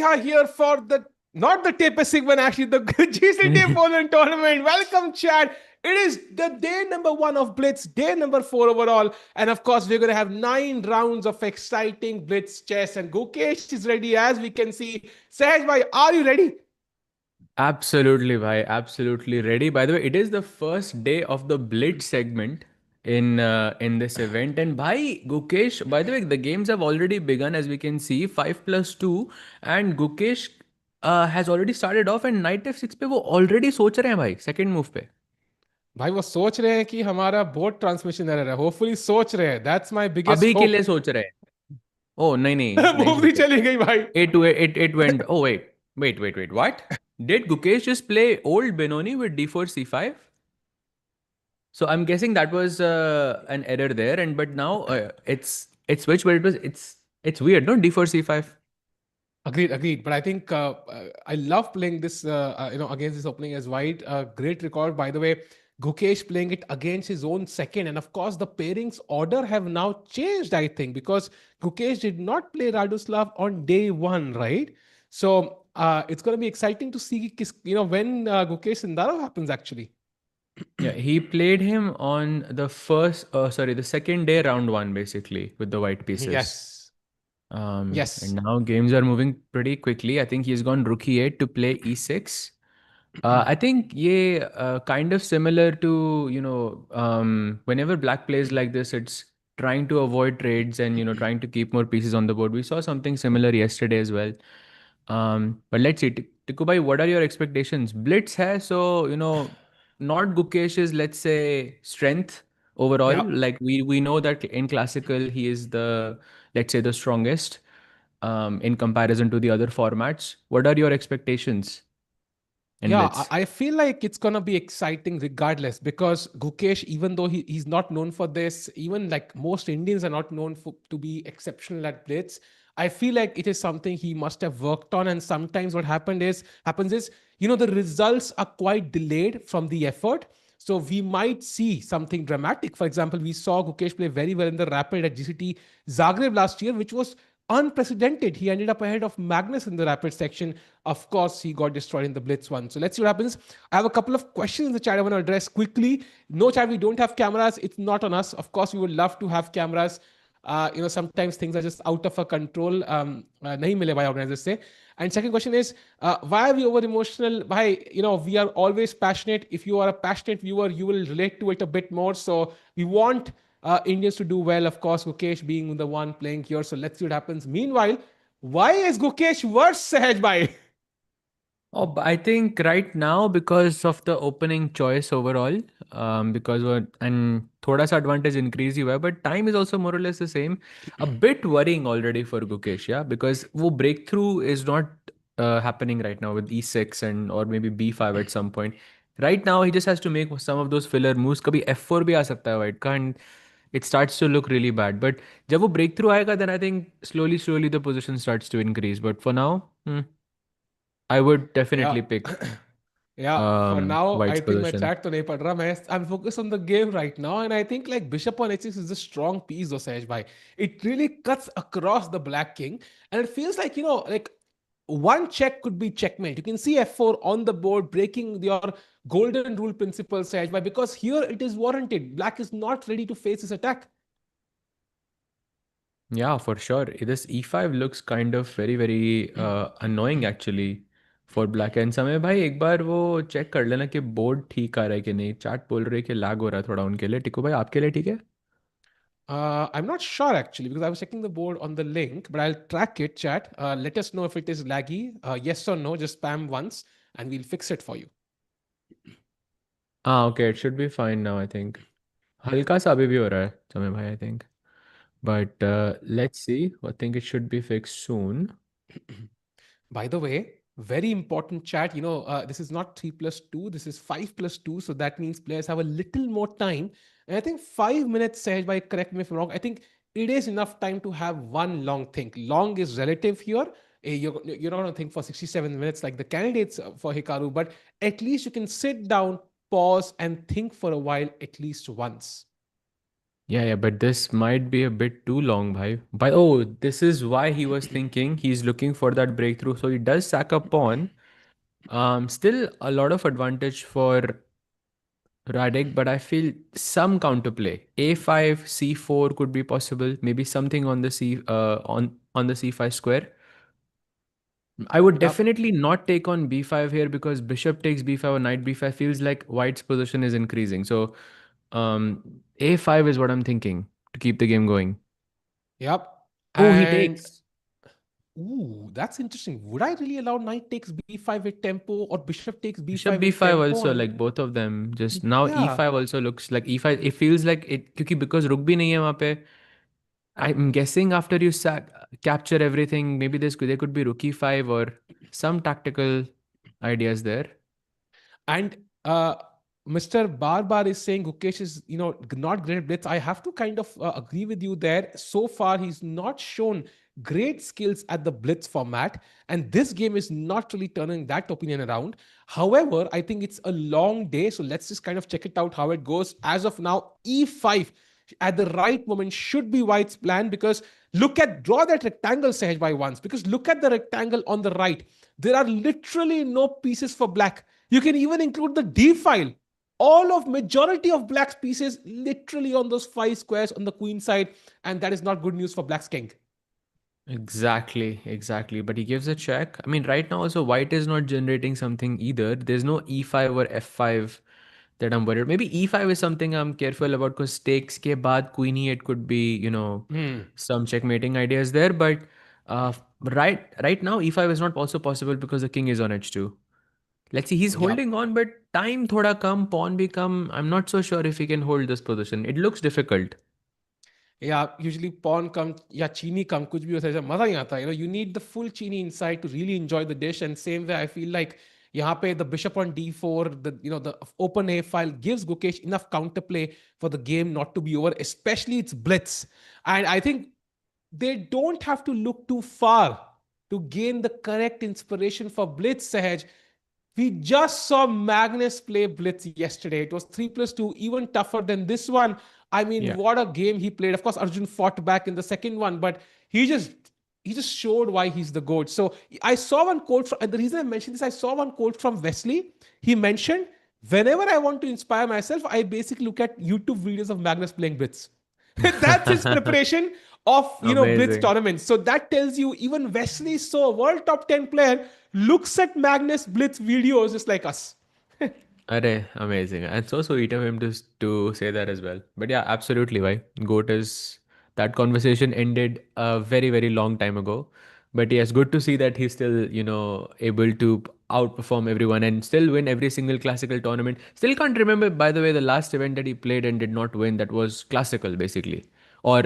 are here for not the Tape Sigma, actually, the GCT Poland tournament. Welcome, Chad. It is the day number 1 of Blitz, day number 4 overall. And of course, we're going to have 9 rounds of exciting Blitz chess. And Gukesh is ready, as we can see. Sahaj bhai, are you ready? Absolutely, bhai. Absolutely ready. By the way, it is the first day of the Blitz segment in this event. And bhai, Gukesh, by the way, the games have already begun, as we can see, 5+2. And Gukesh has already started off, and knight f6 पे वो already सोच रहे हैं भाई second move पे. भाई वो सोच रहे हैं कि हमारा बोर्ड ट्रांसमिशन एरर है होपफुली सोच रहे हैं दैट्स माय बिगेस्ट अभी के होप लिए सोच रहे हैं. Oh, नहीं नहीं नहीं मूव भी सोचे. चली गई भाई It went. Oh wait. What? Did Gukesh just play old Benoni with d4 c5? So I'm guessing that was an error there, and but now it's switched, but it's weird, no? D4 c5. agreed but I think I love playing this against this opening as white. Great record, by the way. Gukesh playing it against his own second, and of course the pairings order have now changed, I think, because Gukesh did not play Radoslav on day 1, right? So it's going to be exciting to see when Gukesh Sindarov happens actually. Yeah, he played him on the the second day, round one, basically, with the white pieces. Yes. And Yes. now games are moving pretty quickly. I think he's gone rook e8 to play e6. I think yeah, kind of similar to, whenever black plays like this, it's trying to avoid trades and, trying to keep more pieces on the board. We saw something similar yesterday as well. But let's see. Tikku bhai, what are your expectations? Blitz hai, so, not Gukesh's, let's say, strength overall. Yeah. Like we know that in classical, he is the, let's say, the strongest in comparison to the other formats. What are your expectations in Yeah, I Blitz? I feel like it's gonna be exciting regardless, because Gukesh, even though he's not known for this, even like most Indians are not known to be exceptional at blitz. I feel like it is something he must have worked on. And sometimes what happens is, the results are quite delayed from the effort. So we might see something dramatic. For example, we saw Gukesh play very well in the rapid at GCT Zagreb last year, which was unprecedented. He ended up ahead of Magnus in the rapid section. Of course, he got destroyed in the blitz one. So let's see what happens. I have a couple of questions in the chat I want to address quickly. No, chat, we don't have cameras. It's not on us. Of course, we would love to have cameras. Sometimes things are just out of our control. Nahi mile bhai, organizers say. And second question is, why are we over emotional? Why, we are always passionate. If you are a passionate viewer, you will relate to it a bit more. So we want Indians to do well. Of course, Gukesh being the one playing here. So let's see what happens. Meanwhile, why is Gukesh worse, Sahaj bhai? Oh, I think right now because of the opening choice overall, because and thoda sa advantage increase हुआ है, but time is also more or less the same. A bit worrying already for Gukesh, yeah, because वो breakthrough is not happening right now with e6 and or maybe b5 at some point. Right now he just has to make some of those filler moves. कभी f4 भी आ सकता है white का, and it starts to look really bad. But जब वो breakthrough आएगा, then I think slowly the position starts to increase. But for now, I would Yeah. definitely pick Yeah, for now, I White's think my position. chat to nahi pad raha. I'm focused on the game right now, and I think like bishop on h6 is a strong piece, though, Sahaj bhai. It really cuts across the black king, and it feels like, like one check could be checkmate. You can see f4 on the board, breaking your golden rule principle, Sahaj bhai, because here it is warranted. Black is not ready to face this attack. Yeah, for sure. This e5 looks kind of very annoying actually for black. And समय भाई एक बार वो check कर लेना कि board ठीक आ रहा है कि नहीं. चैट बोल रहे हैं कि लैग हो रहा है थोड़ा उनके लिए. टिको भाई आपके लिए ठीक है? I'm not sure actually, because I was checking the board on the link, but I'll track it, chat. Let us know if it is laggy. Yes or no, just spam once and we'll fix it for you. हाँ, okay, it should be fine now I think. हल्का सा अभी भी हो रहा है समय भाई I think. But let's see. I think it should be fixed soon. By the way, very important, chat. This is not 3+2, this is 5+2. So that means players have a little more time. And I think 5 minutes, Sahaj bhai, correct me if I'm wrong. I think it is enough time to have one long think. Long is relative here. You're not going to think for 67 minutes like the candidates for Hikaru, but at least you can sit down, pause, and think for a while at least once. Yeah, but this might be a bit too long, bhai. But oh, this is why he was thinking he's looking for that breakthrough. So he does sack a pawn. Still a lot of advantage for Radek, but I feel some counterplay. A5, C4 could be possible. Maybe something on the on the C5 square. I would Yep. definitely not take on B5 here because bishop takes B5 or knight B5 feels like white's position is increasing. So A5 is what I'm thinking to keep the game going. Yep. Oh, he And takes ooh, that's interesting. Would I really allow knight takes b5 with tempo or bishop takes bishop b5 with B5 tempo? also, like both of them. Just now Yeah. E5 also looks like E5. It feels like it because रुक भी नहीं है वहाँ पे. I'm guessing after you capture everything, maybe there could be rook e5 or some tactical ideas there. And Mr. Barbar is saying Gukesh is, not great at blitz. I have to kind of agree with you there. So far, he's not shown great skills at the blitz format, and this game is not really turning that opinion around. However, I think it's a long day, so let's just kind of check it out how it goes. As of now, e5 at the right moment should be White's plan, because draw that rectangle Sahaj by once, because look at the rectangle on the right. There are literally no pieces for black. You can even include the D file. All of majority of black's pieces literally on those 5 squares on the queen side, and that is not good news for black's king. Exactly. But he gives a check. I mean, right now also white is not generating something either. There's no e5 or f5 that I'm worried. Maybe e5 is something I'm careful about because takes ke baad queen e8 could be, Hmm. some checkmating ideas there. But uh, right now e5 is not also possible because the king is on h2. Let's see, he's Yep. holding on, but time thoda come, pawn become. I'm not so sure if he can hold this position. It looks difficult. Yeah, usually pawn come या चीनी कम कुछ भी हो सकता है मजा नहीं आता you need the full chini inside to really enjoy the dish. And same way I feel like यहाँ पे the bishop on d4, the open a file gives Gukesh enough counterplay for the game not to be over, especially its blitz. And I think they don't have to look too far to gain the correct inspiration for blitz, Sahaj. We just saw Magnus play blitz yesterday. It was 3+2, even tougher than this one. I mean, Yeah. what a game he played. Of course, Arjun fought back in the second one, but he just he just showed why he's the GOAT. So I saw one quote from, and the reason I mentioned this, I saw one quote from Wesley. He mentioned, whenever I want to inspire myself, I basically look at YouTube videos of Magnus playing blitz. That's his preparation of blitz Amazing. tournaments. So that tells you even Wesley So, world top 10 player, looks at Magnus blitz videos just like us. Array, amazing. And so sweet of him to say that as well. But yeah, absolutely. Why? GOAT is that conversation ended a very, very long time ago. But yes, good to see that he's still, able to outperform everyone and still win every single classical tournament. Still can't remember, by the way, the last event that he played and did not win. That was classical, basically. Or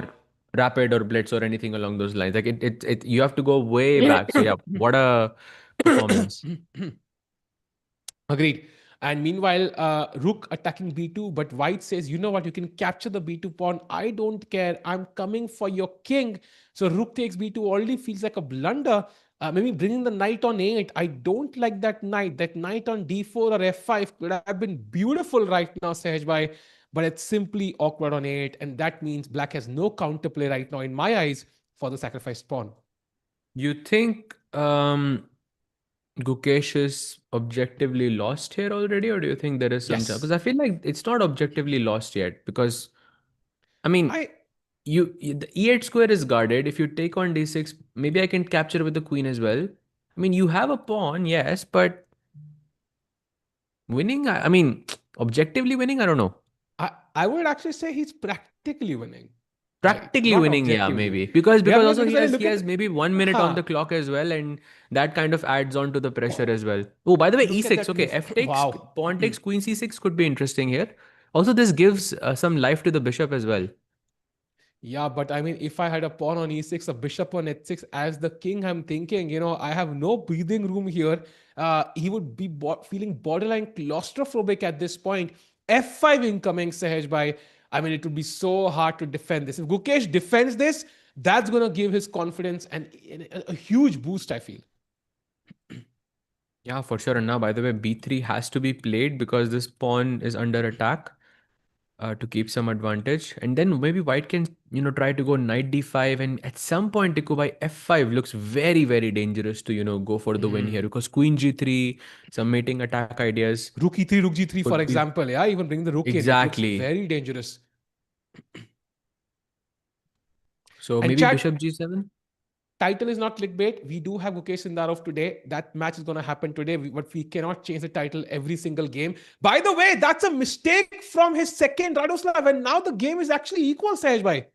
rapid or blitz or anything along those lines. Like you have to go way back. So yeah, what a performance. Agreed. And meanwhile, Rook attacking b2, but White says, you know what, you can capture the b2 pawn. I don't care. I'm coming for your king. So Rook takes b2 already feels like a blunder. Maybe bringing the knight on 8. I don't like that knight. That knight on d4 or f5 could have been beautiful right now, Sehaj, but it's simply awkward on 8. And that means black has no counterplay right now, in my eyes, for the sacrificed pawn. You think Gukesh is objectively lost here already, or do you think there is some chance? Because Yes. I feel like it's not objectively lost yet. Because I mean, I the e8 square is guarded. If you take on d6, maybe I can capture with the queen as well. I mean, you have a pawn, yes, but winning. I mean, objectively winning. I don't know. I would actually say he's practically winning, right? Practically Not winning, yeah, objectively. maybe because Yeah, also because when I he look at has maybe 1 minute on the huh, clock as well, and that kind of adds on to the pressure as well. Oh, by the way, look at e6. that Okay, move. f takes Wow. pawn takes queen c6 could be interesting here. Also, this gives some life to the bishop as well. Yeah, but I mean, if I had a pawn on e6, a bishop on h6 as the king, I'm thinking, I have no breathing room here. He would be feeling borderline claustrophobic at this point. F5 incoming, Sahaj Bhai. I mean, it would be so hard to defend this. If Gukesh defends this, that's going to give his confidence and a huge boost, I feel. Yeah, for sure. And now, by the way, b3 has to be played because this pawn is under attack. to keep some advantage. And then maybe white can, try to go knight d5. And at some point, to go by f5 looks very, very dangerous to, go for the win here, because queen g3, some mating attack ideas Rook e3, rook g3, for would be example. Yeah, even bring the rook in. It looks exactly. very dangerous. So And maybe chat, bishop g7. title is not clickbait. We do have Gukesh Sindarov today. That match is going to happen today, but we cannot change the title every single game. By the way, that's a mistake from his second Radoslav, and now the game is actually equal, Sahaj bhai.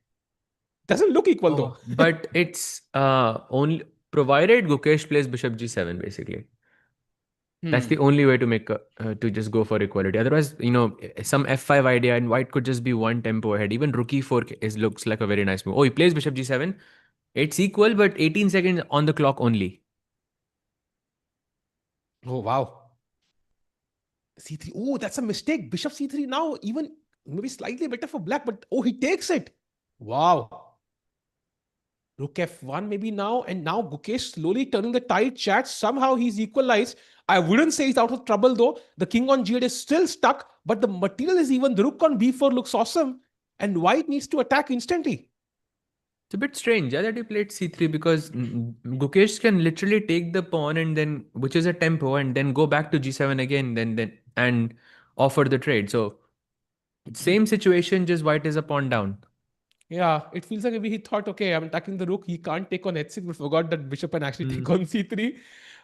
Doesn't look equal though. Oh, but it's only provided Gukesh plays bishop g7 basically. That's the only way to make to just go for equality. Otherwise, some f5 idea and white could just be one tempo ahead. Even rook e4 is looks like a very nice move. Oh, he plays bishop g7. It's equal, but 18 seconds on the clock only. Oh, wow. C3. Oh, that's a mistake. Bishop C3 now, even maybe slightly better for black, but oh, he takes it. Wow. Rook F1 maybe now, and now Gukesh slowly turning the tide. Chat, somehow he's equalized. I wouldn't say he's out of trouble though. The king on G8 is still stuck, but the material is even. The rook on B4 looks awesome, and white needs to attack instantly. It's a bit strange, yeah, that he played c3, because Gukesh can literally take the pawn and then, which is a tempo, and then go back to g7 again, then and offer the trade. So same situation, just white is a pawn down. Yeah, it feels like maybe he thought, okay, I'm attacking the rook. He can't take on h6, but forgot that bishop can actually take on c3. Mm.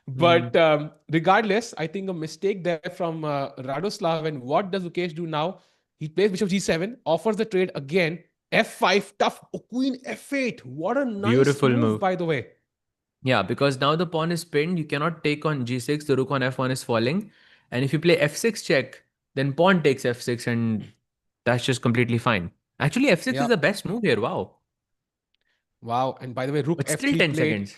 But regardless, I think a mistake there from Radoslav. And what does Ukesh do now? He plays bishop g7, offers the trade again. F5, tough. Oh, queen f8. What a nice Beautiful move, move. by the way. Yeah, because now the pawn is pinned. You cannot take on g6. The rook on f1 is falling. And if you play f6 check, then pawn takes f6, and that's just completely fine. Actually, f6 is Yeah. the best move here. Wow. Wow. And by the way, rook But still f3 10 played. seconds.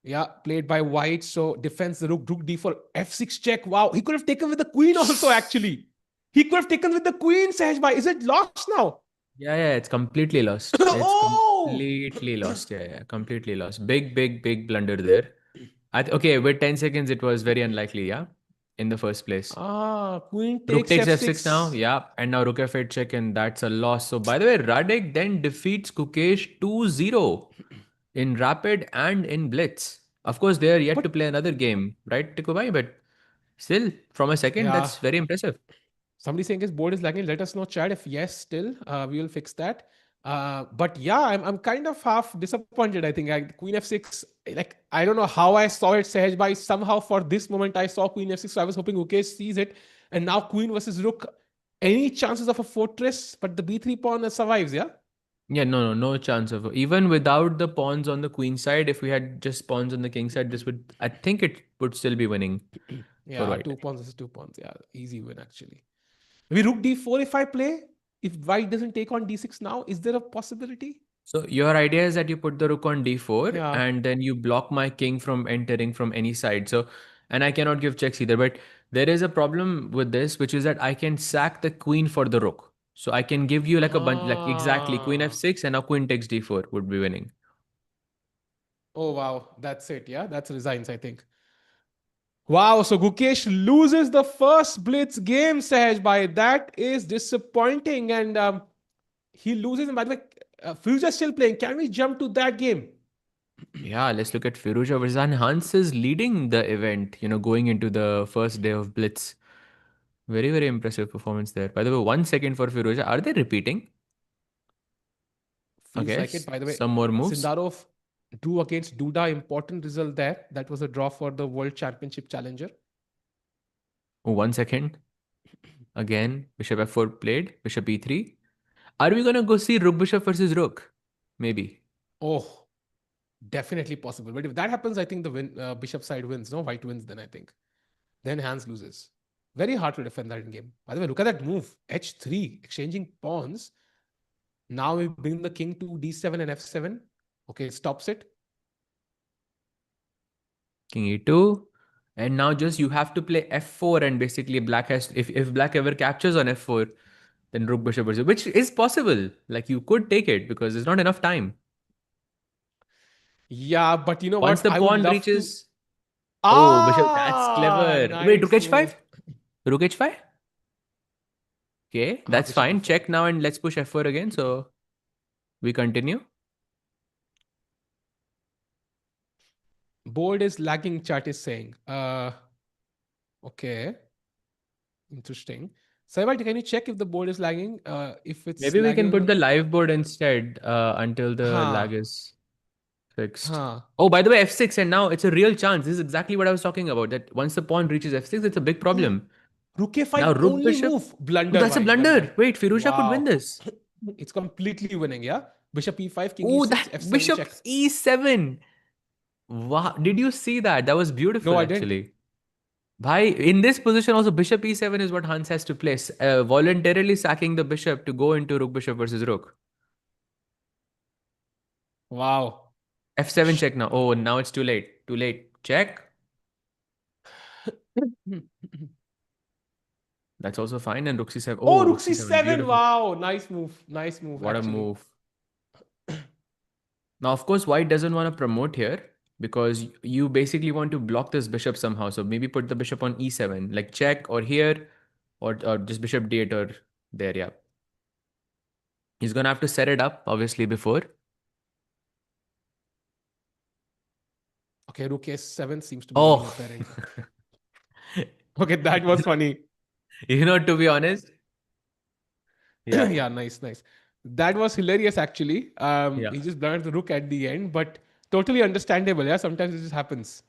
Yeah, played by white. So defends the rook, rook d4, f6 check. Wow. He could have taken with the queen also, actually. He could have taken with the queen, Sahaj bhai. Is it lost now? Yeah, it's completely lost. It's Oh! completely lost. Yeah, completely lost. Big, big, big blunder there. Okay, with 10 seconds, it was very unlikely, yeah, in the first place. Ah, queen Rook takes takes f6 now, f6. yeah, and now rook f8 check, and that's a loss. So, by the way, Radek then defeats Gukesh 2-0 in Rapid and in Blitz. Of course, they are yet to But play another game, right, Tikubai? But still, from a second, yeah, that's very impressive. somebody saying his board is lagging. Let us know, Chad. If yes, still, we will fix that. But yeah, I'm kind of half disappointed. I think Queen F6. Like I don't know how I saw it, Sahaj, by somehow for this moment I saw Queen F6. So I was hoping Ukesh sees it, and now Queen versus Rook. Any chances of a fortress? But the B3 pawn survives. Yeah. Yeah, no chance of even without the pawns on the queen side. If we had just pawns on the king side, I think it would still be winning for Yeah, white. two pawns versus two pawns. Yeah, easy win actually. Maybe Rook D4 if I play. If White doesn't take on D6 now, is there a possibility? So your idea is that you put the rook on d4 Yeah. and then you block my king from entering from any side. So, and I cannot give checks either. But there is a problem with this, which is that I can sack the queen for the rook. So I can give you like a bunch, like exactly queen Ah. f6 and now queen takes d4 would be winning. Oh wow, that's it. Yeah, that's resigns. I think. Wow. So Gukesh loses the first Blitz game, Sahaj. By that is disappointing, and he loses. And by the way, Future still playing. Can we jump to that game? Yeah, let's look at Firouzja versus Hans is leading the event, going into the first day of Blitz. Very, very impressive performance there. By the way, 1 second for Firouzja. Are they repeating? Feels Okay, like it. By the way, some more moves. Sindarov drew against Duda. Important result there. That was a draw for the World Championship challenger. Oh, 1 second. Again, bishop f4 played, bishop e3. Are we gonna go see rook bishop versus rook? Maybe. Oh, definitely possible. But if that happens, I think the bishop side wins. No, white wins. Then I think. Then Hans loses. Very hard to defend that in game. By the way, look at that move. H3, exchanging pawns. Now we bring the king to D7 and F7. Okay, stops it. King e2. And now just you have to play f4 and basically black has if black ever captures on f4, then rook bishop versus which is possible. Like you could take it because there's not enough time. Yeah, but you know Once what? the I would pawn love to. reaches. Oh, bishop, that's Ah, clever. Wait, rook nice h5? move. Rook h5? Okay, that's Bishop fine. E4. Check now and let's push F4 again. So we continue. Board is lagging, chat is saying. Okay. Interesting. Saibal, can you check if the board is lagging? If it's Maybe we can put lagging, the live board instead until the huh, lag is fixed. huh. Oh, by the way, F6, and now it's a real chance. This is exactly what I was talking about. That once the pawn reaches F6, it's a big Oh, problem. Rook Now A5 Rook only Bishop. move. Oh, Blunder, that's a bhai, blunder. blunder. Wait, Firouzja could win Wow. this. It's completely winning, yeah? Bishop E5, King Oh, E6, that F7 Bishop check. E7. Wow. Did you see that? That was No, beautiful, I didn't. actually. Bhai, in this position also, Bishop E7 is what Hans has to place. Voluntarily sacking the bishop to go into Rook Bishop versus Rook. Wow. F7 check now. Oh, now it's too late. Too late. Check. That's also fine. And Rook C7. Oh, Oh, Rook Rook C7. C7. Beautiful. Wow. Nice move. Nice move, What a actually. move. Now, of course, White doesn't want to promote here because you basically want to block this bishop somehow. So maybe put the bishop on E7, like check or here, or just bishop D8 or there. Yeah. He's going to have to set it up, obviously, before. Okay, Rook A7 seems to be winning Oh, the pairing. Okay, that was funny. to be honest. Yeah. Yeah, nice, nice. That was hilarious, actually. Yeah. He just blundered the Rook at the end, but totally understandable. Yeah, sometimes it just happens.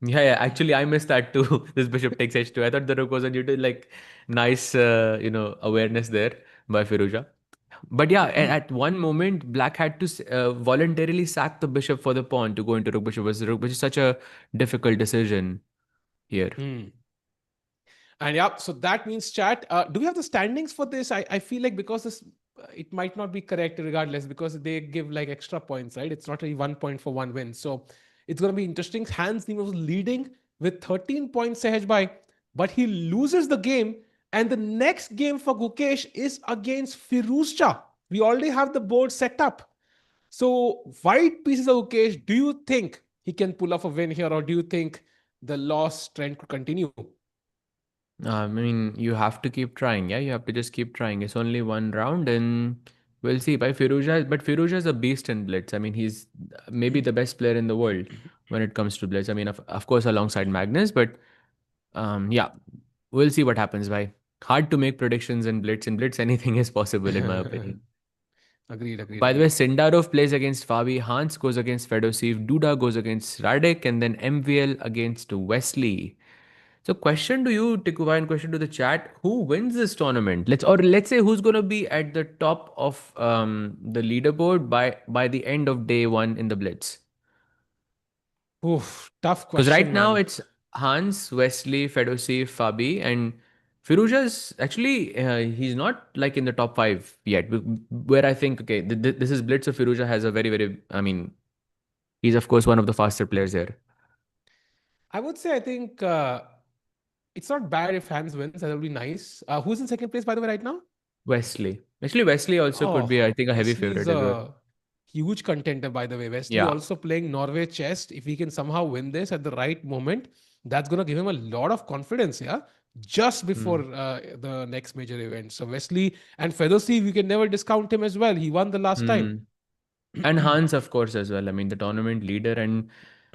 Yeah, yeah. Actually, I missed that too. This bishop takes h2. I thought the rook was a little like nice, awareness there by Firouzja. But yeah, at one moment, Black had to voluntarily sack the bishop for the pawn to go into rook bishop versus rook, which is such a difficult decision here. Hmm. And yeah, so that means chat. Do we have the standings for this? I feel like because this it might not be correct regardless because they give like extra points, right? It's not really 1 point for one win. So it's going to be interesting. Hans Niemann was leading with 13 points ahead by, but he loses the game. And the next game for Gukesh is against Firouzja. We already have the board set up. So white pieces of Gukesh, do you think he can pull off a win here or do you think the loss trend could continue? I mean, you have to keep trying. Yeah, you have to just keep trying. It's only one round, and we'll see. But Firouzja is a beast in blitz. I mean, he's maybe the best player in the world when it comes to blitz. I mean, of course, alongside Magnus, but yeah, we'll see what happens. By hard to make predictions in blitz. In blitz, anything is possible, in my opinion. Agreed, agreed, By the way, agreed. Sindarov plays against Fabi, Hans goes against Fedoseev, Duda goes against Radek, and then MVL against Wesley. So, question to you, Tikuba, and question to the chat: who wins this tournament? Let's say who's gonna be at the top of the leaderboard by the end of day one in the Blitz? Oof, tough Because right question, now man. it's Hans, Wesley, Fedoseev, Fabi, and Firouzja's actually he's not like in the top five yet. Where I think okay, this is Blitz. So Firouzja has a very. I mean, he's of course one of the faster players here. I would say I think it's not bad if Hans wins. That would be nice. Who's in second place, by the way, right now? Wesley. Actually, Wesley also could be, Oh, I think, a heavy Wesley's favorite as well. a huge contender, by the way. Wesley Yeah. also playing Norway chess. If he can somehow win this at the right moment, that's going to give him a lot of confidence, yeah? Just before Hmm. the next major event. So Wesley and Fedoseev, you can never discount him as well. He won the last time. Hmm. And Hans, of course, as well. I mean, the tournament leader, and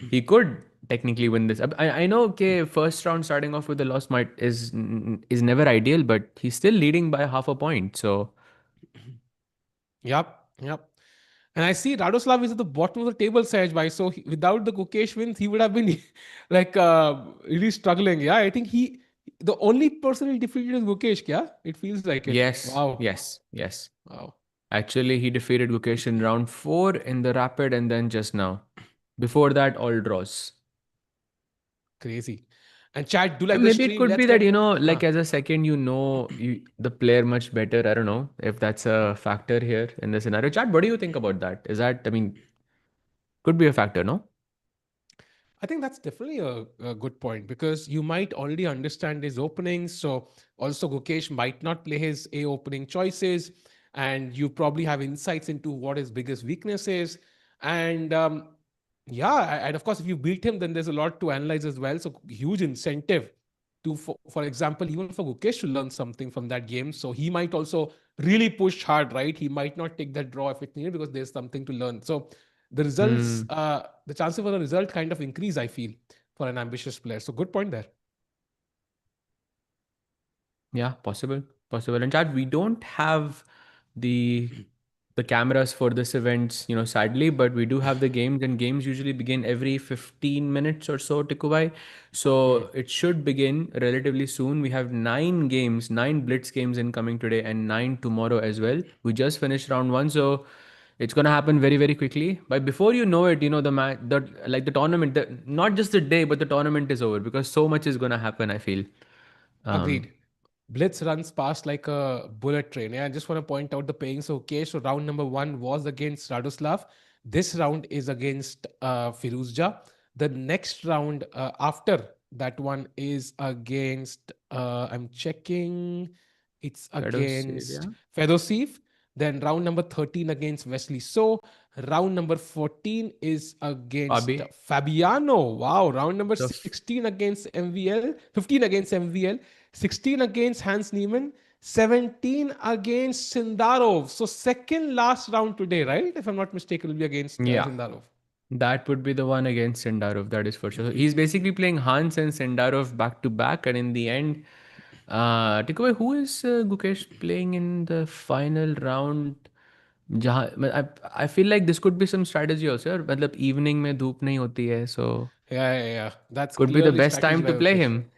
he could technically win this. I know, okay, first round starting off with a loss is never ideal, but he's still leading by half a point. So Yep, yep. And I see Radoslav is at the bottom of the table, Sahaj bhai. So without the Gukesh wins, he would have been like really struggling. Yeah, I think the only person he defeated is Gukesh. Yeah, it feels like it. yes, Wow, yes, yes. wow, Actually, he defeated Gukesh in round 4 in the rapid, and then just now. Before that, all draws. crazy. And chat, do like the Maybe it stream. could Let's be that, get like as a second, the player much better. I don't know if that's a factor here in the scenario. Chat, what do you think about that? Is that, I mean, could be a factor, no? I think that's definitely a good point because you might already understand his openings. So also Gukesh might not play his A opening choices, and you probably have insights into what his biggest weakness is. And yeah, and of course, if you beat him, then there's a lot to analyze as well. So huge incentive to, for example, even for Gukesh to learn something from that game. So he might also really push hard, right? He might not take that draw if it's needed because there's something to learn. So the results, Hmm. the chances for the result kind of increase, I feel, for an ambitious player. So good point there. Yeah, possible, possible. And Chad, we don't have the the cameras for this event, sadly, but we do have the games, and games usually begin every 15 minutes or so, Tikubai. Hmm. So it should begin relatively soon. We have 9 games, 9 Blitz games incoming today, and 9 tomorrow as well. We just finished round one, so it's gonna happen very, very quickly. But before you know it, the tournament, not just the day, but the tournament is over because so much is gonna happen, I feel. Um, Agreed. Blitz runs past like a bullet train. Yeah, I just want to point out the paying. So, okay, so round number one was against Radoslav. This round is against Firouzja. The next round after that one is against, I'm checking, it's Fedoseev, against yeah. Fedoseev. Then round number 13 against Wesley So. Round number 14 is against Fabi. Fabiano. Wow. Round number The 16 against MVL, 15 against MVL, 16 against Hans Niemann, 17 against Sindarov. So second last round today, right? If I'm not mistaken, will be against Yeah, Sindarov. that would be the one against Sindarov, that is for sure. So he's basically playing Hans and Sindarov back to back, and in the end, take away who is Gukesh playing in the final round? I feel like this could be some strategy also. मतलब evening में धूप नहीं होती है, so Yeah. That's could be the clearly best strategy time by to play Ukesh. him.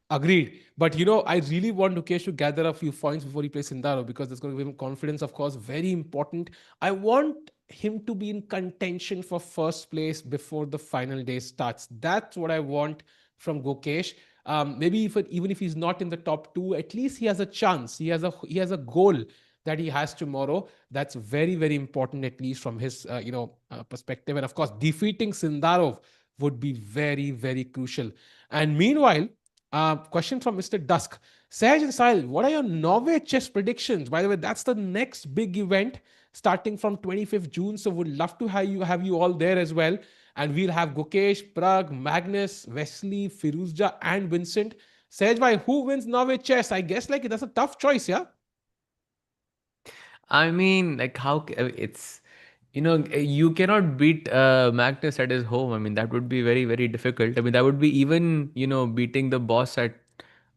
Agreed. But I really want Dukesh to gather a few points before he plays Sindaro because that's going to give him confidence, of course, very important. I want him to be in contention for first place before the final day starts. That's what I want from Gokesh. Maybe even if he's not in the top two, at least he has a chance. He has a goal that he has tomorrow. That's very, very important, at least from his perspective. And of course, defeating Sindarov would be very, very crucial. And meanwhile, question from Mr. Dusk. Sahaj and Sahil, what are your Norway chess predictions? By the way, that's the next big event starting from 25th June. So would love to have you all there as well. And we'll have Gukesh, Prag, Magnus, Wesley, Firouzja, and Vincent. Sahaj bhai, who wins Norway chess? I guess like that's a tough choice, yeah? I mean, like it's you cannot beat Magnus at his home. I mean, that would be very, very difficult. I mean, that would be even beating the boss at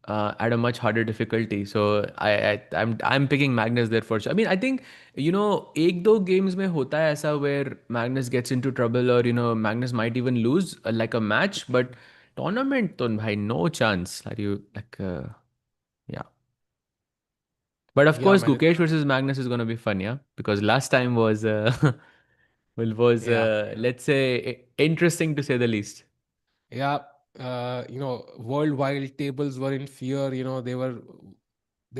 a much harder difficulty. So I'm picking Magnus there for sure. I mean, I think एक दो games में होता है ऐसा where Magnus gets into trouble, or Magnus might even lose like a match, but tournament तो भाई no chance. Are you like yeah. But of Yeah, course, man. Gukesh versus Magnus is going to be fun, yeah, because last time was Yeah. let's say interesting to say the least. Yeah, worldwide tables were in fear. They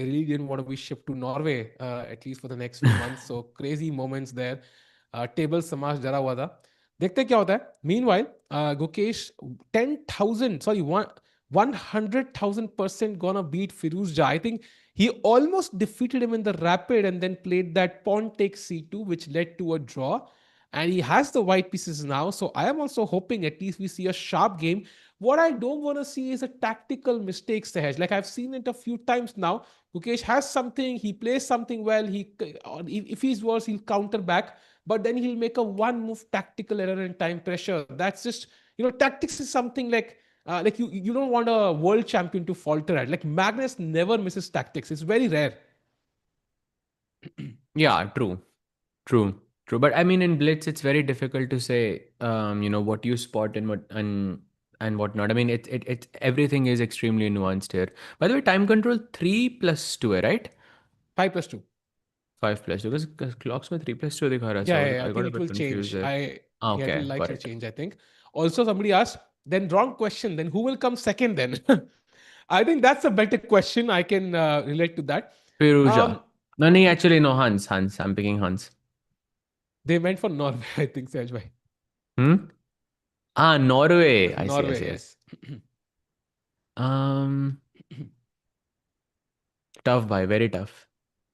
really didn't want to be shipped to Norway, at least for the next few months. So crazy moments there. Table समाज डरा हुआ था. देखते क्या होता है. Meanwhile, Gukesh 10,000, sorry, 100,000% gonna beat Firouzja. I think he almost defeated him in the rapid and then played that pawn takes c2, which led to a draw. And he has the white pieces now. So I am also hoping at least we see a sharp game. What I don't want to see is a tactical mistake, Sahaj. Like I've seen it a few times now. Mukesh has something, he plays something well. Or if he's worse, he'll counter back, but then he'll make a one move tactical error and time pressure. That's just tactics is something like you don't want a world champion to falter at. Like Magnus never misses tactics. It's very rare. Yeah, true, true, true. But I mean, in Blitz, it's very difficult to say, what you spot and what not. I mean, it everything is extremely nuanced here. By the way, time control 3+2, right? 5+2. 5+2, because clocks में 3+2 दिखा रहा, Yeah, so yeah, yeah. I I got think a it bit will confused change. there. Yeah, it will Okay, got likely it. change, I think. Also, somebody asked, then wrong question. Then who will come second then? I think that's a better question. I can relate to that. Firuja. Um, No, no, actually, no, Hans. Hans. I'm picking Hans. they meant for Norway, I think, Saj bhai. Hmm? Ah, Norway. I Norway, see. yes. Um, tough, bhai. Very tough.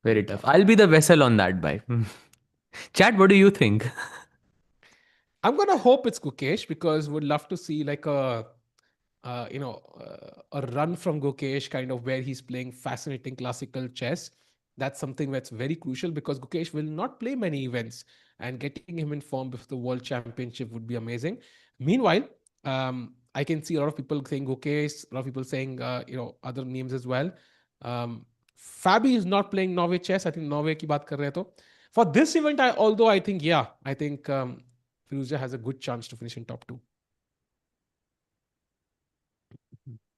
Very Very tough. tough. I'll be the vessel on that, bhai. Chat, what do you think? I'm gonna hope it's Gukesh because would love to see like a run from Gukesh, kind of where he's playing fascinating classical chess. That's something that's very crucial because Gukesh will not play many events, and getting him in form before the World Championship would be amazing. Meanwhile, I can see a lot of people saying Gukesh, a lot of people saying other names as well. Fabi is not playing Norway chess. I think Norway ki baat kar rahe to. For this event, although I think Firouzja has a good chance to finish in top two.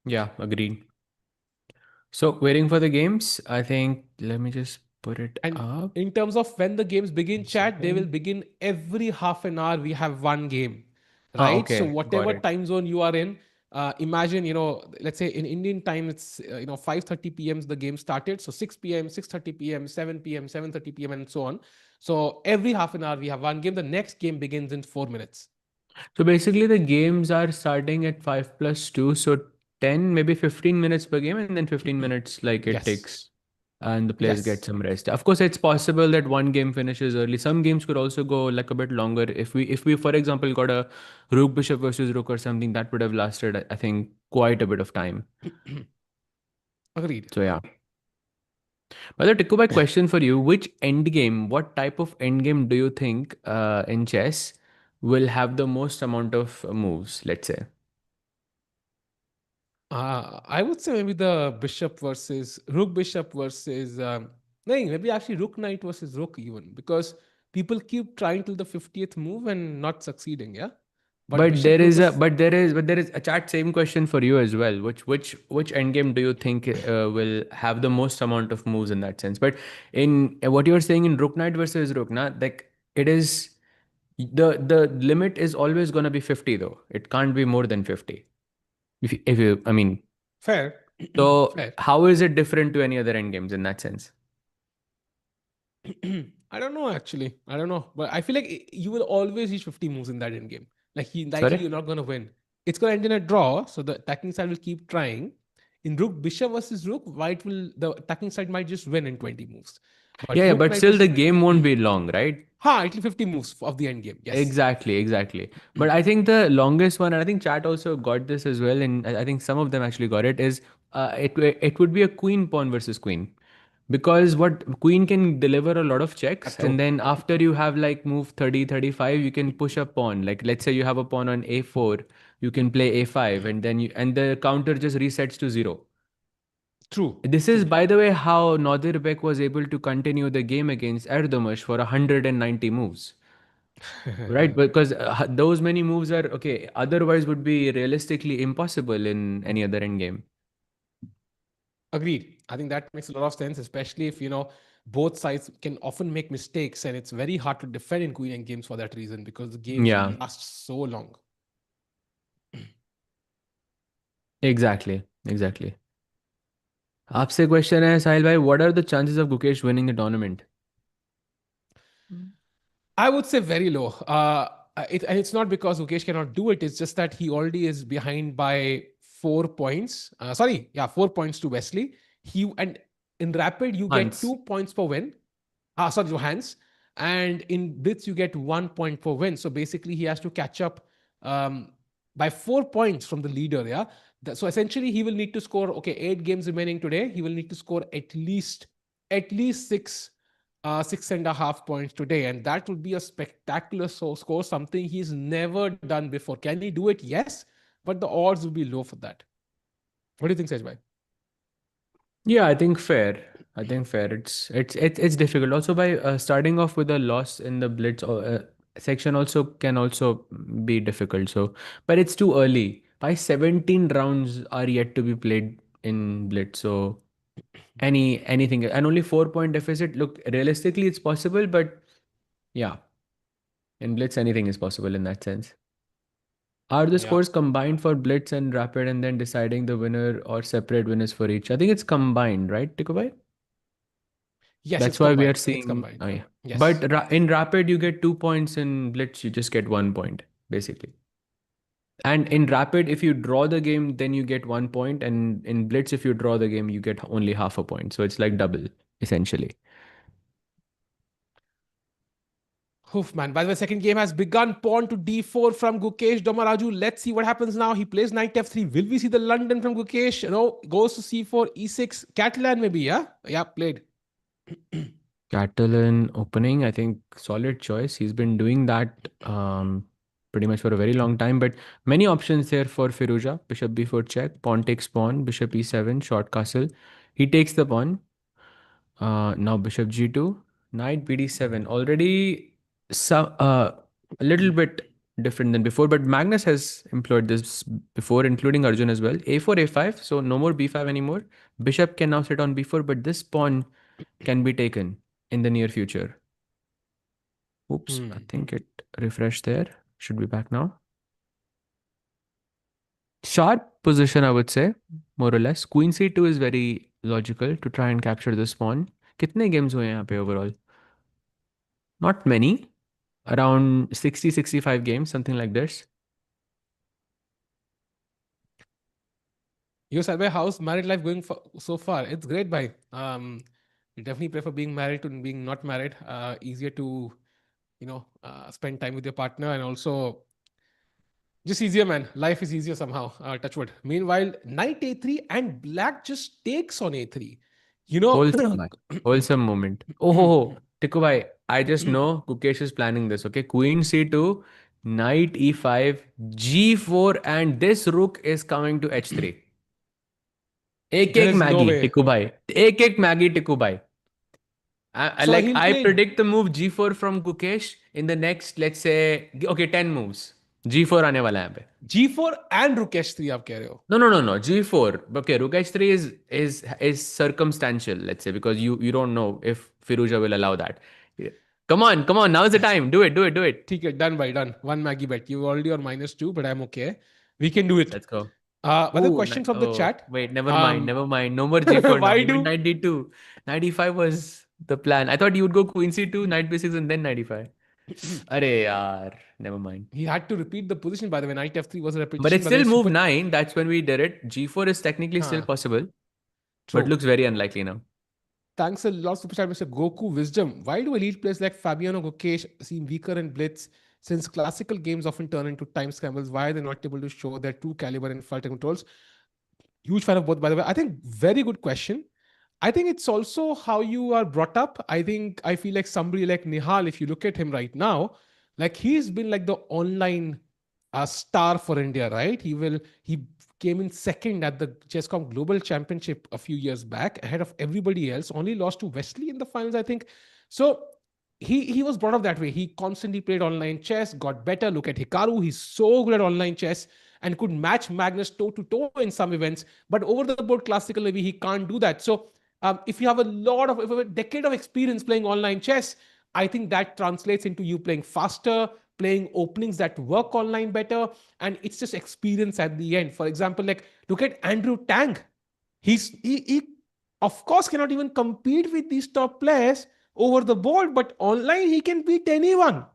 Yeah, agreed. So waiting for the games, I think let me just put it And up. in terms of when the games begin, One chat, they will second. begin every half an hour. We have one game, Ah, right? So okay, got whatever it. time zone you are in, imagine let's say in Indian time it's 5:30 p.m. the game started. So 6 p.m., 6:30 p.m., 7 p.m., 7:30 p.m. and so on. So every half an hour we have one game. The next game begins in 4 minutes. So basically, the games are starting at 5 plus 2, so 10, maybe 15 minutes per game, and then 15 minutes like it Yes. takes, and the players get Yes. some rest. Of course, it's possible that one game finishes early. Some games could also go like a bit longer. If we for example got a Rook Bishop versus Rook or something, that would have lasted, I think, quite a bit of time. Agreed. So yeah. By the Tikku, question for you: which endgame, what type of endgame do you think in chess will have the most amount of moves? Let's say. I would say maybe the bishop versus rook bishop versus no, maybe actually rook knight versus rook even because people keep trying till the 50th move and not succeeding. Yeah, but But bishop there rook is a is chat same question for you as well. Which endgame do you think will have the most amount of moves in that sense? But in what you're saying in Rook Knight versus Rook, na, like it is the limit is always gonna be 50 though. It can't be more than 50. If you I mean, fair. so Fair. how is it different to any other endgames in that sense? I don't know actually. I don't know, but I feel like you will always reach 50 moves in that end game. Like he likely Sorry? you're not gonna win. It's gonna end in a draw, so the attacking side will keep trying. In rook bishop versus rook, white will the attacking side might just win in 20 moves. But Yeah, rook but knight still the versus game won't be long, right? it'll 50 moves of the end game. Yes. Exactly, exactly. But I think the longest one, and I think chat also got this as well, and I think some of them actually got it, is it would be a queen pawn versus queen. Because what queen can deliver a lot of checks, and True. then after you have like move 30, 35, you can push a pawn. Like let's say you have a pawn on a4, you can play a5, and then and the counter just resets to 0. True. This is, True. by the way, how Nadirbek was able to continue the game against Erdomas for 190 moves. Right, because those many moves are okay. Otherwise, would be realistically impossible in any other end game. Agreed. I think that makes a lot of sense, especially if both sides can often make mistakes, and it's very hard to defend in Queen games for that reason because the games Yeah, last so long. exactly, exactly. आपसे question है साहिल भाई, what are the chances of Gukesh winning the tournament? I would say very low. And it's not because Mukesh cannot do it. It's just that he already is behind by 4 points. Sorry, yeah, 4 points to Wesley. He and in rapid you get Hans. 2 points per win. Sorry, Johans. And in Blitz you get 1 point per win. So basically he has to catch up um, by 4 points from the leader. Yeah. So essentially he will need to score. Okay, 8 games remaining today. He will need to score at least 6.5 points today, and that would be a spectacular score, something he's never done before. Can he do it? Yes, but the odds will be low for that. What do you think, Sejbhai? Yeah, I think fair. I think fair. It's difficult. Also, by starting off with a loss in the blitz section, also can also be difficult. So, but it's too early. By 17 rounds are yet to be played in blitz. So anything, and only 4 point deficit. Look, realistically, it's possible, but yeah, in blitz, anything is possible in that sense. Are the Yeah. scores combined for blitz and rapid, and then deciding the winner or separate winners for each? I think it's combined, right, Tikubai? Yes, it's That's why we are combined. It's seeing. combined. Oh yeah. Yes. But in rapid, you get 2 points. In blitz, you just get 1 point, basically. And in rapid, if you draw the game, then you get 1 point. And in blitz, if you draw the game, you get only half a point. So it's like double, essentially. Oof, man. By the way, second game has begun. Pawn to d4 from Gukesh Dommaraju. Let's see what happens now. He plays knight f3. Will we see the London from Gukesh? No, goes to c4, e6. Catalan maybe, yeah? Yeah, played. Catalan opening, I think solid choice. He's been doing that pretty much for a very long time. But many options here for Firouzja. Bishop b4 check, pawn takes pawn, bishop e7, short castle. He takes the pawn. Now bishop g2, knight bd7. Already some a little bit different than before, but Magnus has employed this before, including Arjun as well. a4, a5, so no more b5 anymore. Bishop can now sit on b4, but this pawn can be taken in the near future. Oops, I think it refreshed there. Should be back now. Sharp position, I would say, more or less. Queen c2 is very logical to try and capture this pawn. कितने games हुए हैं यहाँ पे overall? Not many. Around 60, 65 games, something like this. Yo, Sarve, how's married life going so far? It's great, bhai. You definitely prefer being married to being not married. Easier to, spend time with your partner, and also just easier, man. Life is easier somehow. Touch wood. Meanwhile, knight a3 and black just takes on a3. You know, Wholesome, wholesome moment. Oh, Tikku bhai, I just know Gukesh is planning this. Okay, Queen c2, Knight e5, g4, and this rook is coming to h3. एक there एक is no Maggi way. टिकू भाई एक एक Maggi टिकू भाई So like he'll I play predict the move g4 from Gukesh in the next, let's say, okay, 10 moves. g4 आने वाला है यहाँ पे. g4 and rook h3 आप कह रहे हो. No, g4. Okay, rook h3 is circumstantial, let's say, because you don't know if Firouzja will allow that. Yeah. Come on, now's the time. Do it. ठीक है, done by done. One Maggie bet. You already on -2, but I'm okay. We can do it. Let's go. But the Oh, question from the oh, chat. wait, never mind, Um, never mind. No more g4 now. why Even do knight d2. Knight e5 was the plan. I thought you would go queen c2, knight b6, and then knight e5. Arey yaar, never mind. he had to repeat the position? By the way, knight f3 was a But repetition. it's By the way, still move super. 9. That's when we did it. g4 is technically still possible, but True. looks very unlikely now. Thanks a lot, Super Chat, Mr. Goku Wisdom. Why do elite players like Fabiano Gukesh seem weaker in Blitz? Since classical games often turn into time scrambles, why are they not able to show their true caliber in fighting controls? Huge fan of both, by the way. I think very good question. I think it's also how you are brought up. I feel like somebody like Nihal, if you look at him right now, like he's been like the online star for India, right? He came in second at the Chesscom Global Championship a few years back, ahead of everybody else. Only lost to Wesley in the finals, I think. So he was brought up that way. He constantly played online chess, got better. Look at Hikaru; he's so good at online chess and could match Magnus toe to toe in some events. But over the board, classical maybe he can't do that. So if you have if you have a decade of experience playing online chess, I think that translates into you playing faster, playing openings that work online better, and it's just experience at the end. For example, like look at Andrew Tang. He of course cannot even compete with these top players over the board, but online he can beat anyone.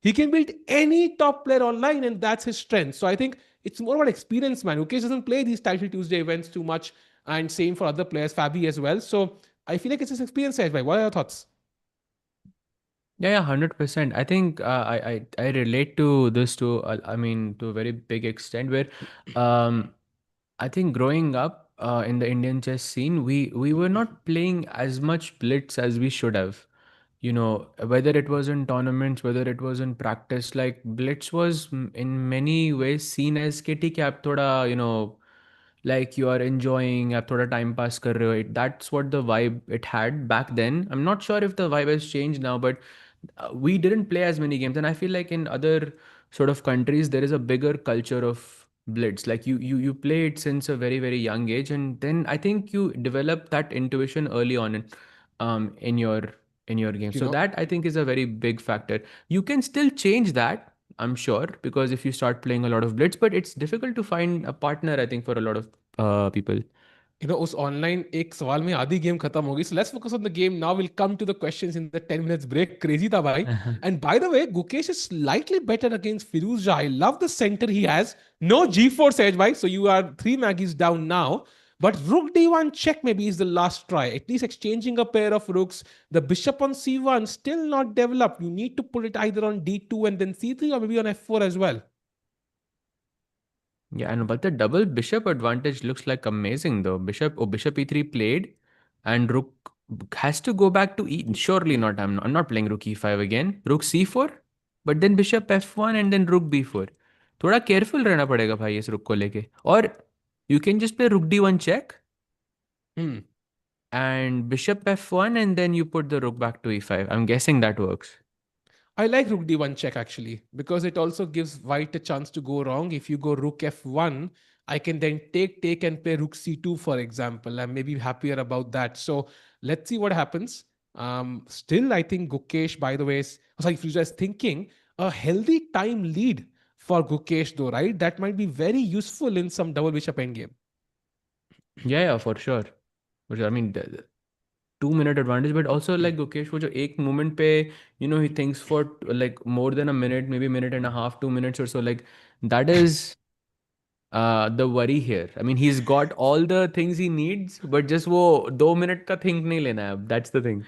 He can beat any top player online, and that's his strength. So I think it's more about experience, man. Ukesh doesn't play these Title Tuesday events too much, and same for other players, Fabi as well. So I feel like it's his experience, Sahej. What are your thoughts? Yeah, 100%. I think I relate to this to I mean to a very big extent where um I think growing up in the Indian chess scene, we were not playing as much blitz as we should have. You know, whether it was in tournaments, whether it was in practice, like blitz was in many ways seen as kitty cap thoda, like you are enjoying, आप थोड़ा time pass कर रहे हो. That's what the vibe it had back then. I'm not sure if the vibe has changed now, but we didn't play as many games. And I feel like in other sort of countries, there is a bigger culture of blitz. Like you play it since a very, very young age. And then I think you develop that intuition early on in your game. You So know, that I think is a very big factor. You can still change that, I'm sure, because if you start playing a lot of blitz, but it's difficult to find a partner, I think, for a lot of people. उस online एक सवाल में आधी game खत्म होगी. So let's focus on the game now. We'll come to the questions in the 10 minutes break. Crazy था भाई. And by the way, Gukesh is slightly better against Firouzja. I love the center he has. No G4 Sage bhai. So you are 3 Maggies down now. But rook d1 check maybe is the last try. At least exchanging a pair of rooks. The bishop on c1 still not developed. You need to put it either on d2 and then c3 or maybe on f4 as well. Yeah, and but the double bishop advantage looks like amazing though. Bishop e3 played, and rook has to go back to e. Surely not. I'm not playing rook e5 again. Rook c4, but then bishop f1 and then rook b4. थोड़ा careful रहना पड़ेगा भाई इस रुक को लेके. Or you can just play rook d1 check Hmm. and bishop f1 and then you put the rook back to e5. I'm guessing that works. I like rook d1 check actually because it also gives white a chance to go wrong. If you go rook f1, I can then take and play rook c2, for example. I'm maybe happier about that. So let's see what happens. Still, I think Gukesh, by the way, Firouzja is thinking a healthy time lead for Gukesh, though, right? That might be very useful in some double bishop endgame. Yeah, for sure. I mean, 2 minute advantage, but also like Gukesh, वो जो एक moment पे, he thinks for like more than a minute, maybe a minute and a half, 2 minutes or so. Like that is the worry here. I mean, he's got all the things he needs, but just वो 2 minute का think नहीं लेना है. That's the thing.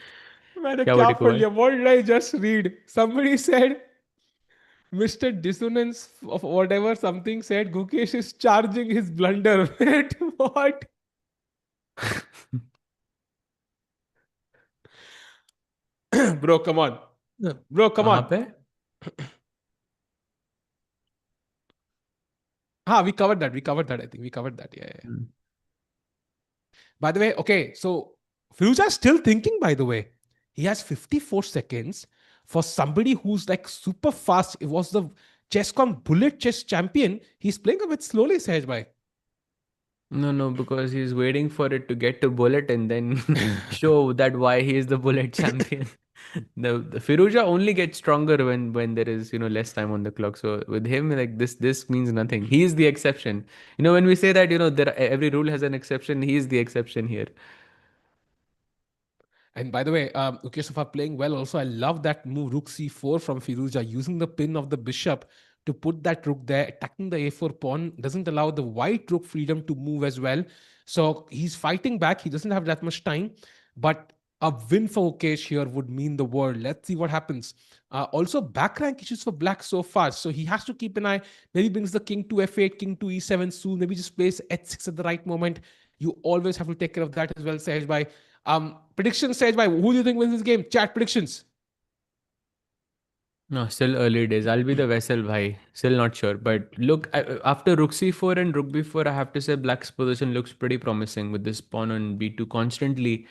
मैंने क्या क्या verdict पढ़ हुआ है? लिया? What did I just read? Somebody said Mr. Dissonance of whatever something said Gukesh is charging his blunder. Wait, what? Bro, come on. Bro, come कहाँ on. पे? We covered that. We covered that. I think we covered that. Yeah. Hmm. By the way, okay. So Firouzja is still thinking, by the way. He has 54 seconds for somebody who's like super fast. It was the ChessCom bullet chess champion. He's playing a bit slowly, Sahaj bhai. No, because he's waiting for it to get to bullet and then show that why he is the bullet champion. The Firouzja only gets stronger when there is less time on the clock. So with him, like this means nothing. He is the exception. When we say that every rule has an exception, he is the exception here. And by the way, Ukeshofa playing well also. I love that move, rook c4 from Firouzja, using the pin of the bishop to put that rook there, attacking the a4 pawn, doesn't allow the white rook freedom to move as well. So he's fighting back. He doesn't have that much time, but a win for Ukesh here would mean the world. Let's see what happens. Also, back rank issues for black so far. So he has to keep an eye. Maybe brings the king to f8, king to e7 soon. Maybe just plays h6 at the right moment. You always have to take care of that as well, Sahaj bhai. Prediction stage by who do you think wins this game? Chat predictions. No, still early days. I'll be the vessel, bhai. Still not sure. But look, after rook c4 and rook b4, I have to say black's position looks pretty promising with this pawn on b2 constantly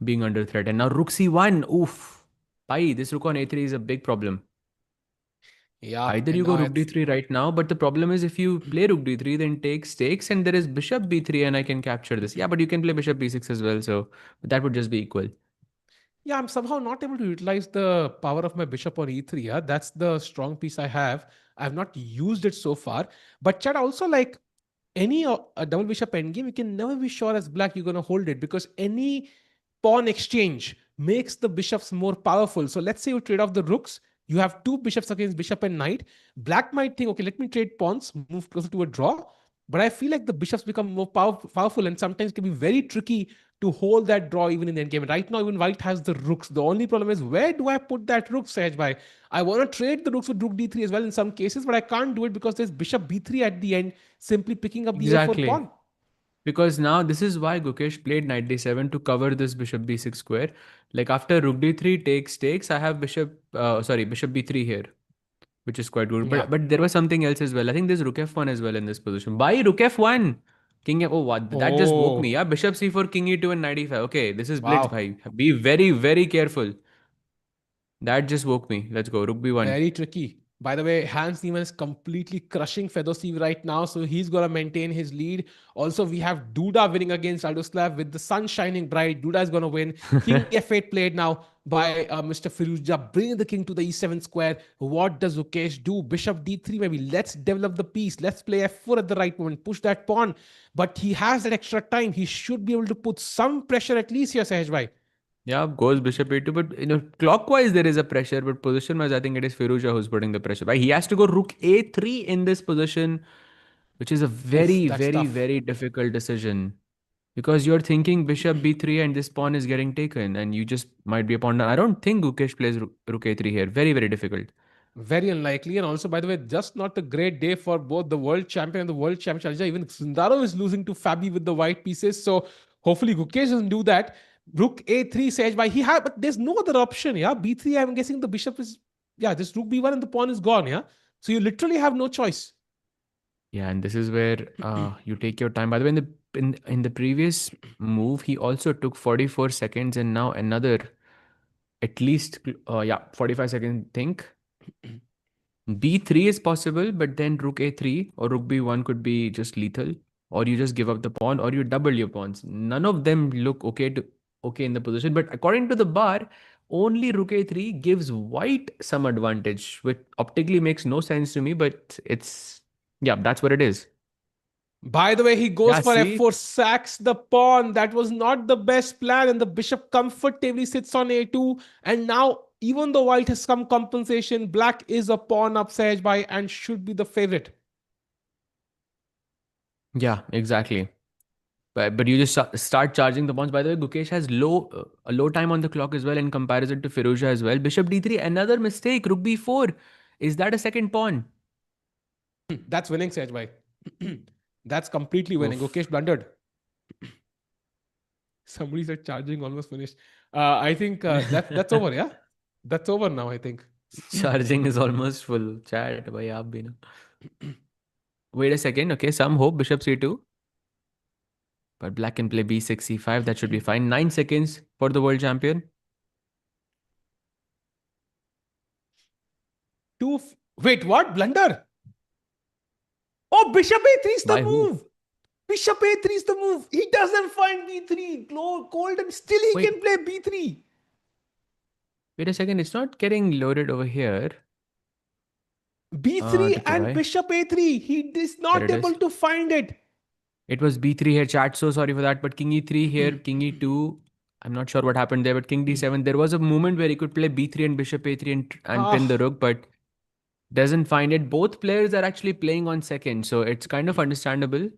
being under threat. And now rook c1. Oof. Bhai, this rook on a3 is a big problem. Yeah, Either and you go now rook it's d3 right now, but the problem is if you play rook d3, then takes, and there is bishop b3, and I can capture this. Yeah, but you can play bishop b6 as well, so that would just be equal. yeah, I'm somehow not able to utilize the power of my bishop on e3. Yeah, that's the strong piece I have. I've not used it so far. But chat also like any a double bishop endgame, you can never be sure as black you're gonna hold it because any pawn exchange makes the bishops more powerful. So let's say you trade off the rooks. You have two bishops against bishop and knight. Black might think, okay, let me trade pawns, move closer to a draw. But I feel like the bishops become more powerful and sometimes can be very tricky to hold that draw even in the endgame. Right now, even white has the rooks. The only problem is where do I put that rook, Sahaj bhai? I want to trade the rooks with rook d3 as well in some cases, but I can't do it because there's bishop b3 at the end, simply picking up the a4 Exactly. pawn. Because now this is why Gukesh played knight d7 to cover this bishop b6 square. Like after rook d3 takes, I have bishop b3 here, which is quite good. Yeah. But there was something else as well. I think there's rook f1 as well in this position. Why rook f1? King f. Oh, what? That just woke me. Oh, Yeah, bishop c4, king e2, and knight e5. Okay, this is blitz, wow. bhai. Be very, very careful. That just woke me. Let's go. Rook b1. Very tricky. By the way, Hans Niemann is completely crushing Fedoseev right now, so he's going to maintain his lead. Also, we have Duda winning against Radoslav with the sun shining bright. Duda is going to win. King f8 played now by Mr. Firouzja, bringing the king to the e7 square. What does Gukesh do? Bishop d3, maybe. Let's develop the piece. Let's play f4 at the right moment. Push that pawn. But he has that extra time. He should be able to put some pressure at least here, Sahaj bhai. Yeah, goes bishop a2, but clockwise there is a pressure, but position wise, I think it is Firouzja who's putting the pressure. Right? He has to go rook a3 in this position, which is a Oof, very, that's very, tough. very difficult decision. Because you're thinking bishop b3 and this pawn is getting taken and you just might be a pawn down. I don't think Gukesh plays rook a3 here. Very, very difficult. Very unlikely. And also, by the way, just not a great day for both the world champion and the world champion challenger. Even Sindarov is losing to Fabi with the white pieces. So hopefully Gukesh doesn't do that. Rook a3 Sage by he had, but there's no other option. Yeah, b3. I'm guessing the bishop is just rook b1 and the pawn is gone. Yeah, so you literally have no choice. Yeah, and this is where you take your time. By the way, in the previous move, he also took 44 seconds and now another at least 45 second think. B3 is possible, but then rook a3 or rook b1 could be just lethal, or you just give up the pawn, or you double your pawns. None of them look okay in the position. But according to the bar, only rook a3 gives white some advantage, which optically makes no sense to me. But that's what it is. By the way, he goes Yeah, for see, f4, sacks the pawn. That was not the best plan, and the bishop comfortably sits on a2. And now, even though white has some compensation, black is a pawn up Sage by and should be the favorite. yeah, exactly. But you just start charging the pawns. By the way, Gukesh has a low time on the clock as well in comparison to Firouzja as well. Bishop d3, another mistake. Rook b4. Is that a second pawn? That's winning, Sage by. That's completely winning. Oof. Gukesh blundered. Somebody said charging almost finished. I think that's over. Yeah, that's over now. I think. Charging is almost full. Chat, bhai, aap bhi na. Wait a second. Okay, some hope. Bishop c2. But black can play b6, c5. That should be fine. 9 seconds for the world champion. Wait, what? Blunder? Oh, bishop a3 is the By who? move. Bishop a3 is the move. He doesn't find b3. Cold and still he Wait, can play b3. wait a second. It's not getting loaded over here. b3 Rukhe and bhai. bishop a3. He is There not it able is. to find it. It was b3 here, chat. So sorry for that. But king e3 here, king e2. I'm not sure what happened there, but king d7. There was a moment where he could play b3 and bishop a3 and pin the Ah, rook, but doesn't find it. Both players are actually playing on second, so it's kind of understandable.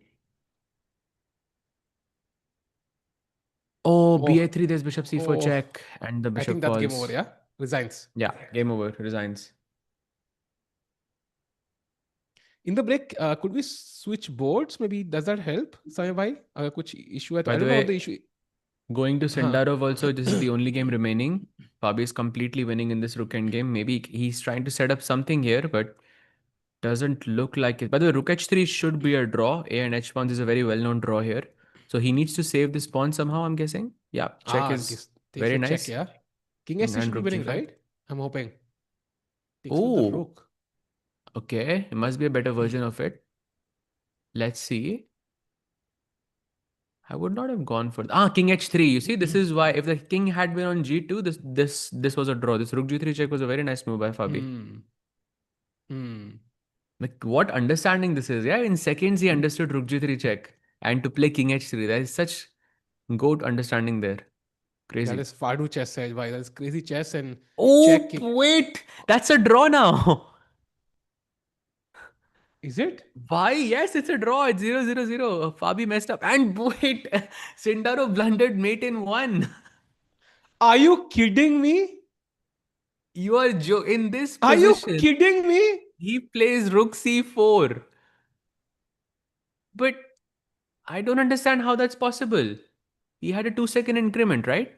Oh, oh, ba3, there's bishop c4 oh. check, and the I think bishop that's game over. falls. Yeah, resigns. Yeah, game over, resigns. In the break, could we switch boards? Maybe does that help? Samay bhai, कुछ issue है तो I By the don't know what the way, issue. going to Huh. Sindarov also, this is the only game remaining. Fabi is completely winning in this rook endgame. Maybe he's trying to set up something here, but doesn't look like it. By the way, rook h3 should be a draw. A and h pawns is a very well-known draw here. So he needs to save this pawn somehow, I'm guessing. Yeah, check is Guess takes very the check. nice. Yeah, king s3 And should be rook winning, g5. right? I'm hoping. Takes with the Oh, rook. okay. It must be a better version of it. Let's see. I would not have gone for king h3. You see, this is why if the king had been on g2, this was a draw. This rook g3 check was a very nice move by Fabi. Hmm. Hmm. Like what understanding this is. Yeah, in seconds he understood rook g3 check and to play king h3. That is such goat understanding there. That Crazy. is far too chess, Sahej bhai. That's crazy chess and check. Oh, wait. That's a draw now. Is it? Why? Yes, it's a draw. It's 0-0-0. Fabi messed up. And wait, Sindaro blundered mate in one. Are you kidding me? You are in this Are you position. kidding me? He plays rook c4. But I don't understand how that's possible. He had a 2 second increment, right?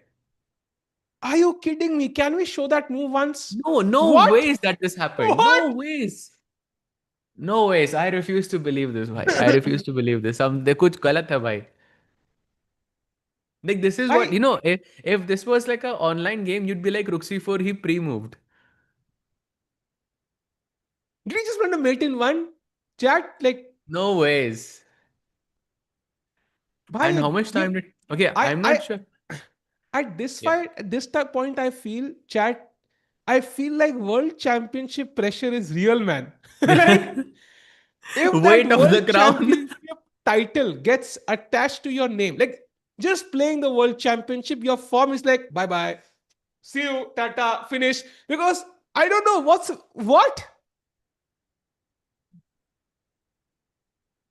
Are you kidding me? Can we show that move once? No, no What? ways that this happened. No What? ways. No ways. I refuse to believe this, bhai. I refuse to believe this. De kuch galat hai, bhai. Like this is what I if this was like a online game, you'd be like rook c4, he pre-moved. did we just want to mate in one? Chat like No ways. And bhai, how much time did okay, I'm not I sure. at this Yeah. fight at this point I feel chat I feel like world championship pressure is real, man. Like if that Weight of the world crown. championship title gets attached to your name, like just playing the world championship, your form is like bye bye, see you, tata, finish. Because I don't know what.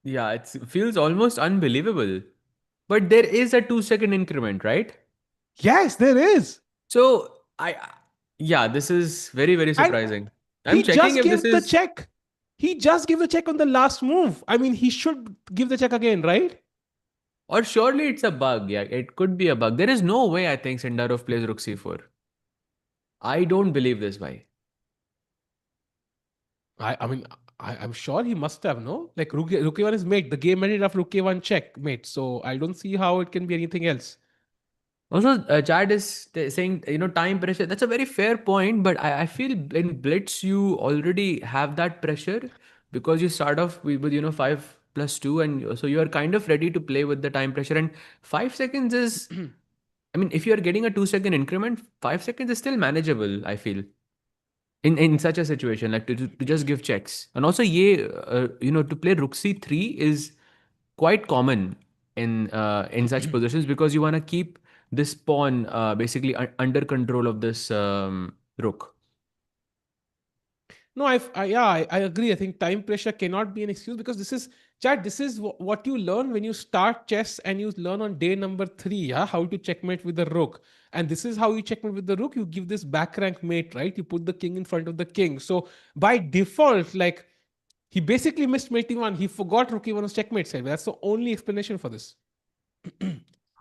Yeah, it feels almost unbelievable. But there is a 2 second increment, right? Yes, there is. So yeah, this is very, very And surprising. I'm he checking just if this gave the is, check. He just gave the check on the last move. I mean, he should give the check again, right? or surely it's a bug. Yeah, it could be a bug. There is no way I think Sindarov plays Rook C4. I don't believe this, bhai. I mean, I'm sure he must have, no? Like, Rook A1 is mate. The game ended after Rook A1 check, mate. So I don't see how it can be anything else. Also, Chad is saying, time pressure. That's a very fair point, but I feel in Blitz, you already have that pressure because you start off with 5+2, and so you are kind of ready to play with the time pressure. And 5 seconds is, I mean, if you are getting a 2 second increment, 5 seconds is still manageable, I feel. In such a situation, like to just give checks. And also, to play Rook C3 is quite common in such positions because you want to keep this pawn basically under control of this rook. No, I agree. I think time pressure cannot be an excuse because this is, Chad, this is what you learn when you start chess and you learn on day number 3, yeah, how to checkmate with the rook. And this is how you checkmate with the rook. You give this back rank mate, right? You put the king in front of the king. So by default, like, he basically missed mate e1. He forgot rook e1 was checkmate side. That's the only explanation for this.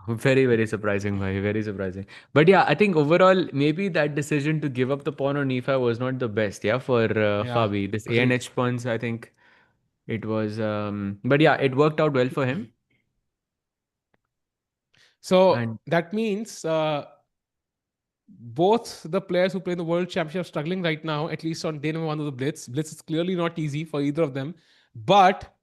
Very, very surprising, bhai. Very surprising. But yeah, I think overall, maybe that decision to give up the pawn on e5 was not the best, yeah, for Yeah, Fabi. This A and agreed. H pawns, I think it was. But yeah, it worked out well for him. So And that means both the players who play in the world championship are struggling right now, at least on day number 1 of the Blitz. Blitz is clearly not easy for either of them, but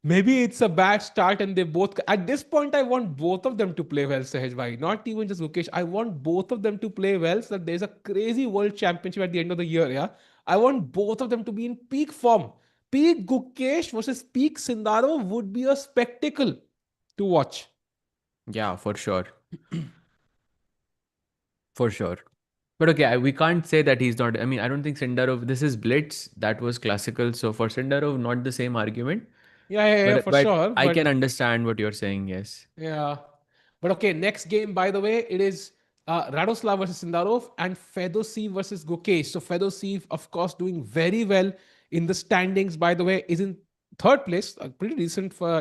maybe it's a bad start and they both, at this point, I want both of them to play well, Sahaj bhai. Not even just Gukesh. I want both of them to play well so that there's a crazy world championship at the end of the year, yeah? I want both of them to be in peak form. Peak Gukesh versus peak Sindaro would be a spectacle to watch. yeah, for sure. For sure. But okay, we can't say that he's not. I mean, I don't think Sindarov. This is Blitz. That was classical. So for Sindarov, not the same argument. Yeah, But for sure. I can But understand what you're saying. Yes. yeah. But okay, next game, by the way, it is Radoslav versus Sindarov and Fedoseev versus Gukesh. So Fedoseev, of course, doing very well in the standings, by the way, is in third place, pretty decent for,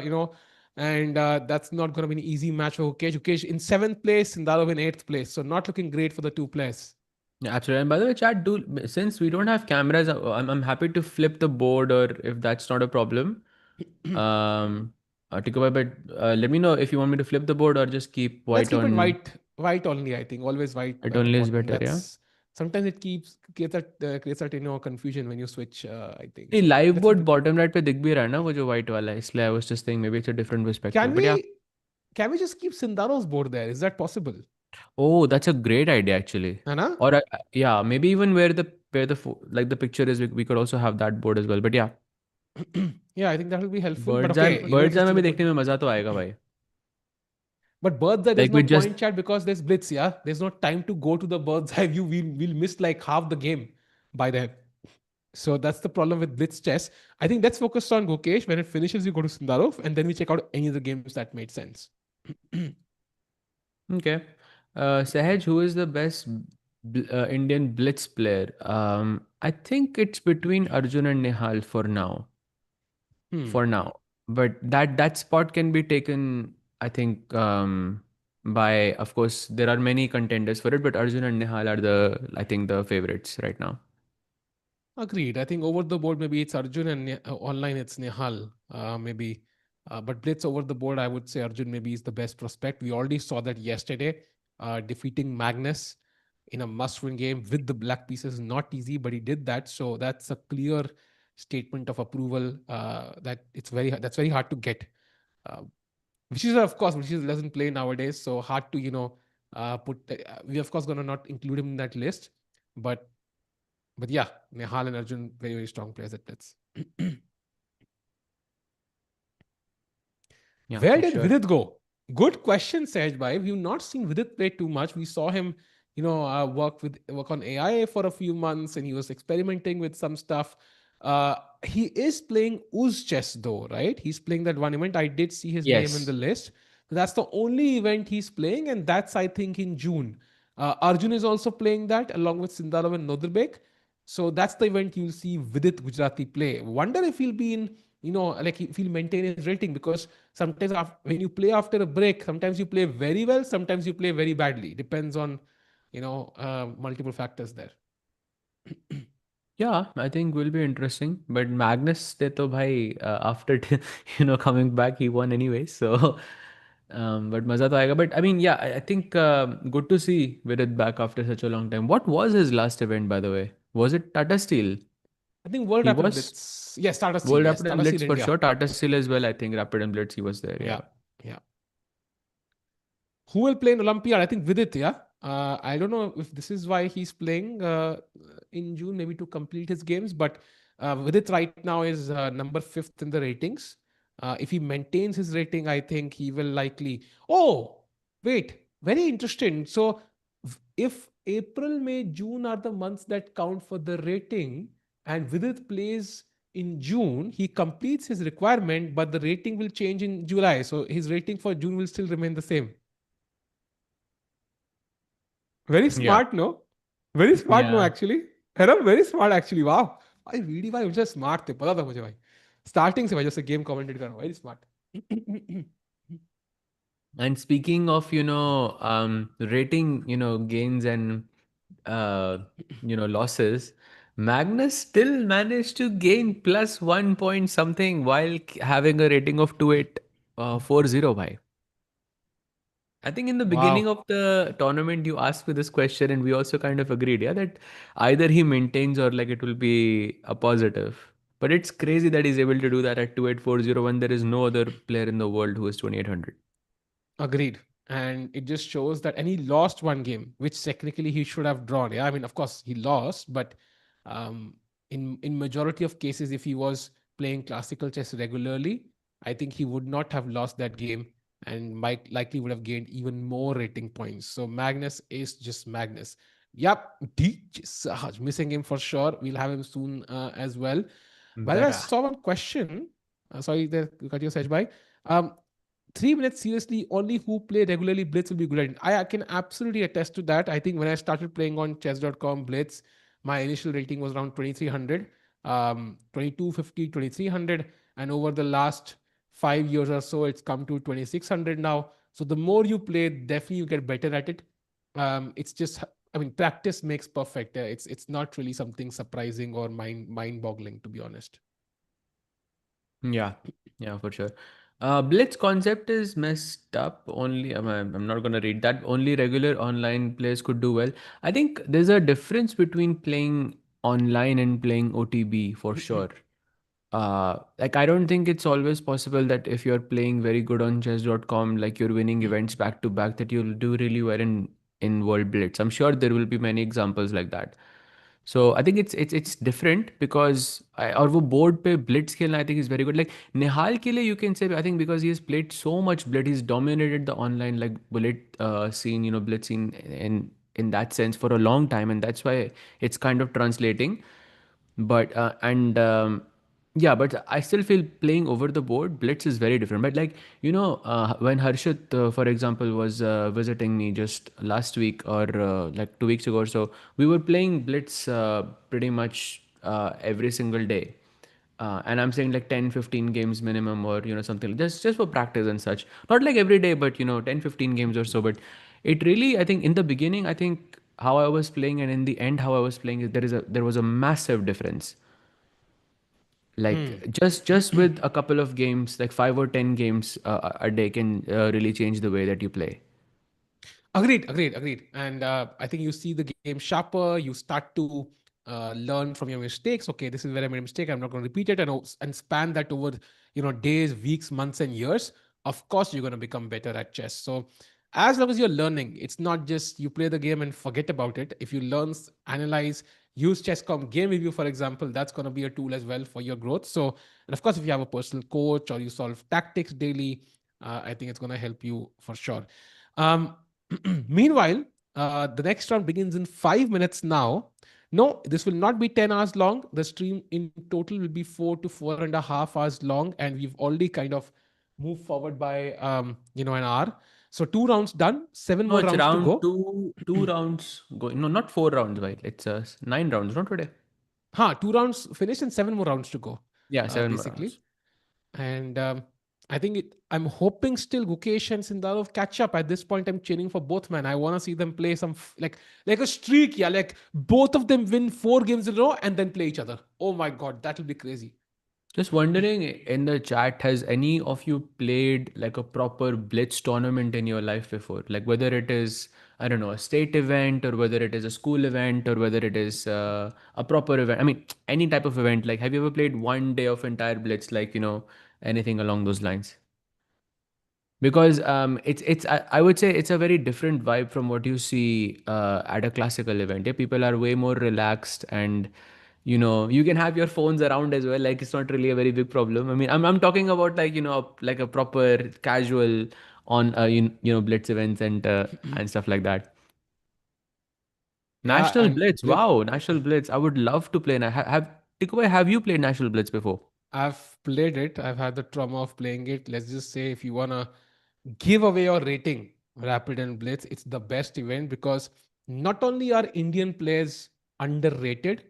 and that's not going to be an easy match for Gukesh. Gukesh in seventh place, Sindarov in eighth place. So not looking great for the two players. Yeah, absolutely. And by the way, chat, since we don't have cameras, I'm happy to flip the board, or if that's not a problem. Tikubai, but let me know if you want me to flip the board or just keep Let's white keep it on. white only. I think always white It at the only is bottom. better, yeah. That's sometimes it creates that confusion when you switch. I think नहीं so. Live Let's keep board it. Bottom right पे दिख भी रहा है ना वो जो white वाला है इसलिए I was just thinking may be it's a different perspective Can but या we can we just keep Sindaro's board there? Is that possible? oh that's a great idea actually Anna? or yeah maybe even where the like the picture is we could also have that board as well but yeah Yeah, I think that will be helpful. But okay, even if birds it's आई में still भी a good. देखने में मजा तो आएगा भाई But bird's eye, there's like no we just point, chat, because there's blitz. Yeah, there's no time to go to the bird's eye view. We'll miss like half the game by then. So that's the problem with blitz chess. I think let's focus on Gukesh. When it finishes, we go to Sindarov, and then we check out any of the games that made sense. okay Sahaj who is the best Indian blitz player I think it's between Arjun and Nihal Hmm. for now. But that spot can be taken, I think, by of course there are many contenders for it, but Arjun and Nihal are the I think the favorites right now. Agreed. I think over the board, maybe it's Arjun and online it's Nihal, maybe. But Blitz over the board, I would say Arjun maybe is the best prospect. We already saw that yesterday, defeating Magnus in a must-win game with the black pieces. Not easy, but he did that. So that's a clear statement of approval that that's very hard to get. Uh, which is of course which is doesn't play nowadays, so hard to put. We of course gonna not include him in that list, but yeah, Nehal and Arjun, very, very strong players at Blitz. Yeah, Where for did sure. Vidit go? Good question, Sahaj Bhai. We've not seen Vidit play too much. We saw him, work on AI for a few months, and he was experimenting with some stuff. He is playing Uz chess though, right? He's playing that one event. I did see his name in the Yes. list. That's the only event he's playing, and that's I think in June. Arjun is also playing that along with Sindarov and Nodrbek. So that's the event you'll see Vidit Gujarati play. Wonder if he'll be in, like if he'll maintain his rating, because sometimes when you play after a break, sometimes you play very well, sometimes you play very badly. Depends on, multiple factors there. Yeah, I think will be interesting. But Magnus, they to bhai, after coming back, he won anyway. So, but maza to aayega. But I mean, yeah, I think good to see Virat back after such a long time. What was his last event, by the way? Was it Tata Steel? I think World He Rapid was Blitz. Yes, Tata Steel. World Yes, Rapid and Tata Steel Blitz for India. sure. Tata Steel as well. I think Rapid and Blitz he was there. Yeah, Yeah. yeah. Who will play in Olympiad? I think Vidit, yeah. I don't know if this is why he's playing in June, maybe to complete his games. But Vidit right now is number fifth in the ratings. If he maintains his rating, I think he will likely. Oh, wait, very interesting. So, if April, May, June are the months that count for the rating, and Vidit plays in June, he completes his requirement, but the rating will change in July. So, his rating for June will still remain the same. Very Yeah. smart, no? Very smart, no, Yeah. actually. है ना? Very smart, actually. Wow. भाई VD भाई मुझे smart थे, पता था मुझे भाई. स्टार्टिंग से भाई जैसे गेम कमेंटेट कर रहा हूँ. Very smart. And speaking of, rating, gains and, uh, losses, Magnus still managed to gain plus 1 point something while having a rating of 2840 bhai. I think in the beginning Wow. of the tournament, you asked me this question, and we also kind of agreed, yeah, that either he maintains or like it will be a positive. But it's crazy that he's able to do that at 2840 when there is no other player in the world who is 2800. Agreed. And it just shows that, and he lost one game, which technically he should have drawn. Yeah, I mean, of course he lost, but in majority of cases, if he was playing classical chess regularly, I think he would not have lost that game, and might likely would have gained even more rating points. So Magnus is just Magnus. Yep, Sahaj missing him for sure. We'll have him soon as well. By the way, I Better. saw one question. Sorry, there cut your search by. Um, 3 minutes seriously, only who play regularly Blitz will be good at it. I can absolutely attest to that. I think when I started playing on chess.com Blitz, my initial rating was around 2300, 2250, 2300. And over the last 5 years or so, it's come to 2600 now. So the more you play, definitely you get better at it. It's just, I mean, practice makes perfect. It's not really something surprising or mind boggling, to be honest. Yeah, yeah, for sure. Blitz concept is messed up. Only I'm not gonna read that. Only regular online players could do well. I think there's a difference between playing online and playing OTB for sure. Like I don't think it's always possible that if you're playing very good on chess.com, like you're winning events back to back, that you'll do really well in World Blitz. I'm sure there will be many examples like that. So I think it's different because और वो board पे blitz खेलना I think is very good. Like Nihal के लिए you can say I think because he has played so much blitz, he's dominated the online like bullet scene, blitz scene in that sense for a long time, and that's why it's kind of translating. But and yeah, but I still feel playing over the board blitz is very different. But like when Harshit for example was visiting me just last week or like 2 weeks ago or so, we were playing blitz pretty much every single day. And I'm saying like 10-15 games minimum, or something just for practice and such, not like every day, but 10-15 games or so. But it really, I think in the beginning, I think how I was playing and in the end how I was playing, there was a massive difference. Like Hmm. just with a couple of games, like 5 or 10 games a day can really change the way that you play. Agreed. And I think you see the game sharper. You start to learn from your mistakes. Okay, this is where I made a mistake. I'm not going to repeat it, and span that over days, weeks, months, and years. Of course, you're going to become better at chess. So as long as you're learning, it's not just you play the game and forget about it. If you learn, analyze, use chess.com game review, for example, that's going to be a tool as well for your growth. So, and of course, if you have a personal coach or you solve tactics daily, I think it's going to help you for sure. Um, Meanwhile, the next round begins in 5 minutes now. No, this will not be 10 hours long. The stream in total will be 4 to 4.5 hours long. And we've already kind of move forward by an hour. So 2 rounds done, seven No, more it's rounds to round go. two rounds going. No, not 4 rounds, right? It's 9 rounds, not today. 2 rounds finished and seven more rounds to go, Yeah, seven more basically. rounds. And I think I'm hoping still Gukesh and Sindarov catch up. At this point, I'm cheering for both, man. I want to see them play like a streak, yeah. Like both of them win 4 games in a row and then play each other. Oh my god, that will be crazy. Just wondering in the chat, has any of you played like a proper blitz tournament in your life before? Like whether it is, I don't know, a state event or whether it is a school event or whether it is a proper event. I mean, any type of event. Like, have you ever played one day of entire blitz, like, anything along those lines? Because I would say it's a very different vibe from what you see at a classical event. Yeah, people are way more relaxed, and you can have your phones around as well. Like, it's not really a very big problem. I mean, I'm talking about, like, like a proper casual on blitz events and stuff like that. Yeah, National and Blitz, wow, National Blitz. I would love to play. Have Tikubai, have you played National Blitz before? I've played it. I've had the trauma of playing it. Let's just say if you wanna give away your rating, Rapid and Blitz, it's the best event because not only are Indian players underrated,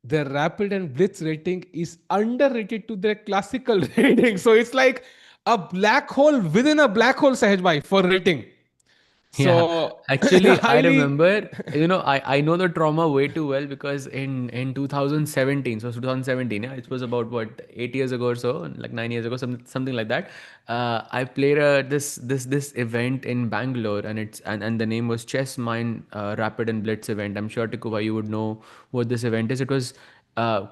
their Rapid and Blitz rating is underrated to their classical rating. So it's like a black hole within a black hole, Sahaj for rating. Yeah, So actually, I highly, remember, I know the trauma way too well because in 2017, so 2017, yeah, it was about what, 8 years ago or so, like 9 years ago, something like that. I played this event in Bangalore, and and the name was Chess Mine Rapid and Blitz event. I'm sure Tikuba, you would know what this event is. It was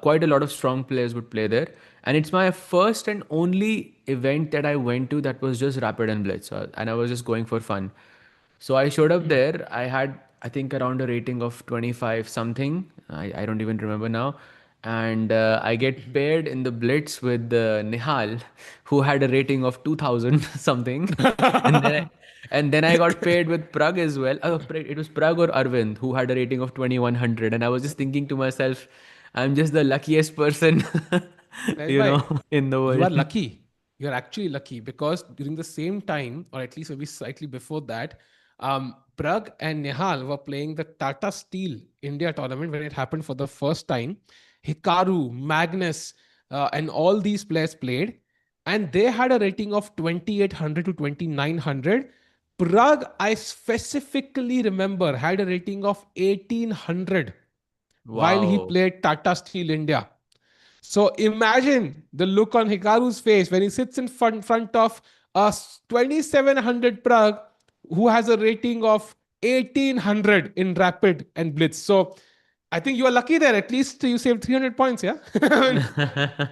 quite a lot of strong players would play there, and it's my first and only event that I went to that was just Rapid and Blitz, and I was just going for fun. So I showed up there. I had, I think, around a rating of 25 something. I don't even remember now. And I get paired in the blitz with Nihal, who had a rating of 2000 something. And then I, and then I got paired with Prag as well. It was Prag or Arvind who had a rating of 2100. And I was just thinking to myself, I'm just the luckiest person, Sahaj bhai, in the you are world. lucky. You're actually lucky because during the same time, or at least maybe slightly before that, Prag and Nehal were playing the Tata Steel India tournament when it happened for the first time. Hikaru, Magnus, and all these players played, and they had a rating of 2800 to 2900. Prag, I specifically remember, had a rating of 1800 while he Wow. played Tata Steel India. So imagine the look on Hikaru's face when he sits in front of a 2700 Prague who has a rating of 1800 in Rapid and Blitz. So I think you are lucky there. At least you saved 300 points, yeah? I mean,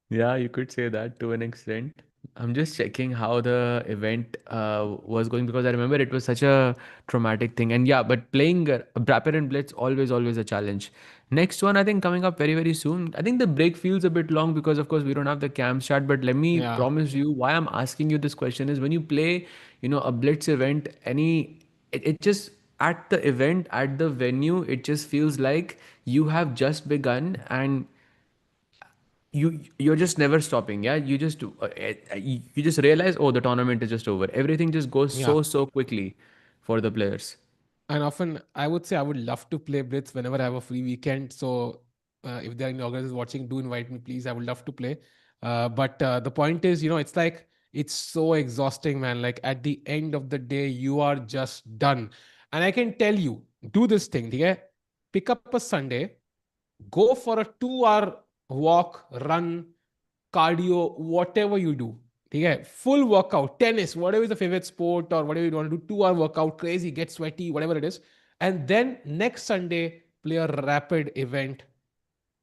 Yeah, you could say that to an extent. I'm just checking how the event was going because I remember it was such a traumatic thing. And yeah, but playing Brapper and Blitz always a challenge. Next one, I think coming up very very soon. I think the break feels a bit long because of course we don't have the cam chat. But let me yeah. promise you, why I'm asking you this question is when you play, a Blitz event, it just at the event at the venue, it just feels like you have just begun and you're just never stopping. Yeah, you just realize, oh, the tournament is just over. Everything just goes Yeah. so quickly for the players. And often I would say I would love to play Blitz whenever I have a free weekend. So if there are any organizers watching, do invite me, please. I would love to play. But the point is, it's like it's so exhausting, man. Like at the end of the day, you are just done. And I can tell you, do this thing, okay? Pick up a Sunday, go for a 2 hour walk, run, cardio, whatever you do. Okay, full workout, tennis, whatever is the favorite sport or whatever you want to do, 2 hour workout, crazy, get sweaty, whatever it is. And then next Sunday, play a rapid event.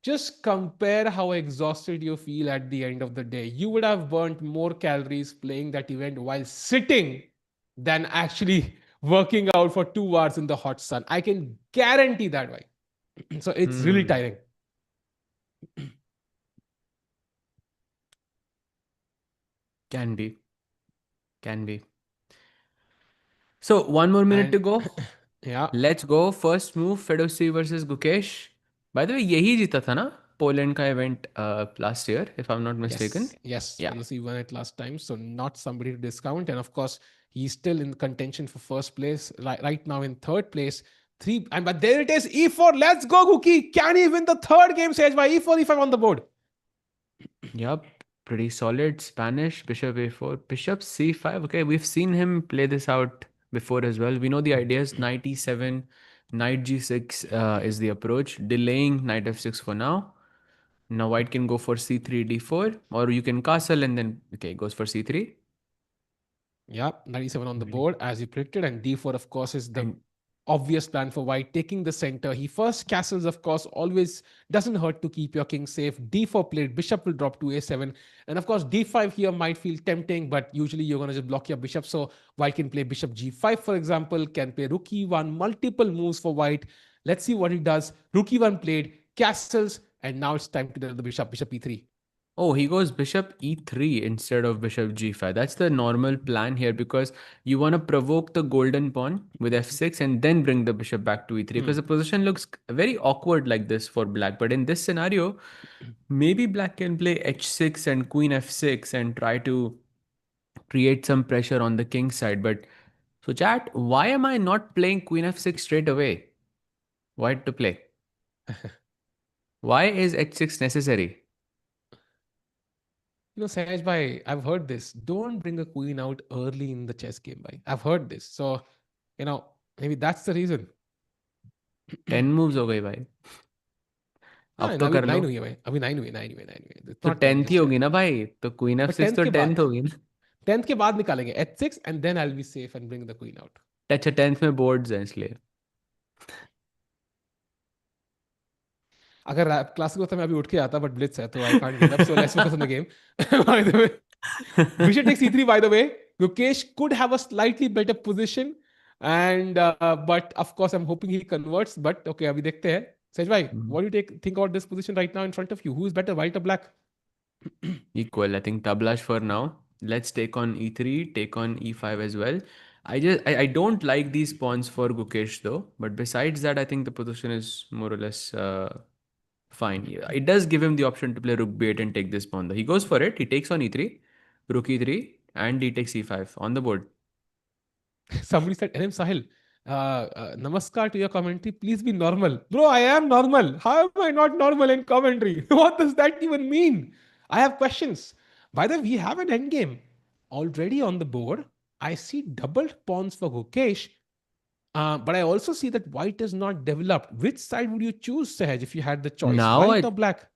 Just compare how exhausted you feel at the end of the day. You would have burnt more calories playing that event while sitting than actually working out for 2 hours in the hot sun. I can guarantee that way. So it's really Hmm. tiring. Can be, can be. So one more minute And to go. yeah, Let's go. First move, Fedoseev versus Gukesh. By the way, यही जीता था ना? Poland ka event last year, if I'm not mistaken. Yes, Yeah. Fedoseev won it last time, so not somebody to discount. And of course, he's still in contention for first place. Right now in third place. But there it is, E4. Let's go, Guki. Can he win the third game stage by E4, E5 on the board? Yep. Pretty solid. Spanish, bishop a4, bishop c5. Okay, we've seen him play this out before as well. We know the ideas. Knight e7, knight g6 is the approach. Delaying knight f6 for now. Now white can go for c3, d4, or you can castle and then, okay, goes for c3. Yeah, 97 on the Really? board as you predicted, and d4, of course, is the And obvious plan for white, taking the center. He first castles, of course, always doesn't hurt to keep your king safe. D4 played, bishop will drop to a7, and of course, d5 here might feel tempting, but usually you're going to just block your bishop. So white can play bishop g5, for example, can play rook e1, multiple moves for white. Let's see what he does. Rook e1 played, castles, and now it's time to do the bishop, bishop e3. oh, he goes bishop e3 instead of bishop g5. That's the normal plan here because you want to provoke the golden pawn with f6 and then bring the bishop back to e3 because the position looks very awkward like this for black. But in this scenario, maybe black can play h6 and queen f6 and try to create some pressure on the king side. But so chat, why am I not playing queen f6 straight away? Why to play? Why is h6 necessary? Sahaj bhai, I've heard this. Don't bring a queen out early in the chess game, bhai. I've heard this. So, maybe that's the reason. 10 moves हो गई भाई. हाँ, अब तो अभी कर लो. 9 हुई है भाई. अभी 9 हुई, 9 हुई, 9 हुई. It's तो not 10 10th ही just होगी yet. ना भाई. तो क्वीन But f6 10th तो के 10th बाद. होगी ना. 10th के बाद निकालेंगे h6 and then I'll be safe and bring the queen out. अच्छा 10th में बोर्ड्स हैं इसलिए. अगर क्लासिक होता मैं अभी उठ के आता बट ब्लिट्स है तो I can't get up so let's focus on the game bye the way bishop takes e3 by the way. Gukesh could have a slightly better position and but of course I'm hoping he converts but okay अभी देखते हैं. Sej bhai, what do you think about this position right now in front of you? Who is better, white or black? Equal. I think tablash for now. Let's take on e3, take on e5 as well. I don't like these pawns for Gukesh though. But besides that, I think the position is more or less fine. Yeah, it does give him the option to play rook b8 and take this pawn though. He goes for it. He takes on e3, rook e3, and he takes e5 on the board. Somebody said, NM Sahil, namaskar to your commentary. Please be normal. Bro, I am normal. How am I not normal in commentary? What does that even mean? I have questions. By the way, we have an endgame already on the board. I see doubled pawns for Gukesh, but I also see that white is not developed. Which side would you choose, Sahaj, if you had the choice, Now white I or black?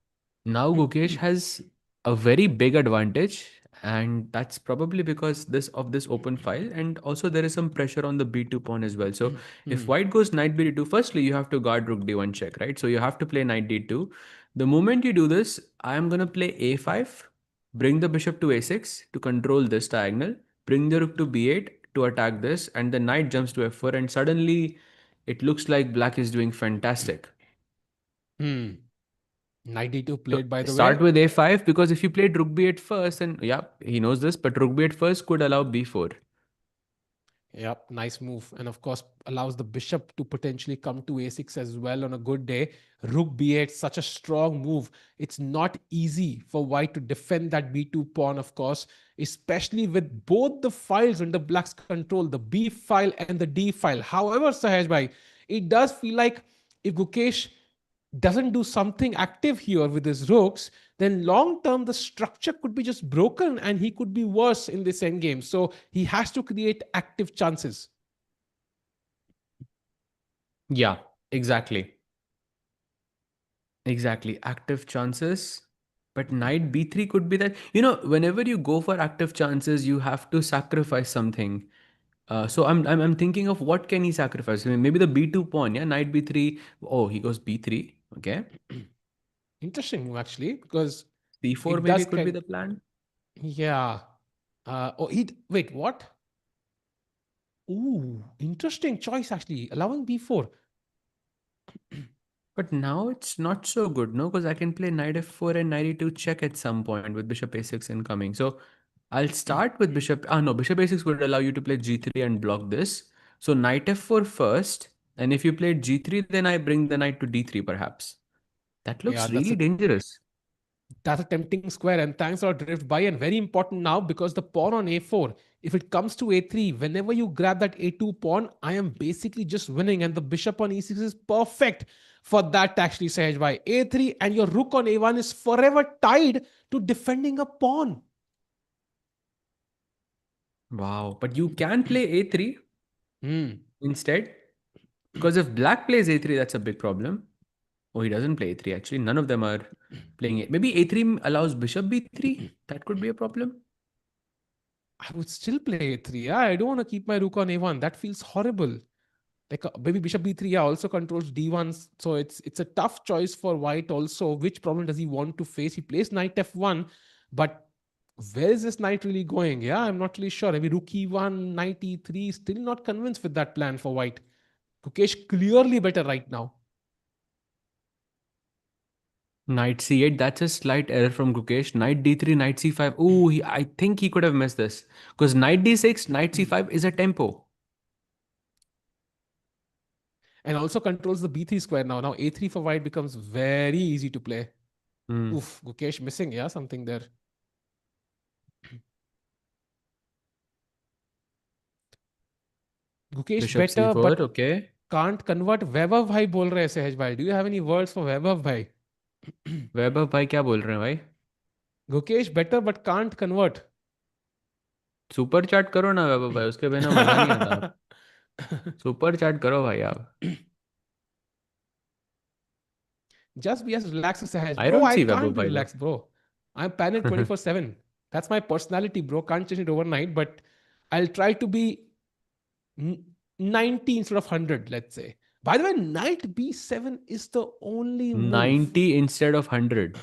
Now Gukesh has a very big advantage, and that's probably because this open file, and also there is some pressure on the b2 pawn as well. So if white goes knight b2, firstly you have to guard rook d1 check, right? So you have to play knight d2. The moment you do this, I am gonna play a5, bring the bishop to a6 to control this diagonal, bring the rook to b8 to attack this, and the knight jumps to f4, and suddenly it looks like black is doing fantastic. Hmm. Knight d2 So played, by the start way. with a5 because if you played rook b8 first, and yeah, he knows this, but rook b8 first could allow b4. Yep, nice move. And of course, allows the bishop to potentially come to a6 as well on a good day. Rook b8, such a strong move. It's not easy for white to defend that b2 pawn, of course, especially with both the files under black's control, the b file and the d file. However, Sahaj bhai, it does feel like if Gukesh doesn't do something active here with his rooks, then long term the structure could be just broken and he could be worse in this endgame. So he has to create active chances. Yeah, exactly. Exactly. Active chances. But knight b3 could be that. Whenever you go for active chances, you have to sacrifice something. So I'm thinking of what can he sacrifice? I mean, maybe the b2 pawn, yeah, knight b3. Oh, he goes b3. Okay. Interesting move actually, because c4 it maybe does could be kind. the plan. Yeah. Wait, what? Ooh, interesting choice actually. Allowing b4. But now it's not so good, no? Because I can play knight f4 and knight e2 check at some point with bishop a6 incoming. So I'll start with bishop. No, bishop a6 would allow you to play g3 and block this. So knight f4 first. And if you played g3, then I bring the knight to d3 perhaps. That Yeah, looks really dangerous. that's a tempting square, and thanks for drift by, and very important now because the pawn on a4, if it comes to a3, whenever you grab that a2 pawn, I am basically just winning, and the bishop on e6 is perfect for that actually, Sahaj by a3, and your rook on a1 is forever tied to defending a pawn. Wow. But you can play a3 Hmm. instead. Because if black plays a3, that's a big problem. Oh, he doesn't play a3 actually. None of them are playing it. Maybe a3 allows bishop b3. That could be a problem. I would still play a3. Yeah, I don't want to keep my rook on a1. That feels horrible. Like maybe bishop b3, yeah, also controls d1, so it's a tough choice for white also. Which problem does he want to face? He plays knight f1, but where is this knight really going? Yeah, I'm not really sure. Maybe rook e1, knight e3. Still not convinced with that plan for white. Gukesh clearly better right now. Knight c8. That's a slight error from Gukesh. Knight d3, knight c5. Oh, I think he could have missed this. Because knight d6, knight c5 is a tempo. And also controls the b3 square now. Now a3 for white becomes very easy to play. Hmm. Oof, Gukesh missing, yeah, something there. Gukesh Bishop better, c4. but Okay. can't convert. वैभव भाई बोल रहे हैं सहज भाई. Do you have any words for वैभव भाई? वैभव भाई क्या बोल रहे हैं भाई? Gukesh better but can't convert. Super chat करो ना वैभव भाई, उसके बिना मजा नहीं आता। सुपर चैट करो भाई आप। Just be as relaxed as Sahaj. I Bro, don't I see Vaibhav can't be भाई को। relaxed, bro. I'm panicked 24/7. That's my personality, bro. Can't change it overnight, but I'll try to be 90 instead of 100, let's say. By the way, knight b7 is the only move. 90 instead of 100।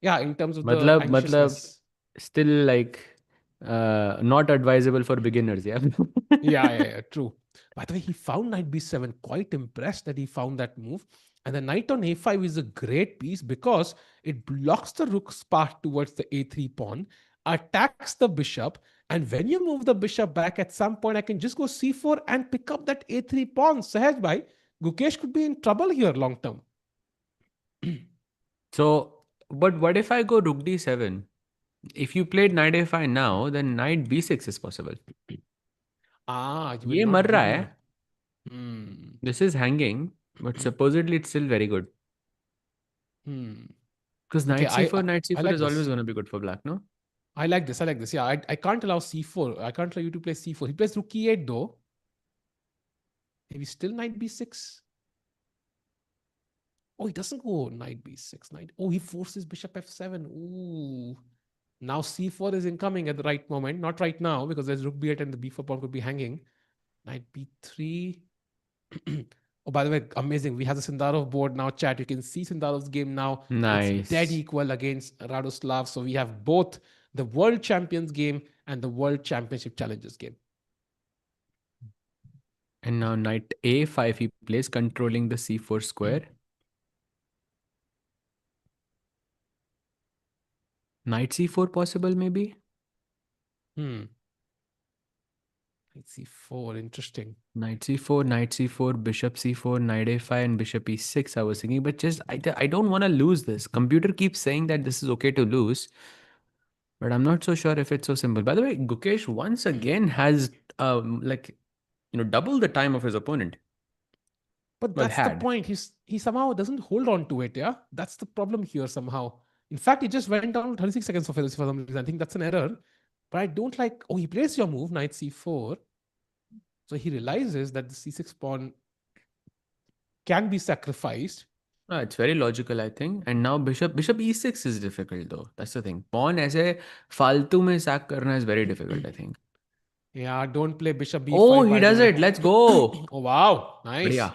Yeah, in terms of the मतलब anxiousness. still like not advisable for beginners, yeah। Yeah, true. By the way, he found knight b7. Quite impressed that he found that move. And the knight on a5 is a great piece because it blocks the rook's path towards the a3 pawn, attacks the bishop, and when you move the bishop back at some point, I can just go c4 and pick up that a3 pawn. Sahaj bhai, Gukesh could be in trouble here long term. So, but what if I go rook d7? If you played knight a5 now, then knight b6 is possible। You will ये not मर रहा give है। me. Hmm. This is hanging, but supposedly it's still very good। Hmm. Because Okay, knight c4, knight I c4 like is always this. going to be good for black, no? I like this. I like this. Yeah, I can't allow c4. I can't allow you to play c4. He plays rook e8 though. Maybe still knight b6. Oh, he doesn't go knight b6. Knight. Oh, he forces bishop f7. Ooh. Now c4 is incoming at the right moment. Not right now because there's rook b8 and the b4 pawn could be hanging. Knight b3. Oh, by the way, amazing. We have the Sindarov board now, chat. You can see Sindarov's game now. It's dead Nice. equal against Radoslav. So we have both the World Champions game and the World Championship Challengers game. And now knight a5 he plays, controlling the c4 square. Knight c4 possible maybe? Knight c4, interesting. Knight c4, bishop c4, knight a5, and bishop e6 I was thinking, but just I don't want to lose this. Computer keeps saying that this is okay to lose, but I'm not so sure if it's so simple. By the way, Gukesh once again has double the time of his opponent. But Well, that's the had. point. He somehow doesn't hold on to it. Yeah, that's the problem here somehow. In fact, it just went down 36 seconds for Fedoseev for some reason. I think that's an error. But I don't like. Oh, he plays your move, knight c4. So he realizes that the c6 pawn can be sacrificed. It's very logical, I think. And now bishop e6 is difficult though. That's the thing. Pawn ऐसे फालतू में sack करना is very difficult, I think. Yeah, don't play bishop Oh, b5, he by the does way. it. Let's go. Oh, wow. Nice. बढ़िया.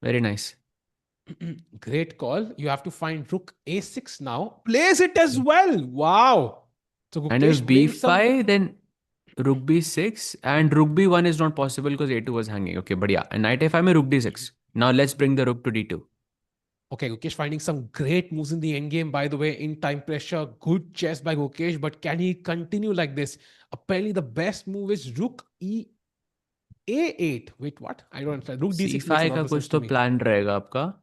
Very nice. Great call. You have to find rook a6 now. Plays it as well. Wow. So And if Gukesh brings some. b5, then rook b6 and rook b1 is not possible because a2 was hanging. Okay, बढ़िया. And knight a5 में rook d6. Now let's bring the rook to d2. Okay, Gukesh finding some great moves in the endgame, by the way, in time pressure. Good chess by Gukesh, but can he continue like this? Apparently, the best move is rook a8. Wait, what? I don't understand. Rook d6 makes a c5 lot का of कुछ sense to तो me. Plan रहेगा आपका।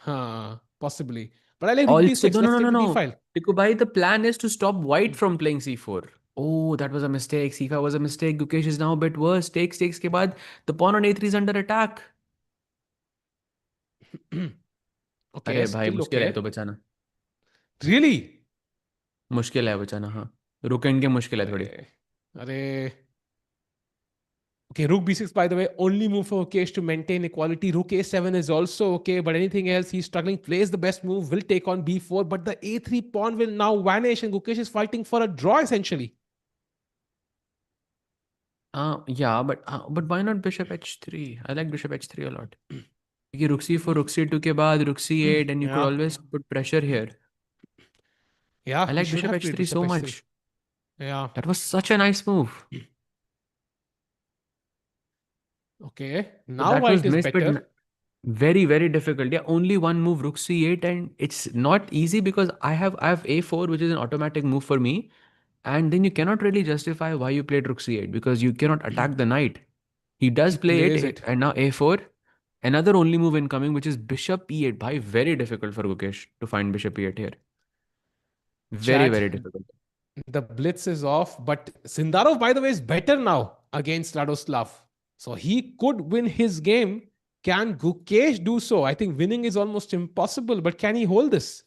Huh. possibly. But I like rook Also, d6. no, no, Let's no, take no, the d no. file. Tikubai, the plan is to stop white from playing c4. Oh, that was a mistake. c5 was a mistake. Gukesh is now a bit worse. Takes ke baad, the pawn on a3 is under attack. Okay, अरे भाई still मुश्किल है okay. तो बचाना. Really? मुश्किल है बचाना, हाँ. रुक एंड के मुश्किल है थोड़ी. Arey, arey. Okay, rook b6, by the way, only move for Gukesh to maintain equality. Rook a7 is also okay, but anything else, he's struggling. Plays the best move, will take on b4, but the a3 pawn will now vanish, and Gukesh is fighting for a draw essentially. Yeah, but why not bishop h3? I like bishop h3 a lot. क्योंकि rook c4, rook c2 के बाद rook c8, and you could Yeah, always put pressure here. yeah, I he like should bishop have played h3 bishop so h3. much. Yeah, That was such a nice move. okay. So Now that white was is missed, but better. very, very difficult. Yeah, only one move, rook c8, and it's not easy because I have a4, which is an automatic move for me, and then you cannot really justify why you played rook c8 because you cannot attack the knight. He does He play it, plays it. and now a4. Another only move incoming, which is bishop e8. Bhai, very difficult for Gukesh to find bishop e8 here. Very, Chat, very difficult. the blitz is off, but Sindarov, by the way, is better now against Radoslav. So he could win his game. Can Gukesh do so? I think winning is almost impossible, but can he hold this?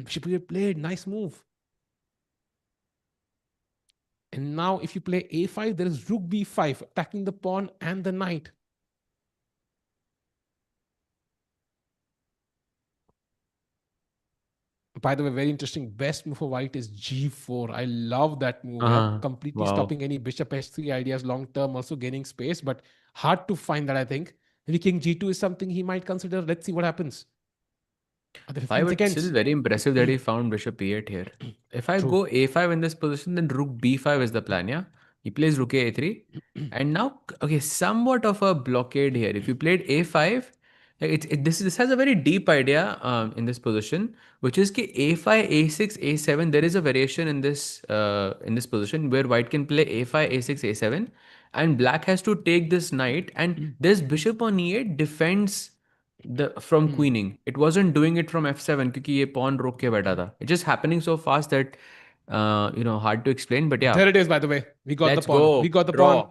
Bishop e8 played, nice move. And now if you play a5, there is rook b5, attacking the pawn and the knight. By the way, very interesting. Best move for white is g4. I love that move. Yeah, completely Wow. stopping any bishop h3 ideas long term, also gaining space, but hard to find that, I think. Maybe king g2 is something he might consider. Let's see what happens. Other Why, 15 but still seconds. very impressive that he found bishop e8 here. If I True. go a5 in this position, then rook b5 is the plan, yeah? He plays rook a3. And now, okay, somewhat of a blockade here. If you played a5, like this has a very deep idea in this position, which is ki a5, a6, a7. There is a variation in this position where white can play a5, a6, a7, and black has to take this knight, and this bishop on e8 defends the from queening. It wasn't doing it from f7 क्योंकि ये pawn रोक के बैठा था. It's just happening so fast that hard to explain. But yeah, There it is, by the way. We got the let's pawn. We go. got the pawn. Draw.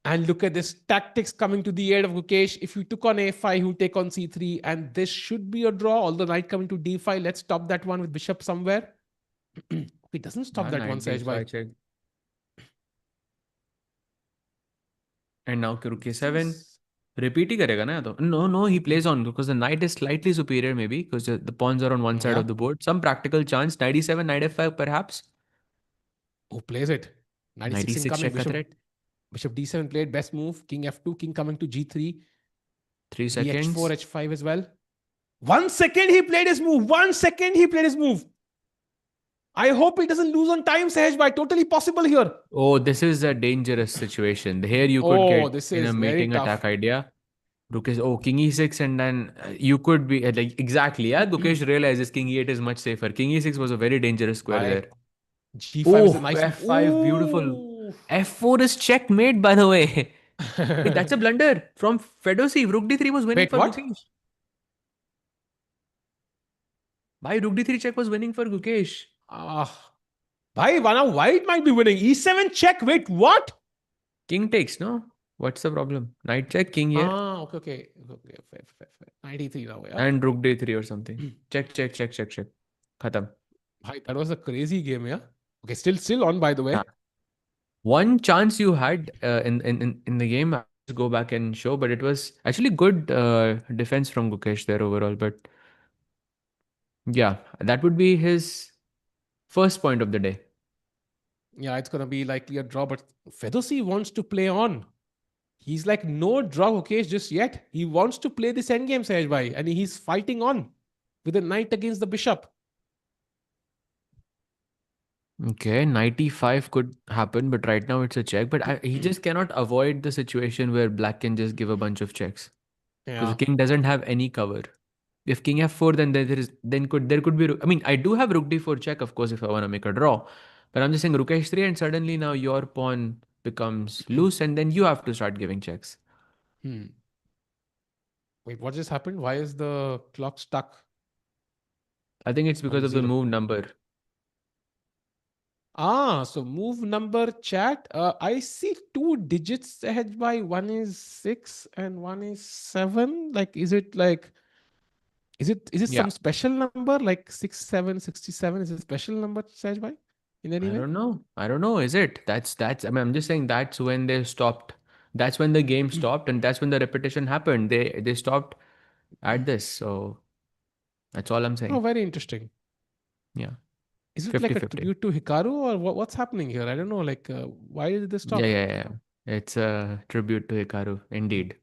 And look at this tactics coming to the aid of Gukesh. If you took on a5, he would take on c3. And this should be a draw. Although knight coming to d5. Let's stop that one with bishop somewhere. It doesn't stop Yeah, that one, knight d5 Sahej. check. And now rook This a7. is... Repeat ही करेगा ना या तो. No, he plays on because the knight is slightly superior maybe because the pawns are on one side Yeah. of the board. Some practical chance. Knight e7, knight f5 perhaps. Who plays it? Knight Knight e6 e6 incoming. check का threat. Bishop d7 played. Best move. King f2. King coming to g3. 3 bh4, seconds. h5 as well. 1 second he played his move. 1 second he played his move. I hope he doesn't lose on time, Sahej bhai. Totally possible here. Oh, this is a dangerous situation. Here you could Oh, get this in a is very mating tough. attack idea. Gukesh, oh, king e6, and then you could be like exactly. Yeah, Gukesh realizes king e8 is much safer. King e6 was a very dangerous square Bye. there. g5 is a Oh, nice move. f5, beautiful. Ooh. f4 is checkmate, by the way. Wait, that's a blunder from Fedoseev. Rook d3 was winning Wait, for what? Gukesh. Why rook d3 check was winning for Gukesh? Bhai, now white might be winning. e7 check. Wait, what? King takes, no? What's the problem? Knight check, king here, Okay. Fair. 93 now, yeah. and rook d3 or something. Check. Khatam. Bhai, that was a crazy game, yeah. Okay, still on, by the way. One chance you had in the game, I'll just go back and show, but it was actually good defense from Gukesh there overall. But yeah, that would be his first point of the day. Yeah, it's gonna be likely a draw, but Fedosi wants to play on. He's like, no draw, okay, just yet. He wants to play this endgame, Sahej bhai, and he's fighting on with a knight against the bishop. Okay, 95 could happen, but right now it's a check. But he just cannot avoid the situation where black can just give a bunch of checks because the Yeah. king doesn't have any cover. If king f4, then there could be. I mean, I do have rook d4 check, of course, if I want to make a draw. But I'm just saying rook h3, and suddenly now your pawn becomes loose, and then you have to start giving checks. Hmm. Wait, what just happened? Why is the clock stuck I think it's because on of the zero? move number. So move number chat. I see two digits ahead by one is 6 and one is 7. Like, is it Yeah. some special number like 6767? Is it a special number Saj by in any I way? don't know. I don't know. Is it? That's I mean, I'm just saying that's when they stopped. That's when the game stopped, and that's when the repetition happened. They stopped at this. So that's all I'm Oh, saying. very interesting. Yeah. Is it like a 50-50. tribute to Hikaru or what's happening here? I don't know. Like, why did they Yeah, stop? yeah, yeah. It's a tribute to Hikaru, indeed.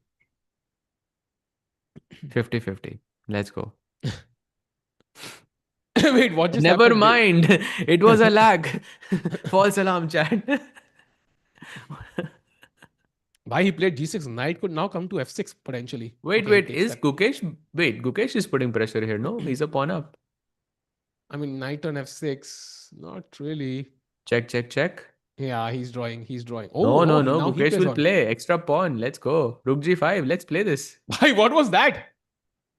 50-50. Let's go. Wait, what just Never happened? mind. It was a lag. False alarm, chat. Why he played G6? Knight could now come to F6 potentially. Wait, Okay, he wait. takes Is that. Gukesh? Wait, Gukesh is putting pressure here. No, he's a pawn up. I mean, Knight on F6. Not really. Check, check, check. Yeah, he's drawing. He's drawing. No, Oh, no, he no. now he Gukesh plays will on. play. Extra pawn. Let's go. Rook G5. Let's play this. Why? What was that?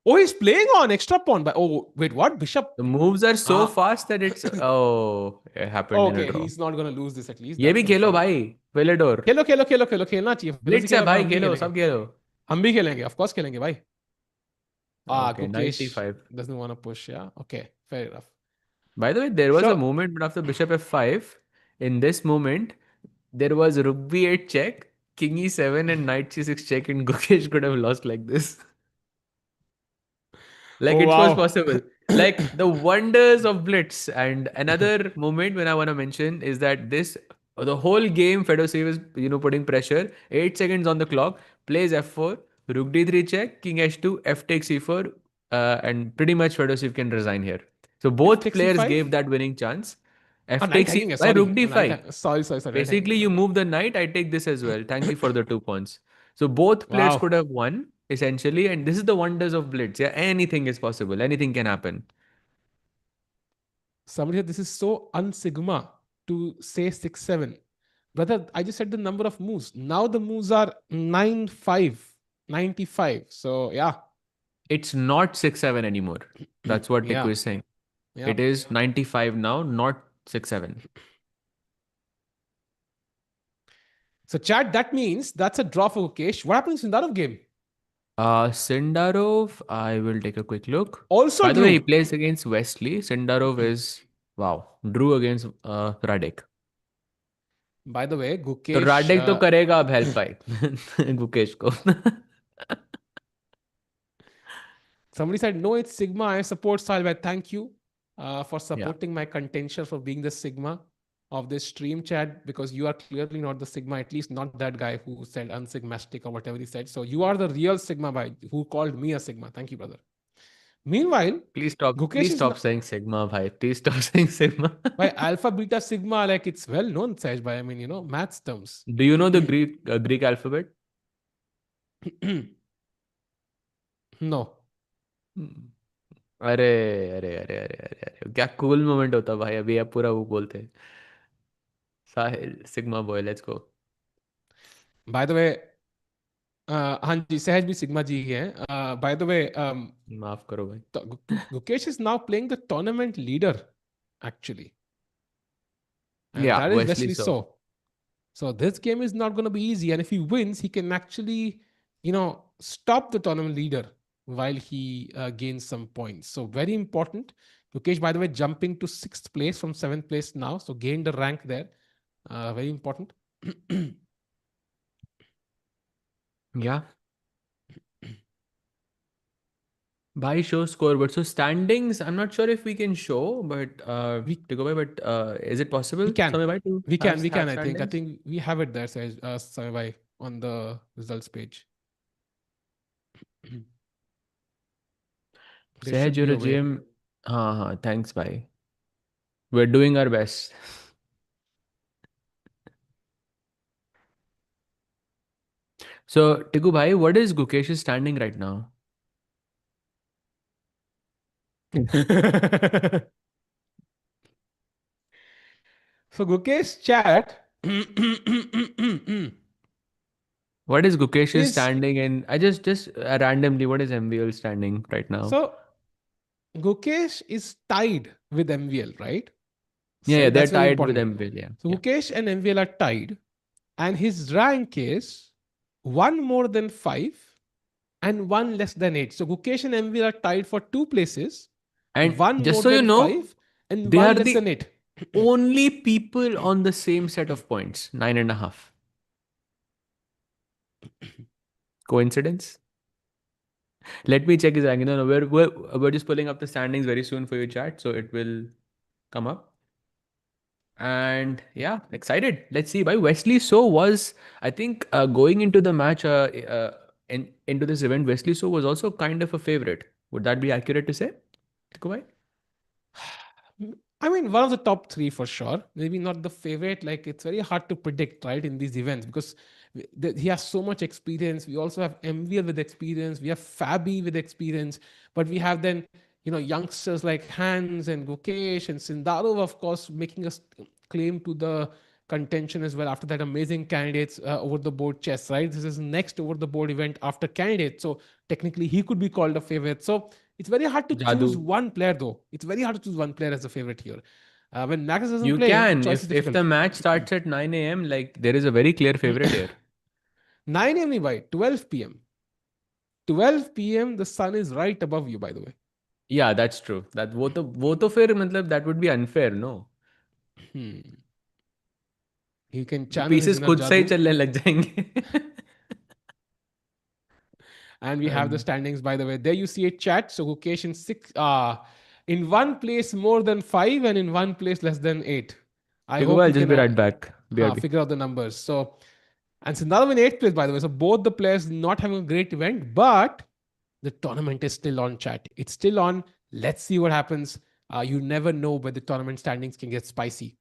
Oh, he's playing on extra pawn. But oh, wait, what? Bishop. The moves are so Ah, fast that it's. Oh, it happened in a okay. draw. He's not gonna lose this at least. ये That's भी खेलो confirmed. भाई वेलेडोर खेलो खेलो खेलो खेलो खेलना चाहिए फिरोजी Blitz है खेल रहा है भाई हम भी खेलो खेलेंगे सब खेलो हम भी खेलेंगे ऑफ कोर्स खेलेंगे भाई okay Gukesh 95 doesn't want to push. Yeah, okay, fair enough. by the way there was a So moment after bishop f5 in this moment there was rook b8 check king e7 and knight c6 check and Gukesh could have lost like this. Like oh it was wow. possible. Like the wonders of Blitz. And another moment when I want to mention is that this the whole game Fedoseev is putting pressure. 8 seconds on the clock. Plays f4, rook d3 check, king h2, f takes e4, and pretty much Fedoseev can resign here. So F both takes players c5. gave that winning chance. Oh, F knight takes e hanging. by rook Sorry, d5. sorry, knight Basically, hanging. you Sorry. move the knight, I take this as well. Thank you for the 2 points. So both players Wow. could have won essentially, and this is the wonders of Blitz. Yeah, anything is possible, anything can happen. Somebody said this is so unsigma to say 6-7. Brother, I just said the number of moves. Now the moves are 9-5, 95. So yeah. It's not 6-7 anymore. That's what Tiku Yeah. is saying. Yeah. It is 95 now, not 6-7. So chat, that means that's a draw for Gukesh. What happens in that game? Sindarov, I will take a quick look. Also By the way, he drew. plays against Wesley. Sindarov is, wow, drew against Radek. By the way, तो Gukesh. Radek तो करेगा अब help भाई गुकेश को Somebody said, no, it's Sigma. I support Salvat. Thank you for Yeah, supporting my contention for being the Sigma of this stream chat because you are clearly not the Sigma, at least not that guy who said unsigmastic or whatever he said. So you are the real Sigma by who called me a Sigma. Thank you, brother. Meanwhile, Gukesh please is stop not, saying sigma भाई please stop saying sigma. by alpha, beta, sigma, like it's well known, Saj, by I mean, maths terms. Do you know the Greek alphabet? No. Hmm. अरे अरे अरे अरे अरे अरे क्या cool moment होता भाई अभी आप पूरा वो बोलते Sahil sigma boy let's go By the way, हाँ जी सहज भी सिग्मा जी ही है by the way माफ करो भाई Gukesh is now playing the tournament leader actually, and या that is Wesley Wesley so So. So this game is not going to be easy, and if he wins, he can actually, stop the tournament leader while he gains some points. So very important. Gukesh, by the way, jumping to sixth place from seventh place now, so gained a rank there. Very important. या भाई show scoreboard so standings I'm not sure if we can show but we to go by but is it we possible can Samay bhai to we can we can. have I standings. think we have it there, says Samai, on the results page. There Sahaj, should be you're a a way. gym. Thanks, bhai. We're doing our best. So, Tiku bhai, what is Gukesh's standing right now? So Gukesh chat. What is Gukesh's is standing in? I just randomly, what is MVL standing right now? so Gukesh is tied with MVL, right? Yeah, So yeah, they're that's very tied with important. MVL. Yeah, So yeah. Gukesh and MVL are tied, and his rank is one more than five and one less than eight. So Gukesh and MVL are tied for two places, And one just more so you than know, five and they are one less the than eight. only people on the same set of points, 9.5. Coincidence? Let me check his ranking. No, no, we're just pulling up the standings very soon for your chat, so it will come up. And yeah, excited. Let's see. By Wesley So was, I think, going into the match, into this event, Wesley So was also kind of a favorite. Would that be accurate to say, Kubai? I mean, one of the top three for sure. Maybe not the favorite. Like, it's very hard to predict, right, in these events because he has so much experience. We also have MVL with experience. We have Fabi with experience, but we have then youngsters like Hans and Gukesh and Sindarov, of course, making a claim to the contention as well after that amazing candidates over the board chess, right? This is next over the board event after candidates, so technically he could be called a favorite. So it's very hard to choose Jadu. one player, though. It's very hard to choose one player as a favorite here. When Magnus doesn't You play, can choice is if difficult. the match starts at 9 a.m. Like there is a very clear favorite here. 9 a.m. by 12 p.m. 12 p.m. The sun is right above you, by the way. Yeah, that's true. That वो तो फिर मतलब that would be unfair, no? Hmm. He can channel his Pieces inner खुद से ही Jadu. चलने लग जाएंगे. And we have the Um, standings, by the way. There you see a chat. So Gukesh in in one place more than five and in one place less than eight. I Take a hope while, you just can be right back. BRB. figure out the numbers. So, and Sindalam in eighth place, by the way. So both the players not having a great event, but the tournament is still on, chat. It's still on. Let's see what happens. You never know where the tournament standings can get spicy.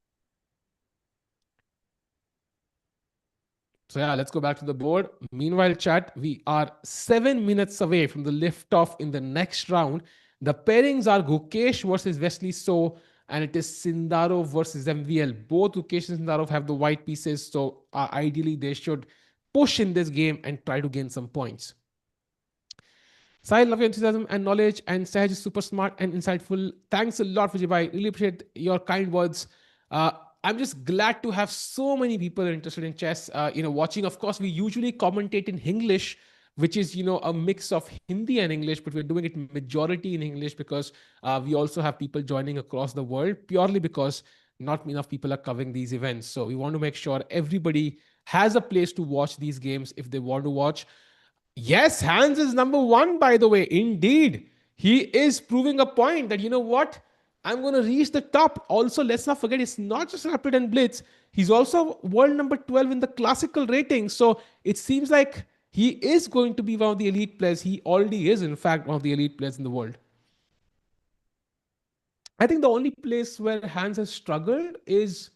So yeah, let's go back to the board. Meanwhile, chat, we are 7 minutes away from the liftoff in the next round. The pairings are Gukesh versus Wesley So, and it is Sindarov versus MVL. Both Gukesh and Sindarov have the white pieces, so ideally they should push in this game and try to gain some points. Sahil, love your enthusiasm and knowledge, and Sahaj is super smart and insightful. Thanks a lot, Vijay. Really appreciate your kind words. Uh, I'm just glad to have so many people interested in chess. Watching. Of course, we usually commentate in English, which is a mix of Hindi and English, but we're doing it majority in English because we also have people joining across the world. Purely because not enough people are covering these events, so we want to make sure everybody has a place to watch these games if they want to watch. Yes, Hans is number one, by the way. Indeed. He is proving a point that, you know what? I'm going to reach the top. Also, let's not forget, it's not just Rapid and Blitz. He's also world number 12 in the classical rating. So it seems like he is going to be one of the elite players. He already is, in fact, one of the elite players in the world. I think the only place where Hans has struggled is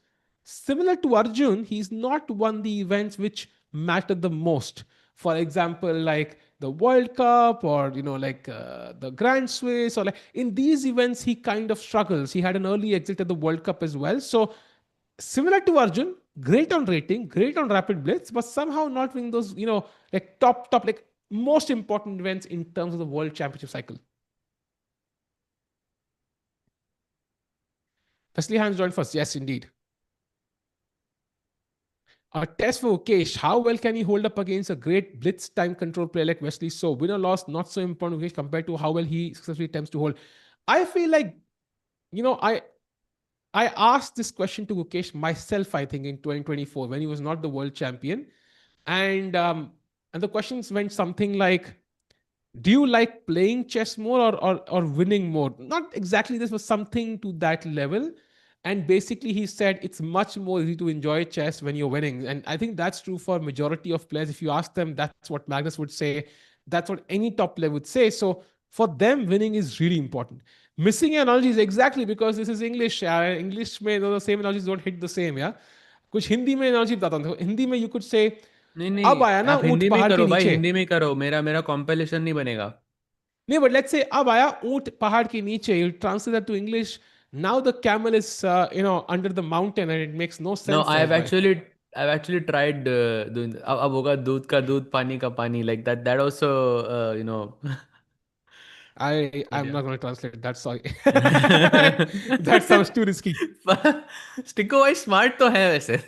similar to Arjun. He's not won the events which matter the most. For example, like the World Cup or the Grand Swiss, or like in these events he kind of struggles. He had an early exit at the World Cup as well. So similar to Arjun, great on rating, great on Rapid Blitz, but somehow not winning those like top like most important events in terms of the World Championship cycle. Wesley Hans joined first. Yes, indeed. A test for Ukesh. How well can he hold up against a great blitz time control player like Wesley So? Win or loss, not so important, Ukesh, compared to how well he successfully attempts to hold. I feel like, I asked this question to Ukesh myself, I think, in 2024 when he was not the world champion. And the questions went something like, do you like playing chess more or winning more? Not exactly this, was something to that level. And basically he said it's much more easy to enjoy chess when you're winning. And I think that's true for majority of players. If you ask them, that's what Magnus would say. That's what any top player would say. So for them, winning is really important. Missing analogies exactly because this is English. English में the same analogies don't hit the same. Yeah, कुछ हिंदी में analogy बताता हूँ. हिंदी में you could say नहीं नहीं, अब आया ना आप ऊंट हिंदी में ही पहाड़ के करो भाई, नीचे. हिंदी में ही करो. मेरा कॉम्पिलेशन नहीं बनेगा. नहीं, but let's say अब आया ऊंट पहाड़ के नीचे. You translate that to English. Now the camel is under the mountain and it makes no No, sense, Sahaj bhai. I've actually tried doing अब होगा दूध का दूध पानी का पानी like that. That also you know. But I'm yeah. not going to translate that. Sorry, that sounds too risky. स्टिको भाई smart तो है वैसे.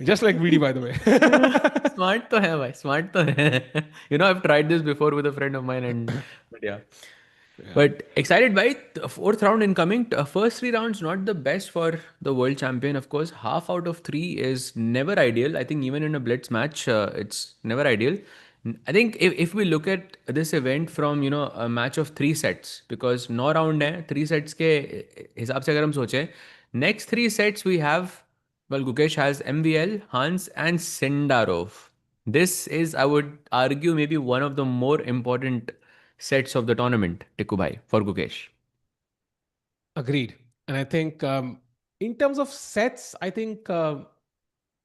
Just like VD, by the way. Smart तो है भाई, स्मार्ट तो है. I've tried this before with a friend of mine and but yeah. Yeah, But excited by fourth round incoming. First three rounds not the best for the world champion. Of course, half out of three is never ideal. I think even in a blitz match, it's never ideal. I think if we look at this event from a match of three sets, because no round है three sets के हिसाब से अगर हम सोचें, next three sets we have, well, Gukesh has MVL, Hans and Sindarov. This is, I would argue, maybe one of the more important sets of the tournament, Tikubai, for Gukesh. agreed. And I think in terms of sets, I think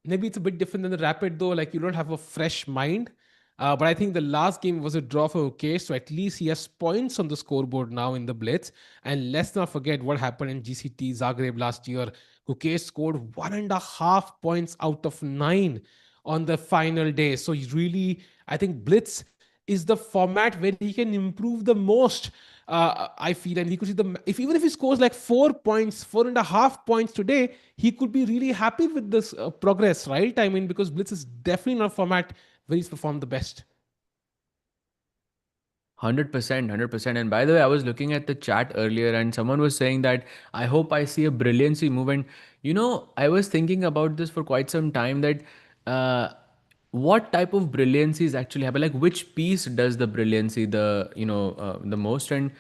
maybe it's a bit different than the rapid though. Like you don't have a fresh mind. But I think the last game was a draw for Ukesh, so at least he has points on the scoreboard now in the Blitz. And let's not forget what happened in GCT Zagreb last year. Ukesh scored 1.5 points out of 9 on the final day. So he really, I think Blitz is the format where he can improve the most. I feel, and he could see the if even if he scores like 4 points, 4.5 points today, he could be really happy with this progress, right? I mean, because Blitz is definitely not a format where he's performed the best. 100%, 100%. And by the way, I was looking at the chat earlier and someone was saying that I hope I see a brilliancy move. And, I was thinking about this for quite some time that uh, what type of brilliancies actually happen? Like, which piece does the brilliancy the most? And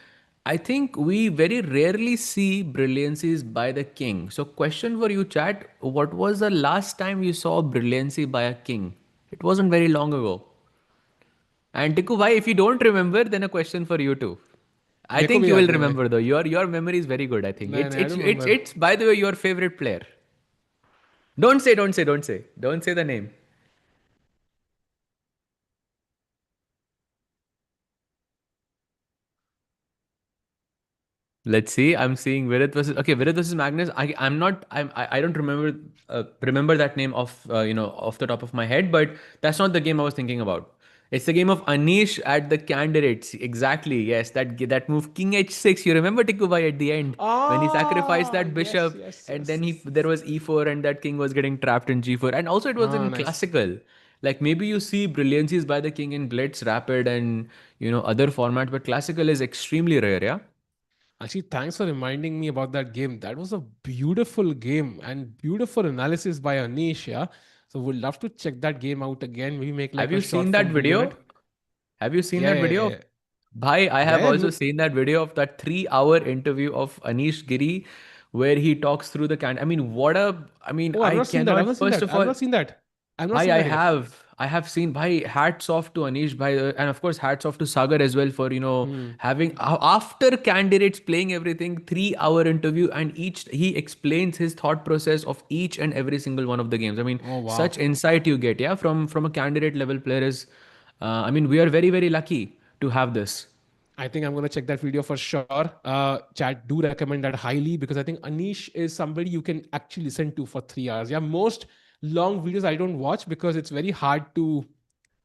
I think we very rarely see brilliancies by the king. So, question for you, chat: what was the last time you saw brilliancy by a king? It wasn't very long ago. And Tiku bhai, if you don't remember, then a question for you too. I मेरे को think भी you याद will नहीं है भाई. remember though. Your memory is very good. I think नहीं it's नहीं, I it's don't it's remember. it's by the way your favorite player. Don't say the name. Let's see. I'm seeing Virat versus Virat versus Magnus. I'm not I don't remember that name off the top of my head, but that's not the game I was thinking about. It's the game of Anish at the candidates. Exactly. Yes, that move King H6. You remember Tikubai at the end when he sacrificed Ah, that yes, bishop yes, and yes, then yes, there yes, was yes. E4 and that king was getting trapped in G4. And also it was Ah, in nice. classical. Like maybe you see brilliancies by the king in Blitz, Rapid, and other formats, but classical is extremely rare. Yeah. Actually, thanks for reminding me about that game. That was a beautiful game and beautiful analysis by Anish. Yeah. So we'd love to check that game out again. Maybe make like Have a you short seen that film video on it. video? Have you seen Yeah, that yeah, video? yeah. Bhai, I have Yeah, also seen that video of that 3 hour interview of Anish Giri where he talks through the can. I mean, oh, I've I not seen that. I've cannot, not seen first that. of I've all, not seen that. I've not Bhai, seen that yet. I have seen, Bhai, hats off to Anish, Bhai, and of course, hats off to Sagar as well for, Hmm. having, after candidates playing everything, 3 hour interview, and he explains his thought process of each and every single one of the games. I mean, Oh, such wow. insight you get, yeah, from a candidate level player is, I mean, we are very, very lucky to have this. I think I'm going to check that video for sure. Chat, do recommend that highly because I think Anish is somebody you can actually listen to for 3 hours. Yeah, most long videos I don't watch because it's very hard to,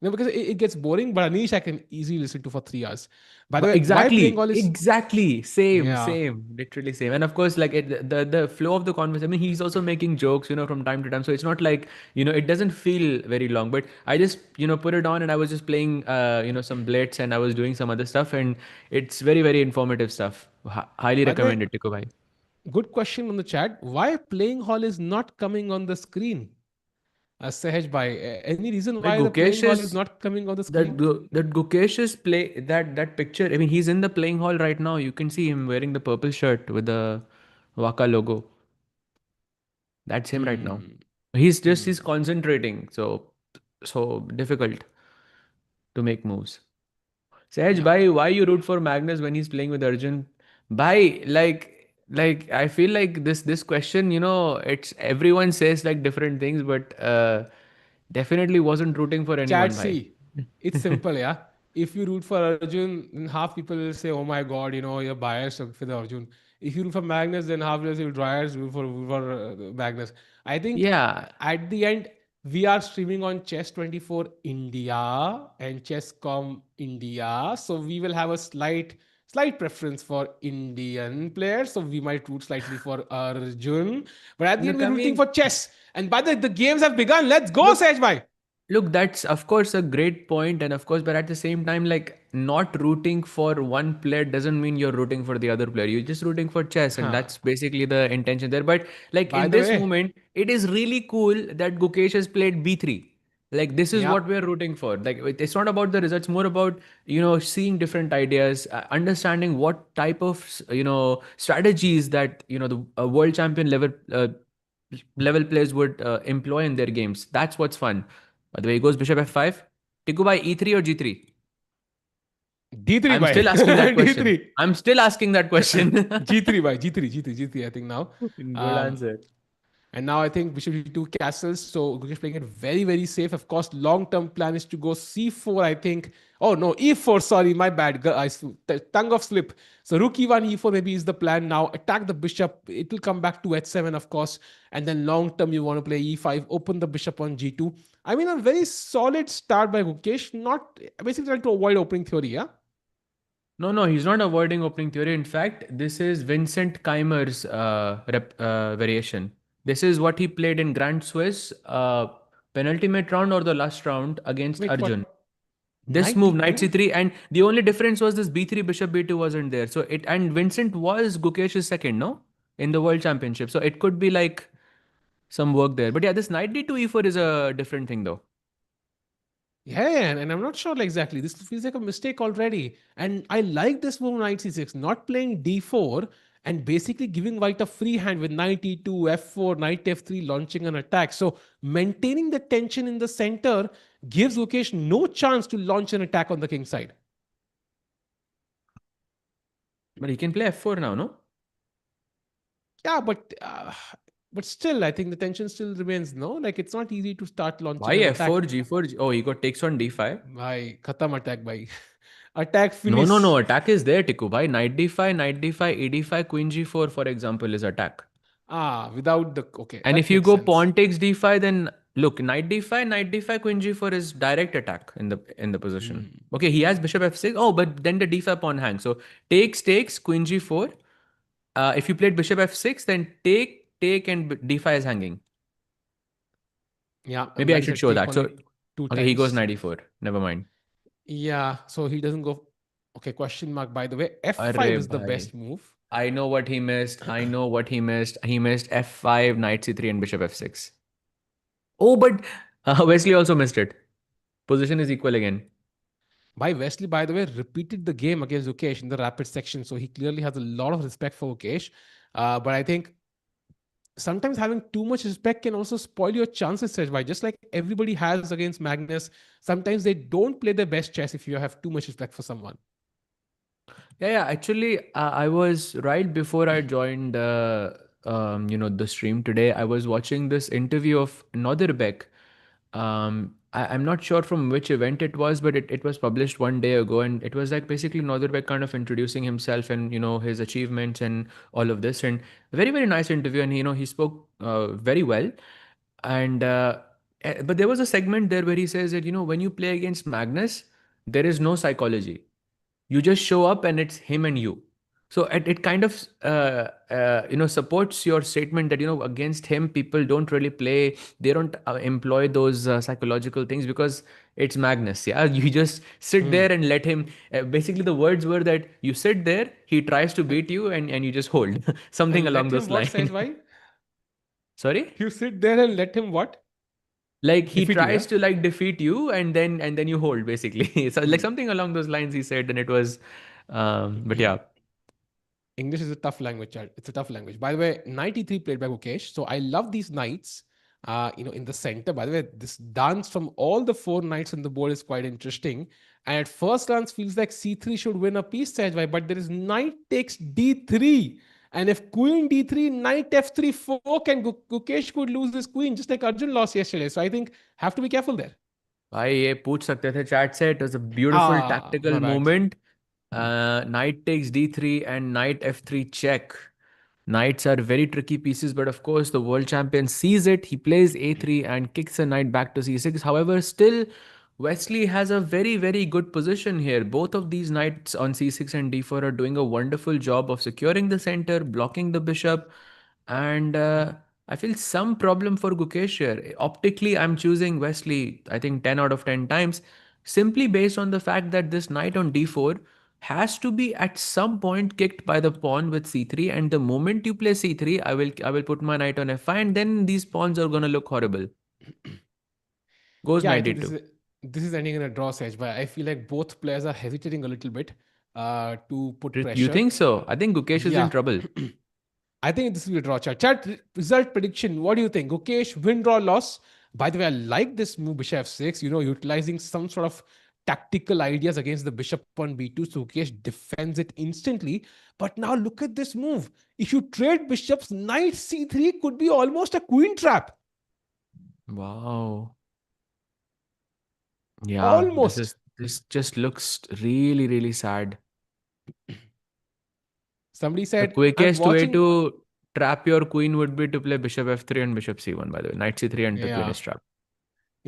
because it gets boring. But Anish, I can easily listen to for 3 hours. By the way, why playing Exactly, all is, exactly, same, yeah. same, literally same. And of course, like the flow of the conversation. I mean, he's also making jokes, from time to time. So it's not like it doesn't feel very long. But I just put it on and I was just playing some blitz and I was doing some other stuff and it's very very informative stuff. Highly By the way, recommend it, Tiko bhai. good question on the chat. Why playing hall is not coming on the screen? Sahaj bhai, any reason Like why the playing Gukesh hall is is not coming on the screen? that Gukesh is play that picture. I mean, he's in the playing hall right now. You can see him wearing the purple shirt with the Waka logo. That's him right now. Hmm. He's Hmm. concentrating. So difficult to make moves. Sahaj, Yeah. bhai, why you root for Magnus when he's playing with Arjun? Bhai, like I feel like this question, it's everyone says like different things, but definitely wasn't rooting for Chat anyone, bhai. C. It's simple, yeah. If you root for Arjun, then half people will say, "Oh my God, you're biased for the Arjun." if you rule for Magnus, then half will Dryers rule for Magnus. I think Yeah. at the end we are streaming on Chess 24 India and Chess.com India, so we will have a slight preference for Indian players, so we might root slightly for Arjun, but at the end Look, we're I rooting for mean, chess. And by the games have begun. Let's go, look, Sej bhai. Look, that's of course a great point, and of course, but at the same time, like not rooting for one player doesn't mean you're rooting for the other player. You're just rooting for chess, and Huh. that's basically the intention there. But like By in the this way, moment, it is really cool that Gukesh has played b3. Like this is yeah, what we're rooting for. Like it's not about the results, more about seeing different ideas, understanding what type of strategies that the world champion level players would employ in their games. That's what's fun. By the way, he goes bishop f5. Tiku by e3 or g3? D3 I'm bhai. still asking that question. D3. I'm still asking that question. G3 bhai. G3, I think now. Good Um, answer. And now I think bishop g2 castles. So Gukesh playing it very, very safe. Of course, long-term plan is to go c4, I think. Oh no, e4. Sorry, my bad. Tongue of slip. So rook e1, e4 maybe is the plan now. Attack the bishop. It will come back to h7, of course. And then long-term, you want to play e5. Open the bishop on g2. I mean, a very solid start by Gukesh. Not basically trying to avoid opening theory. Yeah. No, no, he's not avoiding opening theory. In fact, this is Vincent Keimer's variation. This is what he played in Grand Swiss penultimate round or the last round against Wait, Arjun. what? This Knight move, knight d2. c3, and the only difference was this b3 bishop b2 wasn't there. So it and Vincent was Gukesh's second, no, in the world championship. So it could be like some work there. But yeah, this knight d2 e4 is a different thing though. Yeah, and I'm not sure like exactly. This feels like a mistake already. And I like this move knight c6, not playing d4 and basically giving white a free hand with knight e2, f4, knight f3, launching an attack. So maintaining the tension in the center gives Ukesh no chance to launch an attack on the king side. But he can play f4 now, no? Yeah, but still, I think the tension still remains. No, like it's not easy to start Why launching an f4, attack. g4? Oh, he got takes on d5. By khatam attack by attack No, no, no. finish. Attack is there, Tiku. Bhai. Knight d5, knight d5, e d5, queen g4, for example, is attack. Without the okay, And that if you makes go sense. pawn takes d5, then look, knight d5, knight d5, queen g4 is direct attack in the position. Hmm. Okay, he has bishop f6. Oh, but then the d5 pawn hangs. So takes, queen g4. If you played bishop f6, then take, and d5 is hanging. Yeah, I'm Maybe I glad you should said show take that. on So it two okay, he goes times. knight e4. Never mind. Yeah, so he doesn't go. Okay, question mark. By the way, f5 Arre is the bhai. best move. I know what he missed. I know what he missed. He missed f5, knight c3, and bishop f6. Oh, but Wesley also missed it. Position is equal again. By Wesley, by the way, repeated the game against Ukesh in the rapid section, so he clearly has a lot of respect for Ukesh. But I think sometimes having too much respect can also spoil your chances, Sejbhai. Just like everybody has against Magnus, sometimes they don't play their best chess if you have too much respect for someone. Yeah. Actually, I was right before I joined, the stream today. I was watching this interview of Noderbek. I'm not sure from which event it was, but it was published one day ago, and it was like basically Noderbek kind of introducing himself and his achievements and all of this, and very very nice interview, and he spoke very well, and but there was a segment there where he says that when you play against Magnus, there is no psychology. You just show up and it's him and you. So it kind of supports your statement that against him people don't really play, they don't employ those psychological things because it's Magnus. Yeah, you just sit Hmm. there and let him. Basically, the words were that you sit there, he tries to beat you, and you just hold something And along let him those what, lines. Sejbhai? Sorry. You sit there and let him what? Like he Defeat you, yeah? tries to like defeat you, and then you hold basically. So like Hmm. something along those lines he said, and it was but Hmm. yeah. English is a tough language, Chad. It's a tough language. By the way, 93 played by Mukesh. So I love these knights, in the center. By the way, this dance from all the four knights on the board is quite interesting. And at first glance, feels like c3 should win a piece, Sajwai, but there is knight takes d3. And if queen d3, knight f3 fork, and Gukesh could lose his queen, just like Arjun lost yesterday. So I think have to be careful there. भाई ये पूछ सकते थे chat से. It was a beautiful My tactical bad. moment. Knight takes d3 and knight f3 check. Knights are very tricky pieces, but of course, the world champion sees it. He plays a3 and kicks a knight back to c6. However, still, Wesley has a very, very good position here. Both of these knights on c6 and d4 are doing a wonderful job of securing the center, blocking the bishop, and I feel some problem for Gukesh here. Optically, I'm choosing Wesley, I think 10 out of 10 times, simply based on the fact that this knight on d4 has to be at some point kicked by the pawn with c3, and the moment you play c3, I will put my knight on f5, and then these pawns are going to look horrible. Goes Yeah, I knight think d2. this is ending in a draw, Sage, but I feel like both players are hesitating a little bit to put You pressure. think so? I think Gukesh is in Yeah. trouble. I think this will be a draw. Chat result prediction. What do you think? Gukesh, win, draw, loss. By the way, I like this move, bishop f6, utilizing some sort of tactical ideas against the bishop on b2. So Gukesh defends it instantly. But now look at this move. If you trade bishops, knight c3 could be almost a queen trap. Wow. Yeah, Almost. this just looks really, really sad. Somebody The said, I'm quickest way watching. to trap your queen would be to play bishop f3 and bishop c1, by the way. Knight c3 and the queen Yeah. is trapped.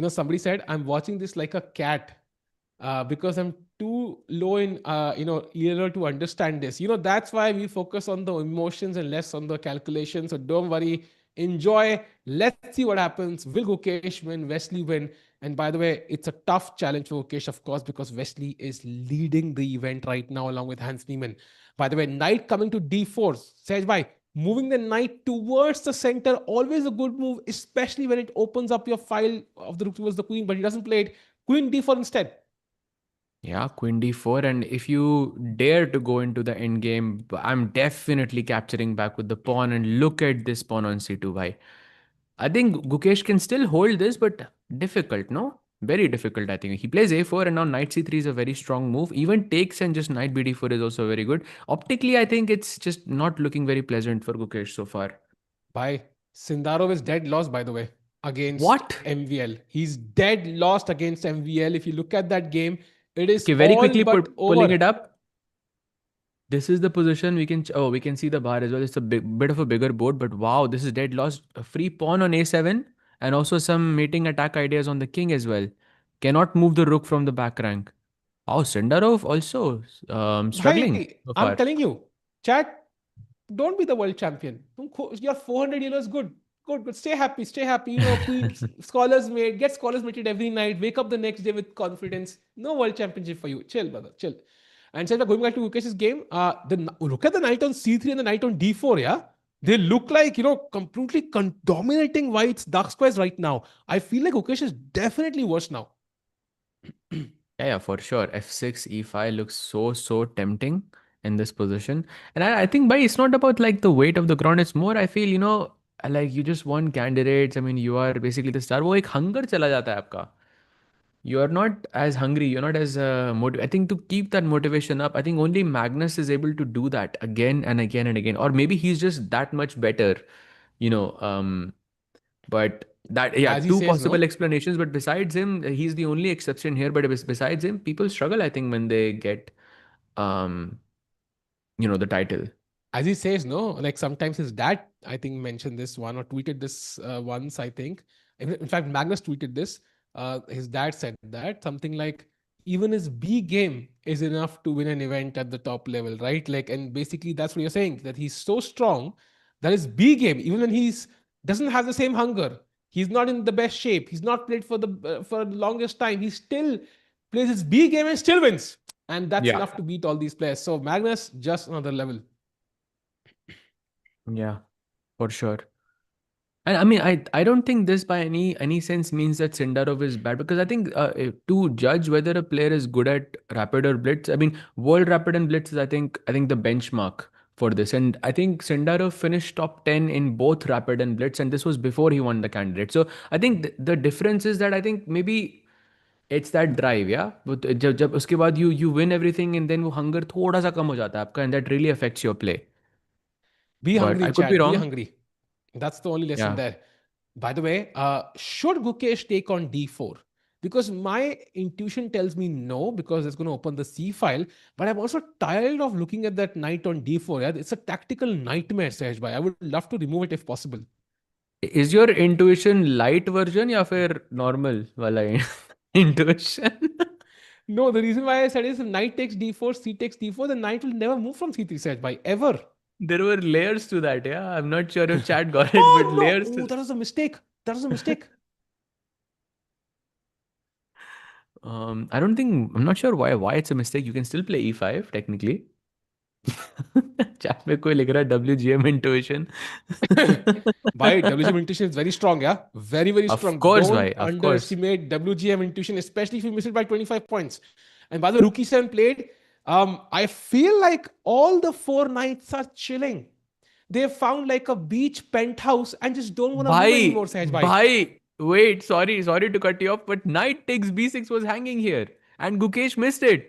Somebody said, I'm watching this like a cat because I'm too low in, level to understand this. That's why we focus on the emotions and less on the calculations. So don't worry, enjoy. Let's see what happens. Will Gukesh win? Wesley win? And by the way, it's a tough challenge for Gukesh, of course, because Wesley is leading the event right now along with Hans Niemann. By the way, knight coming to d4. Sej bhai, moving the knight towards the center, always a good move, especially when it opens up your file of the rook towards the queen, but he doesn't play it. Queen d4 instead. Yeah, queen d4. And if you dare to go into the end game, I'm definitely capturing back with the pawn. And look at this pawn on c2, bhai. I think Gukesh can still hold this, but difficult, no? Very difficult, I think. He plays a4 and now knight c3 is a very strong move. Even takes and just knight bd4 is also very good. Optically, I think it's just not looking very pleasant for Gukesh so far. By Sindarov is dead lost, by the way, against What? MVL. He's dead lost against MVL. If you look at that game, it is Okay, very all quickly but pulling over. it up. This is the position we can. Oh, we can see the bar as well. It's a bit of a bigger board, but wow, this is dead lost. A free pawn on a7, and also some mating attack ideas on the king as well. Cannot move the rook from the back rank. Oh, Sendarov also struggling Bhai, so I'm far. telling you, chat, don't be the world champion. You're 400 euros good. Good, good. Stay happy, stay happy. Queen scholars made, get scholars mated every night. Wake up the next day with confidence. No world championship for you. Chill, brother, chill. And so going back to Gukesh's game, look at the knight on c3 and the knight on d4. Yeah, they look like completely dominating white's dark squares right now. I feel like Gukesh is definitely worse now. Yeah, for sure. F6, E5 looks so tempting in this position. And I think, by it's not about like the weight of the ground. It's more, I feel, like you just want candidates. I mean, you are basically the star. वो एक hunger चला जाता है आपका. You are not as hungry. You're not as I think to keep that motivation up, I think only Magnus is able to do that again and again and again. Or maybe he's just that much better, you know. But that, yeah, As he two says, possible no. explanations. But besides him, he's the only exception here. But besides him, people struggle, I think, when they get, um, the title. As he says, no, like sometimes his dad, I think, mentioned this one or tweeted this once, I think. In fact, Magnus tweeted this. His dad said that something like, even his B game is enough to win an event at the top level, right? Like, and basically that's what you're saying, that he's so strong that his B game, even when he's doesn't have the same hunger, he's not in the best shape, he's not played for the longest time, he still plays his B game and still wins. And that's Yeah. enough to beat all these players. So Magnus, just another level. Yeah, for sure. And I mean, I don't think this by any sense means that Sindarov is bad, because I think to judge whether a player is good at rapid or blitz, I mean, world rapid and blitz is, I think the benchmark for this. And I think Sindarov finished top 10 in both rapid and blitz, and this was before he won the candidate. So I think the difference is that I think maybe it's that drive, yeah. But जब उसके बाद you win everything, and then वो hunger थोड़ा सा कम हो जाता है आपका, and that really affects your play. Be But hungry, I could be chat. Be wrong. hungry. That's the only lesson Yeah. there. By the way, should Gukesh take on d4? because my intuition tells me no, because it's going to open the C file. But I'm also tired of looking at that knight on D4. Yeah, it's a tactical nightmare, Sahaj bhai. I would love to remove it if possible. Is your intuition light version या फिर normal वाला intuition? No, the reason why I said is if knight takes D4, C takes D4, the knight will never move from C3, Sahaj bhai, ever. There were layers to that, yeah. I'm not sure if chat got it, but Oh no! layers Oh, to that was a mistake. That was a mistake. I'm not sure why it's a mistake. You can still play E5 technically. Chat में कोई लिख रहा है WGM intuition. By WGM intuition is very strong, yeah. Very, very Of strong. course, Don't bhai. Of course. underestimate WGM intuition, especially if you miss it by 25 points. And by the way, Rookie 7 played, I feel like all the four knights are chilling. They found like a beach penthouse and just don't want to move anymore, Sahaj bhai. Wait, sorry to cut you off, but knight takes b6 was hanging here, and Gukesh missed it.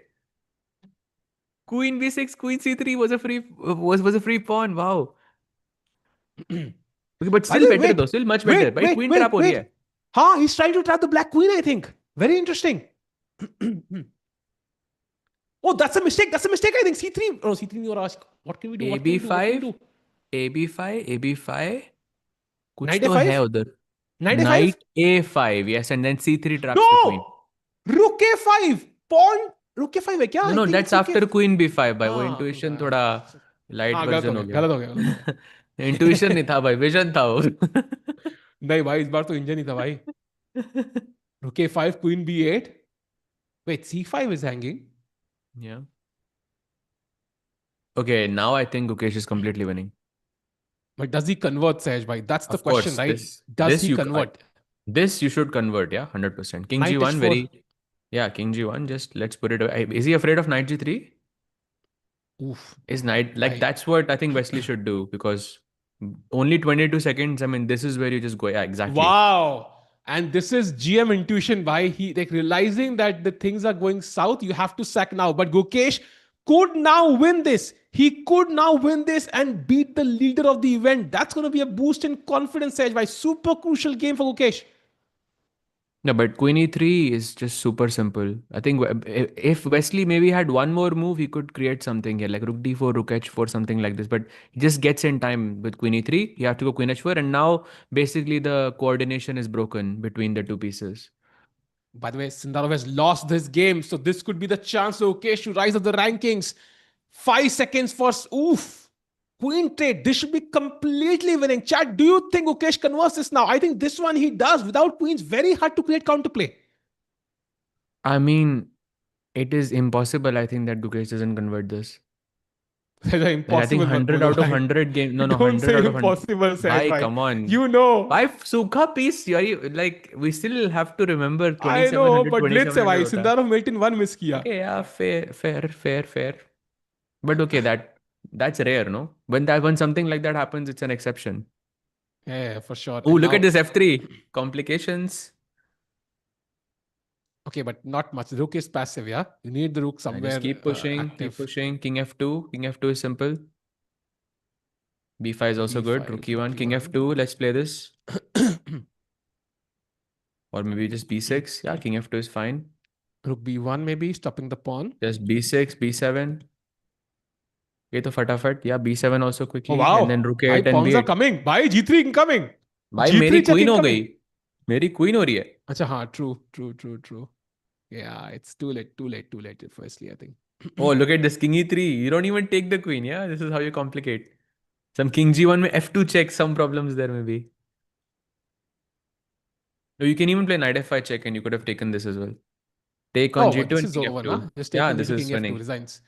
Queen b6, queen c3 was a free pawn. Wow. Okay, but By still the way, better though. Still much better. Right? Queen trap हो रही है. Huh? He's trying to trap the black queen, I think. Very interesting. Oh, that's a mistake. That's a mistake, I think. C3. Oh, C3 or ask. What can we do? AB5. AB5. कुछ Knight तो A5? है उधर. Knight A5? Knight A5. Yes, and then C3 traps the queen. No! Rook A5. Pawn. Rook A5 है क्या? No, that's after queen b5 भाई. वो हाँ, intuition थोड़ा light गलत version हो हो गया, गया. गलत हो गया. Intuition नहीं था भाई, vision था वो. नहीं भाई, इस बार तो इंजन ही था भाई. Rook A5, queen B8. Wait, C5 is hanging. Yeah. Okay, now I think Gukesh is completely winning. But does he convert, Sahaj bhai? That's the Of question, course, right? Does he you convert? this you should convert, yeah, 100%. King Knight G1 H4. yeah, King G1. Just let's put it away. Is he afraid of Knight G3? Oof. Is Knight like that's what I think Wesley should do, because only 22 seconds. I mean, this is where you just go. Yeah, exactly. Wow. And this is GM intuition by he like realizing that the things are going south. You have to sack now. But Gukesh could now win this. He could now win this and beat the leader of the event. That's going to be a boost in confidence, Sahaj bhai. Super crucial game for Gukesh. No, but Queen E3 is just super simple. I think if Wesley maybe had one more move, he could create something here, like Rook D4, Rook H4, something like this. But he just gets in time with Queen E3. You have to go Queen H4, and now basically the coordination is broken between the two pieces. By the way, Sindarov has lost this game, so this could be the chance for Gukesh to rise up the rankings. 5 seconds for oof. Queen trade. This should be completely winning. Chat, do you think Gukesh converts this now? I think this one he does. Without queens, very hard to create counterplay. I mean, it is impossible, I think, that Gukesh doesn't convert this. Impossible. I think 100 out of 100 games. No, Don't 100 say out of 100. impossible, Bhai, come on. You know. Why Sukha piece? Like, we still have to remember 2700. I know, but let's say why. 2700 Sindarov made in one miss kiya. Okay, yeah, fair. But okay, that's rare, no? When something like that happens, it's an exception. Yeah, for sure. Oh, look at this F3. Complications. Okay, but not much. The rook is passive, yeah? You need the rook somewhere. Just keep pushing, King F2. King F2 is simple. B5 is also good. Rook E1, King F2. Let's play this. Or maybe just B6. Yeah, King F2 is fine. Rook B1 maybe, stopping the pawn. Just B6, B7. ये तो फटाफट. Yeah, B7 also quickly. Oh, wow. And then Rook A8 and pawns B8. are coming. Bhai, G3 incoming. भाई मेरी queen हो गई. मेरी queen हो रही है. अच्छा हाँ, true. Yeah, it's too late. Firstly, I think. Oh, look at this King E3. You don't even take the queen. Yeah, this is how you complicate. Some King G1 में F2 check. Some problems there maybe. No, you can even play Knight F5 check, and you could have taken this as well. Take on G2 and King F2. Just yeah, take this is King winning. F2 resigns.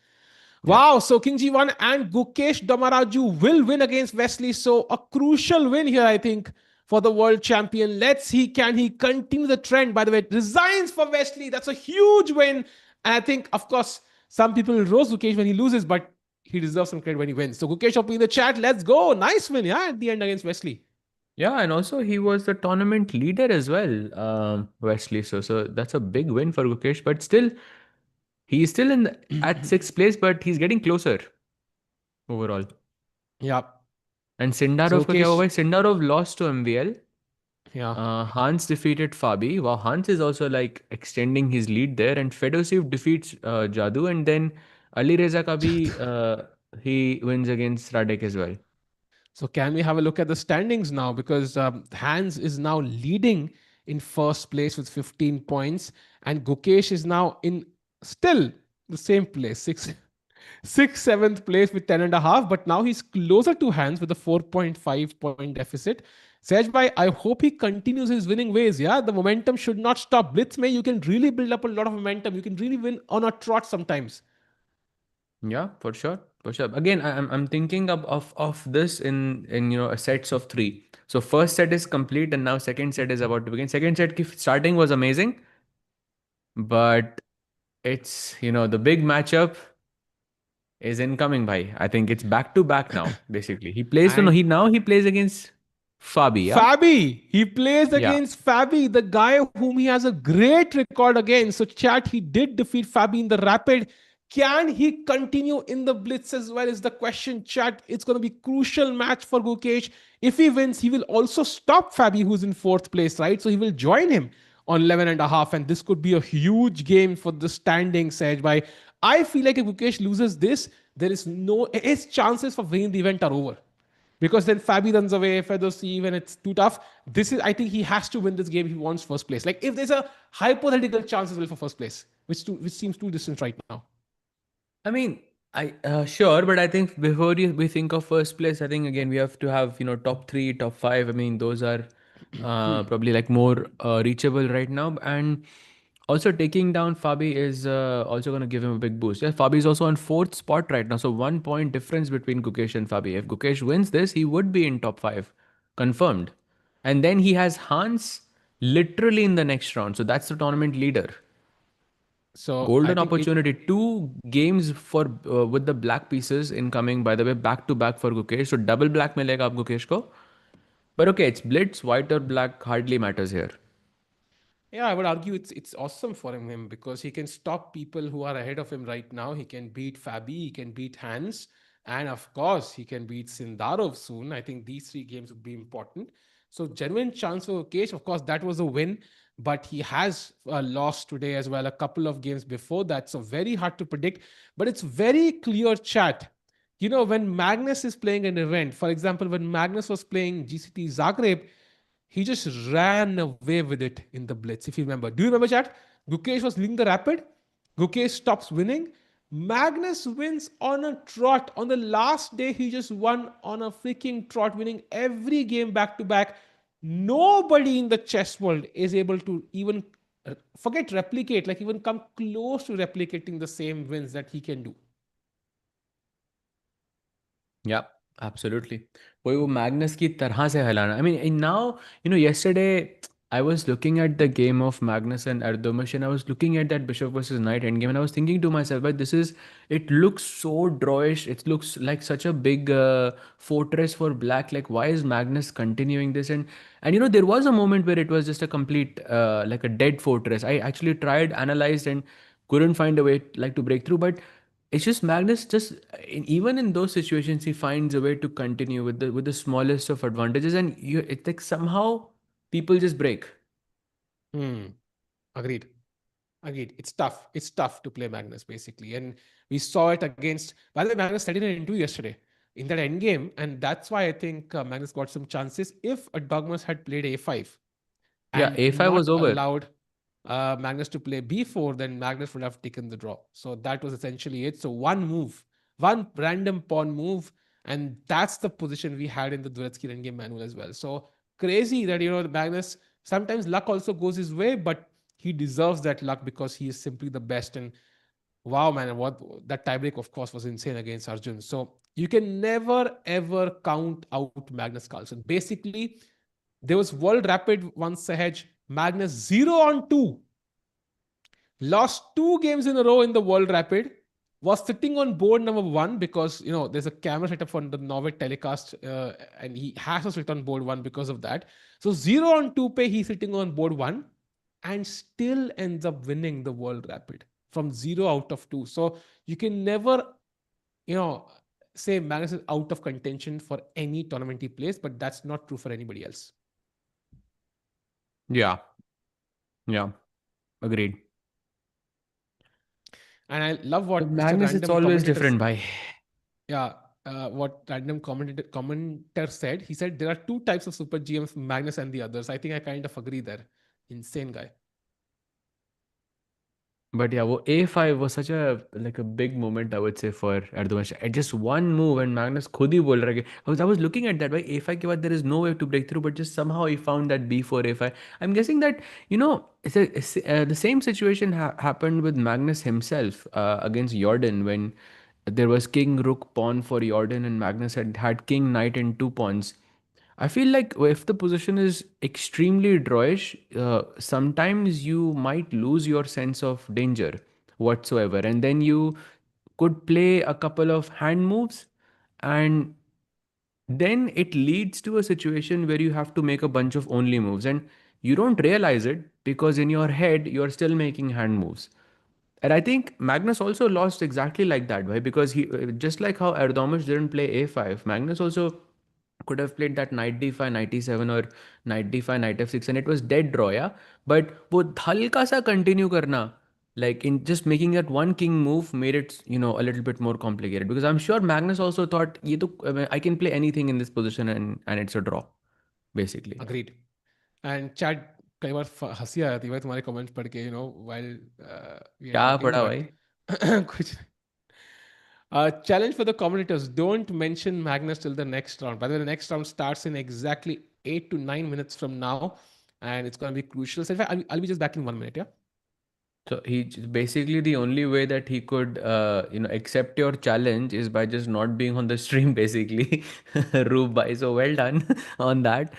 Wow, so King G1 and Gukesh Dommaraju will win against Wesley So. A crucial win here, I think, for the world champion. Let's see, can he continue the trend? By the way, resigns for Wesley. That's a huge win. And I think, of course, some people roast Gukesh when he loses, but he deserves some credit when he wins. So Gukesh up in the chat. Let's go. Nice win, yeah, at the end against Wesley. Yeah, and also he was the tournament leader as well, Wesley. So that's a big win for Gukesh, but still, he's still at 6th place, but he's getting closer overall. Yeah. And Sindarov, Sindarov lost to MVL. Yeah. Hans defeated Fabi. Wow, Hans is also like extending his lead there, and Fedoseev defeats Jadu, and then Alireza Kabi he wins against Radek as well. So can we have a look at the standings now? Because Hans is now leading in first place with 15 points, and Gukesh is now in still the same place, seventh place with 10 and a half. But now he's closer to Hans with a 4.5 point deficit. Sejbhai, I hope he continues his winning ways. Yeah, the momentum should not stop. Blitz May, you can really build up a lot of momentum. You can really win on a trot sometimes. Yeah, for sure, for sure. Again, I'm thinking of this in sets of three. So first set is complete, and now second set is about to begin. Second set starting was amazing, but it's the big matchup is incoming. Bhai, I think it's back to back now. Basically, he plays. No, And he plays against Fabi. Yeah, Fabi, he plays yeah. against Fabi, the guy whom he has a great record against. So, chat, he did defeat Fabi in the rapid. Can he continue in the blitz as well? Is the question, chat. It's going to be crucial match for Gukesh. If he wins, he will also stop Fabi, who's in fourth place, right? So he will join him on 11 and a half, and this could be a huge game for the standing, Sej. By I feel like if Gukesh loses this, there is no his chances for winning the event are over because then Fabi runs away, Fedoseev, and it's too tough. This is, I think, he has to win this game if he wants first place. Like if there's a hypothetical chance as well for first place, which seems too distant right now. I mean, I sure, but I think before we think of first place, I think again we have to have top three, top five. I mean, those are probably like more reachable right now, and also taking down Fabi is also going to give him a big boost. Yeah, Fabi is also on fourth spot right now, so 1 point difference between Gukesh and Fabi. If Gukesh wins this, he would be in top five, confirmed, and then he has Hans literally in the next round, so that's the tournament leader. So I Golden think it. opportunity. Two games for with the black pieces incoming. By the way, back to back for Gukesh. So double black मिलेगा आप Gukesh को. But okay, it's blitz. White or black hardly matters here. Yeah, I would argue it's awesome for him because he can stop people who are ahead of him right now. He can beat Fabi, he can beat Hans, and of course he can beat Sindarov soon. I think these three games would be important. So genuine chance for Kesh. Of course, that was a win, but he has lost today as well. A couple of games before that, so very hard to predict. But it's very clear, chat. When Magnus is playing an event, for example, when Magnus was playing GCT Zagreb, he just ran away with it in the blitz. If you remember, do you remember, chat? Gukesh was leading the rapid. Gukesh stops winning. Magnus wins on a trot. On the last day, he just won on a freaking trot, winning every game back to back. Nobody in the chess world is able to even forget replicate, like even come close to replicating the same wins that he can do. Yeah, absolutely. कोई वो Magnus की तरह से हिलाना. I mean, and now yesterday I was looking at the game of Magnus and Erdomish, and I was looking at that Bishop versus Knight endgame, and I was thinking to myself, but it looks so drawish. It looks like such a big fortress for black. Like, why is Magnus continuing this? And there was a moment where it was just a complete like a dead fortress. I actually tried, analyzed, and couldn't find a way like to break through, but it's just Magnus. Just even in those situations, he finds a way to continue with the smallest of advantages, and it's like somehow people just break. Hmm. Agreed. Agreed. It's tough. It's tough to play Magnus basically, and we saw it against. By the way, Magnus studied an into yesterday in that end game, and that's why I think Magnus got some chances. If a Dogmas had played A5 Yeah, and A5 was not over. allowed Magnus to play B4, then Magnus would have taken the draw. So that was essentially it. So one move, one random pawn move, and that's the position we had in the Duratsky endgame manual as well. So crazy that Magnus sometimes luck also goes his way, but he deserves that luck because he is simply the best. And wow, man, what that tiebreak, of course, was insane against Arjun. So you can never ever count out Magnus Carlsen. Basically, there was World Rapid once ahead, Magnus 0 on 2, lost two games in a row in the World Rapid, was sitting on board number one because there's a camera setup for the Norway telecast, and he has to sit on board one because of that. So 0 on 2 pay, he's sitting on board one, and still ends up winning the World Rapid from 0 out of 2. So you can never, you know, say Magnus is out of contention for any tournament he plays, but that's not true for anybody else. Yeah, yeah, agreed. And I love With what just a Magnus, it's random always commentator, different, bhai. yeah, what random commenter said. He said there are two types of super GMs, Magnus and the others. I think I kind of agree there. Insane guy. But yeah, वो A5 was such a big moment, I would say, for Erdogan. At just one move and Magnus खुद ही बोल रहा है कि I was looking at that, भाई A5 के बाद there is no way to break through, but just somehow he found that B4 A5. I'm guessing that, the same situation happened with Magnus himself against Jordan, when there was king rook pawn for Jordan and Magnus had king knight and two pawns. I feel like if the position is extremely drawish, sometimes you might lose your sense of danger whatsoever. And then you could play a couple of hand moves, and then it leads to a situation where you have to make a bunch of only moves. And you don't realize it because in your head, you're still making hand moves. And I think Magnus also lost exactly like that, right? Because he, just like how Erdogan didn't play A5, Magnus also could have played that knight d5, knight e7, or knight d5, knight f6, and it was dead draw, yeah. But वो हल्का सा continue करना, like in just making that one king move, made it, a little bit more complicated. Because I'm sure Magnus also thought, ये तो I can play anything in this position, and it's a draw, basically. Agreed. And Chad, कई बार हंसी आ जाती है भाई तुम्हारे comments पढ़ के, while we are क्या talking, पढ़ा but भाई? कुछ challenge for the commentators: don't mention Magnus till the next round. By the way, the next round starts in exactly 8 to 9 minutes from now, and it's going to be crucial. So in fact, I'll be just back in 1 minute. Yeah. So basically the only way that he could, accept your challenge is by just not being on the stream, basically. Roop bhai, so well done on that.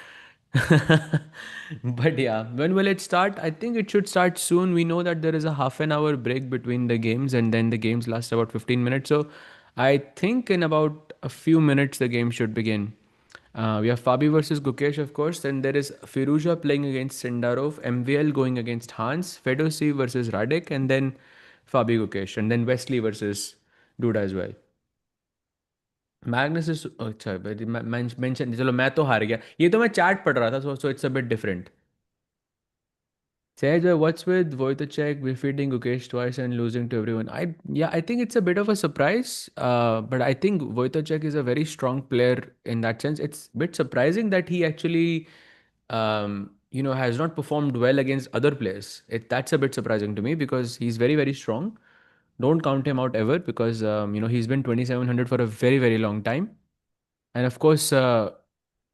But yeah, when will it start? I think it should start soon. We know that there is a half an hour break between the games, and then the games last about 15 minutes. So I think in about a few minutes the game should begin. We have Fabi versus Gukesh, of course. Then there is Firouzja playing against Sindarov, MVL going against Hans, Fedoseev versus Radek, and then Fabi Gukesh, and then Wesley versus Duda as well. Magnus is अच्छा mention, चलो मैं तो हार गया, ये तो मैं chat पढ़ रहा था, so it's a bit different. Said, what's with Wojtaszek defeating Gukesh twice and losing to everyone? I think it's a bit of a surprise. But I think Wojtaszek is a very strong player in that sense. It's a bit surprising that he actually, has not performed well against other players. That's a bit surprising to me because he's very, very strong. Don't count him out ever because, he's been 2700 for a very, very long time. And of course,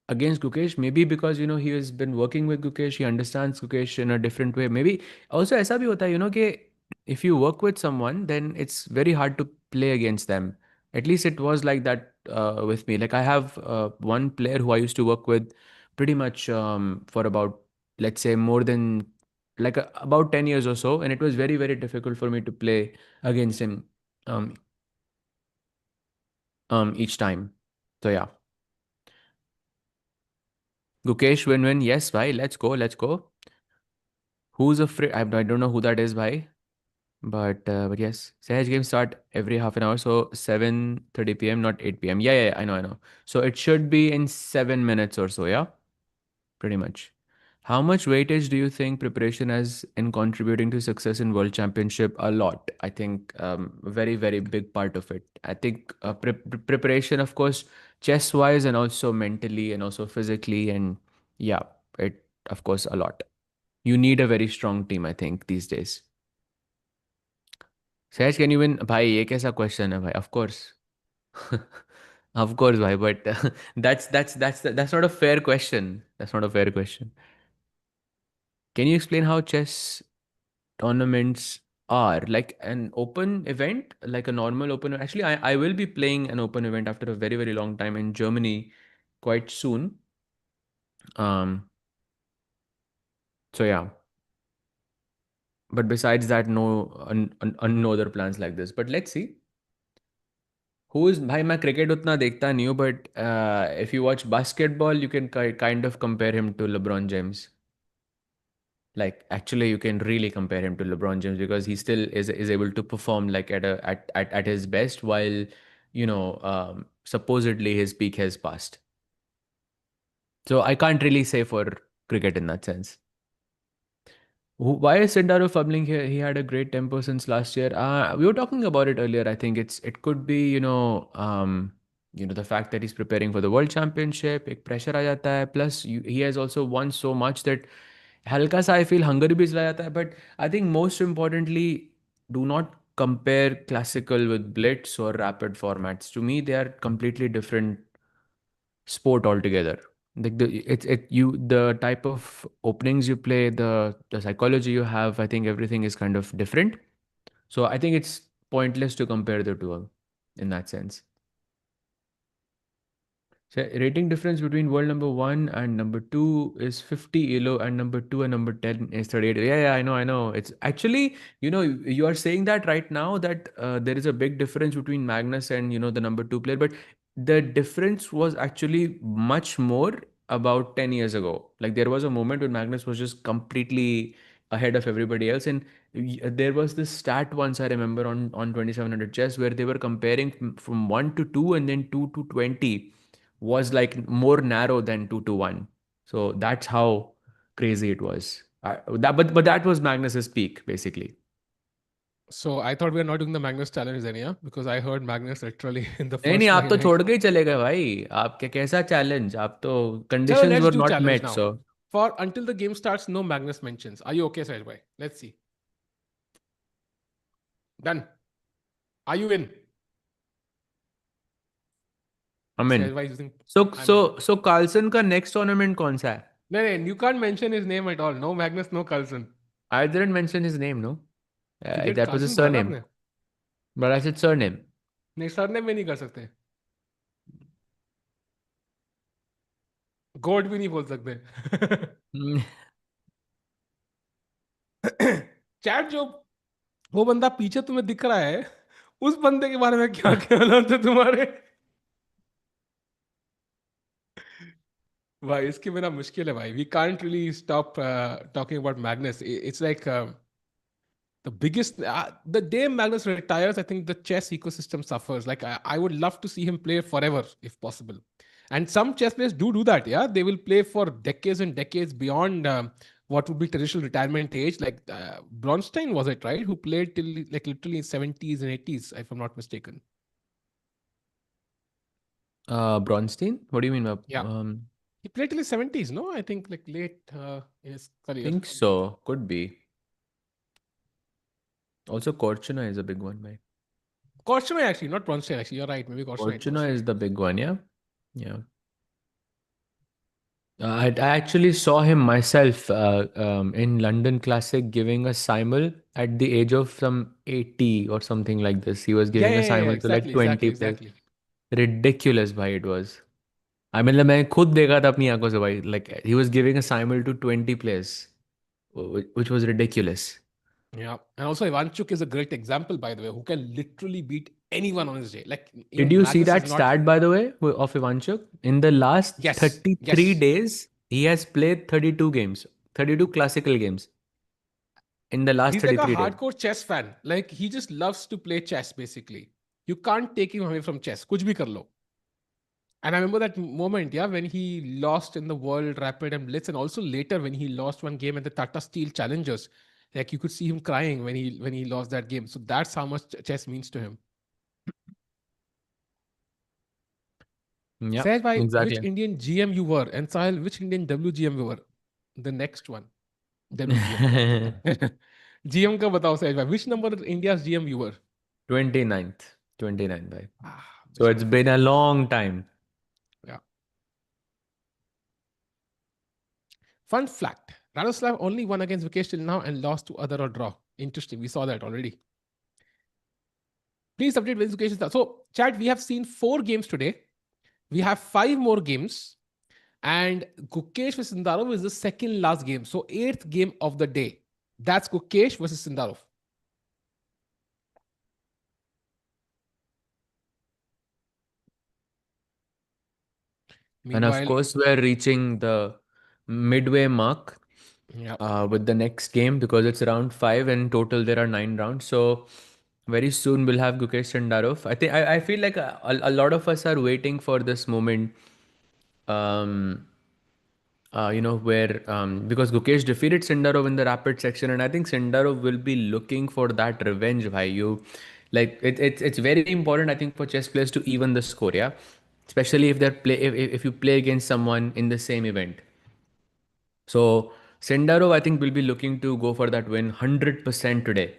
against Gukesh, maybe because he has been working with Gukesh, he understands Gukesh in a different way. Maybe also ऐसा भी होता है, कि if you work with someone, then it's very hard to play against them. At least it was like that with me. Like I have one player who I used to work with pretty much for about, let's say, more than like about 10 years or so, and it was very, very difficult for me to play against him um, each time. So yeah. Gukesh win-win. Yes, bhai. Let's go. Let's go. Who's afraid? I don't know who that is, bhai. But yes, Sahaj games start every half an hour. So 7:30 p.m., not 8 p.m. Yeah, yeah, yeah, I know, I know. So it should be in 7 minutes or so. Yeah, pretty much. How much weightage do you think preparation has in contributing to success in World Championship? A lot. I think very, very big part of it. I think preparation, of course, chess wise and also mentally and also physically. And yeah, it, of course, a lot. You need a very strong team, I think, these days. Sahaj, can you win? भाई ये कैसा question है भाई? Of course. Of course, bhai, but that's not a fair question. That's not a fair question. Can you explain how chess tournaments are like an open event, like a normal open? Actually, I will be playing an open event after a very, very long time in Germany quite soon. Um, so yeah. But besides that, no other plans like this. But let's see. Who is भाई मैं cricket उतना देखता नहीं हूँ but if you watch basketball you can kind of compare him to LeBron James. Like actually you can really compare him to LeBron James because he still is able to perform like at his best while supposedly his peak has passed. So I can't really say for cricket in that sense. Why is Sindarov fumbling here? He had a great tempo since last year. We were talking about it earlier. I think it could be the fact that he's preparing for the World Championship. एक pressure आ जाता है. Plus he has also won so much that हल्का सा I feel hunger भी चला जाता है. But I think most importantly, do not compare classical with blitz or rapid formats. To me, they are completely different sport altogether. Like the type of openings you play, the psychology you have, I think everything is kind of different. So I think it's pointless to compare the two in that sense. So rating difference between world number one and number two is 50 elo, and number two and number 10 is 38. Yeah, I know. It's actually, you are saying that right now that there is a big difference between Magnus and, the number two player, but the difference was actually much more about 10 years ago. Like there was a moment when Magnus was just completely ahead of everybody else. And there was this stat once I remember on 2700 chess where they were comparing from 1 to 2 and then 2 to 20 was like more narrow than 2 to 1. So that's how crazy it was. But that was Magnus's peak basically. So I thought we were not doing the Magnus challenge then, yeah? Because I heard Magnus literally in the नहीं नहीं, first आप तो line. छोड़ के ही चले गए भाई. आप क्या कैसा चैलेंज? आप तो Chalo, conditions let's were do not challenge met. now. So For until the game starts, no Magnus mentions. Are you okay, Sahaj bhai? Let's see. Done. Are you in? I'm in. Sahaj bhai is using. So I'm so in. so Carlson का next tournament कौन सा है? No, no, you can't mention his name at all. No Magnus, no Carlson. I didn't mention his name, no. You did That was his Carlson बोला था surname. आपने. But I said surname. नहीं surname में नहीं कर सकते. गोड भी नहीं बोल सकते. चैट जो वो बंदा पीछे तुम्हें दिख रहा है, उस बंदे के बारे में क्या ख्याल थे तुम्हारे? भाई इसके बिना मुश्किल है भाई. We can't really stop talking about Magnus. It's like the biggest the day Magnus retires, I think the chess ecosystem suffers. Like I would love to see him play forever if possible. And some chess players do that. Yeah, they will play for decades and decades beyond what would be traditional retirement age. Like Bronstein, was it right, who played till like literally 70s and 80s, if I'm not mistaken. Bronstein? What do you mean by Yeah, he played till his 70s. No, I think like late in his career. think so. Could be. Also, Korchuna is a big one, right? Korchnoi actually, not Bronstein actually. You're right. Maybe Korchnoi it was. Korchuna is the big one, yeah. Yeah. I actually saw him myself in London Classic giving a simul at the age of some 80 or something like this. He was Yeah, giving a yeah, yeah, simul to like exactly, exactly, 20 players. exactly. Ridiculous, bhai, it was. I mean, मैं खुद देखा था अपनी आंखों से भाई. Like he was giving a simul to 20 players, which was ridiculous. Yeah. And also Ivanchuk is a great example, by the way, who can literally beat anyone on his day. Like Did even you see Magnus is that not. stat, by the way, of Ivanchuk? In the last Yes. 33 Yes. days, he has played 32 games, 32 classical games in the last He's like a 33 days. hardcore chess fan. Like he just loves to play chess, basically. You can't take him away from chess. Kuch bhi kar lo. And I remember that moment, yeah, when he lost in the World Rapid and Blitz, and also later when he lost one game at the Tata Steel Challengers. Like you could see him crying when he lost that game. So that's how much chess means to him. Yeah, Sahaj bhai, which exactly. Indian GM you were? And Sahil, which Indian WGM you were? The next one. WGM, क्या बोलते हैं? GM का बताओ सहज भाई. Which number India's GM you were? 29th. 29th, bhai. So Wish me it's luck. been a long time. Yeah. Fun fact. Radoslav only won against Vikesh till now and lost to other or draw. Interesting. We saw that already. Please update when Vikesh is. So, chat, we have seen 4 games today. We have 5 more games. And Gukesh versus Sindarov is the second last game. So, 8th game of the day. That's Gukesh versus Sindarov. And of Meanwhile, course, we're reaching the midway mark yeah. with the next game because it's round 5 and total there are 9 rounds. So very soon we'll have Gukesh Sindarov. I feel like a lot of us are waiting for this moment. Um, where because Gukesh defeated Sindarov in the rapid section, and I think Sindarov will be looking for that revenge. Bhai, it's very important, I think, for chess players to even the score, yeah, especially if you play against someone in the same event. So Sindarov, I think, will be looking to go for that win 100% today.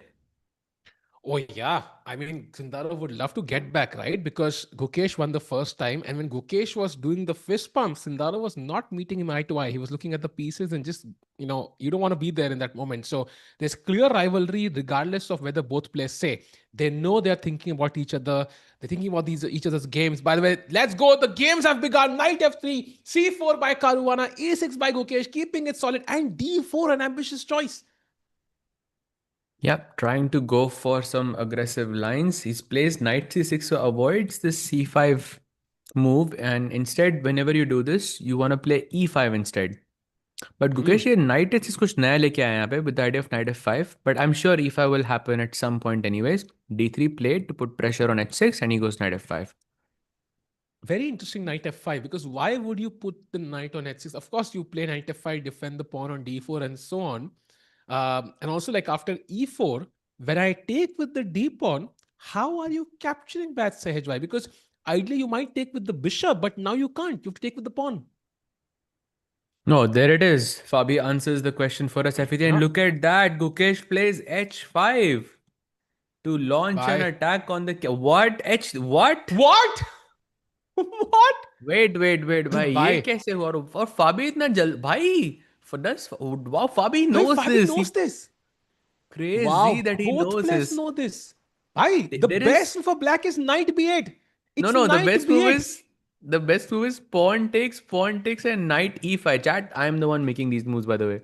Oh yeah, I mean Sindarov would love to get back, right? Because Gukesh won the first time, and when Gukesh was doing the fist pump, Sindarov was not meeting him eye to eye. He was looking at the pieces and just, you don't want to be there in that moment. So there's clear rivalry, regardless of whether both players say. They know they're thinking about each other. They're thinking about each other's games. By the way, let's go. The games have begun. Knight F3, C4 by Caruana, A6 by Gukesh, keeping it solid, and D4, an ambitious choice. Yep, trying to go for some aggressive lines. He's plays knight c6, so avoids this c5 move, and instead, whenever you do this, you want to play e5 instead. But Gukesh, ये knight h6 कुछ नया लेके आया यहाँ पे with the idea of knight f5. But I'm sure e5 will happen at some point anyways. d3 played to put pressure on h6, and he goes knight f5. Very interesting knight f5, because why would you put the knight on h6? Of course, you play knight f5, defend the pawn on d4, and so on. And also, like after e4, when I take with the d pawn, how are you capturing that Sahajbhai? Because ideally, you might take with the bishop, but now you can't. You have to take with the pawn. No, there it is. Fabi answers the question for us, FET. And Yeah. look at that. Gukesh plays h5 to launch an Bye. attack on the. What? What? What? What? Wait भाई ये Bye. कैसे हुआ और फाबी इतना जल्द भाई for this wow Fabi Why knows Fabi this he knows this? crazy Wow. that he Both knows players this know this. Bye. The there is best for black is knight b8. It's no knight b8. the best move is pawn takes and knight e5 chat I am the one making these moves by the way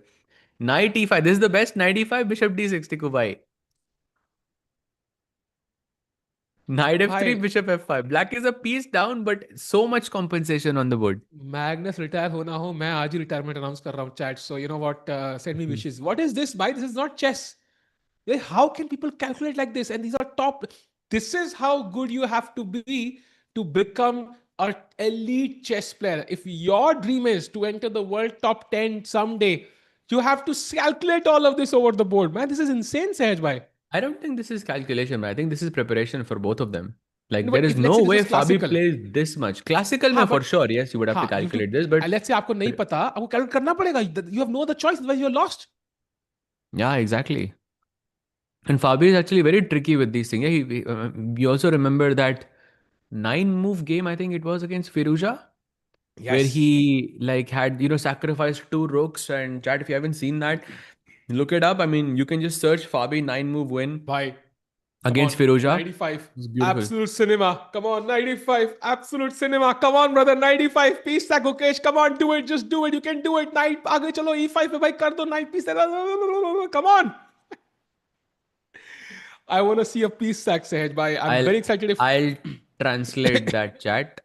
knight e5 this is the best knight e5 bishop d6 tikku bhai knight f3 Bye. bishop f5 black is a piece down but so much compensation on the board. Magnus retire होना हो मैं आज ही retirement announce कर रहा हूँ chat so you know what send me wishes what is this bye this is not chess how can people calculate like this and these are top this is how good you have to be to become an elite chess player if your dream is to enter the world top 10 someday you have to calculate all of this over the board man this is insane Sahaj bhai. I don't think this is calculation, but I think this is preparation for both of them. Like No, there but is if let's no say this way is Fabi classical plays this much. Classical हाँ में for but sure, yes, you would have to हाँ you have to calculate this, but let's say आपको नहीं पता आपको calculate करना पड़ेगा you have no other choice otherwise you're lost. yeah, exactly. And Fabi is actually very tricky with these things. Yeah, we also remember that 9 move game. I think it was against Firouzja, where Yes. he like had sacrificed 2 rooks. And chat, if you haven't seen that, look it up. I mean, you can just search Fabi 9 move win Bye. Come against on, Firouzja. 95. It's beautiful. Absolute cinema. Come on, 95. Absolute cinema. Come on, brother. 95. Piece that Gukesh. Come on, do it. Just do it. You can do it. Knight. आगे चलो E5 पे भाई कर दो knight piece. Come on. I want to see a piece sack, Sahaj. Bhai. I'm I'll very excited if. I'll translate that chat.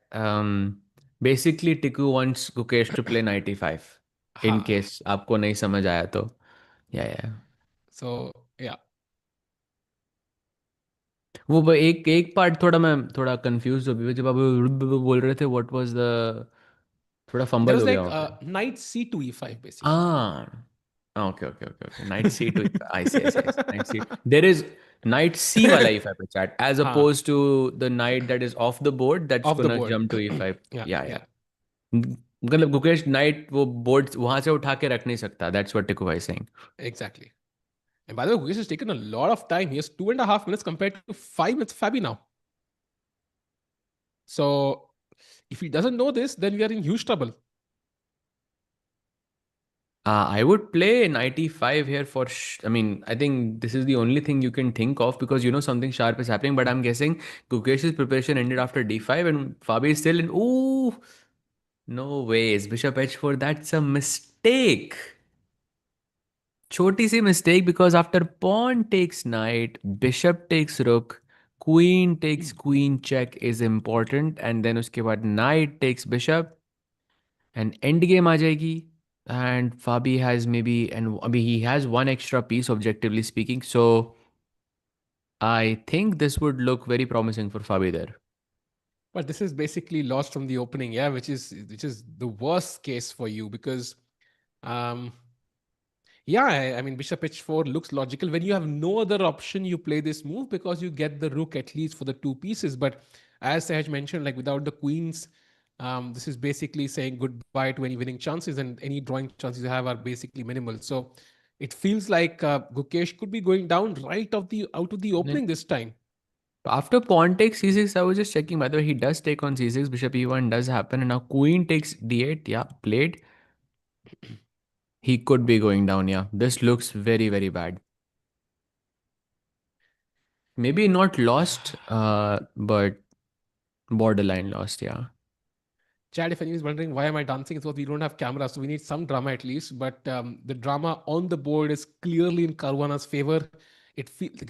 Basically, Tiku wants Gukesh to play 95 in हाँ. case आपको नहीं समझ आया तो yeah. So yeah. एक एक part मैं थोड़ा कंफ्यूज हो गया जब आप बोल रहे थे व्हाट वाज द थोड़ा There फंबल was हो गया like वहाँ पे knight C2 E5 basically. हाँ okay knight C to I C knight C there is knight C वाला e5 पे चैट एज हाँ. Oppose to the knight that is off the board that's Off the gonna board. Jump to e5 Yeah. या Yeah. मतलब Gukesh night वो board वहां से उठा के रख नहीं सकता दैट्स व्हाट टिकू भाई saying Exactly. And by the way, Gukesh has taken a lot of time. He has 2.5 minutes compared to 5 minutes Fabi now. So if he doesn't know this, then we are in huge trouble. I would play 95 here for. I mean, I think this is the only thing you can think of because something sharp is happening. But I'm guessing Gukesh's preparation ended after d5 and Fabi is still in. Ooh, no ways. Bishop h4. That's a mistake. Choti si mistake because after pawn takes knight, bishop takes rook, queen takes queen check is important, and then uske baad knight takes bishop, and endgame aa jayegi. And Fabi has maybe, and I mean, he has one extra piece, objectively speaking. So I think this would look very promising for Fabi there. But this is basically lost from the opening, yeah, which is the worst case for you because Um, yeah, I mean, bishop h4 looks logical. When you have no other option, you play this move because you get the rook at least for the two pieces. But as Sahaj mentioned, like without the queens, this is basically saying goodbye to any winning chances, and any drawing chances you have are basically minimal. So it feels like Gukesh could be going down right of the out of the Then opening this time. after pawn takes c6, I was just checking. By the way, he does take on c6. Bishop e1 does happen, and now queen takes d8. Yeah, played. He could be going down. Yeah, this looks very very bad. Maybe not lost, but borderline lost. Yeah. Chad, if anyone is wondering why am I dancing, it's because we don't have cameras, so we need some drama at least. But the drama on the board is clearly in Caruana's favor.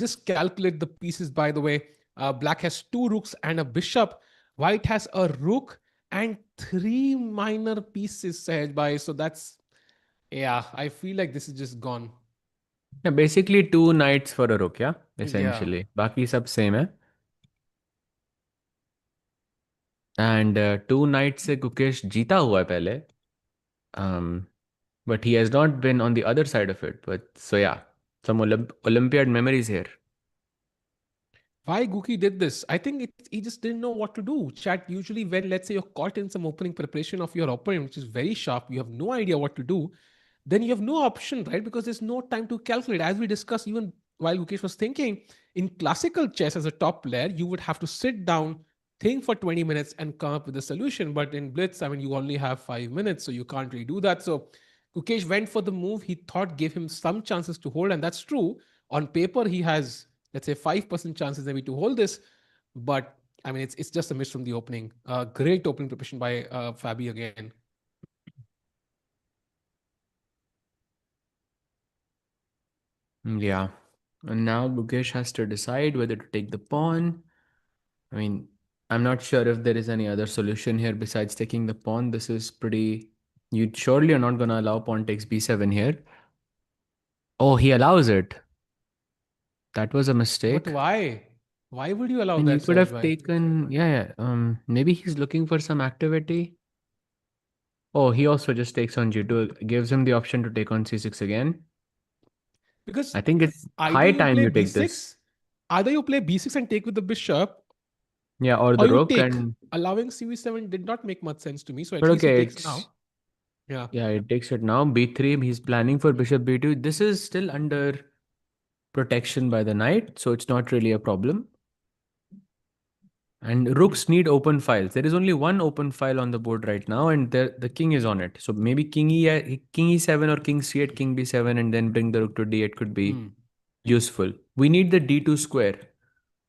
Just calculate the pieces. By the way, Black has two rooks and a bishop. White has a rook and three minor pieces. Sahaj bhai. So that's yeah. I feel like this is just gone. Yeah, basically two knights for a rook. Yeah, Yeah. essentially. Baki sab same hai. And two knights से गुकेश जीता हुआ है पहले. Um, but he has not been on the other side of it. But so yeah, some Olympiad memories here. Why Gookie did this? I think he just didn't know what to do. Chat, usually when let's say you're caught in some opening preparation of your opponent, which is very sharp, you have no idea what to do, then you have no option, right? Because there's no time to calculate. As we discussed, even while Gukesh was thinking, in classical chess as a top player, you would have to sit down, think for 20 minutes and come up with a solution. But in Blitz, I mean, you only have 5 minutes, so you can't really do that. So Gukesh went for the move he thought gave him some chances to hold, and that's true. On paper, he has, let's say, 5% chances maybe to hold this. But I mean, it's just a miss from the opening. Great opening preparation by Fabi again. Yeah. And now Gukesh has to decide whether to take the pawn. I mean, I'm not sure if there is any other solution here besides taking the pawn. This is pretty. You surely are not going to allow pawn takes b7 here. Oh, he allows it. That was a But mistake. why? Why would you allow And you that, could Sahaj have bhai? taken, yeah, yeah. Maybe he's looking for some activity. Oh, he also just takes on g2, gives him the option to take on c6 again. Because I think it's either high you time play you take this. b6, either you play b6 and take with the bishop, Yeah, or or the you rook. take. And Allowing cv7 did not make much sense to me. So at but least he okay, takes it's now. Yeah. yeah, it takes it now. b3. He's planning for bishop b2. This is still under protection by the knight, so it's not really a problem. And rooks need open files. There is only one open file on the board right now, and the king is on it. So maybe king e7 or king c8, king b7, and then bring the rook to d8 could be Hmm. useful. We need the d2 square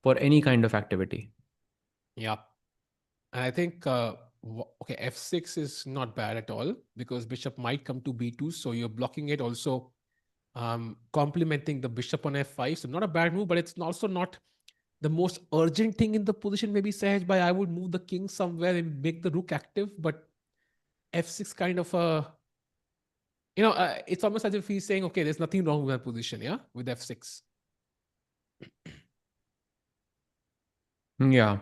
for any kind of activity. Yeah. And I think, okay, f6 is not bad at all because bishop might come to b2. So you're blocking it, also complementing the bishop on f5. So not a bad move, but it's also not the most urgent thing in the position. Maybe Sahaj by I would move the king somewhere and make the rook active, but f6 kind of a, it's almost as if he's saying, okay, there's nothing wrong with that position, yeah, with f6. Yeah,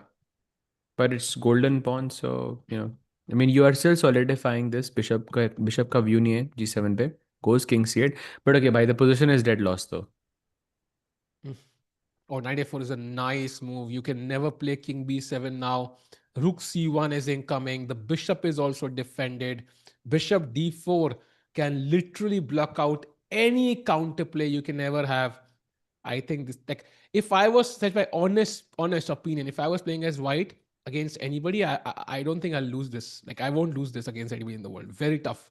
but it's golden pawn, so I mean, you are still solidifying this bishop ka view nahi hai g7 pe. Goes king c8, but okay, by the position is dead lost though. Or knight a4 is a nice move. You can never play king b7 now. Rook c1 is incoming. The bishop is also defended. Bishop d4 can literally block out any counterplay you can ever have. I think this, like, if I was such my honest opinion, if I was playing as white against anybody, I don't think I'll lose this. Like, I won't lose this against anybody in the world. Very tough.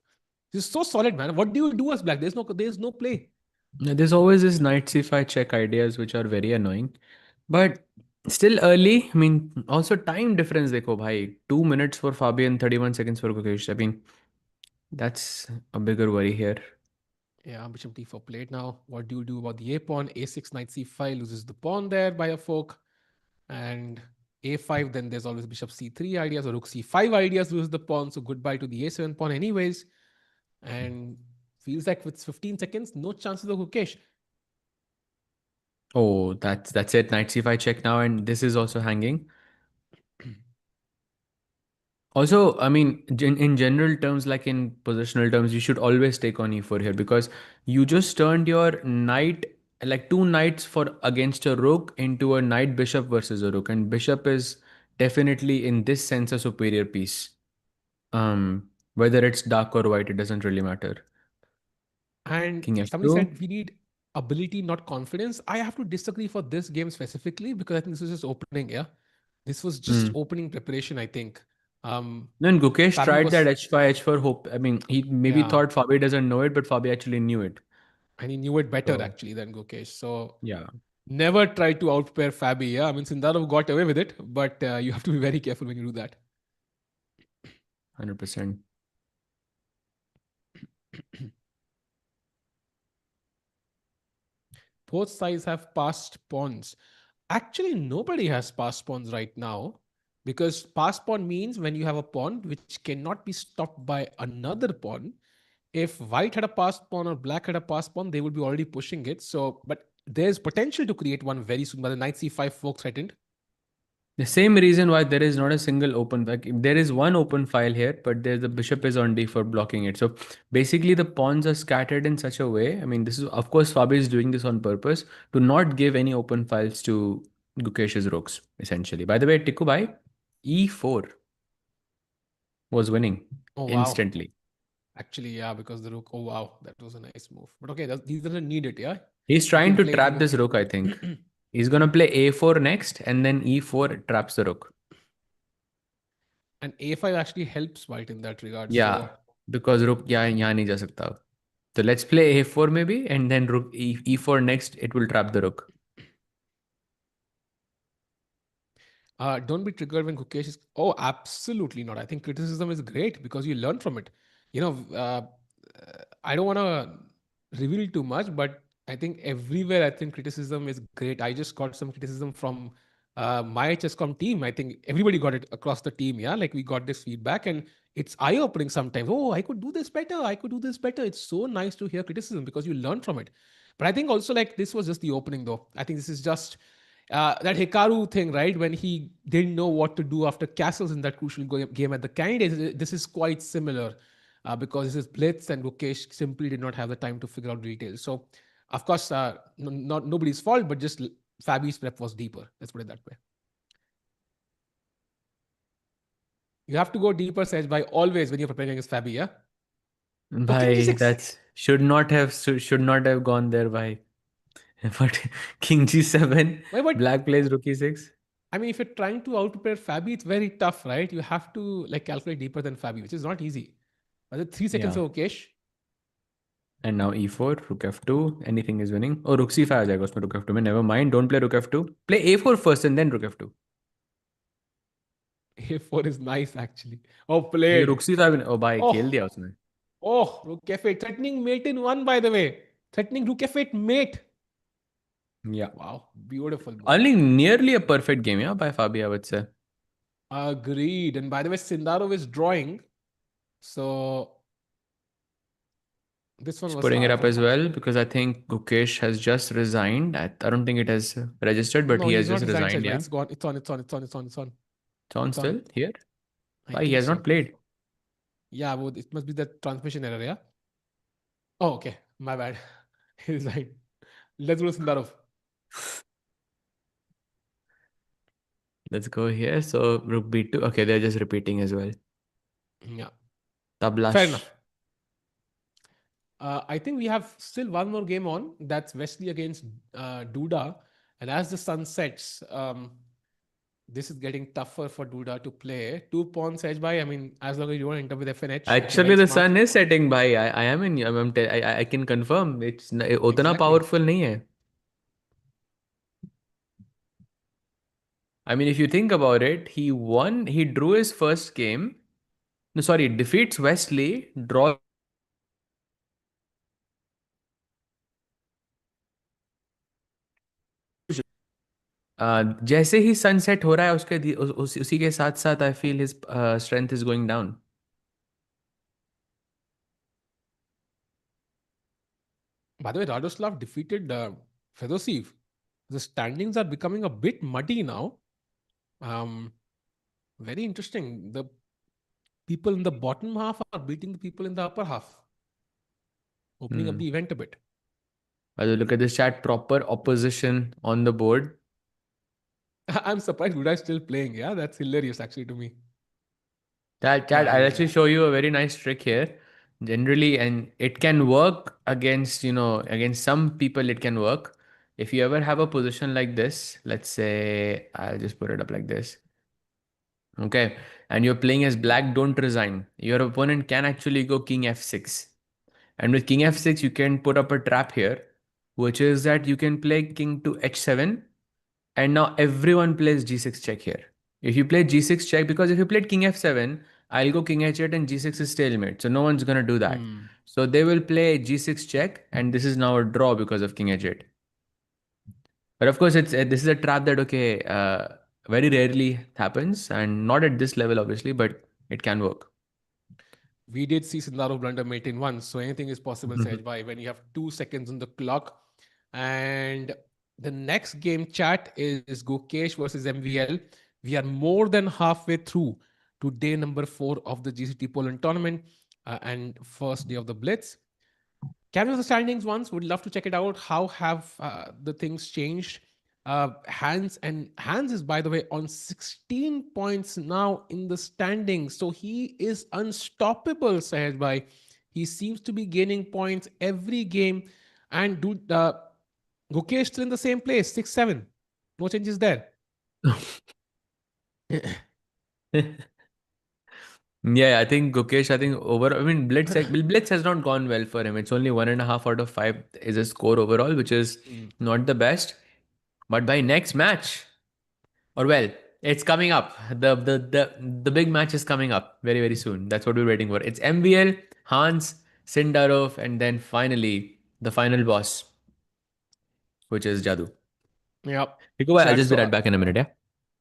This is so solid, man. What do you do as black? There's no play. There's always this knight c5 check ideas which are very annoying, but still early. I mean, also time difference. Dekho, bhai, 2 minutes for Fabian, 31 seconds for Gukesh. I mean, that's a bigger worry here. Yeah, bishop d4 played now. What do you do about the a pawn? A6, knight c5 loses the pawn there by a fork. And a5, then there's always bishop c3 ideas, or rook c5 ideas loses the pawn. So goodbye to the a7 pawn, anyways. And feels like with 15 seconds, no chances of Gukesh. Oh, that's it. Knight c5 check now, and this is also hanging. Also, I mean, in general terms, like in positional terms, you should always take on e4 here because you just turned your knight, like two knights for against a rook into a knight bishop versus a rook, and bishop is definitely in this sense a superior piece. Whether it's dark or white, it doesn't really matter. And King somebody f2. said we need ability, not confidence. I have to disagree for this game specifically because I think this was just opening. Yeah, this was just Hmm. opening preparation. I think. Then Gukesh Fabi tried that was, h5, h4 hope. I mean, he maybe yeah, thought Fabi doesn't know it, but Fabi actually knew it. and he knew it better So actually than Gukesh. So yeah, never try to outpair Fabi. Yeah, I mean Sindarov got away with it, but you have to be very careful when you do that. 100%. Both sides have passed pawns. Actually, nobody has passed pawns right now because passed pawn means when you have a pawn which cannot be stopped by another pawn. If white had a passed pawn or black had a passed pawn, they would be already pushing it. So, but there's potential to create one very soon. But the knight c5 folk threatened. The same reason why there is not a single open, like there is one open file here, but there's the bishop is on d for blocking it. So basically the pawns are scattered in such a way. I mean, this is of course Fabi is doing this on purpose to not give any open files to Gukesh's rooks, essentially. By the way, Tikubai, e4 was winning Oh wow! instantly. Actually, yeah, because the rook. Oh wow, that was a nice move. But okay, he doesn't need it. Yeah, He's he trying can to play trap anything this okay. rook, I think. He's gonna play a4 next, and then e4 traps the rook. And a5 actually helps white in that regard. Yeah, So because rook यहाँ नहीं जा सकता. So let's play a4 maybe, and then rook e4 next. It will trap the rook. don't be triggered when Gukesh is. Oh, absolutely not. I think criticism is great because you learn from it. You know, I don't want to reveal too much, but I think everywhere I think criticism is great. I just got some criticism from my chesscom team. I think everybody got it across the team. Yeah, like we got this feedback, and it's eye opening sometimes. Oh, I could do this better. I could do this better. It's so nice to hear criticism because you learn from it. But I think also like this was just the opening though. I think this is just that Hikaru thing, right? When he didn't know what to do after castles in that crucial game at the candidates, this is quite similar because this is Blitz and Gukesh simply did not have the time to figure out details. So, of course, not nobody's fault, but just Fabi's prep was deeper. Let's put it that way. You have to go deeper, Sej, by always when you're preparing against Fabi, yeah? Oh, King Bhai, G6. that's should not have gone there, bhai. But King G7, Why, but Black plays Rook E6, I mean, if you're trying to outprepare Fabi, it's very tough, right? You have to like calculate deeper than Fabi, which is not easy. Was it 3 seconds yeah. of Gukesh? And now E4, Rook F2, anything is winning. Oh, Rook C5 आ जाएगा उसमें Rook F2 में. Never mind, don't play Rook F2. Play A4 first and then Rook F2. A4 is nice actually. Oh, ये played. Rook C5, oh भाई खेल Oh, दिया उसने. oh, Rook F8. Threatening mate in one, by the way. Threatening Rook F8 mate. Yeah. Wow, beautiful move. Only nearly a perfect game, yeah, by Fabi, I would say. Agreed. And by the way, Sindarov is drawing. So this one Just was putting it hard up for as him. well because I think Gukesh has just resigned. I don't think it has registered, but No, he he's has not just resigned, resigned, Sajma. yeah. It's gone. It's on. It's on. It's on. It's on. It's on. It's on It's on. still here. I Why he think has not so. played? Yeah, well, it must be the transmission error, yeah? Oh, okay. My bad. He resigned. Let's go to Sindarov. Let's go here. So Rook B2. Okay, they're just repeating as well. Yeah. Fair Tablash. enough. I think we have still one more game on. That's Wesley against Duda. And as the sun sets, this is getting tougher for Duda to play. 2 pawns edge by. I mean, as long as you don't enter with FNH, which is Actually, very the smart. sun is setting by. I am in. I can confirm. It's उतना Exactly. powerful नहीं है. I mean, if you think about it, he won. He drew his first game. No, sorry, defeats Wesley, draws. जैसे ही sunset हो रहा है उसी के साथ साथ I feel his strength is going down. By the way, Radoslav defeated Fedoseev. The standings are becoming a bit muddy now. Um, Very interesting. The people in the bottom half are beating the people in the upper half, opening up the event a bit. As you look at this chat, proper opposition on the board. I'm surprised Duda is still playing. Yeah, that's hilarious actually to me. Chat, Yeah, I'll yeah. actually show you a very nice trick here. Generally, and it can work against, against some people, it can work. If you ever have a position like this, let's say, I'll just put it up like this. Okay. And you're playing as black, don't resign. Your opponent can actually go king f6. And with king f6, you can put up a trap here, which is that you can play king to h7. And now everyone plays g6 check here. If you play g6 check, because if you played king f7, I'll go king h8 and g6 is stalemate. So no one's going to do that. So they will play g6 check, and this is now a draw because of king h8. But of course, this is a trap that, okay, very rarely happens, and not at this level, obviously, but it can work. We did see Sindarov blunder mate in once, so anything is possible, Sehajbhai, when you have 2 seconds on the clock. And the next game chat is Gukesh versus MVL. We are more than halfway through to day number 4 of the GCT Poland tournament and first day of the Blitz. Can we have the standings once? Would love to check it out. How have the things changed? Hans is, by the way, on 16 points now in the standings. So he is unstoppable, Sahaj Bhai. He seems to be gaining points every game. And dude, Gukesh still in the same place, 6-7. No changes there. Yeah, I think Gukesh, Blitz has not gone well for him. It's only 1.5 out of 5 is a score overall, which is not the best. But by next match, or well, it's coming up. The big match is coming up very, very soon. That's what we're waiting for. It's MVL, Hans, Sindarov, and then finally the final boss, which is Jadu. Yeah. I'll just be right back in a minute, yeah?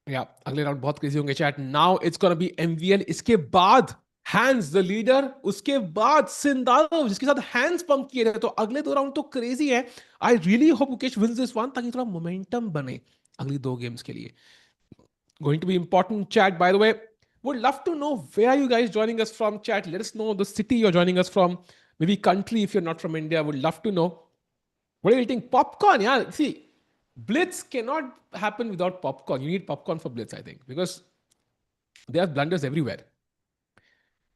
Yeah, अगले round बहुत crazy होंगे chat. Now it's gonna be MVL. इसके बाद hands the leader, उसके बाद Sindarov जिसके साथ hands pump किए रहे. तो अगले 2 राउंड तो क्रेजी है. I really hope Mukesh wins this one ताकि थोड़ा मोमेंटम बने अगली 2 गेम्स के लिए. Going to be important chat, by the way. Would love to know where you guys joining us from, chat. Let us know the city you're joining us from, maybe country if you're not from India. Would love to know. What are you eating? Popcorn, yeah. See, Blitz cannot happen without popcorn. You need popcorn for Blitz, I think, because there are blunders everywhere.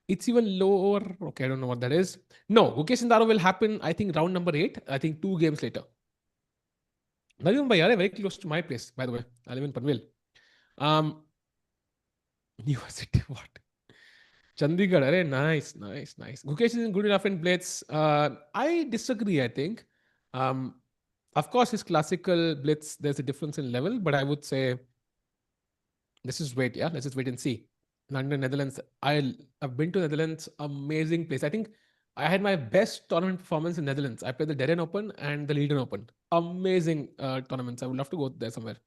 It's even lower. Okay, I don't know what that is. No, Gukesh Sindarov will happen, I think, round number 8. I think 2 games later. Navi Mumbai, very close to my place, by the way. I live in Panvel. University, what? Chandigarh, nice. Gukesh is good enough in Blitz. I disagree, I think. Of course, his classical Blitz, there's a difference in level, but I would say, let's just wait and see. London, Netherlands. I've been to Netherlands, amazing place. I think I had my best tournament performance in Netherlands. I played the Darren Open and the Leiden Open. Amazing tournaments. I would love to go there somewhere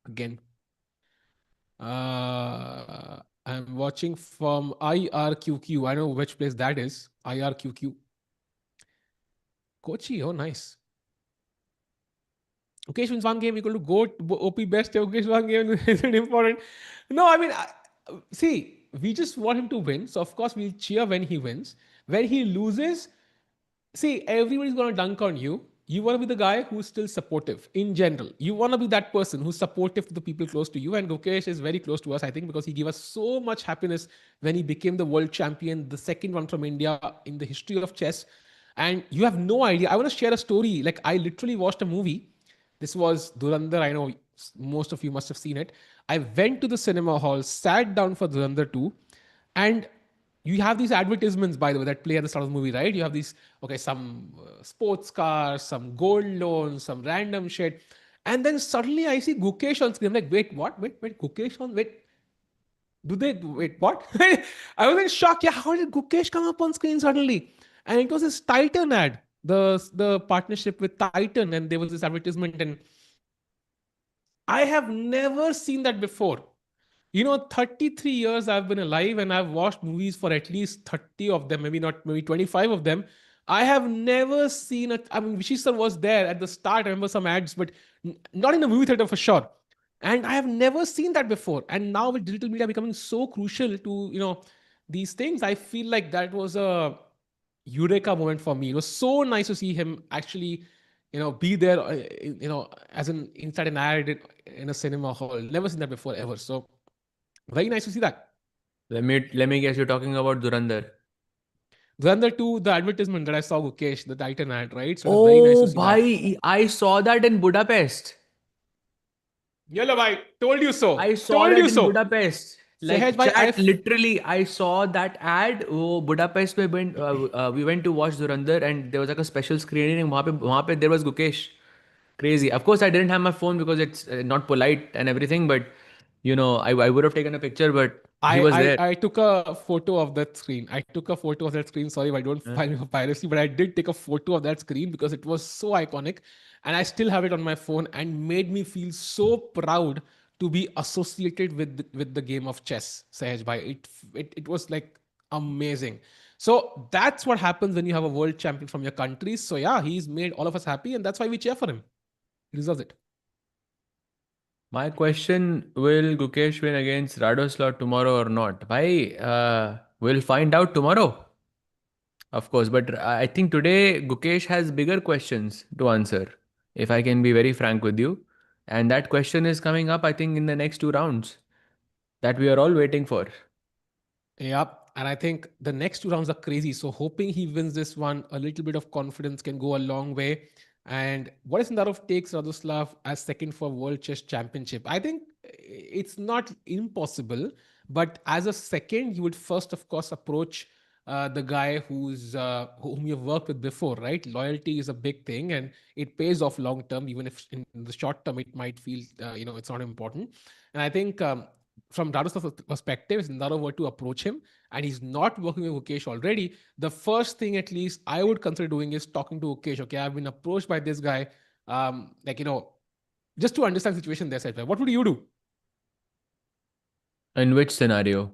again. I'm watching from IRQQ. I know which place that is. IRQQ. Kochi, oh nice. Gukesh wins 1 game equal to GOAT, OP best. Gukesh 1 game isn't important. No, I mean, see, we just want him to win. So, of course, we'll cheer when he wins. When he loses, see, everybody's going to dunk on you. You want to be the guy who's still supportive in general. You want to be that person who's supportive to the people close to you. And Gukesh is very close to us, I think, because he gave us so much happiness when he became the world champion, the second one from India in the history of chess. And you have no idea. I want to share a story. Like, I literally watched a movie. This was Dhurandhar. I know most of you must have seen it. I went to the cinema hall, sat down for Dhurandhar 2, and you have these advertisements, by the way, that play at the start of the movie, right? You have these, okay, some sports cars, some gold loans, some random shit. And then suddenly I see Gukesh on screen. I'm like, wait, what? Wait, Gukesh on, wait. Wait, what? I was in shock. Yeah, how did Gukesh come up on screen suddenly? And it was this Titan ad, the partnership with Titan. And there was this advertisement. And I have never seen that before. 33 years I've been alive and I've watched movies for at least 30 of them, maybe 25 of them. I have never seen it. I mean, Vishy sir was there at the start. I remember some ads, but not in a movie theater for sure. And I have never seen that before. And now with digital media becoming so crucial to, these things, I feel like that was a eureka moment for me. It was so nice to see him actually, be there, as an inside an ad in a cinema hall. Never seen that before ever. So very nice to see that. Let me guess, you're talking about Durandar. Then the advertisement that I saw Gukesh, the Titan ad, right? So it was very nice to Oh, see that. bhai, I saw that in Budapest. Yellow bhai, told you I so. saw Told you that in so. Budapest. Sehaj Like bhai, chat, literally, I saw that ad. Oh, Budapest we went to watch Durandar, and there was like a special screening. वहाँ पे there was Gukesh. Crazy. Of course, I didn't have my phone because it's not polite and everything. But I would have taken a picture, but he was there. I took a photo of that screen. I took a photo of that screen. Sorry if I don't file me for piracy, but I did take a photo of that screen because it was so iconic. And I still have it on my phone and made me feel so proud to be associated with the game of chess, Sahaj bhai. It was like amazing. So that's what happens when you have a world champion from your country. So yeah, he's made all of us happy, and that's why we cheer for him. He deserves it. My question: will Gukesh win against Radoslaw tomorrow or not? Bhai, we'll find out tomorrow. Of course, but I think today Gukesh has bigger questions to answer, if I can be very frank with you. And that question is coming up, I think, in the next two rounds that we are all waiting for. Yep. And I think the next two rounds are crazy. So hoping he wins this one, a little bit of confidence can go a long way. And what if Sindarov takes Radoslav as second for World Chess Championship? I think it's not impossible, but as a second, you would first, of course, approach the guy whom you've worked with before, right? Loyalty is a big thing, and it pays off long term, even if in the short term it might feel it's not important. And I think from Radoslav's perspective, if Sindarov were to approach him and he's not working with Gukesh already, the first thing at least I would consider doing is talking to Gukesh. Okay, I've been approached by this guy. Just to understand the situation there, side. What would you do? In which scenario?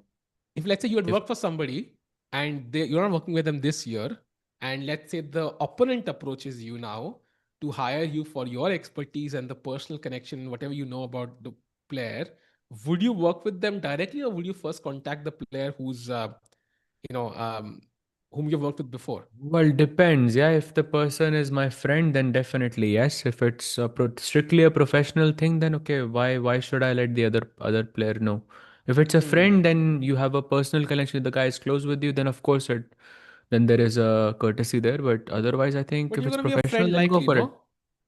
If let's say you had If worked for somebody and you're not working with them this year, and let's say the opponent approaches you now to hire you for your expertise and the personal connection, whatever you know about the player, would you work with them directly, or would you first contact the player you know, um, whom you've worked with before? Well, depends. Yeah, if the person is my friend, then definitely yes. If it's strictly a professional thing, then okay. Why should I let the other player know? If it's a Hmm. friend, then you have a personal connection. The guy is close with you, then of course then there is a courtesy there. But otherwise, I think But if you're it's going to be a professional, friend then go likely, for it. no?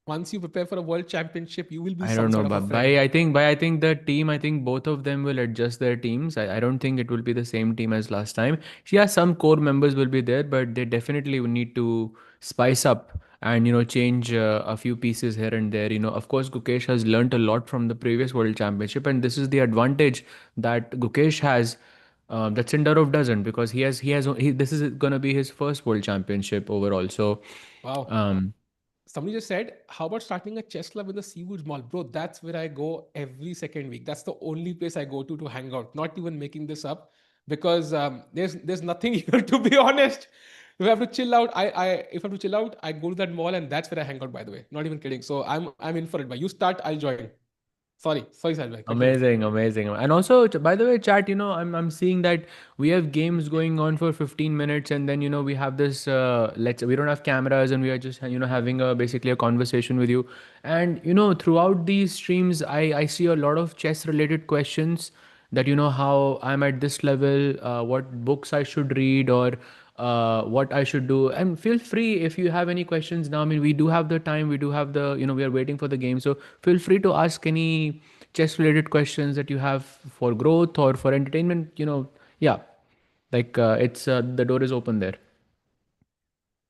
Once you prepare for a world championship, you will be I some don't know, sort of a but friend. I think the team, I think both of them will adjust their teams. I don't think it will be the same team as last time. Yeah, some core members will be there, but they definitely will need to spice up and change a few pieces here and there. Of course, Gukesh has learnt a lot from the previous World Championship, and this is the advantage that Gukesh has. That Sindarov doesn't, because this is gonna be his first World Championship overall. So, Wow. um, Somebody just said, how about starting a chess club in the Seawood Mall? Bro, that's where I go every second week. That's the only place I go to hang out. Not even making this up, because there's nothing here, to be honest. If I have to chill out, if I have to chill out, I go to that mall, and that's where I hang out, by the way. Not even kidding. So I'm in for it. But you start, I'll join. Sorry, Salva. Continue. amazing, amazing. And also, by the way, chat, I'm seeing that we have games going on for 15 minutes, and then we have this we don't have cameras, and we are just having a basically a conversation with you. And throughout these streams, I see a lot of chess related questions, that how I'm at this level, what books I should read, or what I should do. And feel free if you have any questions now. I mean, we do have the time, we do have the we are waiting for the game, so feel free to ask any chess related questions that you have for growth or for entertainment. Yeah, like it's the door is open there.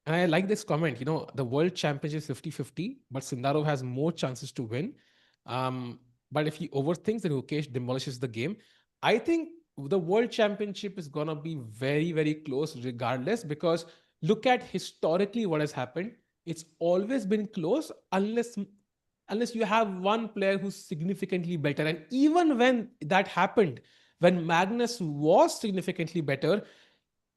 And I like this comment. The world championship is 50-50, but Sindarov has more chances to win. But if he overthinks, then Gukesh demolishes the game. I think the world championship is going to be very, very close regardless, because look at historically what has happened. It's always been close unless you have one player who's significantly better. And even when that happened, when Magnus was significantly better,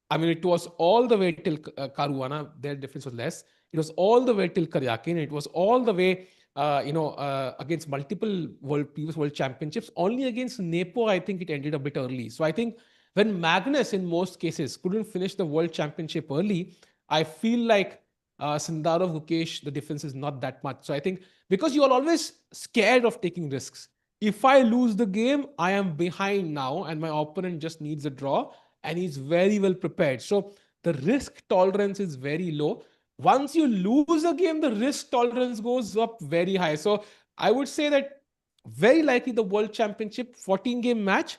I mean, it was all the way till Caruana. Their difference was less. It was all the way till Karyakin. It was all the way, against multiple previous world championships. Only against Nepo, I think it ended a bit early. So I think when Magnus, in most cases, couldn't finish the world championship early, I feel like Sindarov, Gukesh, the difference is not that much. So I think because you are always scared of taking risks. If I lose the game, I am behind now, and my opponent just needs a draw, and he's very well prepared. So the risk tolerance is very low. Once you lose a game, the risk tolerance goes up very high. So I would say that very likely the world championship 14 game match,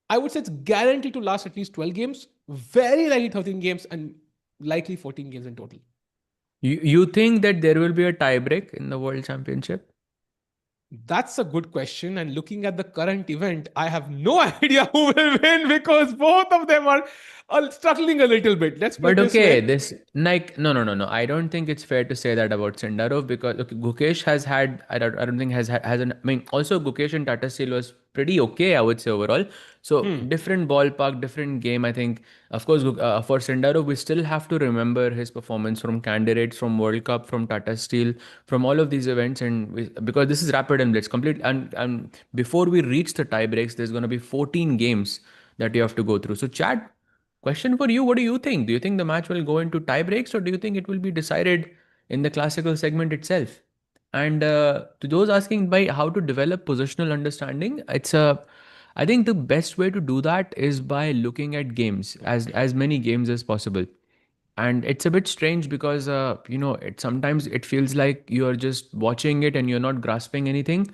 I would say it's guaranteed to last at least 12 games, very likely 13 games, and likely 14 games in total. You think that there will be a tiebreak in the World Championship? That's a good question. And looking at the current event, I have no idea who will win because both of them are struggling a little bit. Let's put it But this okay, way. this like no. I don't think it's fair to say that about Sindarov because okay, Gukesh has had I don't think has an I mean also Gukesh and Tata Steel was pretty okay I would say overall. So Hmm. different ballpark, different game. I think of course for Sindarov we still have to remember his performance from candidates, from World Cup, from Tata Steel, from all of these events, and because this is rapid and blitz complete and before we reach the tie breaks, there's going to be 14 games that you have to go through. So Chad. Question for you, what do you think? Do you think the match will go into tie breaks or do you think it will be decided in the classical segment itself? And to those asking by how to develop positional understanding, I think the best way to do that is by looking at games, as many games as possible. And it's a bit strange because it sometimes it feels like you're just watching it and you're not grasping anything,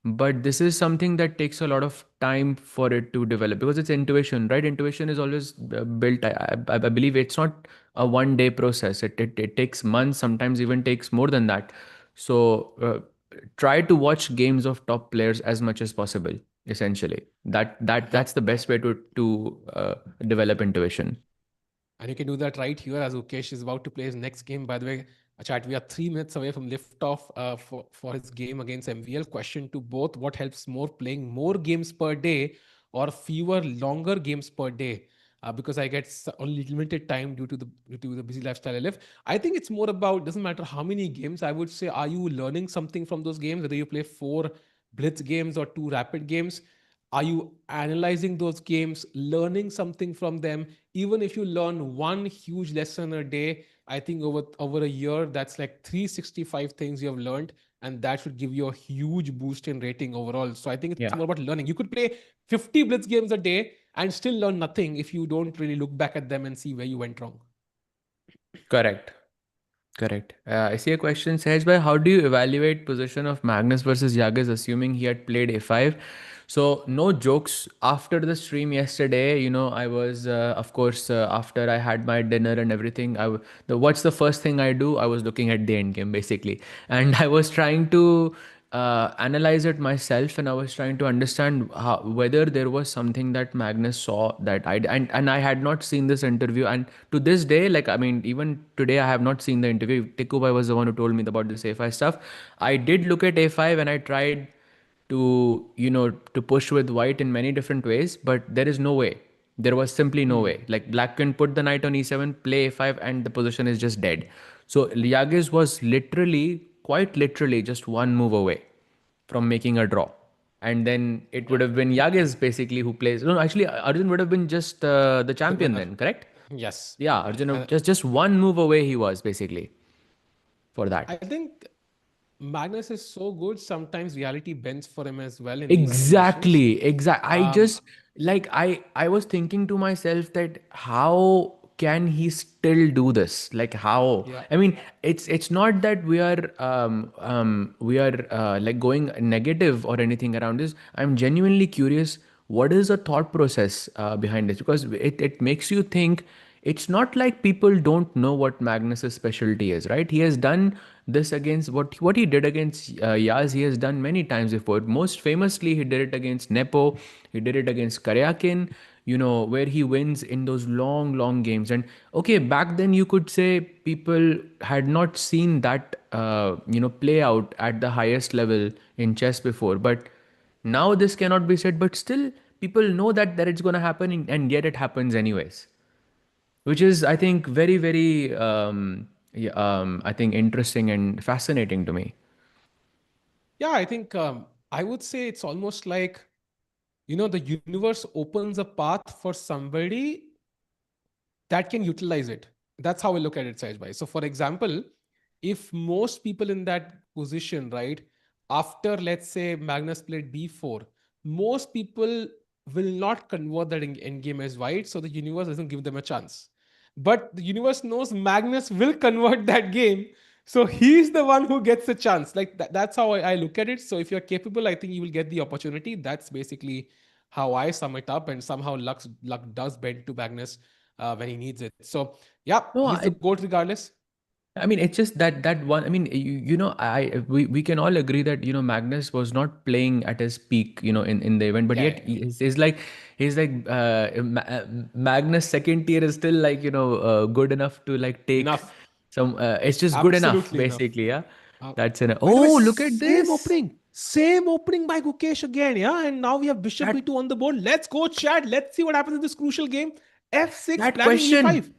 but this is something that takes a lot of time for it to develop because it's intuition, right? Intuition is always built. I believe it's not a one day process. It takes months, sometimes even takes more than that. So try to watch games of top players as much as possible. Essentially, that's Yep. the best way to develop intuition. And you can do that right here as Ukesh is about to play his next game. By the way, chat, we are 3 minutes away from liftoff for his game against MVL. Question to both: what helps more, playing more games per day or fewer longer games per day? Because I get only limited time due to the busy lifestyle I live. I think it's more about, doesn't matter how many games. I would say, are you learning something from those games? Whether you play 4 blitz games or 2 rapid games, are you analyzing those games, learning something from them? Even if you learn one huge lesson a day, I think over a year, that's like 365 things you have learned, and that should give you a huge boost in rating overall. So I think it's Yeah, more about learning. You could play 50 blitz games a day and still learn nothing if you don't really look back at them and see where you went wrong. correct. Correct. I see a question. Says by how do you evaluate position of Magnus versus Yagas, assuming he had played a5? So no jokes. After the stream yesterday, I was, of course, after I had my dinner and everything. What's the first thing I do? I was looking at the end game basically, and I was trying to analyze it myself, and I was trying to understand whether there was something that Magnus saw that and I had not seen this interview, and to this day, like I mean, even today, I have not seen the interview. Tikubai was the one who told me about this a5 stuff. I did look at a5 and I tried to push with white in many different ways, but there is no way. There was simply no way. Hmm. Like black can put the knight on e7, play a5, and the position is just dead. So Liages was literally, quite literally, just one move away from making a draw. And then it would Yep. have been Yages basically who plays. No, actually, Arjun would have been just the The champion winner. then, correct? Yes. Yeah, Arjun And just one move away he was basically for that. I think Magnus is so good, sometimes reality bends for him as well in these situations. I Um, just like I was thinking to myself that how can he still do this? Like how? yeah. I mean, it's not that we are like going negative or anything around this. I'm genuinely curious. What is the thought process behind this? Because it makes you think it's not like people don't know what Magnus's specialty is, right? He has done this against what he did against Yaz. He has done many times before. Most famously, he did it against Nepo. He did it against Karyakin. Where he wins in those long, long games. And okay, back then you could say people had not seen that play out at the highest level in chess before, but now this cannot be said. But still, people know that it's going to happen, and yet it happens anyways, which is I think very very yeah, I think interesting and fascinating to me. Yeah, I think I would say it's almost like the universe opens a path for somebody that can utilize it. That's how I look at it, Sahej. So, for example, if most people in that position, right, after let's say Magnus played b4, most people will not convert that end game as white, so the universe doesn't give them a chance. But the universe knows Magnus will convert that game, so he's the one who gets the chance. Like that's how I look at it. So if you're capable, I think you will get the opportunity. That's basically how I sum it up. And somehow luck does bend to Magnus when he needs it. So yeah, No, he's the goat regardless. I mean, it's just that one. I mean, we can all agree that Magnus was not playing at his peak, in the event, but Yeah, yet yeah, yeah. Magnus second tier is still like good enough to like take Enough. some. It's just good enough, Absolutely enough. basically. Yeah, Uh, that's enough. by the way, Oh, look at this. same opening by Gukesh again. Yeah, and now we have Bishop That B2 on the board. Let's go, Chad. Let's see what happens in this crucial game. F6 that planning question. E5.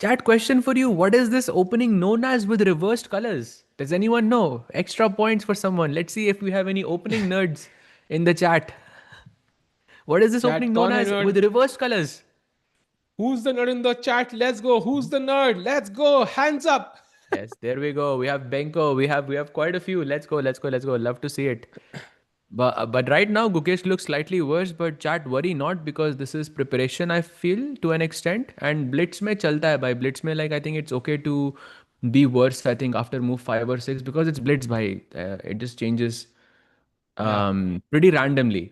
Chat question for you. What is this opening known as with reversed colors? Does anyone know? Extra points for someone. Let's see if we have any opening nerds in the chat. What is this Chat, opening known कौन है as nerd? with reversed colors? Who's the nerd in the chat? Let's go. Who's the nerd? Let's go. Hands up. Yes, there we go. We have Benko. We have quite a few. Let's go. Let's go. Let's go. Love to see it. But right now Gukesh looks slightly worse. But chat, worry not, because this is preparation. I feel to an extent, and blitz में चलता है भाई. Blitz में like I think it's okay to be worse. I think after move 5 or 6, because it's blitz भाई. It just changes Yeah. pretty randomly.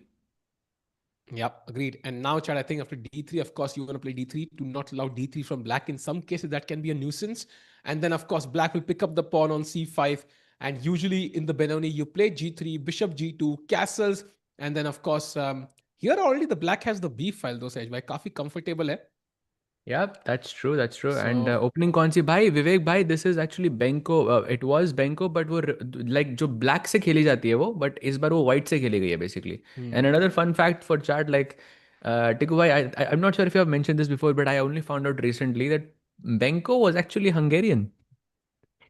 Yep, agreed. And now, Chad, I think after D3, of course, you want to play D3 to not allow D3 from black. In some cases, that can be a nuisance. And then, of course, black will pick up the pawn on C5. And usually in the Benoni, you play G3, bishop G2, castles. And then, of course, here already the black has the B file, though, Sahej. Bhai, काफी comfortable hai. Yeah, that's true. That's true. And So, opening कौन सी भाई विवेक भाई, this is actually Benko. It was Benko, but वो like जो black से खेली जाती है वो, but इस बार वो white से खेली गई है basically. hmm. And another fun fact for chat, like Tiku bhai, I'm not sure if you have mentioned this before, but I only found out recently that Benko was actually Hungarian.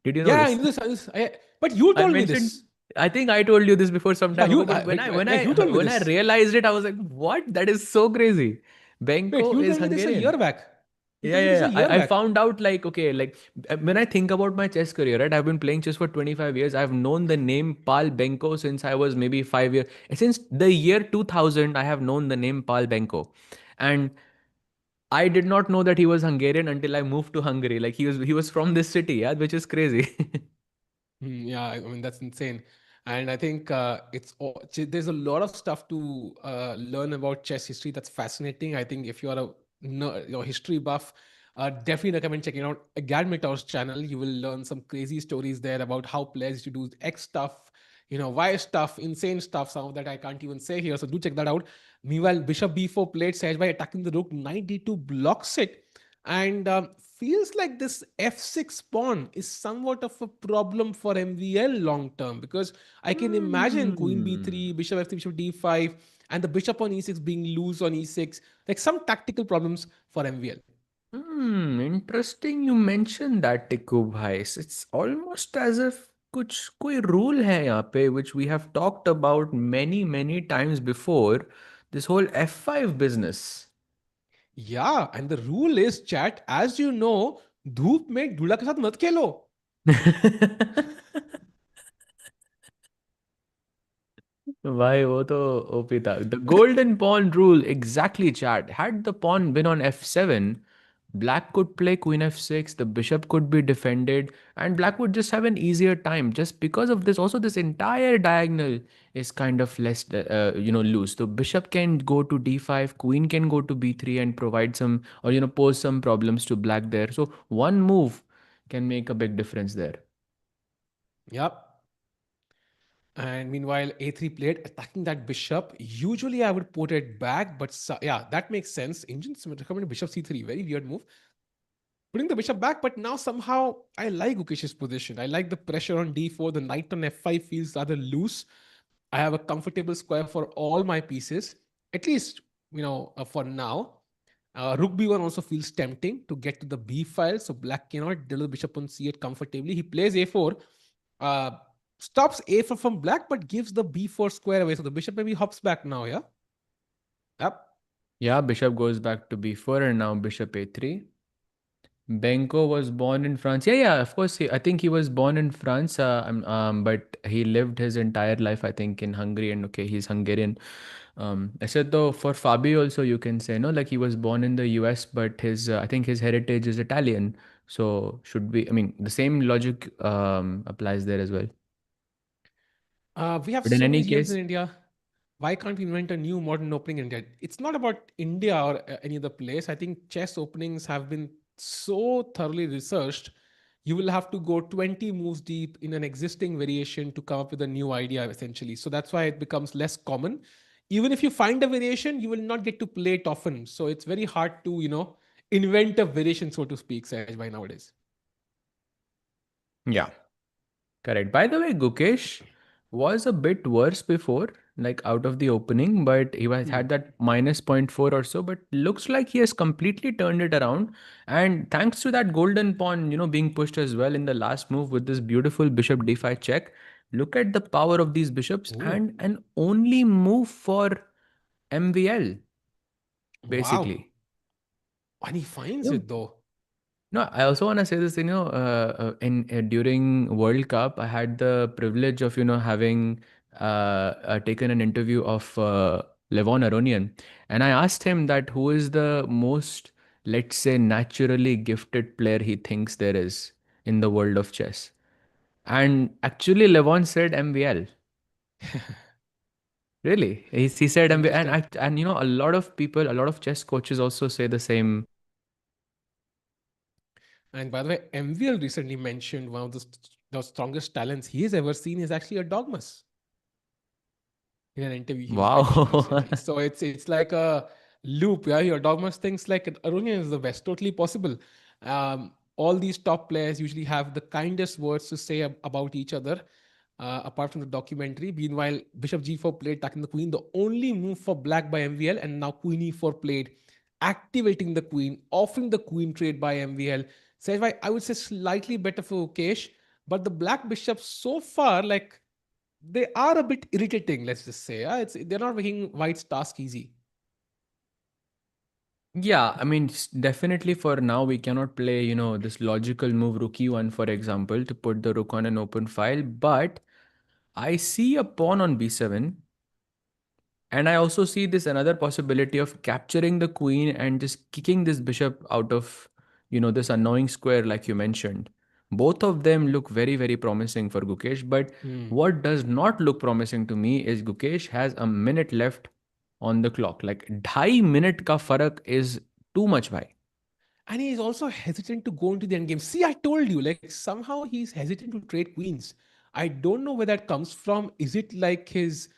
Did you know Yeah, I this? knew this. But you I told me mentioned. this. I think I told you this before some Yeah, time ago, but when I when yeah, I you told me when I this. realized it, I was like, "What? That is so crazy." Wait, Benko you is told me this a Hungarian. year back. You Yeah, told me yeah, this a yeah. year I back. found out like, okay, like when I think about my chess career, right? I've been playing chess for 25 years. I've known the name Pal Benko since I was maybe 5 years. Since the year 2000, I have known the name Pal Benko. And I did not know that he was Hungarian until I moved to Hungary. Like he was from this city, yeah, which is crazy. Yeah, I mean that's insane, and I think there's a lot of stuff to learn about chess history. That's fascinating. I think if you are history buff, definitely recommend checking out Gad Mitau's channel. You will learn some crazy stories there about how players used to do X stuff, Y stuff, insane stuff. Some of that I can't even say here, so do check that out. Meanwhile, Bishop B4 played Sahaj by attacking the rook. 92 blocks it, and feels like this f6 pawn is somewhat of a problem for MVL long term, because I can imagine queen Hmm. b3, bishop f3, bishop d5, and the bishop on e6 being loose on e6, like some tactical problems for MVL. Interesting you mentioned that, Tikku bhai. It's almost as if कुछ कोई rule है यहाँ पे which we have talked about many times before. This whole F5 business. Yeah, and the rule is, chat, as you know, धूप में दूल्हा के साथ मत खेलो. भाई वो तो ओपी था. The golden pawn rule, exactly, chat. Had the pawn been on f7, black could play queen f6, the bishop could be defended, and black would just have an easier time. Just because of this, also this entire diagonal is kind of less, loose. So bishop can go to d5, queen can go to b3 and provide some, or pose some problems to black there. So one move can make a big difference there. Yep. And meanwhile, a3 played, attacking that bishop. Usually, I would put it back, but yeah, that makes sense. Indians recommend bishop c3. Very weird move. Putting the bishop back, but now somehow I like Gukesh's position. I like the pressure on d4. The knight on f5 feels rather loose. I have a comfortable square for all my pieces, at least, for now. Rook b1 also feels tempting to get to the b file, so black cannot deliver bishop on c8 comfortably. He plays a4, uh, stops a4 from black, but gives the b4 square away. So the bishop maybe hops back now, yeah? Yep. Yeah, bishop goes back to b4 and now bishop a3. Benko was born in France. Yeah, yeah, of course. I think he was born in France, but he lived his entire life, I think, in Hungary. And okay, he's Hungarian. I said though for Fabi also you can say no, like he was born in the US, but his I think his heritage is Italian. So should be, I mean, the same logic applies there as well. We have But in so many any GMs in case, India. Why can't we invent a new modern opening in India? It's not about India or any other place. I think chess openings have been so thoroughly researched. You will have to go 20 moves deep in an existing variation to come up with a new idea, essentially. So that's why it becomes less common. Even if you find a variation, you will not get to play it often. So it's very hard to, invent a variation, so to speak, Saj, by nowadays. yeah. Correct. By the way, Gukesh was a bit worse before, like out of the opening, but he was Hmm. had that minus point 0.4 or so, but looks like he has completely turned it around. And thanks to that golden pawn, being pushed as well in the last move with this beautiful bishop d5 check. Look at the power of these bishops Ooh, and an only move for MVL, wow. basically. And he finds You know, it though. No, I also want to say this, in during World Cup, I had the privilege of, having taken an interview of Levon Aronian, and I asked him that who is the most, let's say, naturally gifted player he thinks there is in the world of chess. And actually, Levon said MVL. Really, he said MVL, Interesting. and a lot of people, a lot of chess coaches also say the same. And by the way, MVL recently mentioned one of the strongest talents he has ever seen is actually a dogmas in an interview he mentioned Wow. recently. So it's like a loop. Yeah, your dogmas thinks like Aronian is the best. Totally possible. All these top players usually have the kindest words to say about each other. Apart from the documentary, meanwhile, Bishop G4 played attacking the queen, the only move for black by MVL, and now Queen E4 played, activating the queen, offering the queen trade by MVL. Says why I would say slightly better for Ukesh, but the black bishops so far, like they are a bit irritating, let's just say. They're not making White's task easy. Yeah, I mean, definitely for now, we cannot play, this logical move rook e1, for example, to put the rook on an open file. But I see a pawn on b7. And I also see this another possibility of capturing the queen and just kicking this bishop out of, this annoying square, like you mentioned. Both of them look very, very promising for Gukesh. But Hmm. what does not look promising to me is Gukesh has a minute left on the clock. Like, 2.5 minute ka farak is too much, bhai. And he is also hesitant to go into the end game. See, I told you, like somehow he's hesitant to trade queens. I don't know where that comes from. Is it like his,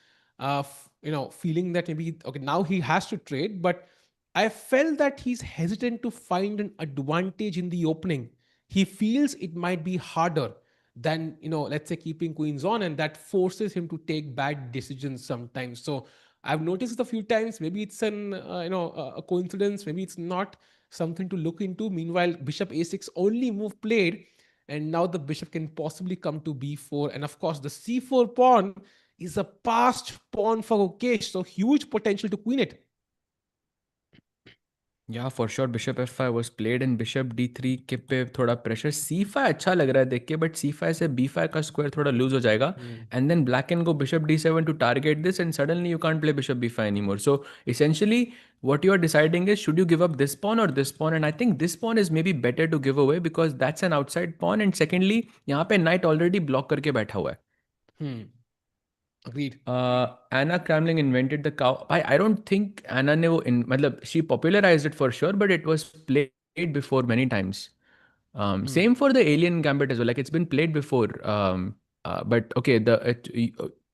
feeling that maybe okay now he has to trade? But I felt that he's hesitant to find an advantage in the opening. He feels it might be harder than let's say keeping queens on, and that forces him to take bad decisions sometimes. So I've noticed a few times. Maybe it's a coincidence. Maybe it's not something to look into. Meanwhile, bishop a6 only move played, and now the bishop can possibly come to b4. And of course, the c4 pawn is a passed pawn for Gukesh, so huge potential to queen it. या for sure bishop f5 was played and bishop d3 के पे थोड़ा pressure c5 अच्छा लग रहा है देख के बट c5 से b5 का स्क्वायर थोड़ा लूज हो जाएगा Hmm. And then black can go bishop d7 to target this and suddenly you can't play bishop b5 anymore so essentially what you are deciding is should you give up this pawn or this pawn and I think this pawn is maybe better to give away because that's an outside pawn and secondly यहाँ पे knight already block करके बैठा हुआ है. Hmm. Agreed. Anna Kramling invented the cow. I don't think Anna ने वो मतलब she popularized it for sure, but it was played before many times. Hmm. Same for the Alien Gambit as well. Like it's been played before. But okay,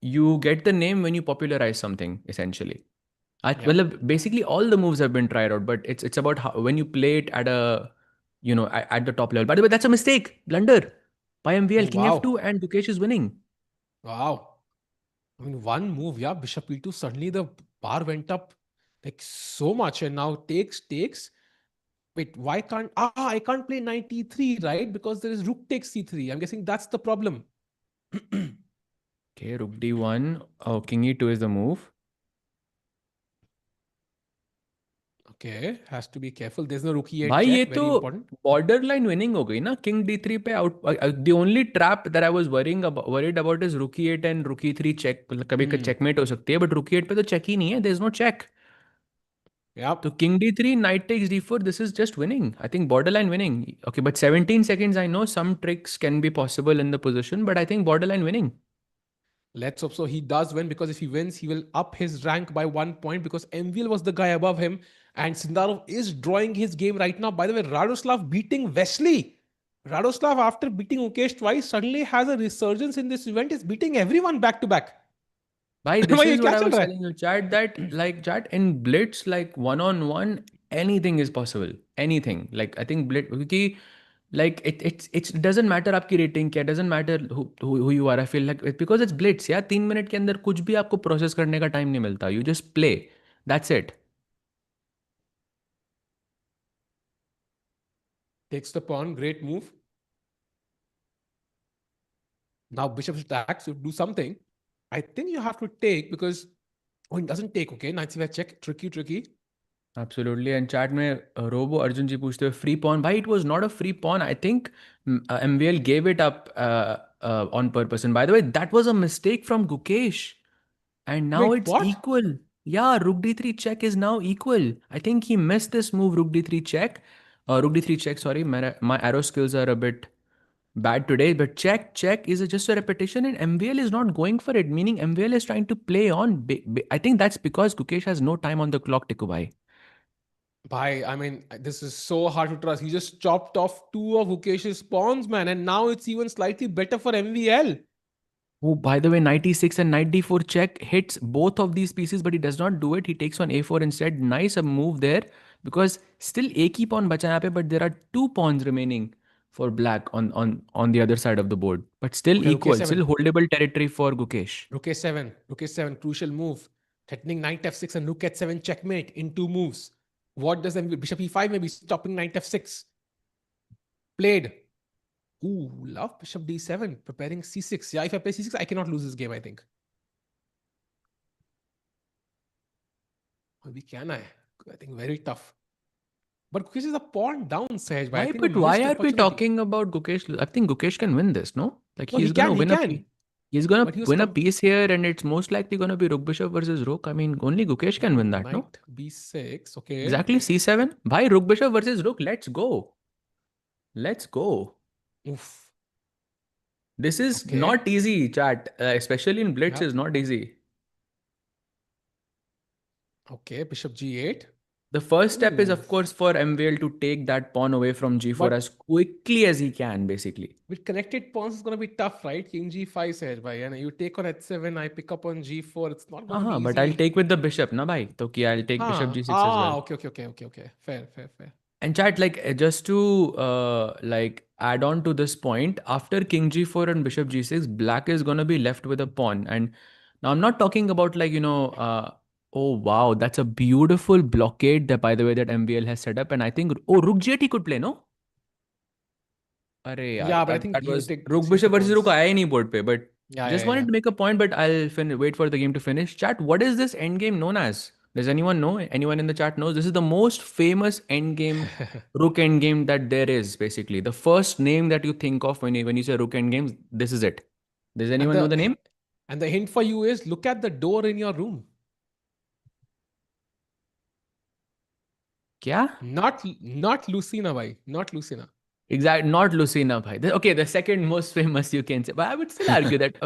you get the name when you popularize something essentially. Yep. Well, basically all the moves have been tried out, but it's about how, when you play it at a at the top level. By the way, that's a mistake, blunder by Oh MVL. King wow. F2 and Dukesh is winning. Wow. I mean, one move, yeah, bishop e2, suddenly the bar went up like so much, and now takes. Wait, why can't I can't play knight e3, right? Because there is rook takes c3. I'm guessing that's the problem. Okay, Rook D1. Oh, King E2 is the move. Okay, has to be careful. There's no rook e8 भाई ये check. तो Very important. Border line winning हो गई ना, king d3 पे out. The only trap that I was worried about is रुकी 8 and रुकी 3 check. कभी Hmm. चेकमेट हो सकती है, बट रुकी 8 पे तो चेक ही नहीं है, there is no check. Yep. तो king d3 knight takes d4, this is just winning, I think border line winning. Okay, but 17 seconds, I know some tricks can be possible in the position, but I think border line winning. Let's hope so. He does win because if he wins, he will up his rank by 1 point because MVL was the guy above him. And Sindarov is drawing his game right now. By the way, Radoslav beating Wesley. Radoslav, after beating Gukesh twice, suddenly has a resurgence in this event. Is beating everyone back to back. भाई this भाई ये is क्या what I चल was रहा telling you chat, that like chat in blitz, like one on one anything is possible. Anything, like I think blitz, क्योंकि like it's doesn't matter आपकी rating क्या, doesn't matter who you are. I feel like because it's blitz यार, 3 minute के अंदर कुछ भी आपको process करने का टाइम नहीं मिलता. You just play, that's it. Takes the pawn. Great move. Now bishop attacks. You do something. I think you have to take because oh, it doesn't take. Okay, knight c5 check. Tricky, tricky. Absolutely. And chat में robo Arjun ji पूछते हुए free pawn, भाई it was not a free pawn. I think MVL gave it up on purpose. And by the way that was a mistake from Gukesh. And now Wait, it's what? equal. Yeah, rook d3 check is now equal. I think he missed this move, rook d3 check. Rook d3 check, sorry. My arrow skills are a bit bad today. But check is just a repetition, and MVL is not going for it. Meaning MVL is trying to play on. I think that's because Gukesh has no time on the clock, Tikubai. Bhai, I mean, this is so hard to trust. He just chopped off two of Gukesh's pawns, man, and now it's even slightly better for MVL. Oh, by the way, knight e6 and knight d4 check hits both of these pieces, but he does not do it. He takes on a4 instead. Nice a move there, because still एक ही pawn बचा यहाँ पे, but there are two pawns remaining for black on the other side of the board. But still Okay, Rook equal, a7. still holdable territory for Gukesh. Rook a7. Rook a7, crucial move. Threatening knight f6 and rook h7 checkmate in two moves. What does MVL? Bishop e5 maybe stopping knight f6. Played. Ooh, love bishop d7, preparing c6. Yeah, if I play c6, I cannot lose this game, I think. Maybe can I? I think very tough. But Gukesh is a pawn down, Sahaj. I Why? think a But why missed are we opportunity. talking about Gukesh? I think Gukesh can win this, no? Like No, he's gonna he win a piece. can. He's gonna But he was win a piece here, and it's most likely gonna be Rook Bishop versus Rook. I mean, only Gukesh can win that, no? Knight b6. Okay. Exactly, c7. Bhai, Rook Bishop versus Rook. Let's go. Let's go. Oof. This is Okay. not easy, chat. Especially in Blitz, Yep. is not easy. Okay. Bishop g8. The first step is, Ooh. of course, for MVL to take that pawn away from g4 But as quickly as he can, basically. with connected pawns, it's going to be tough, right? King g5 says, bhai. And you take on h7, I pick up on g4. It's not going to be But I'll easy. take with the bishop, na bhai. So ki I'll take bishop g6 as well. Okay. Fair, fair, fair. And chat, like just to like add on to this point, after king g4 and bishop g6, black is gonna be left with a pawn. And now I'm not talking about like oh wow, that's a beautiful blockade that, by the way, that MVL has set up. And I think rook g8 he could play, no? अरे यार, Yeah, but I that think that he will was take rook since the bishop versus rook pawns. आया ही नहीं board पे, but just Yeah. wanted to make a point, but I'll wait for the game to finish. Chat, what is this endgame known as? Does anyone know? Anyone in the chat knows? This is the most famous endgame, rook endgame that there is, basically. The first name that you think of when you say rook endgame, this is it. Does and anyone know the the name? and the hint for you is look at the door in your room. क्या? Not Lucina, bhai. Not Lucina. Exactly, not Lucina bhai. Okay, the second most famous you can say. But I would still argue that.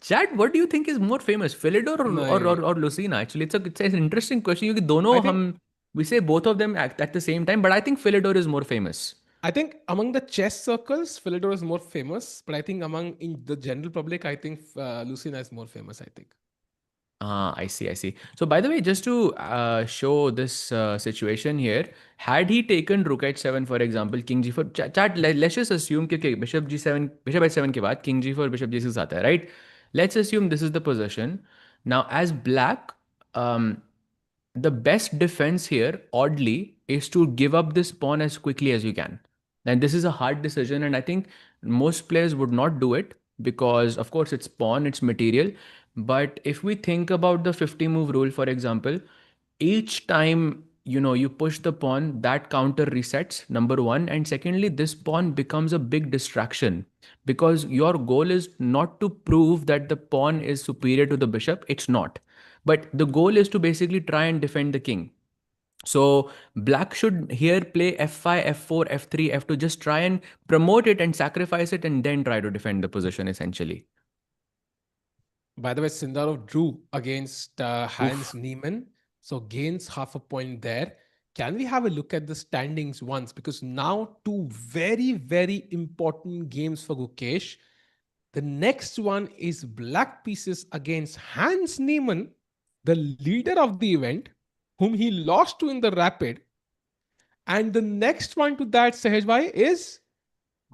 Chat, what do you think is more famous, Philidor or Lucina? Actually, it's an interesting question. क्योंकि दोनों I think we say both of them at the same time, but I think Philidor is more famous. I think among the chess circles, Philidor is more famous, but I think among in the general public, I think Lucina is more famous. I think. I see. So, by the way, just to show this situation here, had he taken rook h7, for example, king g4, chat, let's just assume कि okay, bishop g7, bishop h7 के बाद king g4, bishop g6 आता है, right? Let's assume this is the position. Now, as black, the best defense here, oddly, is to give up this pawn as quickly as you can. And this is a hard decision, and I think most players would not do it because, of course, it's pawn, it's material. But if we think about the 50 move rule, for example, each time you push the pawn, that counter resets, number one. And secondly, this pawn becomes a big distraction because your goal is not to prove that the pawn is superior to the bishop. It's not. But the goal is to basically try and defend the king. So black should here play f5, f4, f3, f2, just try and promote it and sacrifice it and then try to defend the position essentially. By the way, Sindarov drew against Hans Oof. Niemann, so gains half a point there. Can we have a look at the standings once? Because now two very, very important games for Gukesh. The next one is black pieces against Hans Niemann, the leader of the event, whom he lost to in the rapid. And the next one to that, Sahejbhai, is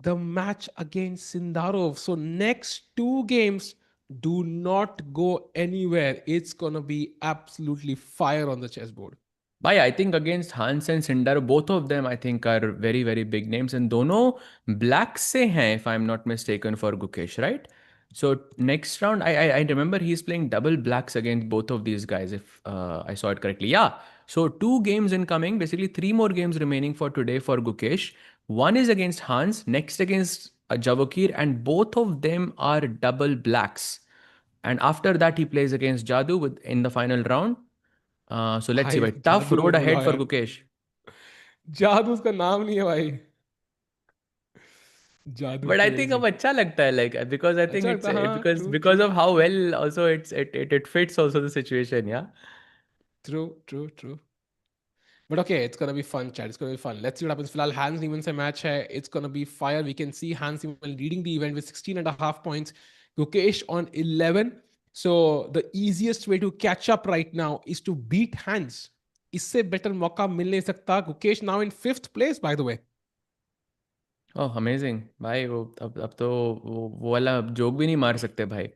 the match against Sindarov. So next two games, do not go anywhere. It's gonna be absolutely fire on the chessboard. I think against Hans and Sindar, both of them I think are very, very big names. And dono black se hain, if I'm not mistaken, for Gukesh, right? So next round, I remember he's playing double blacks against both of these guys, if I saw it correctly. Yeah. So two games incoming, basically three more games remaining for today for Gukesh. One is against Hans, next against Javokhir, and both of them are double blacks. And after that, he plays against Jadu in the final round. So let's see, भाई but tough जादू road मत ahead बुलाओ for यार. Gukesh. जादू उसका नाम नहीं है भाई. जादू But I think क्रेजी. अब अच्छा लगता है, like, because I think अच्छा it's लगता, हाँ. because True. of how well also it fits also the situation, yeah. True. But okay, it's gonna be fun, chat. It's gonna be fun. Let's see what happens. Filal Hans Niemann se match hai. It's gonna be fire. We can see Hans Niemann leading the event with 16.5 points. Gukesh on 11. So the easiest way to catch up right now is to beat Hans. इससे better मौका मिल नहीं सकता. Gukesh now in 5th place, by the way. Oh, amazing भाई. वो अब तो वो वाला जोक भी नहीं मार सकते भाई.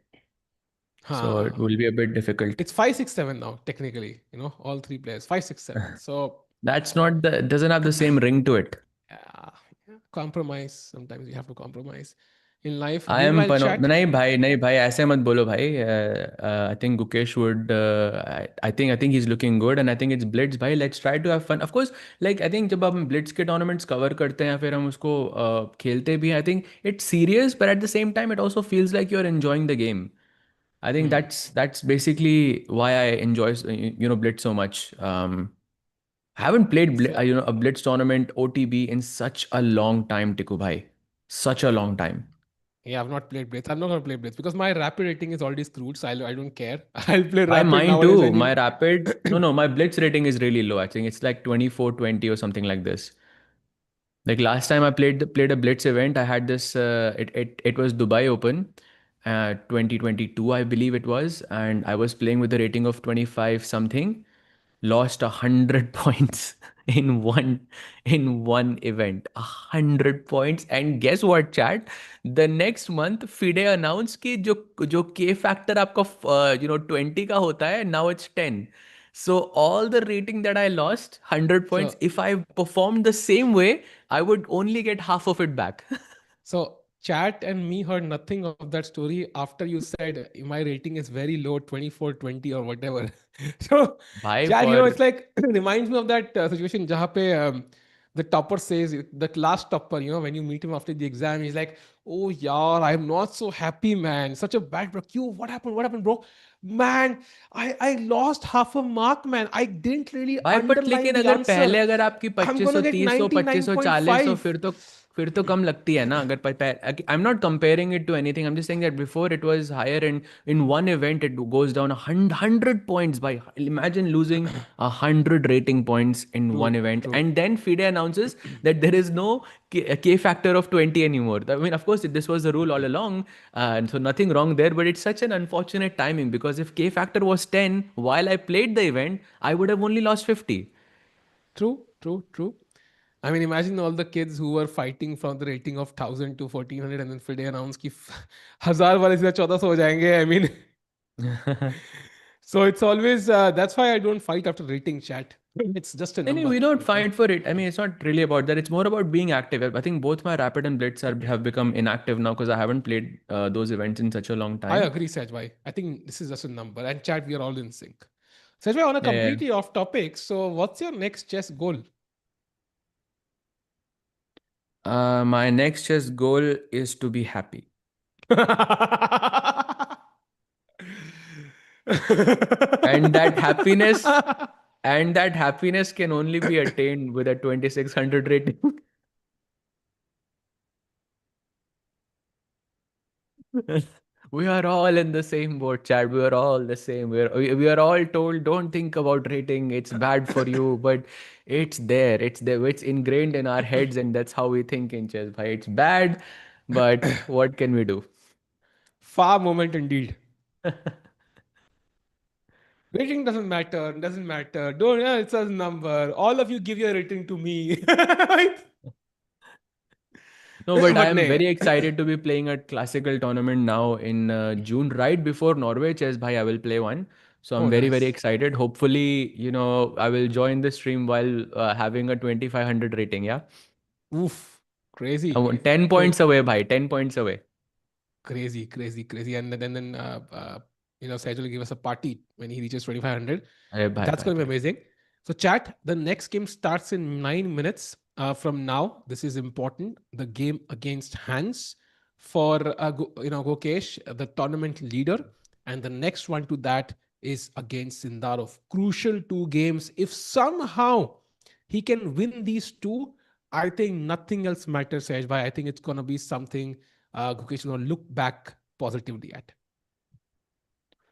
So it हाँ. will be a bit difficult. It's 5-6-7 now, technically. All three players. 5-6-7. So That's not the doesn't have the same ring to it. yeah, compromise. Sometimes you have to compromise in life. I am Meanwhile, chat. नहीं भाई ऐसे मत बोलो भाई. I think Gukesh would. I think he's looking good, and I think it's Blitz भाई. Let's try to have fun. Of course, like I think जब हम Blitz के tournaments cover करते हैं फिर हम उसको खेलते भी हैं. I think it's serious, but at the same time it also feels like you're enjoying the game. I think Hmm. that's basically why I enjoy Blitz so much. I haven't played So a Blitz tournament OTB in such a long time, Tiku bhai. Such a long time. yeah, I've not played Blitz. I'm not gonna play Blitz because my rapid rating is already screwed. So I don't care. I'll play I rapid mine nowadays too. anyway. My rapid, no, my blitz rating is really low. I think it's like 24-20 or something like this. Like last time I played a blitz event, I had this. It was Dubai Open, 2022 I believe it was, and I was playing with a rating of 25 something. Lost 100 points in one event. 100 points, and guess what, chat? The next month, FIDE announced कि जो K factor आपका 20 का होता है, now it's 10. So all the rating that I lost, 100 points, So if I performed the same way, I would only get half of it back. so chat and me heard nothing of that story after you said my rating is very low, 24-20 or whatever. So Bye chat, for it's like reminds me of that situation jahan pe the topper says, the last topper, when you meet him after the exam, he's like, oh yaar, I'm not so happy, man. Such a bad bro. Q, what happened? What happened, bro? Man, I lost half a mark, man. I didn't really भाई but underline लेकिन the अगर answer. पहले अगर आपकी I'm gonna get 2530 2540 99.5. फिर तो कम लगती है ना. अगर I am not comparing it to anything. I am just saying that before it was higher in one event it goes down 100 points. By imagine losing 100 rating points in one True, event, true. and then FIDE announces that there is no K factor of 20 anymore. I mean, of course this was the rule all along, and so nothing wrong there, but it's such an unfortunate timing because if K factor was 10 while I played the event, I would have only lost 50. True. I mean, imagine all the kids who were fighting from the rating of 1000 to 1400 and then FIDE announced कि 1000 वाले सीधा 1400 हो जाएंगे. I mean, so it's always, that's why I don't fight after rating, chat. It's just a Anyway, number. we don't fight for it. I mean, it's not really about that. It's more about being active. I think both my Rapid and Blitz have become inactive now because I haven't played those events in such a long I time. agree, Sajbhai. I think this is just a number. And chat, we are all in sync. Sajjay, on a Yeah, yeah. completely off topic, so what's your next chess goal? My next chess goal is to be happy. And that happiness and that happiness can only be attained with a 2600 rating. We are all in the same boat, Chad. We are all the same. We are all told don't think about rating. It's bad for you, but it's there. It's there. It's ingrained in our heads, and that's how we think in chess. Bhai. It's bad, but what can we do? Far moment indeed. Rating doesn't matter, doesn't matter. Don't, yeah, it's a number. All of you give your rating to me. No, but I But am nay. very excited to be playing a classical tournament now in June, right before Norway Chess. Bhai, I will play one. So I'm Oh, very, very nice. excited. Hopefully, I will join the stream while having a 2500 rating. Yeah. Oof. I Crazy. want 10 So points away, bhai. 10 points away. crazy, crazy, crazy. And then Sejal will give us a party when he reaches 2500. Arey, bhai, That's bhai, going to be bhai. amazing. So, chat, the next game starts in 9 minutes from now. This is important. The game against Hans for Gukesh, the tournament leader, and the next one to that is against Sindarov. Crucial two games. If somehow he can win these two, I think nothing else matters, Sejbhai. I think it's going to be something Gukesh is going to look back positively at.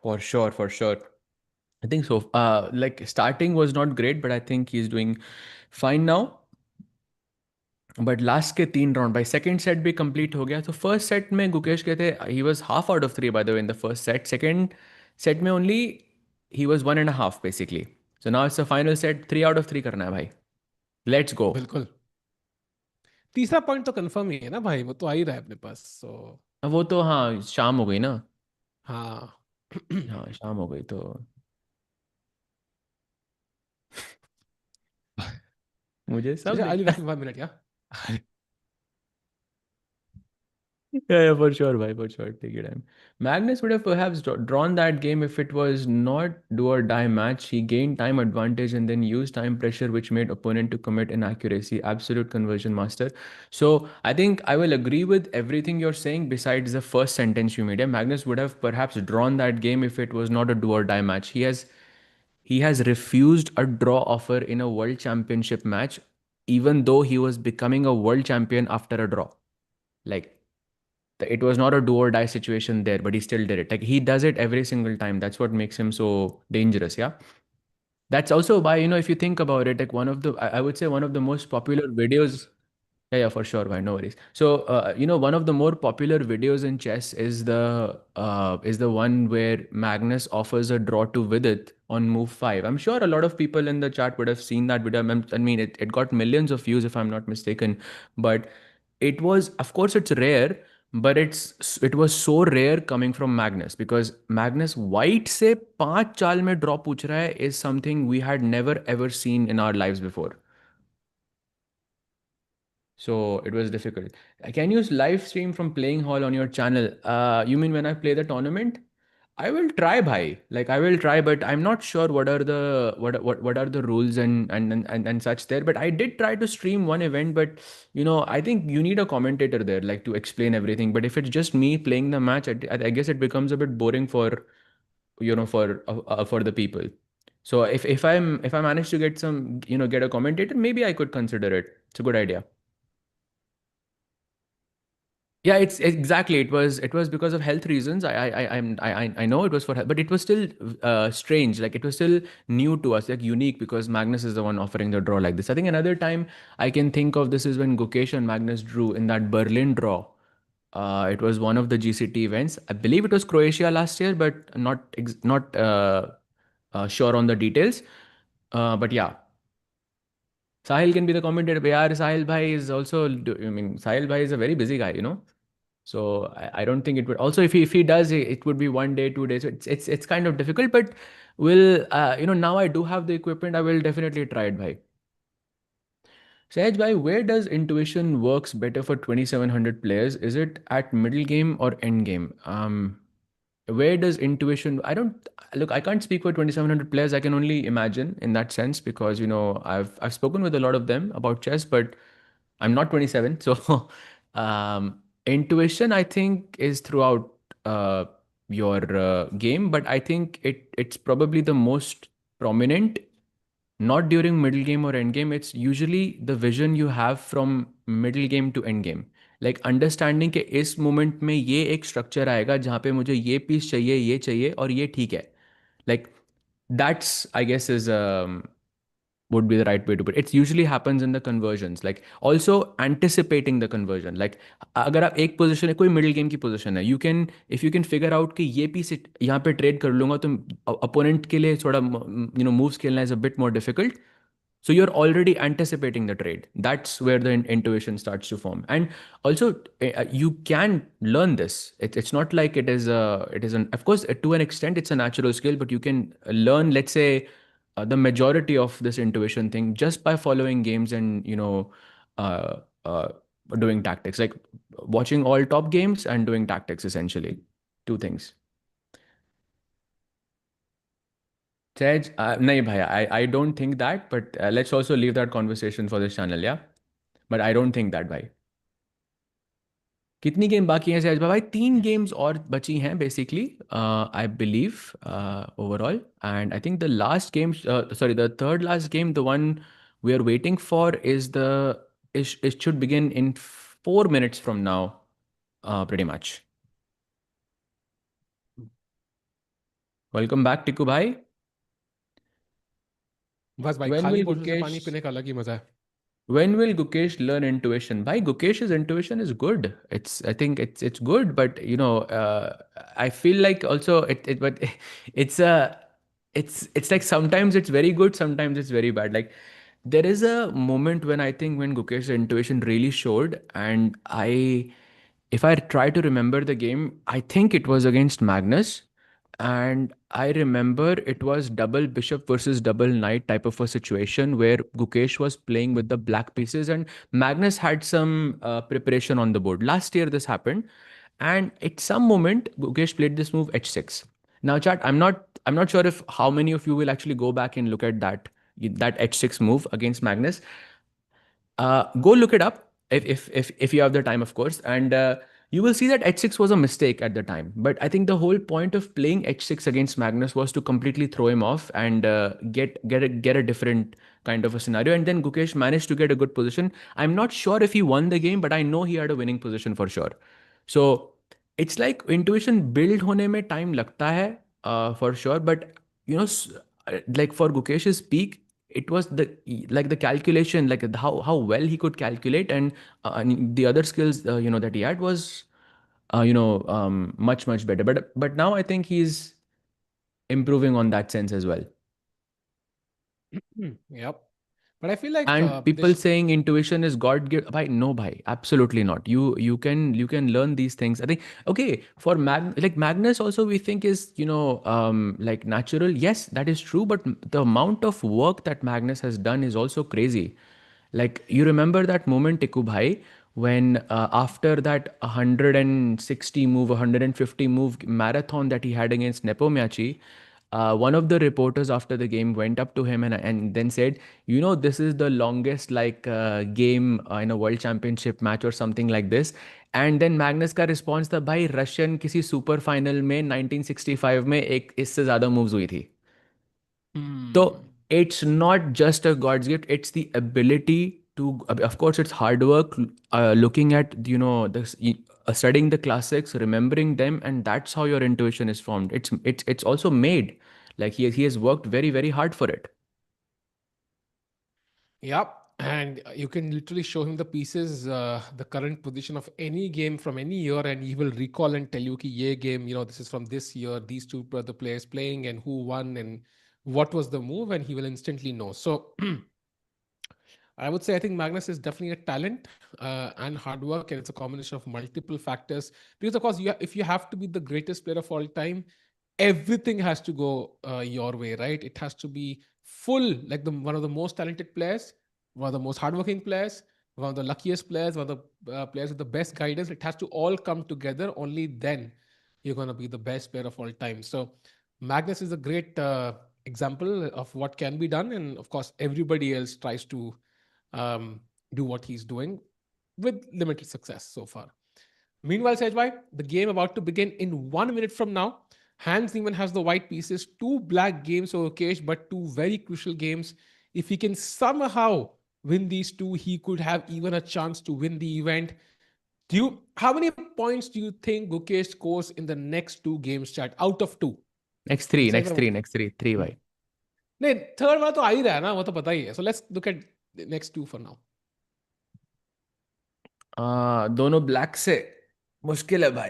For sure, for sure. I think so. Like starting was not great, but I think he's doing fine now. But last के 3 round भाई second set भी complete हो गया तो first set में गुकेश के थे he was half out of 3 by the way in the first set second set में only he was 1.5 basically so now it's the final set 3 out of 3 करना है भाई लेट्स गो बिल्कुल तीसरा पॉइंट तो कंफर्म ही है ना भाई वो तो आ ही रहा है अपने पास सो वो तो हाँ शाम हो गई ना हाँ हाँ शाम हो गई तो मुझे सब चलिए आई दिखता बैक इन 5 मिनट या Yeah, for sure, bhai, for sure. Take your time. Magnus would have perhaps drawn that game if it was not do or die match. He gained time advantage and then used time pressure, which made opponent to commit inaccuracy. Absolute conversion master. So I think I will agree with everything you're saying. Besides the first sentence you made, yeah, Magnus would have perhaps drawn that game if it was not a do or die match. He has refused a draw offer in a world championship match, even though he was becoming a world champion after a draw. Like it was not a do or die situation there, but he still did it. Like he does it every single time. That's what makes him so dangerous. Yeah. That's also why, if you think about it, like I would say one of the most popular videos. Yeah, yeah, for sure. Why? No worries. So, one of the more popular videos in chess is the one where Magnus offers a draw to Vidit on move 5. I'm sure a lot of people in the chat would have seen that video. I mean, it got millions of views if I'm not mistaken. But it was, of course, it's rare, but it was so rare coming from Magnus because Magnus white से 5 चाल में draw पूछ रहा है is something we had never ever seen in our lives before. So it was difficult. Can you live stream from playing hall on your channel? You mean when I play the tournament? I will try, bhai. Like I will try, but I'm not sure what are the rules and such there. But I did try to stream one event, but I think you need a commentator there, like to explain everything. But if it's just me playing the match, I guess it becomes a bit boring for the people. So if I manage to get get a commentator, maybe I could consider it. It's a good idea. Yeah, it's exactly. It was because of health reasons. I know it was for health, but it was still strange. Like it was still new to us, like unique because Magnus is the one offering the draw like this. I think another time I can think of this is when Gukesh and Magnus drew in that Berlin draw. It was one of the GCT events. I believe it was Croatia last year, but not sure on the details. But yeah, Sahil can be the commentator. But yeah, Sahil Bhai is also. I mean, Sahil Bhai is a very busy guy. So I don't think it would. Also, if he does, it would be 1 day, 2 days. It's kind of difficult, but now I do have the equipment. I will definitely try it, bhai. Sahaj bhai, where does intuition works better for 2700 players? Is it at middle game or end game? where does intuition, I don't look, I can't speak for 2700 players. I can only imagine in that sense, because I've spoken with a lot of them about chess, but I'm not 27. So intuition, I think, is throughout your game, but I think it's probably the most prominent, not during middle game or end game. It's usually the vision you have from middle game to end game, like understanding कि इस moment में ये एक structure आएगा जहाँ पे मुझे ये piece चाहिए, ये चाहिए और ये ठीक है. Like that's, I guess, is would be the right way to put it. It usually happens in the conversions, like also anticipating the conversion. Like अगर आप एक position है, कोई middle game की position है, you can, if you can figure out कि ये piece यहाँ पे trade कर लूंगा तो opponent के लिए थोड़ा moves खेलना is a bit more difficult. So you're already anticipating the trade. That's where the intuition starts to form. And also, you can learn this. It's not like it is an, of course, to an extent, it's a natural skill, but you can learn, let's say, the majority of this intuition thing just by following games and, uh, uh, doing tactics, like watching all top games and doing tactics, essentially. Two things. Tej, nahi bhaiya, I don't think that, but let's also leave that conversation for this channel, yeah? But I don't think that, भाई. कितनी game बाकी हैं सहज भाई? 3 games और बची हैं basically, I believe, overall. And I think the last game, sorry, the third last game, the one we are waiting for, is it should begin in 4 minutes from now, pretty much. Welcome back, Tiku bhai. बस भाई, When खाली will बोतल से Gukesh पानी पीने का अलग ही मजा है. When will Gukesh learn intuition? Bhai, Gukesh's intuition is good. I think it's good, but I feel like also but it's it's like sometimes it's very good, sometimes it's very bad. Like there is a moment when I think when Gukesh's intuition really showed, and if I try to remember the game, I think it was against Magnus. And I remember it was double bishop versus double knight type of a situation where Gukesh was playing with the black pieces and Magnus had some preparation on the board. Last year this happened, and at some moment Gukesh played this move h6. Now, chat, I'm not sure if how many of you will actually go back and look at that h6 move against Magnus. Go look it up if you have the time, of course, and you will see that h6 was a mistake at the time. But I think the whole point of playing h6 against Magnus was to completely throw him off and get a different kind of a scenario. And then Gukesh managed to get a good position. I'm not sure if he won the game, but I know he had a winning position for sure. So it's like intuition build hone mein time lagta hai, for sure. But like for Gukesh's peak, it was the calculation, like how well he could calculate, and the other skills that he had was much better. But now I think he's improving on that sense as well. Yep. But I feel like And people saying intuition is God given. Bhai, no, bhai, absolutely not. You can learn these things. I think, okay, for like Magnus also we think is like natural. Yes, that is true. But the amount of work that Magnus has done is also crazy. Like you remember that moment, Tiku bhai, when after that 160 move, 150 move marathon that he had against Nepomniachtchi, one of the reporters after the game went up to him and then said, this is the longest like game in a world championship match or something like this. And then Magnus का response था, भाई Russian किसी super final में 1965 में एक इससे ज्यादा moves हुई थी. So it's not just a God's gift, it's the ability to, of course, it's hard work, looking at, studying the classics, remembering them, and that's how your intuition is formed. It's also made. Like he has worked very, very hard for it. Yep. And you can literally show him the pieces, the current position of any game from any year, and he will recall and tell you, ki, ye game, this is from this year, these two were the players playing, and who won, and what was the move, and he will instantly know. So I would say I think Magnus is definitely a talent and hard work, and it's a combination of multiple factors. Because of course, if you have to be the greatest player of all time, everything has to go your way, right? It has to be full, like one of the most talented players, one of the most hardworking players, one of the luckiest players, one of the players with the best guidance. It has to all come together. Only then you're going to be the best player of all time. So Magnus is a great example of what can be done. And of course, everybody else tries to do what he's doing with limited success so far. Meanwhile, Sejbhai, the game about to begin in 1 minute from now. Hans Niemann has the white pieces, two black games for Gukesh, but two very crucial games. If he can somehow win these two, he could have even a chance to win the event. How many points do you think Gukesh scores in the next two games, chat? Out of two? Next three, Hmm. भाई. नहीं, third वाला तो आ ही रहा है ना, वो तो पता ही है. So let's look at the next two for now. दोनों ब्लैक से मुश्किल है भाई.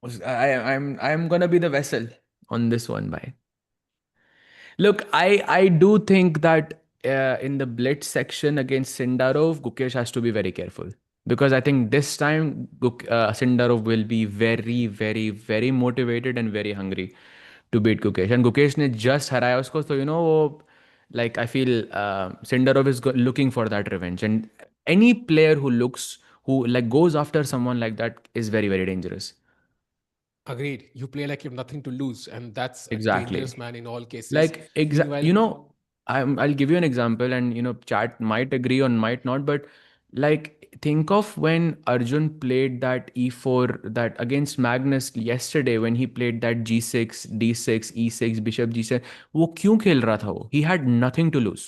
I'm gonna be the vessel on this one, bhai. Look, I do think that in the blitz section against Sindarov, Gukesh has to be very careful because I think this time Sindarov will be very, very, very motivated and very hungry to beat Gukesh. And Gukesh ने just हराया उसको, so like I feel Sindarov is looking for that revenge. And any player who like goes after someone like that is very, very dangerous. Agreed. You play like you have nothing to lose, and that's a dangerous Exactly. man in all cases. Like Meanwhile, I'll give you an example, and chat might agree or might not, but like think of when Arjun played that e4 that against Magnus yesterday when he played that g6 d6 e6 bishop g7. वो क्यों खेल रहा था वो? He had nothing to lose.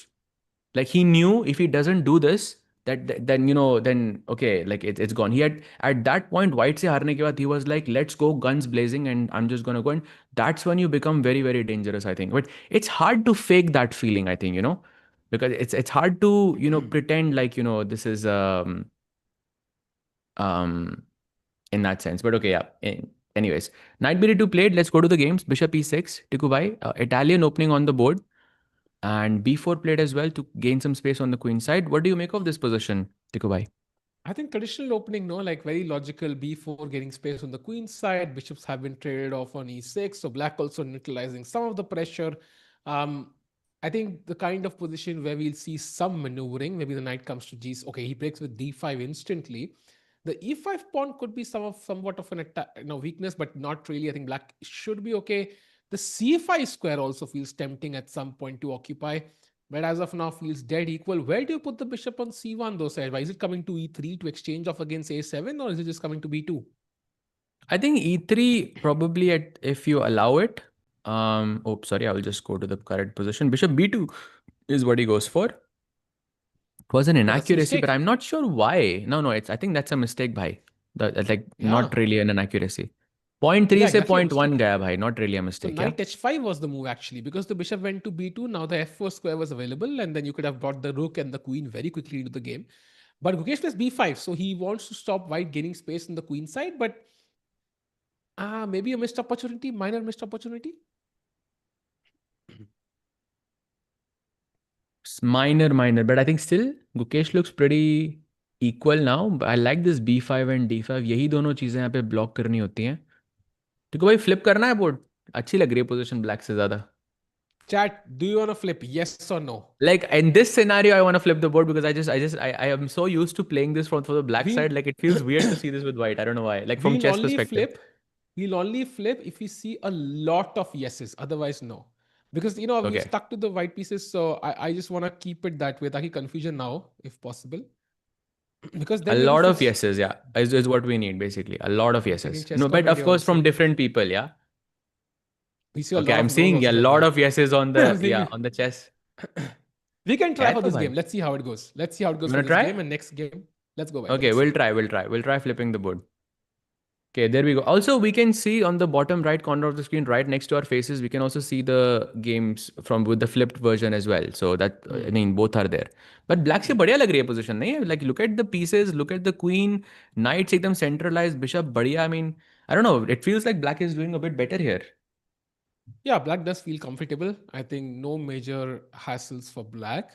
Like he knew if he doesn't do this, then okay, like it's gone. He had at that point white se हारने के बाद he was like, let's go guns blazing and I'm just gonna go. And that's when you become very, very dangerous, I think. But it's hard to fake that feeling, I think, because it's hard to pretend like this is um in that sense. But okay, yeah. Anyways, knight b2 played. Let's go to the games. Bishop e6, Tikubai, Italian opening on the board. And b4 played as well to gain some space on the queen side. What do you make of this position, Tikubai? I think traditional opening, no, like very logical. B4 getting space on the queen side. Bishops have been traded off on e6. So black also neutralizing some of the pressure. Um, I think the kind of position where we'll see some maneuvering. Maybe the knight comes to g. Okay, he breaks with d5 instantly. The e5 pawn could be somewhat of an attack, weakness, but not really. I think black should be okay. The c5 square also feels tempting at some point to occupy, but as of now feels dead equal. Where do you put the bishop on c1 though, Sahaj? Is it coming to e3 to exchange off against a7, or is it just coming to b2? I think e3 probably if you allow it. Oh, sorry, I will just go to the correct position. Bishop b2 is what he goes for. It was an Oh, that's a inaccuracy, but mistake. I'm not sure why. No, I think that's a mistake, bhai. That's like Yeah. not really an inaccuracy. Point Yeah, three se exactly a point one mistake. gaya, bhai. Not really a So mistake, yeah. knight h5 was the move actually, because the bishop went to b2. Now the f4 square was available, and then you could have brought the rook and the queen very quickly into the game. But Gukesh plays b5, so he wants to stop white gaining space on the queen side. But maybe a missed opportunity, minor missed opportunity. Minor, but I think still Gukesh looks pretty equal now. I like this b5 and d5. यही दोनों चीजें यहाँ पे block करनी होती हैं. तो भाई फ्लिप करना है बोर्ड. अच्छी लग रही है पोजीशन ब्लैक से ज्यादा. Chat, do you want to flip? Yes or no? Like in this scenario, I want to flip the board because I am so used to playing this for the black We'll side. Like it feels weird to see this with white. I don't know why. Like from we'll chess only perspective. flip. We'll only flip if we see a lot of yeses. Otherwise, no. Because we've Okay. stuck to the white pieces, so I just want to keep it that way. Taki confusion now, if possible. Because A then maybe lot if of it's yeses, yeah, is what we need basically. A lot of I'm checking yeses. chess No, but of commentary course from also. different people, yeah. We see a Okay, lot I'm of no's seeing a also, lot Sejbhai. of yeses on I'm the seeing on the chess. we can try है for तो this भाई. game. Let's see how it goes. Let's see how it goes You for wanna this try? game and next game. Let's go, Okay, Let's see. we'll try flipping the board. Okay, there we go. Also, we can see on the bottom right corner of the screen, right next to our faces, we can also see the games from with the flipped version as well. So that I Hmm. mean, both are there. But black से बढ़िया लग रही है position नहीं है? Like look at the pieces, look at the queen, knights एकदम centralized, bishop बढ़िया. I mean, I don't know. It feels like black is doing a bit better here. Yeah, black does feel comfortable. I think no major hassles for black.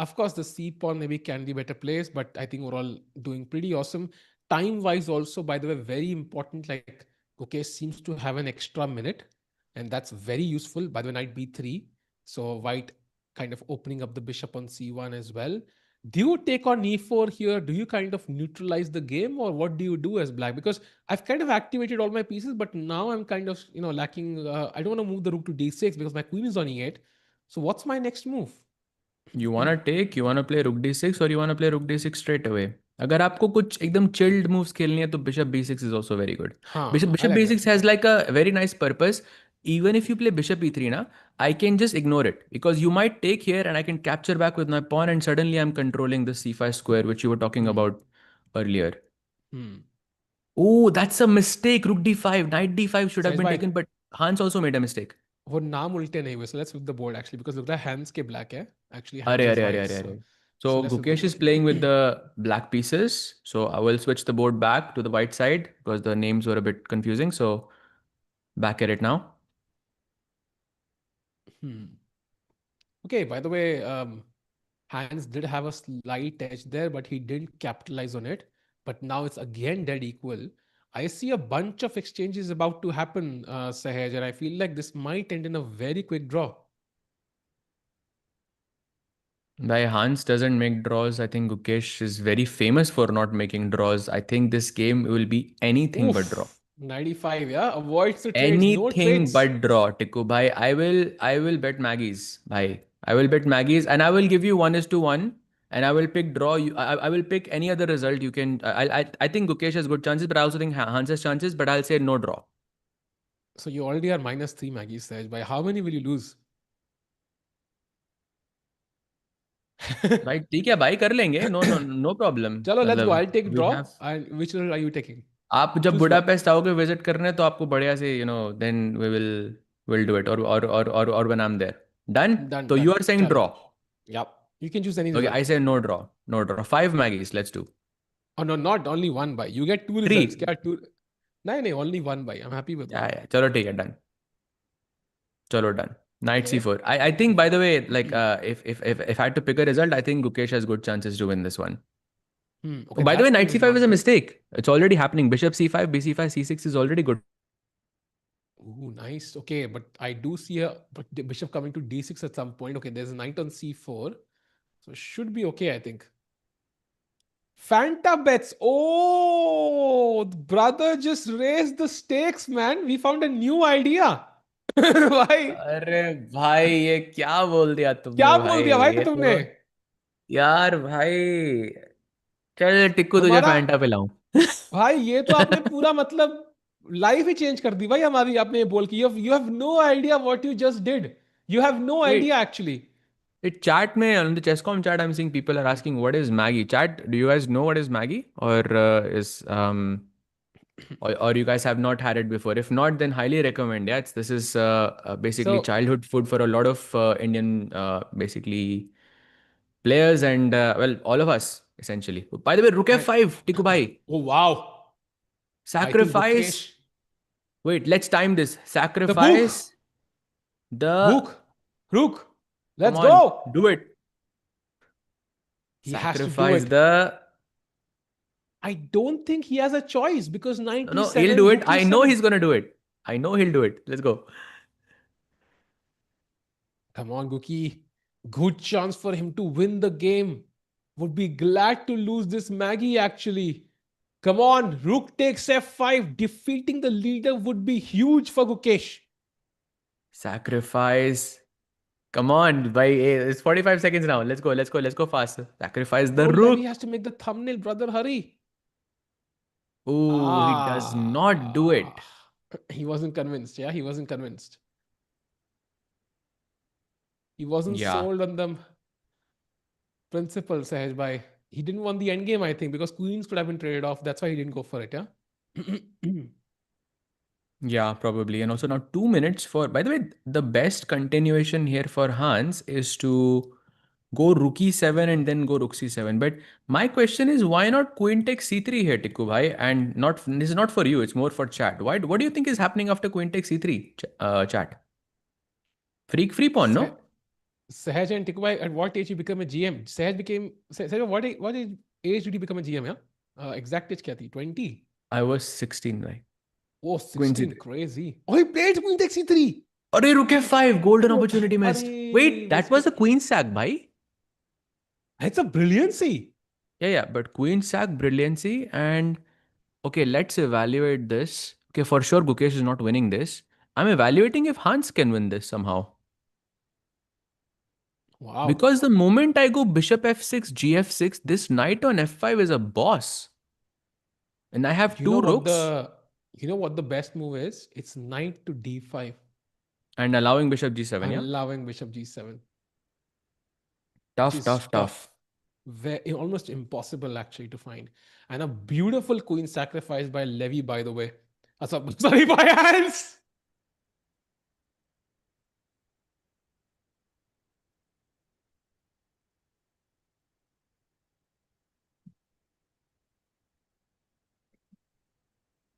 Of course, the C pawn maybe can be better placed, but I think we're all doing pretty awesome. Time wise, also, by the way, very important. Like, okay, seems to have an extra minute, and that's very useful. By the way, knight b3. So, white kind of opening up the bishop on c1 as well. Do you take on e4 here? Do you kind of neutralize the game, or what do you do as black? Because I've kind of activated all my pieces, but now I'm kind of lacking. I don't want to move the rook to d6 because my queen is on e8. So what's my next move? You wanna take, you wanna play rook d6 or you wanna play rook d6 straight away. अगर आपको कुछ एकदम chilled moves खेलनी है तो bishop b6 is also very good. Huh, Bishop I bishop like that. b6 has like a very nice purpose. Even if you play bishop e3 na, I can just ignore it because you might take here and I can capture back with my pawn and suddenly I'm controlling the c5 square which you were talking Hmm. about earlier. Hmm. Oh, that's a mistake. Rook d5, knight d5 should have Sahej been bhai, taken, but Hans also made a mistake. वो नाम उल्टे नहीं हुए. So let's flip the board actually because look, hands के black है. Actually, hands Arey, is arey, arey, white. arey, So arey. So let's flip the Gukesh is board. playing with the black pieces. So I will switch the board back to the white side because the names were a bit confusing. So back at it now. Hmm. Okay, by the way, Hans did have a slight edge there, but he didn't capitalize on it. But now it's again dead equal. I see a bunch of exchanges about to happen, Sahaj, and I feel like this might end in a very quick draw. Why Hans doesn't make draws. I think Gukesh is very famous for not making draws. I think this game will be anything but draw. Oof, 95, yeah? Avoids the trades, no Anything trades. but draw, Tikku bhai. I will bet Maggie's bhai. I will bet Maggie's and I will give you 1:1 and I will pick draw. I will pick any other result you can. I think Gukesh has good chances, but I also think Hans has chances, but I'll say no draw. So you already are -3 Maggie Sahaj. By how many will you lose? भाई ठीक है भाई कर लेंगे no no no problem Chalo, let's go. मतलब I'll take we draw. Have And which result are you taking? आप जब Choose one. Budapest आओगे विजिट करने तो आपको बढ़िया से then we will do it और when I am there done Done, तो you done. Are saying Chalo. Draw Yep. You can choose any okay result. I say no draw 5 Maggis let's do Oh no, not only one by. You get two 3 results. Kya two? No, only one by. I'm happy with one. या चलो ठीक है done चलो done Knight Okay. c4 I think by the way like if I had to pick a result I think Gukesh has good chances to win this one. Okay, By the way, that knight one is c5 not is a good. mistake. It's already happening. Bishop c5, bc5, c6 is already good. Ooh, nice. Okay, but I do see a but the bishop coming to d6 at some point. Okay, there's a knight on c4. So it should be okay, I think. Fanta bets. Oh, the brother just raised the stakes, man. We found a new idea. भाई अरे भाई ये क्या बोल दिया तुमने क्या बोल भाई दिया भाई ये तुमने? तो यार भाई चल टिक्कू तुझे हमारा फैंटा पिलाऊं भाई ये तो आपने पूरा मतलब लाइफ ही चेंज कर दी भाई हमारी आपने ये बोल के you have no idea what you just did you have no Wait, idea actually it chat में on the chesscom chat I'm seeing people are asking what is Maggie chat do you guys know what is Maggie or or you guys have not had it before if not then highly recommend yeah this is basically so childhood food for a lot of Indian basically players and well all of us essentially by the way rook I f5 Tikku bhai oh wow I think Gukesh sacrifice wait let's time this the book sacrifice the book rook come let's on go do it he has to do sacrifice it the I don't think he has a choice because knight no he'll do e7 it rook I know e7 he's gonna do it I know he'll do it let's go come on Guki good chance for him to win the game would be glad to lose this Maggie actually. Come on, Rook takes f5. Defeating the leader would be huge for Gukesh. sacrifice come on bhai it's 45 seconds now let's go fast sacrifice the Bro, Levy rook has to make the thumbnail, brother. Hurry. oh he does not do Ah, it he wasn't convinced. Yeah, he wasn't convinced. He wasn't yeah sold on the principle, Sahaj Bhai. He didn't want the endgame, I think, because queens could have been traded off. That's why he didn't go for it. Yeah. Yeah, probably. And also now 2 minutes for, by the way, the best continuation here for Hans is to go rook e7 and then go rook c7. But my question is, why not queen takes c3 here, Tikku bhai? And not, this is not for you, it's more for chat. Why, what do you think is happening after queen takes c3, chat? Free pawn, Sah- no? Sahaj and Tikubai, at what age you become a GM? Sahaj, what age did you become a GM? Yeah, exact age kya thi? 20. I was 16, right? Oh, Queen 16, c3. crazy. Oh, he played Queen takes c3. Arey, rook f5, golden Oh, opportunity missed. Wait, arey, that missed was a it. queen sack, bhai? It's a brilliancy. Yeah, but queen sack brilliancy. And okay, let's evaluate this. Okay, for sure, Gukesh is not winning this. I'm evaluating if Hans can win this somehow. Wow. Because the moment I go bishop f6, gf6, this knight on f5 is a boss. And I have You know two what rooks the you know what the best move is? It's knight to d5, and allowing bishop g7, yeah? allowing bishop g7, which Tough, is tough, tough. tough. Very, almost impossible actually to find. And a beautiful queen sacrifice by Levy, by the way. Sorry, by Hans.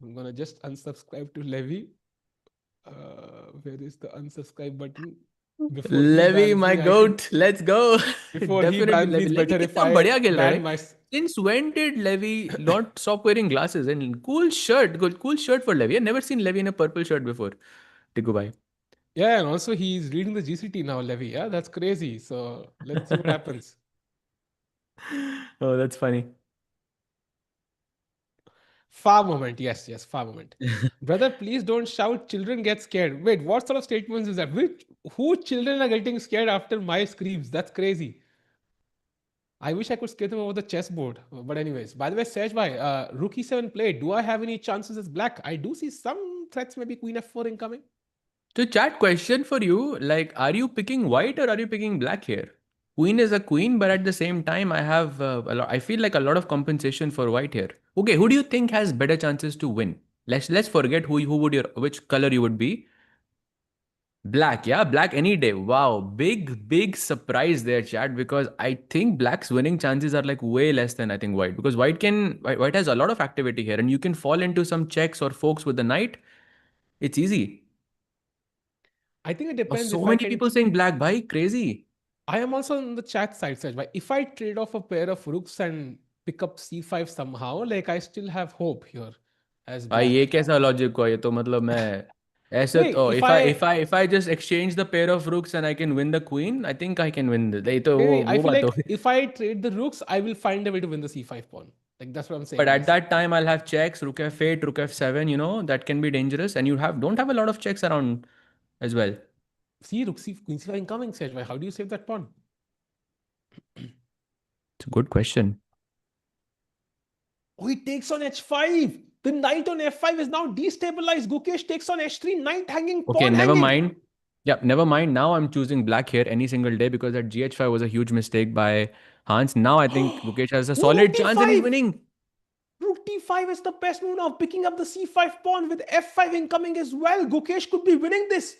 I'm gonna just unsubscribe to Levy. Where is the unsubscribe button? Before he Levy, bans my me, I think goat. Let's go. before he Definitely bans me, Levy. it's Levy better if कितना I बढ़िया खेल रहा ban है. my. Since when did Levy not stop wearing glasses? And cool shirt for Levy. I've never seen Levy in a purple shirt before. Tiku bhai. Yeah, and also he's reading the GCT now, Levy. Yeah, that's crazy. So let's see what happens. Oh, that's funny. Far moment, yes, yes, far moment. Brother, please don't shout. Children get scared. Wait, what sort of statements is that? Which who children are getting scared after my screams? That's crazy. I wish I could scare them over the chessboard. But anyways, by the way, Sej bhai, Rook E7 played. Do I have any chances as black? I do see some threats. Maybe Queen F4 incoming. So, chat question for you, like, are you picking white or are you picking black here? Queen is a queen, but at the same time, I have I feel like a lot of compensation for white here. Okay, who do you think has better chances to win? Let's forget who would your which color you would be. Black, yeah, black any day. Wow, big surprise there, chat. Because I think black's winning chances are like way less than I think white. Because white has a lot of activity here, and you can fall into some checks or forks with the knight. It's easy. I think it Oh, depends so if I many can. people saying black, bhai, crazy. I am also on the chat side, Sej bhai. If I trade off a pair of rooks and pick up C5 somehow, like I still have hope here as भाई ये black. कैसा logic हुआ ये तो मतलब मैं ऐसे Wait, तो if if I I if I if I just exchange the pair of rooks and I can win the queen, I think I can win ये तो wait, वो wait, I वो feel बात हो like गई. if I trade the rooks, I will find a way to win the C5 pawn. Like that's what I'm But saying, at guys. that time I'll have checks, rook f8, rook f7, that can be dangerous, and you have don't have a lot of checks around as well. See, rook C, queen C5 incoming, Sej bhai. How do you save that pawn? It's a good question. Oh, he takes on H5. The knight on F5 is now destabilized. Gukesh takes on H3, knight hanging, Okay, pawn never hanging. mind. Yeah, never mind. Now I'm choosing black here any single day because that gh5 was a huge mistake by Hans. Now I think Mukesh has a Oh, rook solid chance and he's D5. winning. Rook D5 is the best move now. Picking up the C5 pawn with F5 incoming as well. Gukesh could be winning this.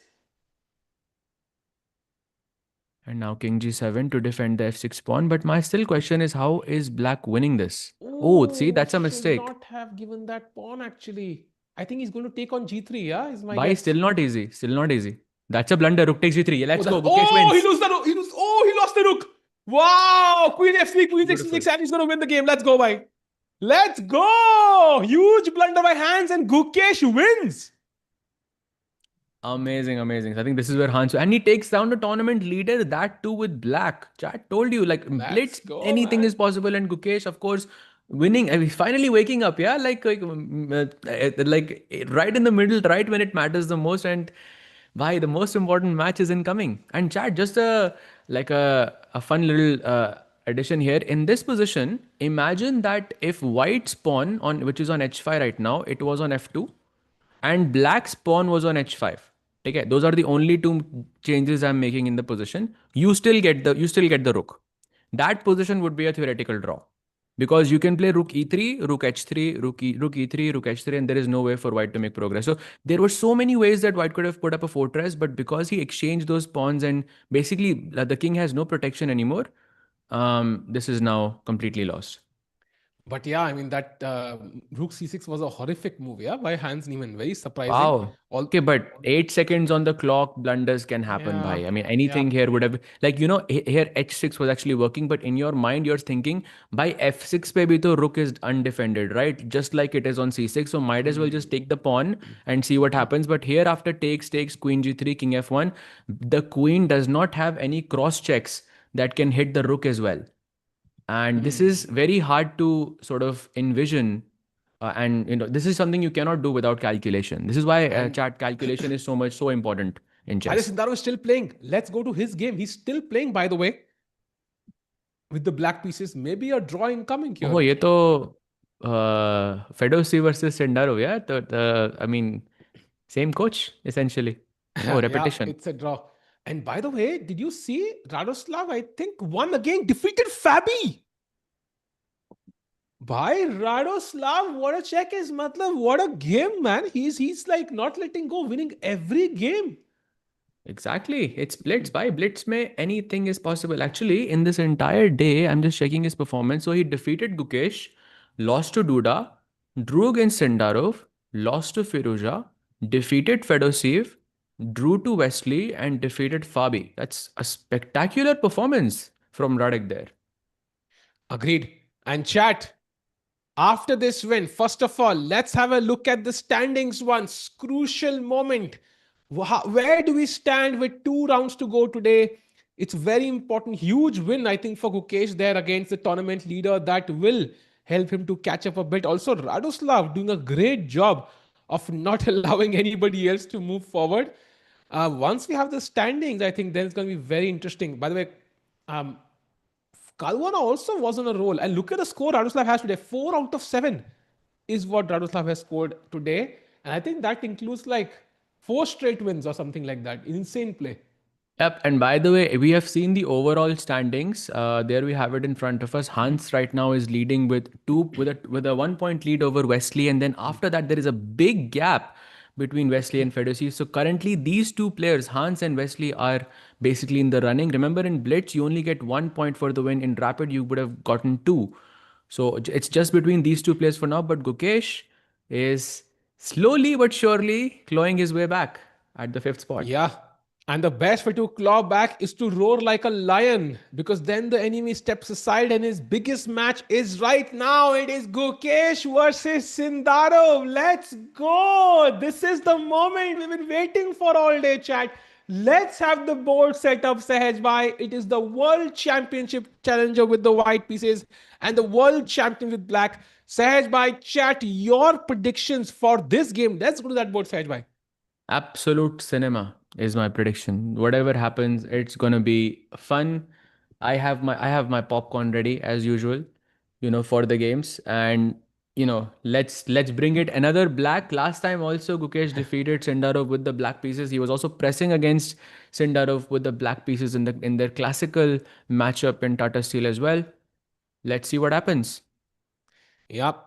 And now king g7 to defend the f6 pawn. But my still question is, how is black winning this? Oh, see, Oh, that's a should mistake. not have given that pawn actually. I think he's going to take on G3, yeah, is my Why? guess. Still not easy. Still not easy. That's a blunder. Rook takes g3. Oh, Let's go. that. Gukesh Oh, he wins. loses the rook. He lost the rook. Wow. Queen F3, Queen Beautiful. H6, and he's going to win the game. Let's go, bye. Let's go. Huge blunder by Hans, and Gukesh wins. Amazing, amazing. So I think this is where Hans and he takes down the tournament leader. That too with black. Chat told you like Let's blitz, go, anything man. is possible. And Gukesh, of course, winning. I mean, finally waking up. Yeah, like right in the middle, right when it matters the most. And why the most important match is incoming. And chat, just a fun little addition here. In this position, imagine that if white's pawn on which is on h5 right now, it was on f2 and black's pawn was on h5. Okay, those are the only two changes I'm making in the position. You still get the rook. That position would be a theoretical draw because you can play rook e3, rook h3, rook e3, rook h3, and there is no way for white to make progress. So there were so many ways that white could have put up a fortress, but because he exchanged those pawns and basically the king has no protection anymore, this is now completely lost. But yeah, I mean, that Rook C6 was a horrific move, yeah, by Hans Niemann. Very surprising. Wow. All, Okay, but 8 seconds on the clock, blunders can happen, yeah, bhai. I mean, yeah. anything here would have, like, here h6 was actually working, but in your mind, you're thinking, by f6 pe bhi to rook is undefended, right? Just like it is on c6. So might as well just take the pawn and see what happens. But here, after takes, queen g3, king f1, the queen does not have any cross checks that can hit the rook as well. And this is very hard to sort of envision. And this is something you cannot do without calculation. This is why And chat calculation is so important in Alireza chess. Sindarov is still playing. Let's go to his game. He's still playing, by the way, with the black pieces. Maybe a draw incoming Oh, here. ये तो Fedoseev versus Sindarov, yeah. I mean, same coach essentially. Oh, Yeah, repetition. it's a draw. And by the way, did you see Radoslav? I think won again, defeated Fabi. By Radoslav, what a check is, matlab, what a game, man. He's like not letting go, winning every game. Exactly. It's blitz. By blitz mein anything is possible. Actually, in this entire day, I'm just checking his performance. So he defeated Gukesh, lost to Duda, drew against Sindarov, lost to Firouzja, defeated Fedoseev, drew to Wesley, and defeated Fabi. That's a spectacular performance from Radek there. Agreed. And chat, after this win, first of all, let's have a look at the standings once. Crucial moment. Where do we stand with 2 rounds to go today? It's very important. Huge win, I think, for Gukesh there against the tournament leader. That will help him to catch up a bit. Also, Radoslav doing a great job of not allowing anybody else to move forward. Once we have the standings, I think then it's going to be very interesting. By the way, um, Caruana also was on a roll. And look at the score Radoslav has today. 4 out of 7 is what Radoslav has scored today. And I think that includes like 4 straight wins or something like that. Insane play. Yep, and by the way, we have seen the overall standings. There we have it in front of us. Hans right now is leading with a 1 point lead over Wesley, and then after that there is a big gap between Wesley and Fedoseev. So currently these two players, Hans and Wesley, are basically in the running. Remember, in Blitz you only get 1 point for the win. In Rapid you would have gotten two. So it's just between these two players for now. But Gukesh is slowly but surely clawing his way back at the fifth spot. Yeah. And the best way to claw back is to roar like a lion because then the enemy steps aside and his biggest match is right now. It is Gukesh versus Sindarov. Let's go. This is the moment we've been waiting for all day, chat. Let's have the board set up, Sahaj Bhai. It is the World Championship challenger with the white pieces and the World Champion with black. Sahaj Bhai, chat your predictions for this game. Let's go to that board, Sahaj Bhai. Absolute cinema is my prediction. Whatever happens, it's gonna be fun. I have my popcorn ready as usual, for the games. And let's bring it another black. Last time also Gukesh defeated Sindarov with the black pieces. He was also pressing against Sindarov with the black pieces in their classical matchup in Tata Steel as well. Let's see what happens. Yep.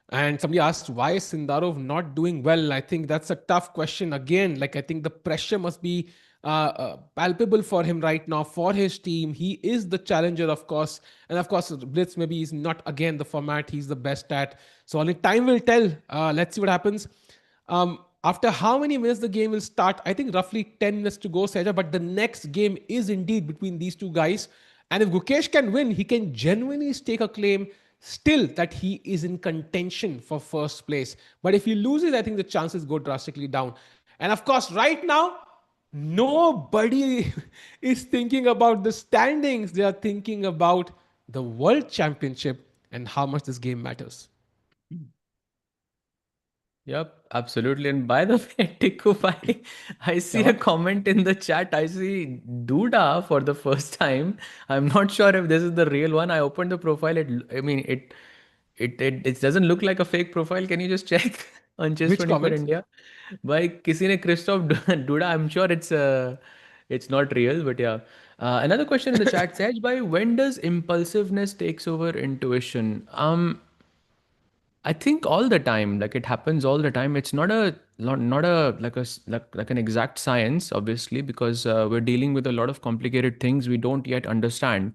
And somebody asked, why is Sindarov not doing well? I think that's a tough question. Again, like I think the pressure must be palpable for him right now, for his team. He is the challenger, of course. And of course, Blitz maybe is not, again, the format he's the best at. So only time will tell. Let's see what happens. After how many minutes the game will start? I think roughly 10 minutes to go, Seja. But the next game is indeed between these two guys. And if Gukesh can win, he can genuinely stake a claim still that he is in contention for first place. But if he loses, I think the chances go drastically down. And of course, right now, nobody is thinking about the standings. They are thinking about the World Championship and how much this game matters. Yep, absolutely. And by the way, Tikku bhai, I see क्या a हुआ? comment in the chat. I see Duda for the first time. I'm not sure if this is the real one. I opened the profile. I mean, it doesn't look like a fake profile. Can you just check on Chess Which 24 comment? India? By किसी ने Christoph Duda. I'm sure it's not real, but yeah. Another question in the chat says, by when does impulsiveness takes over intuition? I think all the time, like it happens all the time. It's not a like an exact science, obviously, because we're dealing with a lot of complicated things we don't yet understand.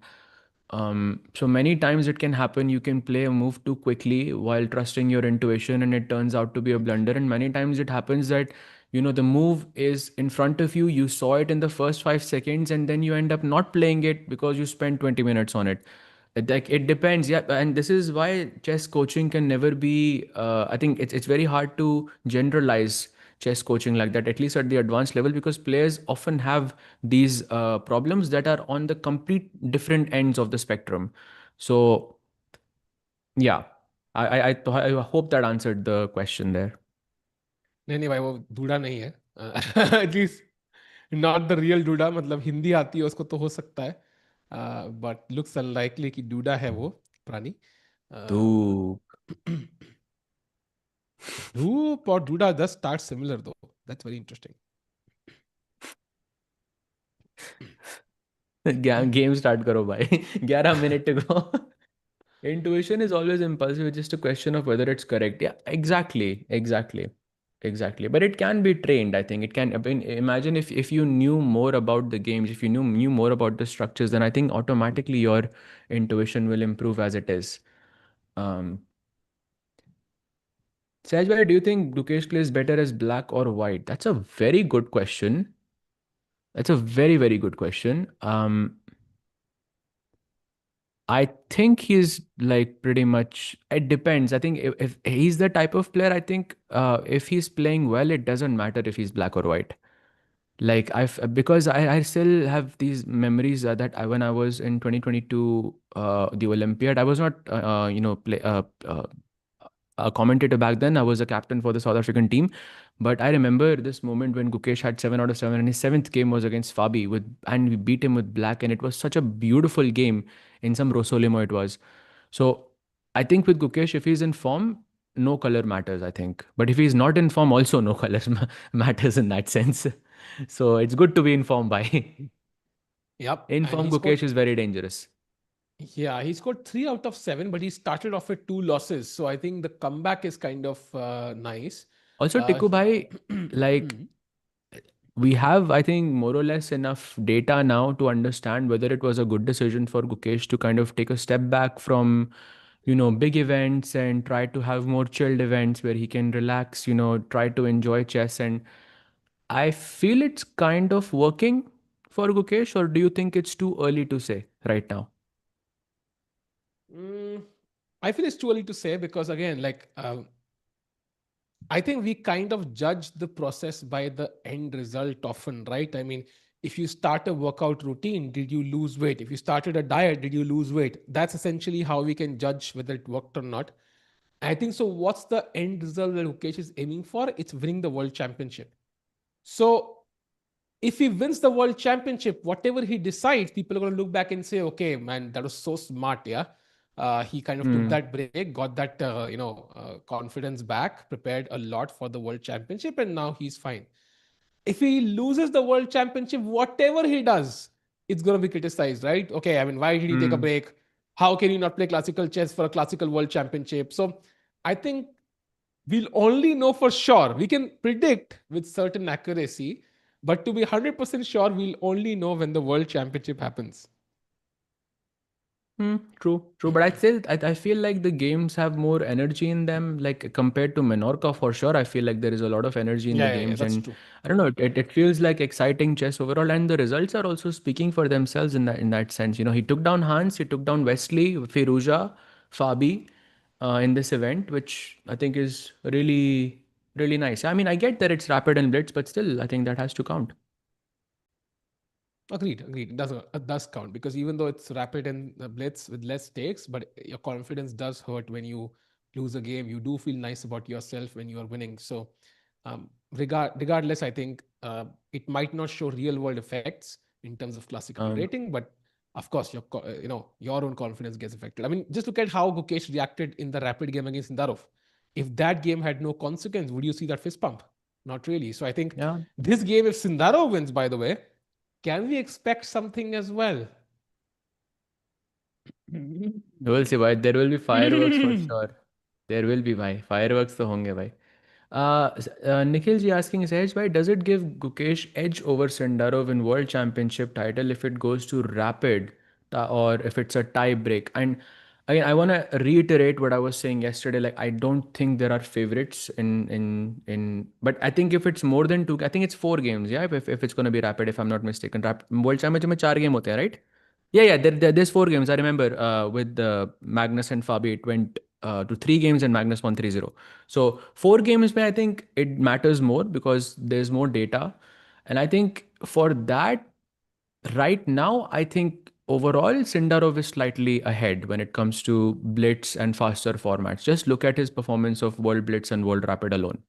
So many times it can happen. You can play a move too quickly while trusting your intuition, and it turns out to be a blunder. And many times it happens that the move is in front of you. You saw it in the first 5 seconds, and then you end up not playing it because you spent 20 minutes on it. It depends, yeah. And this is why chess coaching can never be. I think it's very hard to generalize chess coaching like that, at least at the advanced level, because players often have these problems that are on the complete different ends of the spectrum. So yeah, I hope that answered the question there. नहीं नहीं भाई, वो DUDA नहीं है at least, not the real DUDA, मतलब हिंदी आती है उसको तो हो सकता है, बट लुक्स अनलाइकली कि डूडा है वो प्राणी. Doop. धूप और DUDA does start similar though. That's very interesting. Game start करो भाई. 11 minute to go. Intuition is always impulsive. It's just a question of whether it's correct. Yeah, exactly, exactly, exactly. But it can be trained. I think it can. I mean, imagine if you knew more about the games, if you knew more about the structures, then I think automatically your intuition will improve as it is. Um, Sahaj, do you think Dukesh plays better as black or white? That's a very good question. That's a very, very good question. I think he's like pretty much, it depends. I think if he's the type of player, I think if he's playing well, it doesn't matter if he's black or white. Like because I still have these memories that when I was in 2022, the Olympiad, I was not, a commentator back then. I was a captain for the South African team. But I remember this moment when Gukesh had 7 out of 7, and his seventh game was against Fabi and we beat him with black, and it was such a beautiful game in some Rosolimo it was. So I think with Gukesh, if he's in form, no color matters, I think. But if he's not in form, also no color matters in that sense. So it's good to be in form by. Yep, In and form, he scored. Gukesh is very dangerous. Yeah, he scored 3 out of 7, but he started off with 2 losses. So I think the comeback is kind of nice. Also, Uh, Tiku bhai, like we have, I think, more or less enough data now to understand whether it was a good decision for Gukesh to kind of take a step back from, big events and try to have more chilled events where he can relax, try to enjoy chess. And I feel it's kind of working for Gukesh, or do you think it's too early to say right now? mm, I feel it's too early to say because again, like I think we kind of judge the process by the end result often, right? I mean, if you start a workout routine, did you lose weight? If you started a diet, did you lose weight? That's essentially how we can judge whether it worked or not. I think so. What's the end result that Mukesh is aiming for? It's winning the world championship. So if he wins the world championship, whatever he decides, people are going to look back and say, okay, man, that was so smart. Yeah. He kind of took Hmm. that break, got that, confidence back, prepared a lot for the world championship, and now he's fine. If he loses the world championship, whatever he does, it's going to be criticized, right? Okay, I mean, why did he take a Hmm. break? How can you not play classical chess for a classical world championship? So I think we'll only know for sure. We can predict with certain accuracy, but to be 100% sure, we'll only know when the world championship happens. True, true. But I feel like the games have more energy in them, like compared to Menorca for sure. I feel like there is a lot of energy in the Yeah, games, that's and true. I don't know. It feels like exciting chess overall, and the results are also speaking for themselves in that sense. He took down Hans, he took down Wesley, Firouzja, Fabi, in this event, which I think is really really nice. I mean, I get that it's rapid and blitz, but still, I think that has to count. Agreed, agreed. It does count because even though it's rapid and blitz with less stakes, but your confidence does hurt when you lose a game. You do feel nice about yourself when you are winning. So, regardless, I think it might not show real world effects in terms of classical Um, rating, but of course, your own confidence gets affected. I mean, just look at how Gukesh reacted in the rapid game against Sindarov. If that game had no consequence, would you see that fist pump? Not really. So I think yeah, this game, if Sindarov wins, by the way, can we expect something as well? we'll see. Why there will be fireworks for sure. There will be bhai. Fireworks तो होंगे भाई. Nikhil ji asking Sahaj bhai, does it give Gukesh edge over Sindarov in World Championship title if it goes to rapid or if it's a tie break? And again, I want to reiterate what I was saying yesterday. Like, I don't think there are favorites but I think if it's more than two, I think it's 4 games. Yeah, if it's going to be rapid, if I'm not mistaken, World Championship में 4 game होते हैं, right? Yeah, yeah. There's 4 games. I remember with Magnus and Fabi, it went to 3 games and Magnus won 3-0. So 4 games, I think it matters more because there's more data. And I think for that, right now, I think overall, Sindarov is slightly ahead when it comes to Blitz and faster formats. Just look at his performance of World Blitz and World Rapid alone.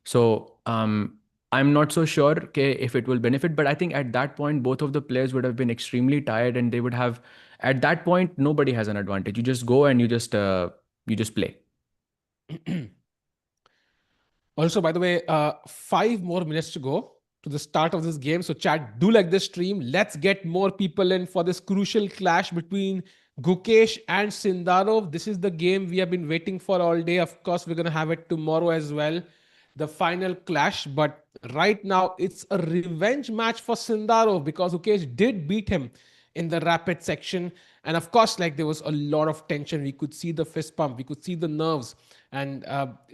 So I'm not so sure okay, if it will benefit, but I think at that point, both of the players would have been extremely tired, and they would have, at that point, nobody has an advantage. You just go and you just play. Also, by the way, 5 more minutes to go to the start of this game. So, chat, do like this stream. Let's get more people in for this crucial clash between Gukesh and Sindarov. This is the game we have been waiting for all day. Of course, we're going to have it tomorrow as well. The final clash. But right now, it's a revenge match for Sindarov because Gukesh did beat him in the rapid section. And of course, like there was a lot of tension. We could see the fist pump, we could see the nerves. And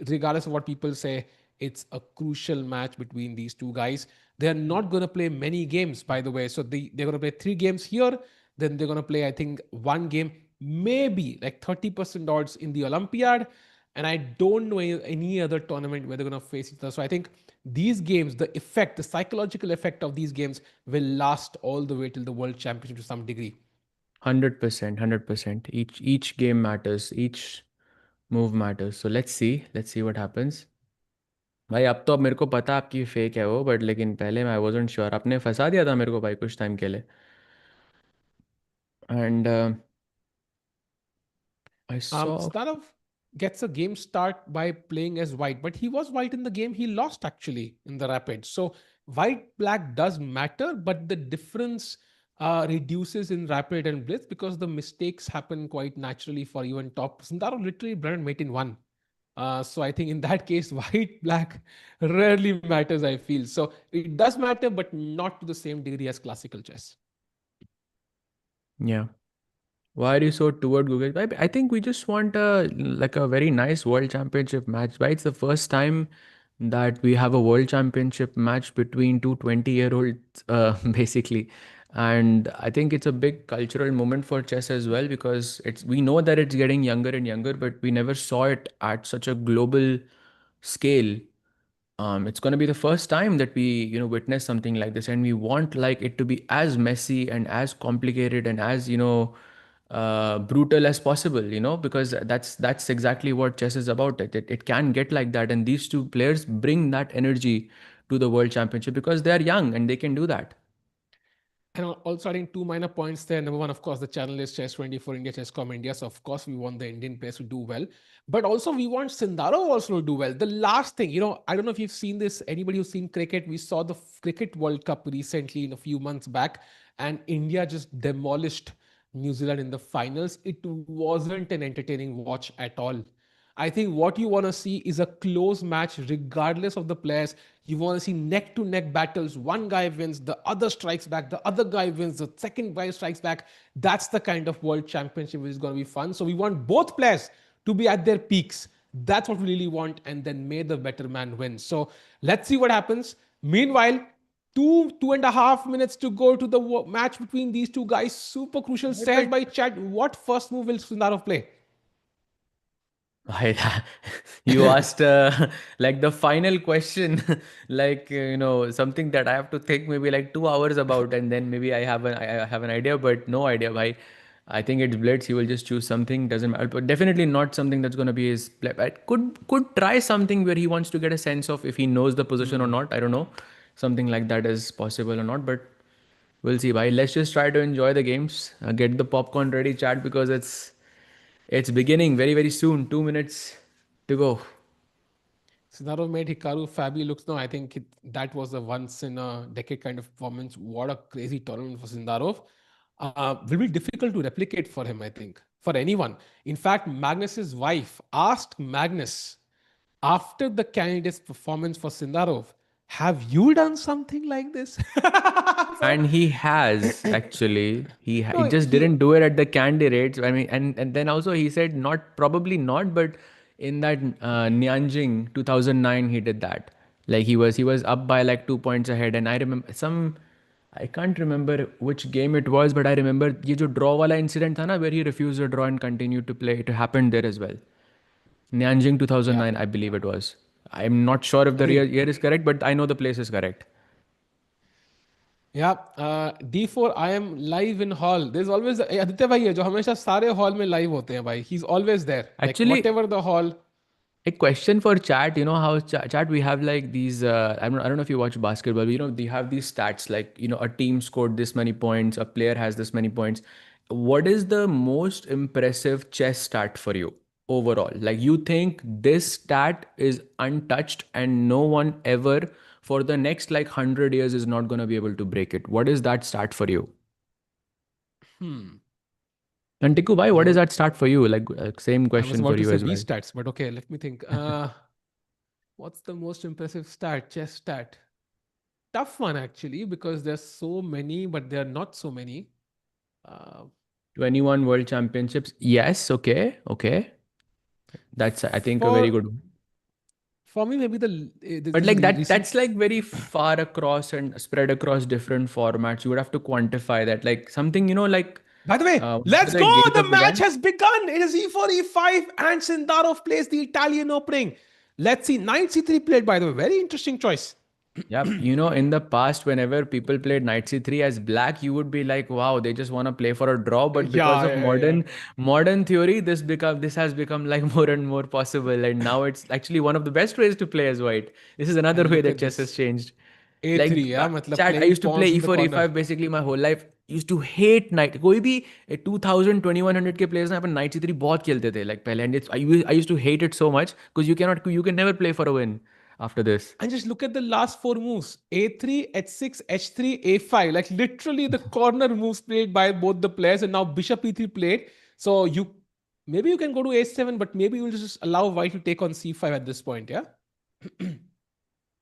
regardless of what people say, it's a crucial match between these two guys. They're not going to play many games, by the way. So they're going to play 3 games here. Then they're going to play, I think, 1 game, maybe like 30% odds in the Olympiad. And I don't know any other tournament where they're going to face each other. So I think these games, the effect, the psychological effect of these games will last all the way till the World Championship to some degree. 100%, 100%. Each game matters. Each move matters. So let's see what happens. भाई अब तो अब मेरे को पता आपकी fake है वो, बट लेकिन पहले मैं आई वाजंट श्योर. आपने फंसा दिया था मेरे को भाई कुछ टाइम के लिए. And I saw Sindarov gets a game start by playing as white, but he was white in the game. He lost actually in the rapid. So white black does matter, but the difference reduces in rapid and blitz because the mistakes happen quite naturally for even top. Sindarov literally blended mate in one. So I think in that case, white black rarely matters. I feel so it does matter, but not to the same degree as classical chess. yeah. Why are you so toward Google? I think we just want a very nice world championship match, right? It's the first time that we have a world championship match between two 20-year-olds, basically. And I think it's a big cultural moment for chess as well because we know that it's getting younger and younger, but we never saw it at such a global scale. It's going to be the first time that we witness something like this, and we want like it to be as messy and as complicated and as brutal as possible, because that's exactly what chess is about. It can get like that, and these two players bring that energy to the world championship because they are young and they can do that. And also adding 2 minor points there. Number one, of course, the channel is Chess24 India, Chess.com India. So, of course, we want the Indian players to do well. But also, we want Sindarov also to do well. The last thing, I don't know if you've seen this, anybody who's seen cricket, we saw the Cricket World Cup recently in a few months back, and India just demolished New Zealand in the finals. It wasn't an entertaining watch at all. I think what you want to see is a close match, regardless of the players. You want to see neck to neck battles. One guy wins, the other strikes back, the other guy wins, the second guy strikes back. That's the kind of world championship which is going to be fun. So we want both players to be at their peaks. That's what we really want. And then may the better man win. So let's see what happens. Meanwhile, 2.5 minutes to go to the match between these two guys. Super crucial. Says by chat, what first move will Sundarov play? You asked like the final question, like something that I have to think maybe like 2 hours about, and then maybe I have an idea, but no idea. Why? I think it's Blitz. He will just choose something. Doesn't matter, but definitely not something that's going to be his play. I could try something where he wants to get a sense of if he knows the position or not. I don't know, something like that is possible or not, but we'll see. Bhai, let's just try to enjoy the games. Get the popcorn ready, chat, because it's beginning very, very soon. 2 minutes to go. Sindarov made Hikaru Fabi looks now. I think that was a once in a decade kind of performance. What a crazy tournament for Sindarov. Will be difficult to replicate for him, I think, for anyone. In fact, Magnus's wife asked Magnus after the candidate's performance for Sindarov, have you done something like this? And he has actually. He No, just didn't do it at the candidates. I mean, and then also he said probably not, but in that Nianjing 2009 he did that. Like he was up by like 2 points ahead, and I remember I can't remember which game it was, but I remember ये जो draw वाला incident था ना, where he refused to draw and continued to play. It happened there as well. Nianjing yeah, 2009, I believe it was. I'm not sure if the agreed. year is correct, but I know the place is correct. Yeah, D4 I am live in hall. There's always Aditya भाई है जो हमेशा सारे hall में live होते हैं भाई. He's always there. Like Actually, whatever the hall. a question for chat. You know how chat we have like these. I don't know if you watch basketball. But, they have these stats like a team scored this many points, a player has this many points. What is the most impressive chess stat for you overall? Like you think this stat is untouched and no one ever for the next like 100 years is not gonna be able to break it. What is that stat for you? Hmm. And Tiku, bhai, what is Lord, that stat for you? Like same I was question for about to you say as B well. stats, but okay, let me think. What's the most impressive stat? Chess stat. Tough one actually because there's so many, but there are not so many. Uh, 21 world championships. Yes, okay, okay. That's I think a very for good one. for me, maybe But this like recent. that's like very far across and spread across different formats. You would have to quantify that. Like something, like By the way, whenever let's the go. gate The of the match gun. has begun. It is E4, E5, and Sindarov plays the Italian opening. Let's see. Knight C3 played, by the way. Very interesting choice. Yep. In the past, whenever people played Knight C3 as black, you would be like, wow, they just want to play for a draw. But because Yeah, of yeah, yeah. modern theory, this has become like more and more possible. And now it's actually one of the best ways to play as white. This is another And way look that at chess has this. changed. A3, Like yeah. Matlab chat, I playing used to play pawns in the E4, corner. E5 basically my whole life. Used to hate knight. कोई भी 2000 2100 के players ना अपन knight C3 बहुत खेलते थे like पहले. And I used to hate it so much because you can never play for a win after this. And just look at the last four moves: A3, H6, H3, A5. Like literally the corner moves played by both the players. And now Bishop E3 played. So maybe you can go to A7, but maybe you'll just allow White to take on C5 at this point. Yeah.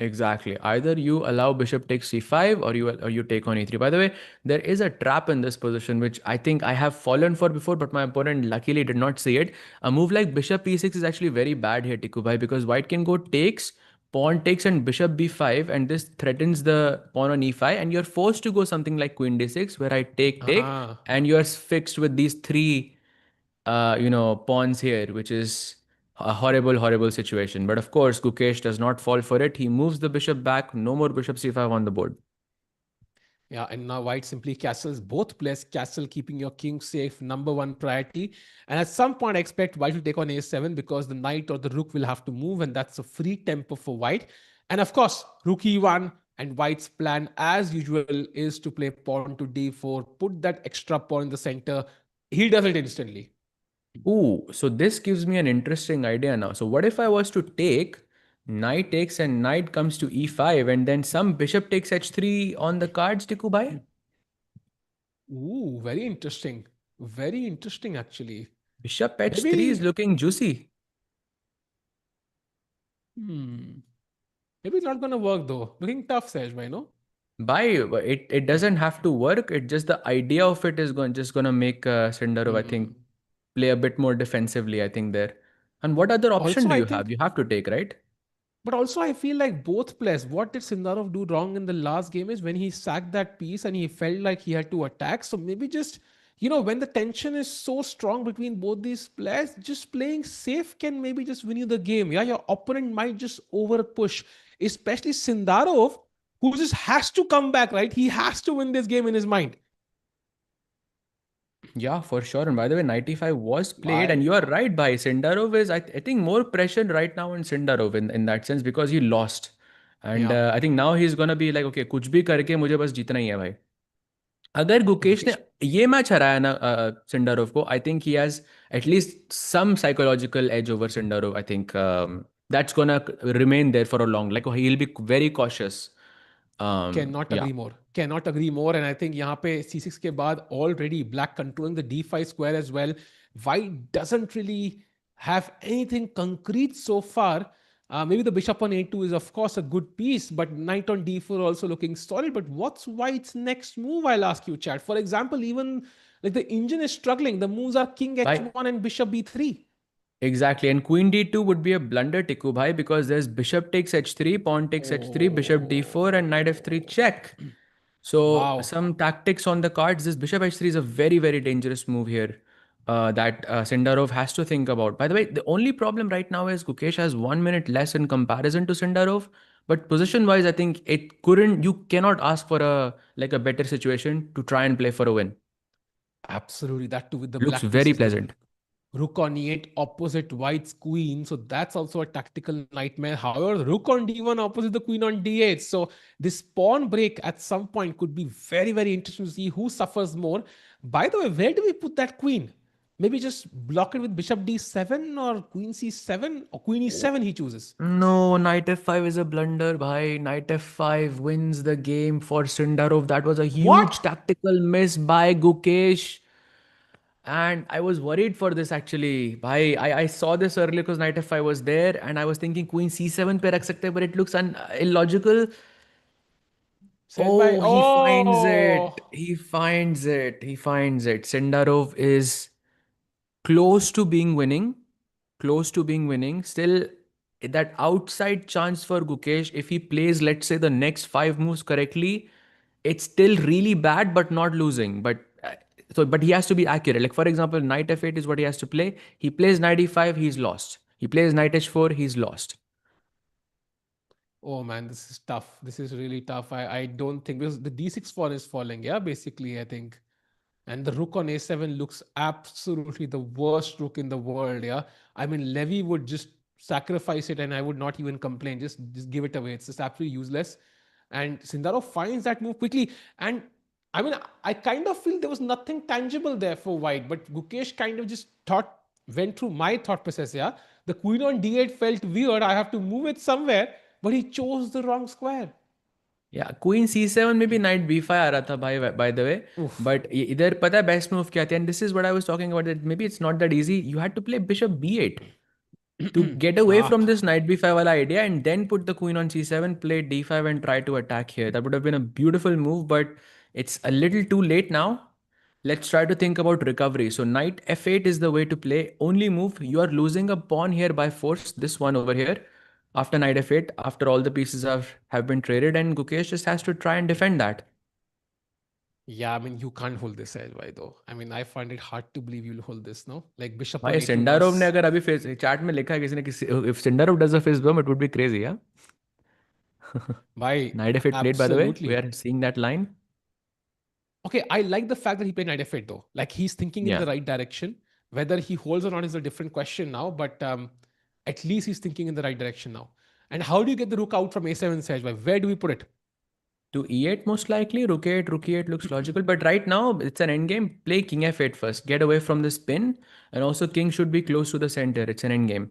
Exactly. Either you allow bishop takes c5 or you take on e3. By the way, there is a trap in this position which I think I have fallen for before, but my opponent luckily did not see it. A move like bishop e6 is actually very bad here, Tikubai, because white can go takes, pawn takes, and bishop b5, and this threatens the pawn on e5, and you're forced to go something like queen d6, where I take, Ah. and you're fixed with these three pawns here, which is a horrible, horrible situation. But of course, Gukesh does not fall for it. He moves the bishop back. No more bishop c5 on the board. Yeah, and now white simply castles. Both players castle, keeping your king safe, number one priority. And at some point, I expect white to take on a7 because the knight or the rook will have to move, and that's a free tempo for white. And of course, rook e1, and white's plan, as usual, is to play pawn to d4, put that extra pawn in the center. He does it instantly. Ooh, so this gives me an interesting idea now. So what if I was to take knight takes and knight comes to e5 and then some bishop takes h3 on the cards, Tikubai? Ooh, very interesting. Very interesting, actually. Bishop h3 is Maybe, looking juicy. hmm, maybe it's not going to work though. Looking tough, Sej, I know. By it doesn't have to work. It just the idea of it is gonna make Sindarov, I think, Hmm. play a bit more defensively, I think there. And what other option Also, do I you have? think You have to take, right? But also, I feel like both players, what did Sindarov do wrong in the last game is when he sacked that piece and he felt like he had to attack. So maybe just, when the tension is so strong between both these players, just playing safe can maybe just win you the game. Yeah, your opponent might just over push, especially Sindarov, who just has to come back, right? He has to win this game in his mind. Yeah, for sure. And by the way, 95 was played, and Why? you are right. By Sindarov is, I think, more pressure right now in Sindarov in that sense because he lost, and Yeah. I think now he's gonna be like, okay, कुछ भी करके मुझे बस जीतना ही है भाई. अगर गुकेश ने Gukesh, ये मैच हराया ना सिंडारोव को, I think he has at least some psychological edge over Sindarov. I think that's gonna remain there for a long, like he will be very cautious. cannot या agree more. Cannot agree more. And I think यहाँ पे C6 के बाद already black controlling the D5 square as well. White doesn't really have anything concrete so far. Maybe the bishop on A2 is of course a good piece, but knight on D4 also looking solid. But what's White's next move? I'll ask you, Chad. For example, even like the engine is struggling. The moves are king भाई H1 and bishop B3. exactly, and queen d2 would be a blunder, Tiku bhai, because there's bishop takes h3, pawn takes h3, bishop d4, and knight f3 Oh, check. So wow. some tactics on the cards. This bishop h3 is a very, very dangerous move here that Sindarov has to think about. By the way, the only problem right now is Gukesh has 1 minute less in comparison to Sindarov, But position wise, I think it couldn't. You cannot ask for a better situation to try and play for a win. Absolutely, that too with the Looks black very pieces. pleasant. Rook on e8 opposite white's queen. So that's also a tactical nightmare. However, rook on d1 opposite the queen on d8. So this pawn break at some point could be very, very interesting to see who suffers more. By the way, where do we put that queen? Maybe just block it with bishop d7 or queen c7 or queen e7 he chooses. No, knight f5 is a blunder, bhai. Knight f5 wins the game for Sindarov. That was a huge What? tactical miss by Gukesh. And I was worried for this actually. Bhai, I saw this earlier because knight f5 was there, and I was thinking queen c7 pe rakh sakte hai, but it looks illogical. Said by, Oh, he finds it. oh, He finds it. He finds it. Sindarov is close to being winning, close to being winning. Still, that outside chance for Gukesh, if he plays, let's say, the next five moves correctly, it's still really bad, but not losing. But he has to be accurate. Like for example, knight f8 is what he has to play. He plays knight e5, he's lost. He plays knight h4, he's lost. oh man, this is tough. This is really tough. I don't think because the d6 pawn is falling. Yeah, basically, I think. And the rook on a7 looks absolutely the worst rook in the world. Yeah. I mean, Levy would just sacrifice it and I would not even complain. Just give it away. It's just absolutely useless. And Sindarov finds that move quickly. And I mean, I kind of feel there was nothing tangible there for white, but Gukesh kind of just went through my thought process. Yeah. The queen on d8 felt weird. I have to move it somewhere, but he chose the wrong square. Yeah, queen c7 में भी knight b5 आ रहा था by the way. Oof. But इधर पता है best move क्या था? And this is what I was talking about, that maybe it's not that easy. You had to play bishop b8 to get away Ah, from this knight b5 wala idea, and then put the queen on c7, play d5 and try to attack here. That would have been a beautiful move, but it's a little too late now. Let's try to think about recovery. So knight f8 is the way to play. Only move. You are losing a pawn here by force. This one over here. After knight f8, after all the pieces have been traded, and Gukesh just has to try and defend that. yeah, I mean, you can't hold this edge, why though? I mean, I find it hard to believe you'll hold this, no? Like bishop on भाई a2 Sindarov ने does. अगर अभी face chat में लिखा है किसी ने किसी if Sindarov does a fist bump, it would be crazy, yeah. Why? Knight f8 played, by the way. We Absolutely. are seeing that line. Okay, I like the fact that he played knight f8 though. Like he's thinking in the Yeah. right direction. Whether he holds or not is a different question now, but at least he's thinking in the right direction now. And how do you get the rook out from a7 edge? Where do we put it? To e8 most likely. Rook e8 looks logical. But right now, it's an endgame. Play king f8 first. Get away from the spin. And also king should be close to the center. It's an endgame.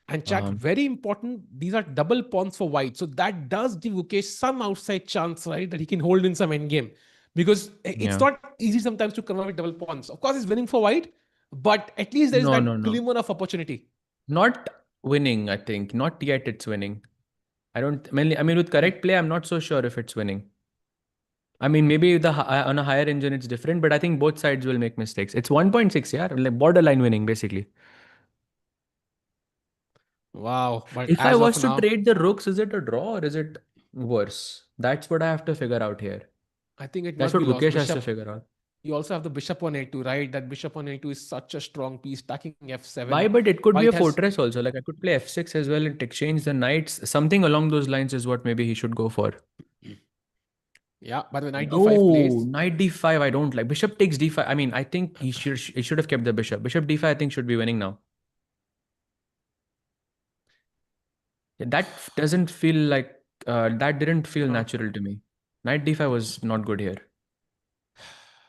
And chat, Um, very important, these are double pawns for white. So that does give Ukesh some outside chance, right? That he can hold in some endgame. Because it's yeah. not easy sometimes to convert with double pawns. Of course, he's winning for white, but at least there is No, no, that no. glimmer of opportunity. Not winning, I think. Not yet it's winning. I mean, with correct play, I'm not so sure if it's winning. I mean, maybe on a higher engine it's different, but I think both sides will make mistakes. It's 1.6, yeah, like borderline winning basically. Wow. But If I as of was to now, trade the rooks, is it a draw or is it worse? That's what I have to figure out here. I think it That's must what be lost. Gukesh has to Bishop, figure out. you also have the bishop on a2, right? That bishop on a2 is such a strong piece, attacking f7. Why? But it could be a White has, fortress also. Like I could play f6 as well and exchange the knights. Something along those lines is what maybe he should go for. yeah, but the knight d5 Oh, plays. knight d5. I don't like. Bishop takes d5. I mean, I think he should have kept the bishop. Bishop d5. I think should be winning now. Yeah, doesn't feel like that didn't feel Uh, natural to me. Knight d5 was not good here.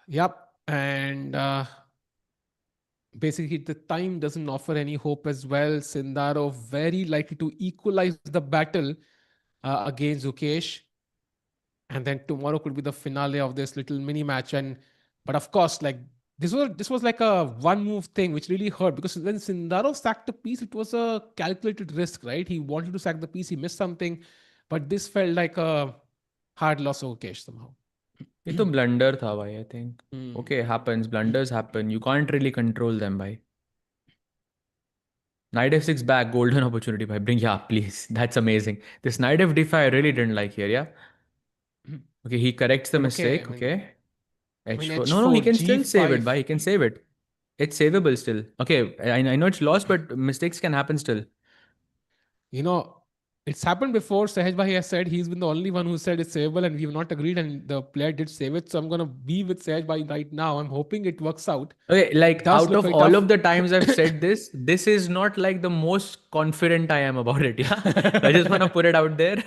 yep. And basically, the time doesn't offer any hope as well. Sindaro very likely to equalize the battle against Ukesh. And then tomorrow could be the finale of this little mini match. And but of course, like this was like a one move thing which really hurt because when Sindaro sacked a piece, it was a calculated risk, right? He wanted to sack the piece, he missed something, but this felt like a hard loss of Ukesh somehow. ये तो blunder था भाई, I think. Hmm. Okay, happens. Blunders happen. You can't really control them, bhai. Knight f6 back, golden opportunity, bhai. Bring, yeah, please. That's amazing. This knight f d5 I really didn't like here, yeah. Okay, he corrects the But okay, mistake. Okay. I mean H4. No, no, he h4, can still save it, bhai. g5. He can save it. It's savable still. Okay, I know it's lost, but mistakes can happen still. You know, It's happened before. Sahaj Bhai has said he's been the only one who said it's savable, and we've not agreed, and the player did save it. So I'm gonna be with Sahaj Bhai right now. I'm hoping it works out. Okay, like Does out look of very all tough. of the times I've said this, this is not like the most confident I am about it. Yeah, I just want to put it out there.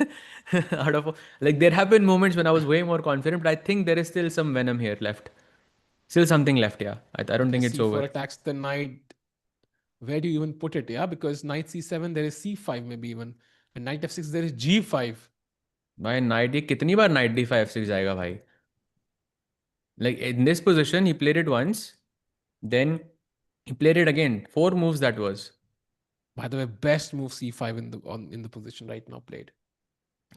Out of like, there have been moments when I was way more confident, but I think there is still some venom here left. Still something left. Yeah, I don't Okay, think it's C4 over. attacks the knight. Where do you even put it? Yeah, because knight C7 there is C5 maybe even, and knight F6 there is G5. भाई night ये कितनी बार night D5 6 जाएगा भाई. Like in this position, he played it once, then he played it again. 4 moves that was. By the way, best move C5 in the position right now played.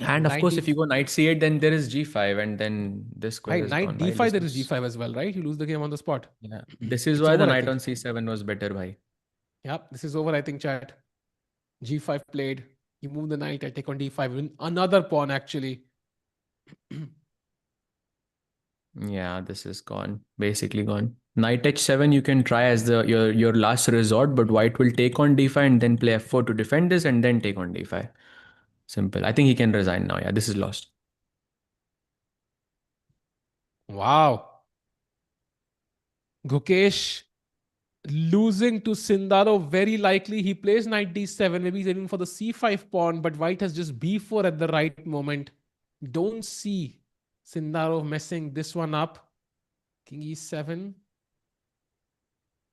And of Knight course, if you D. go knight C8, then there is G5, and then this square Hi, is knight gone. Bhai, D5 this there is was, G5 as well, right? You lose the game on the spot. yeah. This is It's why the over, I knight think. on C7 was better, bhai. Yep, this is over, I think, chat. G5 played. You move the knight. I take on D5. Win another pawn actually. Yeah, this is gone. Basically gone. Knight H7 you can try as the your last resort, but white will take on D5 and then play F4 to defend this and then take on D5. Simple. I think he can resign now. Yeah, this is lost. Wow. Gukesh losing to Sindarov very likely. He plays knight D7. Maybe he's aiming for the C5 pawn, but white has just B4 at the right moment. Don't see Sindarov messing this one up. King E7.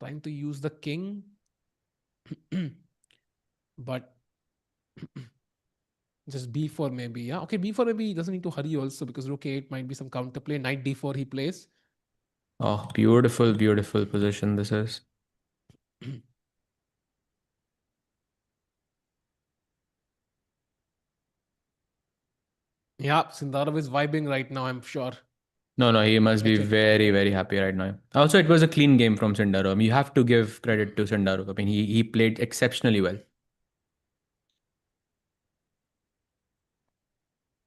Trying to use the king. But just B4 maybe. Yeah. Okay, B4 maybe he doesn't need to hurry also because rook A8 might be some counterplay. Knight D4 he plays. Oh, beautiful, beautiful position this is. Yeah, Sindarov is vibing right now, I'm sure. No, no, he must be Catch it. very, very happy right now. Also, it was a clean game from Sindarov. You have to give credit to Sindarov. I mean, he played exceptionally well.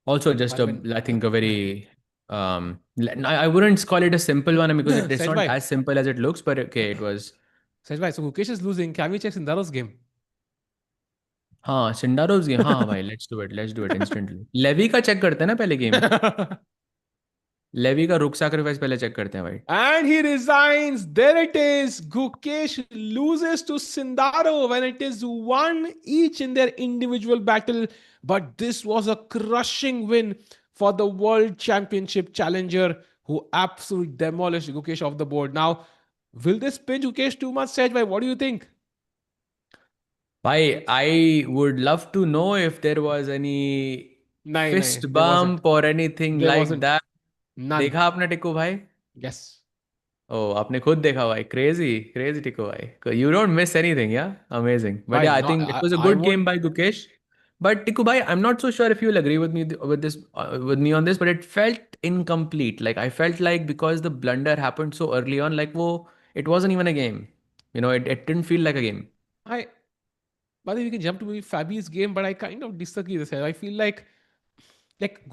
Also, just a, Vibing. I think a very, I wouldn't call it a simple one because it's Sahaj not bhai. as simple as it looks, but okay, it was. Sahaj bhai, so Gukesh is losing. Can we check Sindarov's game? हाँ सिंडारोव्स game हाँ भाई let's do it instantly Levy का check करते हैं ना पहले game levy का रुक सैक्रिफाइस पहले चेक करते हैं भाई And he resigns. There it is. Gukesh loses to Sindarov when it is one each in their individual battle. But this was a crushing win for the World Championship challenger who absolutely demolished Gukesh off the board. Now, will this pinch Gukesh too much, Sahaj? What do you think? भाई I would love to know if there was any No, no, fist there wasn't. Bump और anything There like wasn't. That None. देखा आपने टिक्कू भाई Yes. ओ आपने खुद देखा भाई crazy crazy Tikku भाई you don't miss anything yeah amazing but Why yeah I not? Think it was a I good game won't. By Gukesh but Tikku bhai, I'm not so sure if you'll agree with me with me on this, but it felt incomplete. Like I felt like because the blunder happened so early on, like whoa, it wasn't even a game. It didn't feel like a game. I. By the way, we can jump to maybe Fabi's game, but I kind of disagree with this. I feel like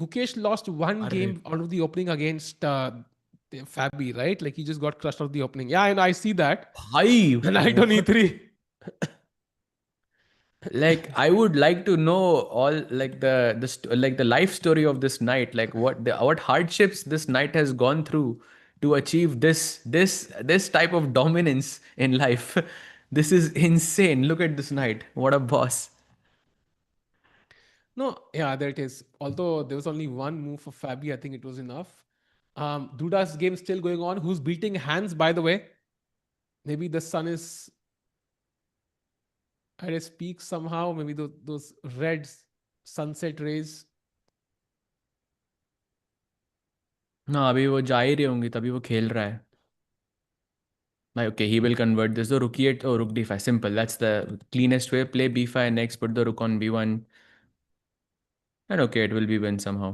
Gukesh lost one Arre, game out of the opening against Fabi, right? Like he just got crushed out of the opening. Yeah, and I see that. bhai, And I don't what? E3. Like I would like to know all like like the life story of this knight. Like what hardships this knight has gone through to achieve this type of dominance in life. This is insane. Look at this knight. What a boss. No, yeah, there it is. Although there was only one move for Fabi, I think it was enough. Duda's game still going on. Who's beating hands, by the way? Maybe the sun is at its peak somehow. Maybe those red sunset rays. ना अभी वो जा ही रही होंगी तभी वो खेल रहा है भाई okay he will convert this so rook e8 oh rook d5 simple that's the cleanest way play b5 next put the rook on b1 and okay it will be win somehow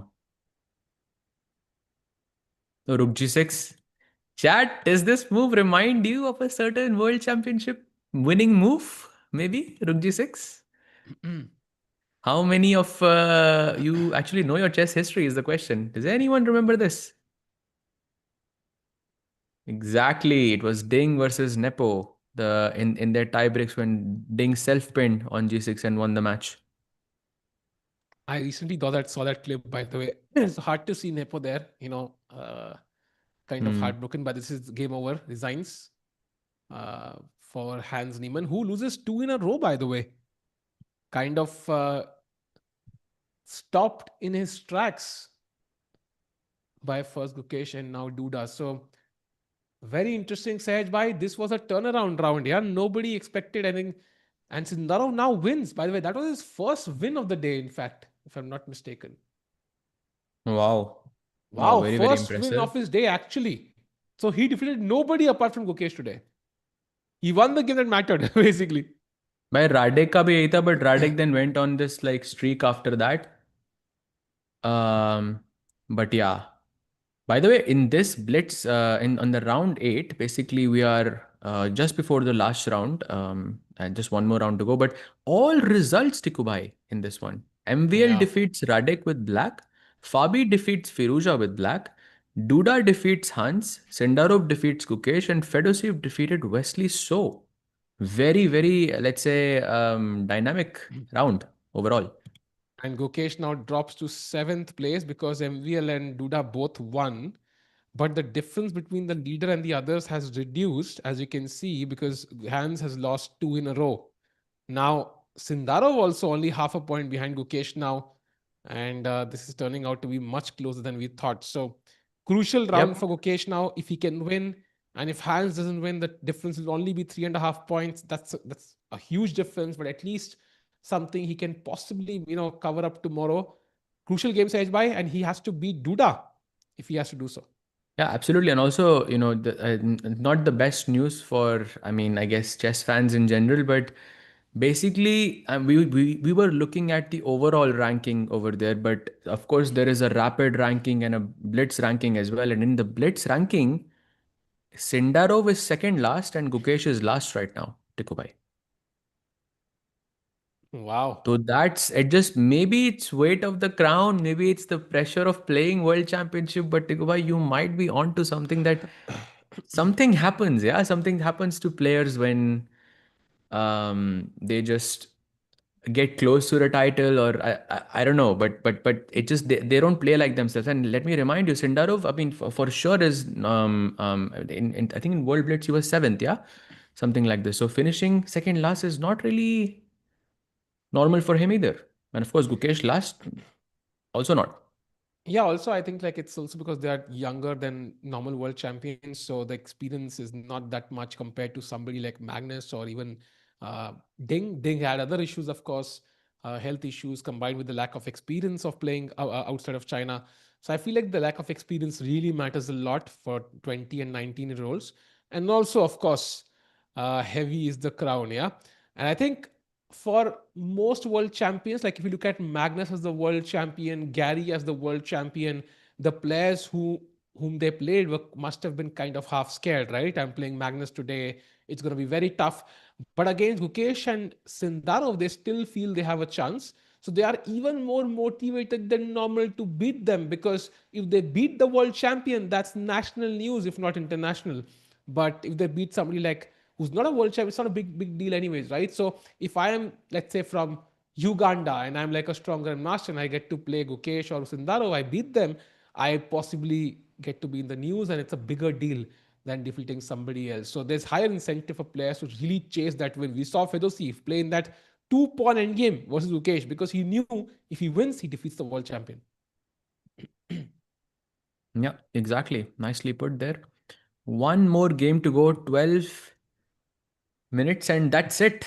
so rook g6 chat does this move remind you of a certain world championship winning move maybe rook g6 how many of you actually know your chess history is the question does anyone remember this exactly it was Ding versus Nepo in their tie breaks when Ding self pinned on g6 and won the match I recently saw that clip, by the way. It's hard to see Nepo there, kind of Hmm. heartbroken, but this is game over, resigns for Hans Niemann, who loses two in a row, by the way. Kind of stopped in his tracks by first Gukesh and now Duda. So very interesting, Sahaj bhai. This was a turnaround round. Yeah, nobody expected anything. And Sindarov now wins. By the way, that was his first win of the day, in fact, if I'm not mistaken. Wow. Wow, Wow, very, very first win impressive. of his day, actually. So he defeated nobody apart from Gukesh today. He won the game that mattered, basically. By Radek का भी यही था, but Radek then went on this like streak after that. Um, but yeah. By the way, in this blitz, in on the round 8, basically we are just before the last round, and just one more round to go. But all results Tikubai in this one. MVL Yeah. defeats Radek with black. Fabi defeats Firouzja with black. Duda defeats Hans. Sindarov defeats Gukesh, and Fedoseev defeated Wesley So. Very, very, let's say, dynamic round overall. And Gukesh now drops to seventh place because MVL and Duda both won. But the difference between the leader and the others has reduced, as you can see, because Hans has lost two in a row. Now, Sindarov also only half a point behind Gukesh now. And this is turning out to be much closer than we thought. So, crucial round Yep. for Gukesh now. If he can win, and if Hans doesn't win, the difference will only be 3.5 points. That's a huge difference, but at least something he can possibly cover up tomorrow. Crucial game Sahaj by, and he has to beat Duda if he has to do so. Yeah, absolutely. And also, not the best news for, I mean, I guess chess fans in general, but basically, we were looking at the overall ranking over there. But of course, there is a rapid ranking and a blitz ranking as well. And in the blitz ranking, Sindarov is second last and Gukesh is last right now, Tikubai. Wow. So that's it. Just maybe it's weight of the crown, maybe it's the pressure of playing world championship, but Tikubai, you might be onto something that something happens. Yeah, something happens to players when they just get close to the title, or I don't know, but it just they don't play like themselves. And let me remind you, Sindarov, I mean, for sure is in I think in World Blitz he was seventh, yeah, something like this. So finishing second last is not really normal for him either. And of course, Gukesh last also not. Yeah, also I think like it's also because they are younger than normal world champions, so the experience is not that much compared to somebody like Magnus or even uh, Ding. Ding had other issues, of course, health issues combined with the lack of experience of playing outside of China. So I feel like the lack of experience really matters a lot for 20 and 19-year olds, and also of course, heavy is the crown, yeah. And I think for most world champions, like if you look at Magnus as the world champion, Gary as the world champion, the players whom they played must have been kind of half scared, right? I'm playing Magnus today. It's going to be very tough. But against Gukesh and Sindarov, they still feel they have a chance. So they are even more motivated than normal to beat them because if they beat the world champion, that's national news, if not international. But if they beat somebody like who's not a world champion, it's not a big deal anyways, right? So if I am, let's say, from Uganda and I'm like a stronger master and I get to play Gukesh or Sindarov, I beat them, I possibly get to be in the news and it's a bigger deal than defeating somebody else. So there's higher incentive for players to really chase that win. We saw Fedoseev play in that two-pawn endgame versus Gukesh because he knew if he wins, he defeats the world champion. Yeah, exactly. Nicely put there. One more game to go, 12 minutes, and that's it.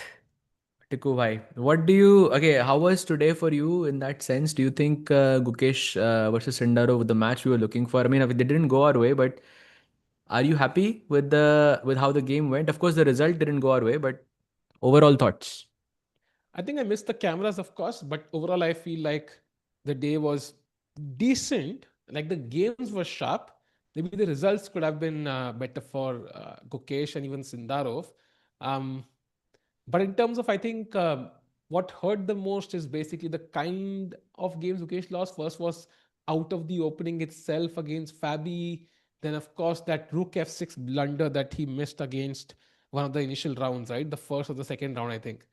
Tiku bhai, what do you, okay, how was today for you in that sense? Do you think Gukesh versus Sindarov, the match we were looking for? I mean, they didn't go our way, but are you happy with with how the game went? Of course, the result didn't go our way, but overall thoughts. I think I missed the cameras, of course, but overall, I feel like the day was decent. Like the games were sharp. Maybe the results could have been better for Gukesh and even Sindarov. Um, but in terms of, I think what hurt the most is basically the kind of games Mukesh lost. First was out of the opening itself against Fabi. Then, of course, that Rook F6 blunder that he missed against one of the initial rounds, right? The first or the second round, I think.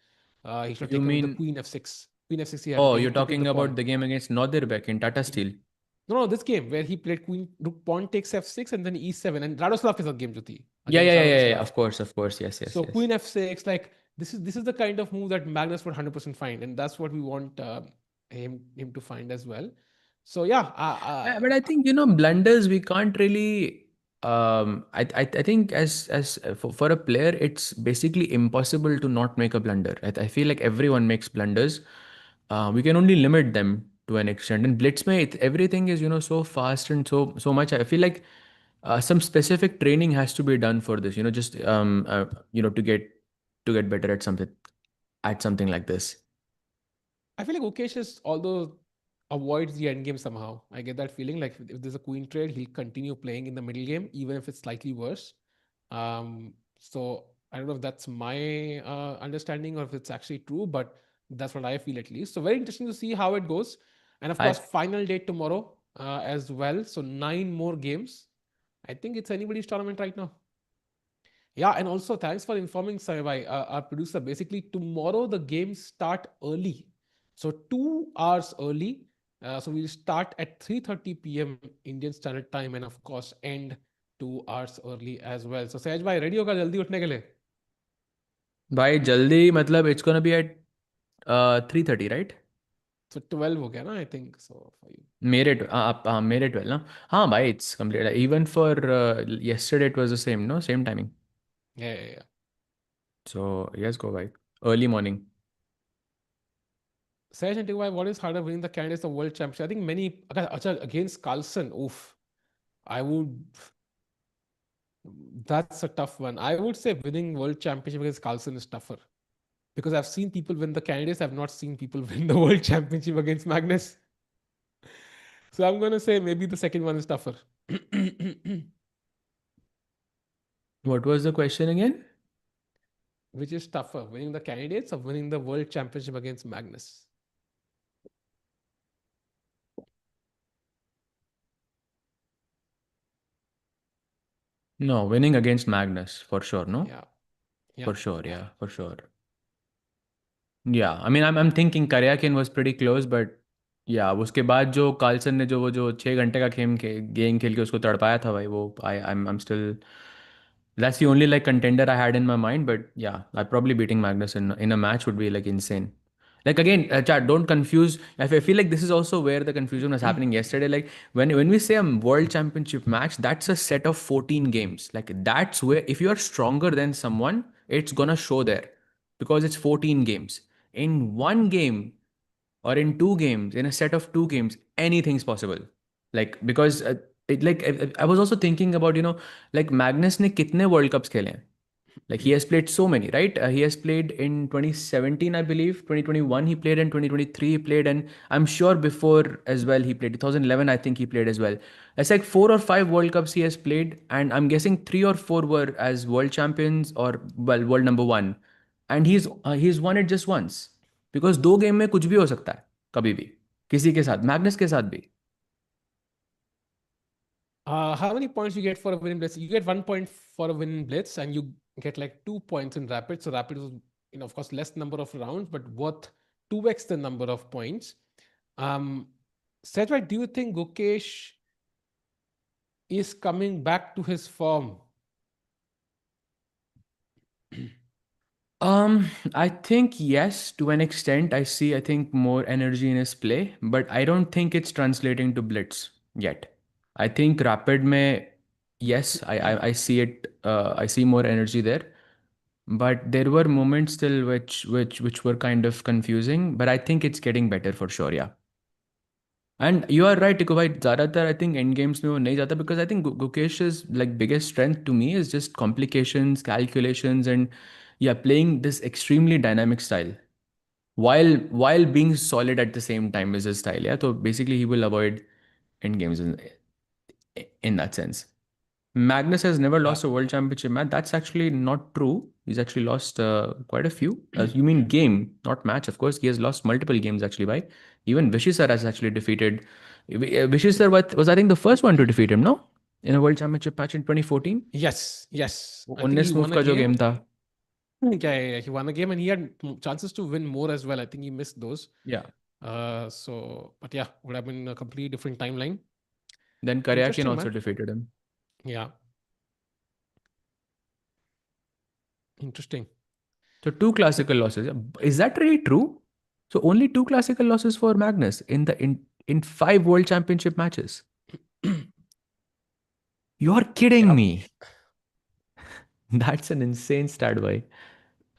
He should have You taken with the mean Queen F6. Queen f6 he had. Oh, He you're took with the talking about pawn. the game against Nordirbek in Tata Steel. No, this game where he played queen rook pawn takes f6 and then e7 and Radoslav is a game juti Yeah, against yeah, yeah, yeah, yeah. Radoslav. Of course. Yes, yes, So yes. queen f6, like this is the kind of move that Magnus would 100% find, and that's what we want him to find as well. So yeah, But I think, blunders we can't really. I think for a player, it's basically impossible to not make a blunder. I feel like everyone makes blunders. We can only limit them to an extent. And Blitzmate, everything is so fast and so much. I feel like some specific training has to be done for this. Just to get better at something like this. I feel like Gukesh is, although avoids the end game somehow. I get that feeling like if there's a queen trade, he'll continue playing in the middle game, even if it's slightly worse. So I don't know if that's my understanding or if it's actually true, but that's what I feel at least. So very interesting to see how it goes. And of course, I final date tomorrow as well. So 9 more games. I think it's anybody's tournament right now. Yeah, and also thanks for informing Saivai, our producer. Basically, tomorrow the games start early, so 2 hours early. So we'll start at 3:30 p.m. Indian Standard Time, and of course end 2 hours early as well. So Sahaj bhai, ready होगा जल्दी उठने के लिए? भाई जल्दी मतलब it's gonna be at 3:30, right? So 12 हो गया ना? I think so for you. मेरे 12 ना. हाँ भाई, it's complete. Even for yesterday it was the same, no? Same timing. Yeah, yeah, yeah. So yes, go भाई. Early morning. Sahaj and Tigwai, what is harder, winning the candidates of World Championship? I think many against Carlsen. Oof, I would. That's a tough one. I would say winning World Championship against Carlsen is tougher because I've seen people win the candidates. I've not seen people win the World Championship against Magnus. So I'm going to say maybe the second one is tougher. What was the question again? Which is tougher, winning the candidates or winning the World Championship against Magnus? No, winning against Magnus for sure, no? Yeah. Yeah. For sure, Yeah. yeah, for sure. Yeah, I mean, I'm thinking Karyakin was pretty close, but yeah, उसके बाद जो Carlsen ने जो 6 घंटे का game खेल के उसको तड़पाया था भाई, वो I'm still. That's the only like contender I had in my mind, but yeah, I probably beating Magnus in a match would be like insane. Like again, chat, don't confuse. I feel like this is also where the confusion was happening yesterday. Like when we say a world championship match, that's a set of 14 games. Like that's where if you are stronger than someone, it's gonna show there because it's 14 games. In one game or in 2 games, in a set of 2 games, anything's possible. Like because I was also thinking about like Magnus ने कितने World Cups खेले हैं? Like he has played so many, right? He has played in 2017, I believe. 2021 he played, and 2023 he played, and I'm sure before as well he played. 2011 I think he played as well. It's like 4 or 5 World Cups he has played, and I'm guessing 3 or 4 were as world champions or well world number one, and he's won it just once. Because 2 game में कुछ भी हो सकता है कभी भी किसी के साथ, मैग्नस के साथ भी. How many points you get for a win in Blitz? You get 1 point for a win in Blitz, and you get like 2 points in Rapid. So Rapid was, of course, less number of rounds, but worth 2x the number of points. Sejwai, do you think Gukesh is coming back to his form? I think yes, to an extent. I think more energy in his play, but I don't think it's translating to blitz yet. I think rapid may, yes, I see it. I see more energy there, but there were moments still which were kind of confusing. But I think it's getting better for sure. Yeah. And you are right, Tiku bhai. ज़्यादातर I think end games में वो नहीं जाता because I think Gukesh's like biggest strength to me is just complications, calculations, and yeah, playing this extremely dynamic style while being solid at the same time is his style. Yeah, so basically he will avoid end games in that sense. Magnus has never Yeah. lost a world championship match. That's actually not true. He's actually lost quite a few. You mean game, not match, of course. He has lost multiple games actually. By even Vishy sir has actually defeated. Vishy sir was I think the first one to defeat him. No, in a world championship match in 2014. Yes. Yes. वो I think he 19 move won a का जो game. Game था. Yeah. He won a game and he had chances to win more as well. I think he missed those. Yeah. But yeah, would have been a completely different timeline. Then Karyakin Interesting, also man. defeated him. Yeah, interesting. So two So classical losses. Is that really true? So only two classical losses for Magnus in five World Championship matches. You're kidding yeah, me. That's an insane stat, boy.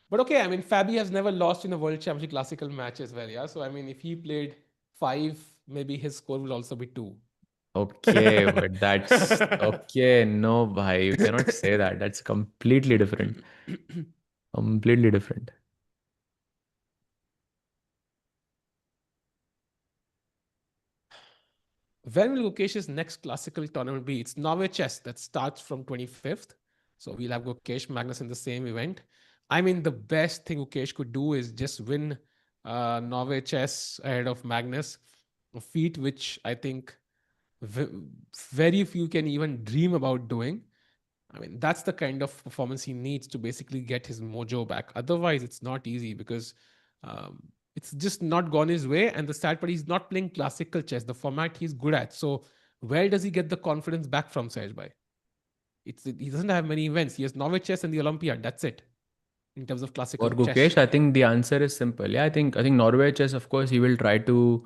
but okay. I mean, Fabi has never lost in a World Championship classical match as well. Yeah, so I mean, if he played five, maybe his score will also be two. Okay, but that's okay. No, bhai, you cannot say that. That's completely different. Completely different. When will Gukesh's next classical tournament be? It's Norway Chess that starts from 25th. So we'll have Gukesh Magnus in the same event. I mean, the best thing Gukesh could do is just win Norway Chess ahead of Magnus, a feat which I think very few can even dream about doing. I mean, that's the kind of performance he needs to basically get his mojo back. Otherwise, it's not easy because um, it's just not gone his way. And the sad part, he's not playing classical chess, the format he's good at. So, where does he get the confidence back from, Sahaj? He doesn't have many events. He has Norway chess and the Olympiad. That's it in terms of For classical chess. Gukesh, I think the answer is simple. Yeah, I think Norway chess, of course, he will try to,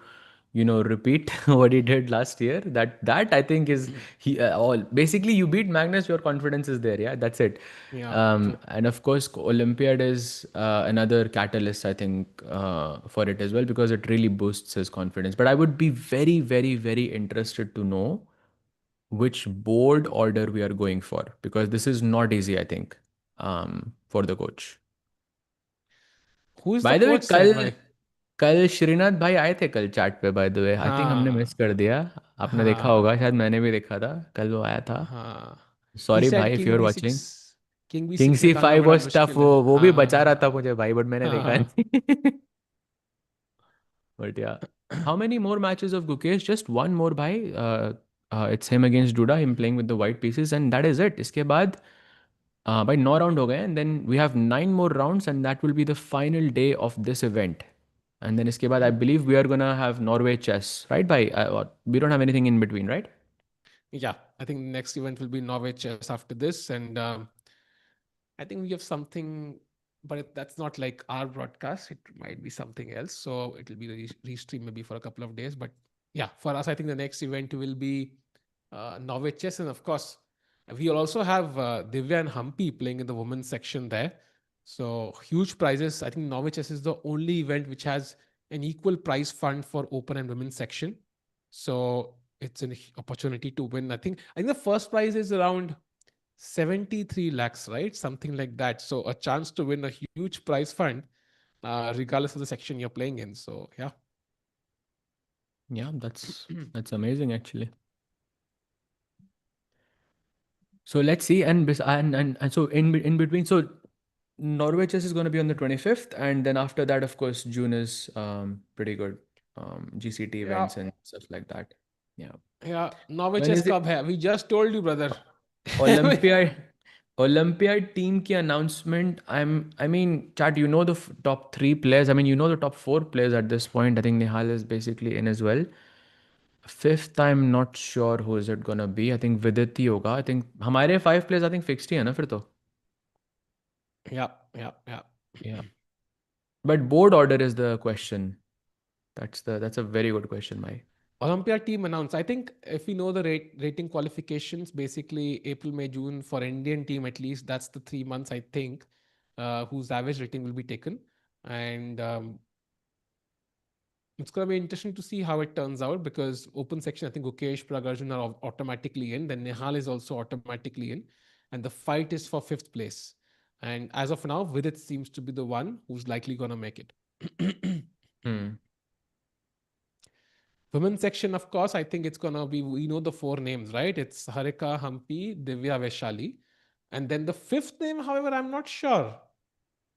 repeat what he did last year. That I think is he all basically you beat Magnus, your confidence is there. Yeah, that's it. Yeah, true. And of course, Olympiad is another catalyst, I think, for it as well because it really boosts his confidence. But I would be very, very, very interested to know which board order we are going for because this is not easy, I think, for the coach. Who is the bye the way coach, कल Sahaj? कल श्रीनाथ भाई आए थे कल chat पे bye the way I think हमने हाँ, miss कर दिया. आपने देखा होगा हाँ, शायद मैंने भी देखा था कल वो आया था. हाँ. He सॉरी said भाई if you King are watching. B6, King king B6 C निकालना फाइव बड़ा वाज टफ. मुश्किल है. वो भी बचा रहा था हाँ, मुझे भाई बट मैंने देखा हाँ. नहीं. But yeah how many more matches of Gukesh just one more भाई. It's him against Duda him playing with the white pieces and that is it. इसके बाद भाई 9 राउंड हो गए and then we have 9 more rounds and that will be the final day of this event. And then इसके बाद I believe we are gonna have Norway chess, right? We don't have anything in between, right? Yeah, I think the next event will be Norway chess after this, and I think we have something, but that's not like our broadcast. It might be something else, so it will be restream maybe for a couple of days. But yeah, for us, I think the next event will be Norway chess, and of course, we also have Divya and Humpy playing in the women's section there. So huge prizes. I think Norway chess is the only event which has an equal prize fund for open and women's section. So it's an opportunity to win. I think the first prize is around 73 lakhs, right? Something like that. So a chance to win a huge prize fund, regardless of the section you're playing in. So yeah. Yeah, that's amazing actually. So let's see, and so in between, so Norway chess is going to be on the 25th, and then after that, of course, June is pretty good. GCT Yeah. events and stuff like that. Yeah. Yeah. Norway When chess is it? Cup hai. We just told you, brother. Olympiad Olympiad team ki announcement. I mean, chat, the top three players. I mean, the top four players at this point. I think Nihal is basically in as well. Fifth, I'm not sure who is it gonna be. I think Vidit ही होगा. I think हमारे five players I think fixed ही है ना फिर तो. Yeah. Yeah. Yeah. Yeah. But board order is the question. That's a very good question, Mai. Olympia team announced. I think if we know the rating qualifications, basically April, May, June for Indian team at least, that's the 3 months I think, whose average rating will be taken. And it's going to be interesting to see how it turns out because open section, I think Gukesh, Pragarjun are automatically in. Then Nihal is also automatically in. And the fight is for fifth place. And as of now, Vidit seems to be the one who's likely going to make it. Hmm. Women's section, of course, I think it's going to be, we know the four names, right? It's Harika, Hampi, Divya, Vaishali. And then the fifth name, however, I'm not sure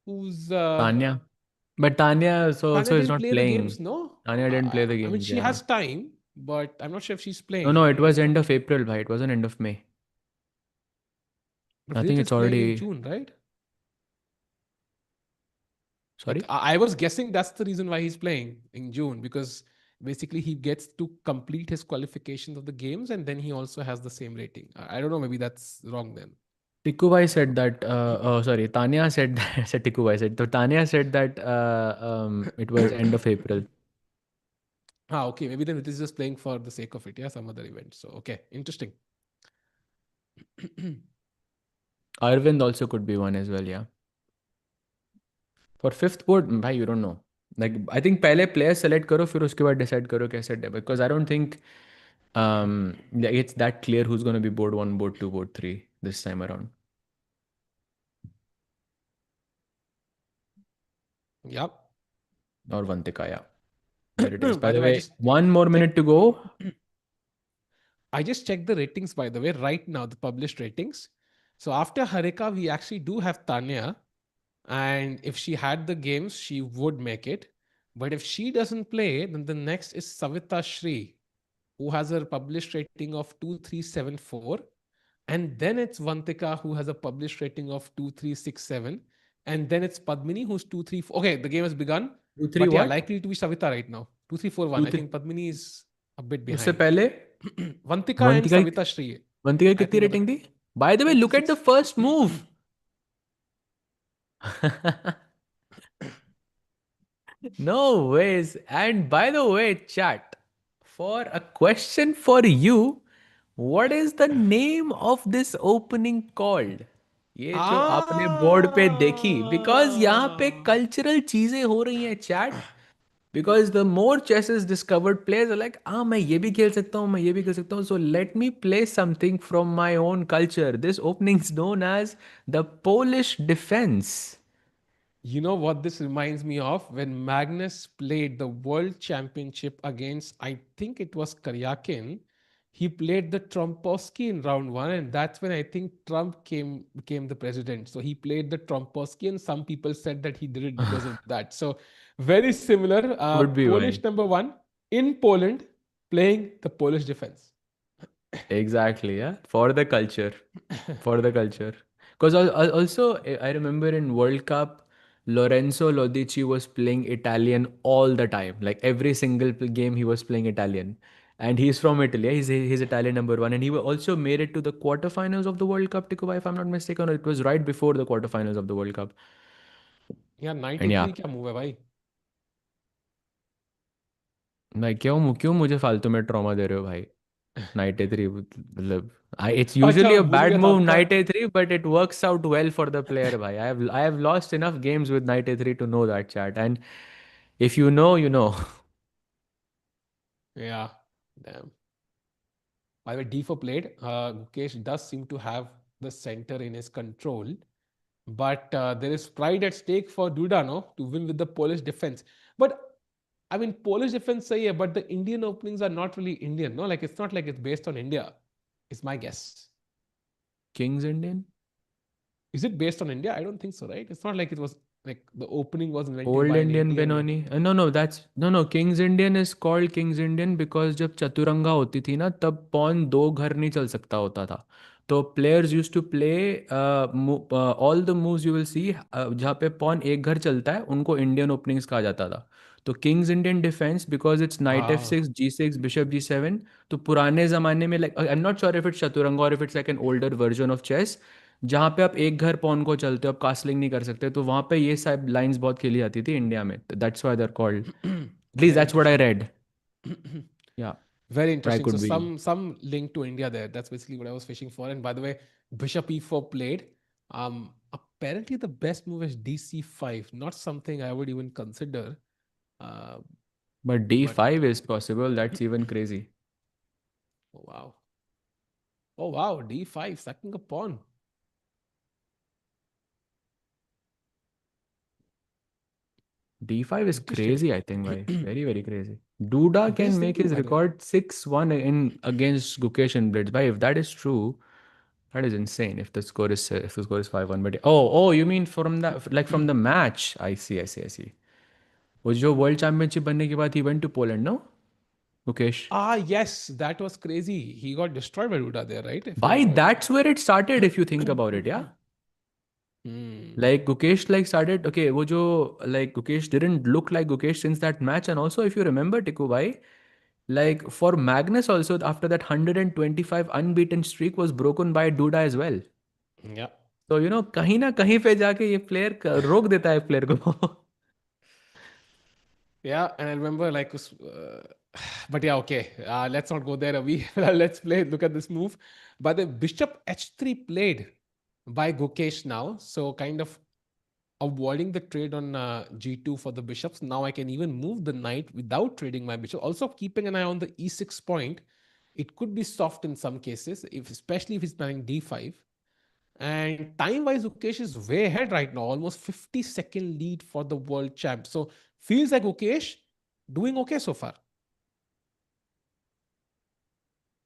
who's. Tanya. But Tanya Tanya so is didn't not play the games, playing. no? Tanya didn't play the I mean, games, she yeah. has time, but I'm not sure if she's No, playing. no, it was end of April, bhai. It wasn't end of May. But I Vidit think is it's playing in already. June, right? Sorry? I was guessing that's the reason why he's playing in June, because basically he gets to complete his qualifications of the games and then he also has the same rating. I don't know, maybe that's wrong then. Tikubai said that, oh, sorry, Tanya said that, said Tikubai said, so Tanya said that it was end of April. Okay, maybe then it is just playing for the sake of it, yeah, some other event. So, okay, interesting. Arvind also could be one as well, yeah. For fifth board, bhai, you don't know. Like, I think पहले player select करो फिर उसके बाद decide करो कैसे because I don't think it's that clear who's going to be board 1, board 2, board 3 this time around. Yep. Or Vantika, yeah. There it is. By By the the way, I way, just one more minute to go. I just checked the ratings, by the way, right now, the published ratings. So after Harika, we actually do have Tanya. And if she had the games, she would make it. But if she doesn't play, then the next is Savita Shri, who has a published rating of 2374. And then it's Vantika, who has a published rating of 2367. And then it's Padmini, who's 234. Okay, the game has begun. 2, 3 But yeah, what? likely to be Savita right now. 2341. 2, I 3. think Padmini is a bit उससे behind. पहले Vantika and Vantika Savita Shri. Vantika I कितनी think rating थी? By the way, look at the 236. first move. No ways. And by the way, chat, for a question for you, what is the name of this opening called? ये जो आपने board पे देखी, because यहाँ पे cultural चीजें हो रही हैं chat. Because the more chess is discovered, players are like, मैं ये भी खेल सकता हूँ, मैं ये भी खेल सकता हूँ. So let me play something from my own culture. This opening is known as the Polish defense. You know what this reminds me of? When Magnus played the World Championship against, I think it was Karyakin, he played the Trompowski in round one, and that's when I think Trump became the president. So he played the Trompowski, and some people said that he did it because of that. So very similar. Could be Polish why. number one in Poland playing the Polish defense. Exactly, yeah. For the culture. For the culture. Because also, I remember in World Cup, Lorenzo Lodici was playing Italian all the time. Like every single game, he was playing Italian. And he's from Italy. Yeah? He's Italian number one. And he also made it to the quarterfinals of the World Cup, Tikuba, if I'm not mistaken. Or it was right before the quarterfinals of the World Cup. Yeah, knight And yeah, a3 क्या move है भाई? मैं क्यों मुझे फालतू में trauma दे रहे हो भाई? Knight a3 मतलब it's अच्छा usually a भूल bad गया था move आपका. knight a3 but it works out well for the player bhai. I have lost enough games with knight a3 to know that chat, and if you know you know. Yeah, damn. By the way, D4 played. Gukesh does seem to have the center in his control, but there is pride at stake for Duda, no, to win with the Polish defense. But I mean, Polish defense, say, yeah, but the Indian openings are not really Indian, no? Like it's not like it's based on India. Is my guess. King's Indian. Is it based on India? I don't think so, right? It's not like it was like the opening was invented Old by an Indian Indian. Benoni. No, King's Indian is called King's Indian because जब चतुरंगा होती थी ना तब pawn दो घर नहीं चल सकता होता था. तो players used to play all the moves you will see जहाँ पे पॉन एक घर चलता है उनको Indian openings कहा जाता था. तो King's Indian defense because it's knight Ah, f6, g6, bishop g7. तो पुराने ज़माने में like I'm not sure if it's Chaturanga or if it's like an older version of chess. जहाँ पे आप एक घर पॉन को चलते हो आप कास्टलिंग नहीं कर सकते तो वहां पे ये सब लाइंस बहुत खेली जाती थी इंडिया में that's why they are called at least very that's what I interesting. Red yeah Very try interesting. So could be some link to India there. That's basically what I was fishing for. And by the way, Bishop E4 played. Apparently the best move is DC5. Not something I would even consider. Uh, but but d5 is possible that's even crazy oh, wow. Oh wow, D5, sacking a pawn. d5 is Interesting. crazy I think भाई very very crazy Duda can Best make thinking, his by the way. record 6-1 in against Gukesh and Blitz भाई if that is true that is insane if the score is 5-1 but oh you mean from that like from the match I see वो जो world championship बनने के बाद ही went to Poland no Mukesh Yes, that was crazy. He got destroyed by Duda there, right? If I भाई remember. That's where it started if you think about it yeah Hmm. Like Gukesh like started okay, wo jo like Gukesh didn't look like Gukesh since that match. And also if you remember Tiku bhai, like for Magnus also after that 125 unbeaten streak was broken by Duda as well. Yeah. So कहीं ना कहीं पे जाके ये player रोक देता है player को. Yeah, and I remember but yeah, okay. Let's not go there. We let's play. Look at this move. But the bishop h3 played by Gukesh now, so kind of avoiding the trade on g2 for the bishops. Now I can even move the knight without trading my bishop. Also keeping an eye on the e6 point. It could be soft in some cases, if especially if he's playing d5. And time wise, Ukesh is way ahead right now, almost 50-second lead for the world champ. So feels like Ukesh doing okay so far.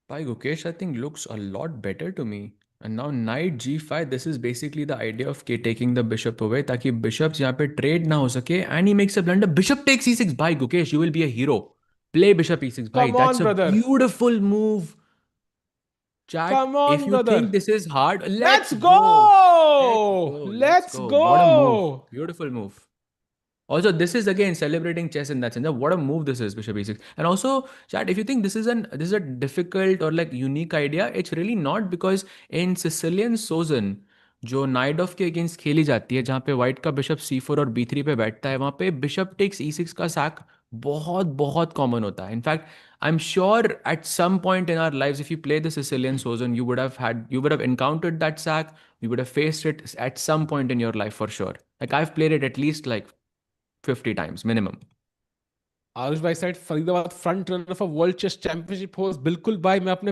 By Gukesh, I think looks a lot better to me. And now knight g5, this is basically the idea of taking the bishop away ताकि bishops यहाँ पे trade ना हो सके. And he makes a blunder. Bishop takes e6. By Gukesh, you will be a hero. Play bishop e6. Bhai, Come that's on, a brother. beautiful move. Chat, Come if on, you think brother. this is hard, let's Let's go. Let's go. go. Let's Let's go. What a move. go. Beautiful move. Also, this is again celebrating chess in that sense. What a move this is, Bishop E6. And also, chat, if you think this is a difficult or like unique idea, it's really not because in Sicilian Sozin, जो night of के against खेली जाती है जहाँ पे white का bishop C4 और B3 पे बैठता है वहाँ पे बिशप टेक्स E6 का सैक बहुत बहुत कॉमन होता है. In fact I am sure at some point in our lives if you play the Sicilian Sozin you would have encountered that sack, you would have faced it at some point in your life for sure. Like I've played it at least like 50 times minimum. Aarush भाई side Faridabad front runner for world chess championship host. बिल्कुल भाई, मैं अपने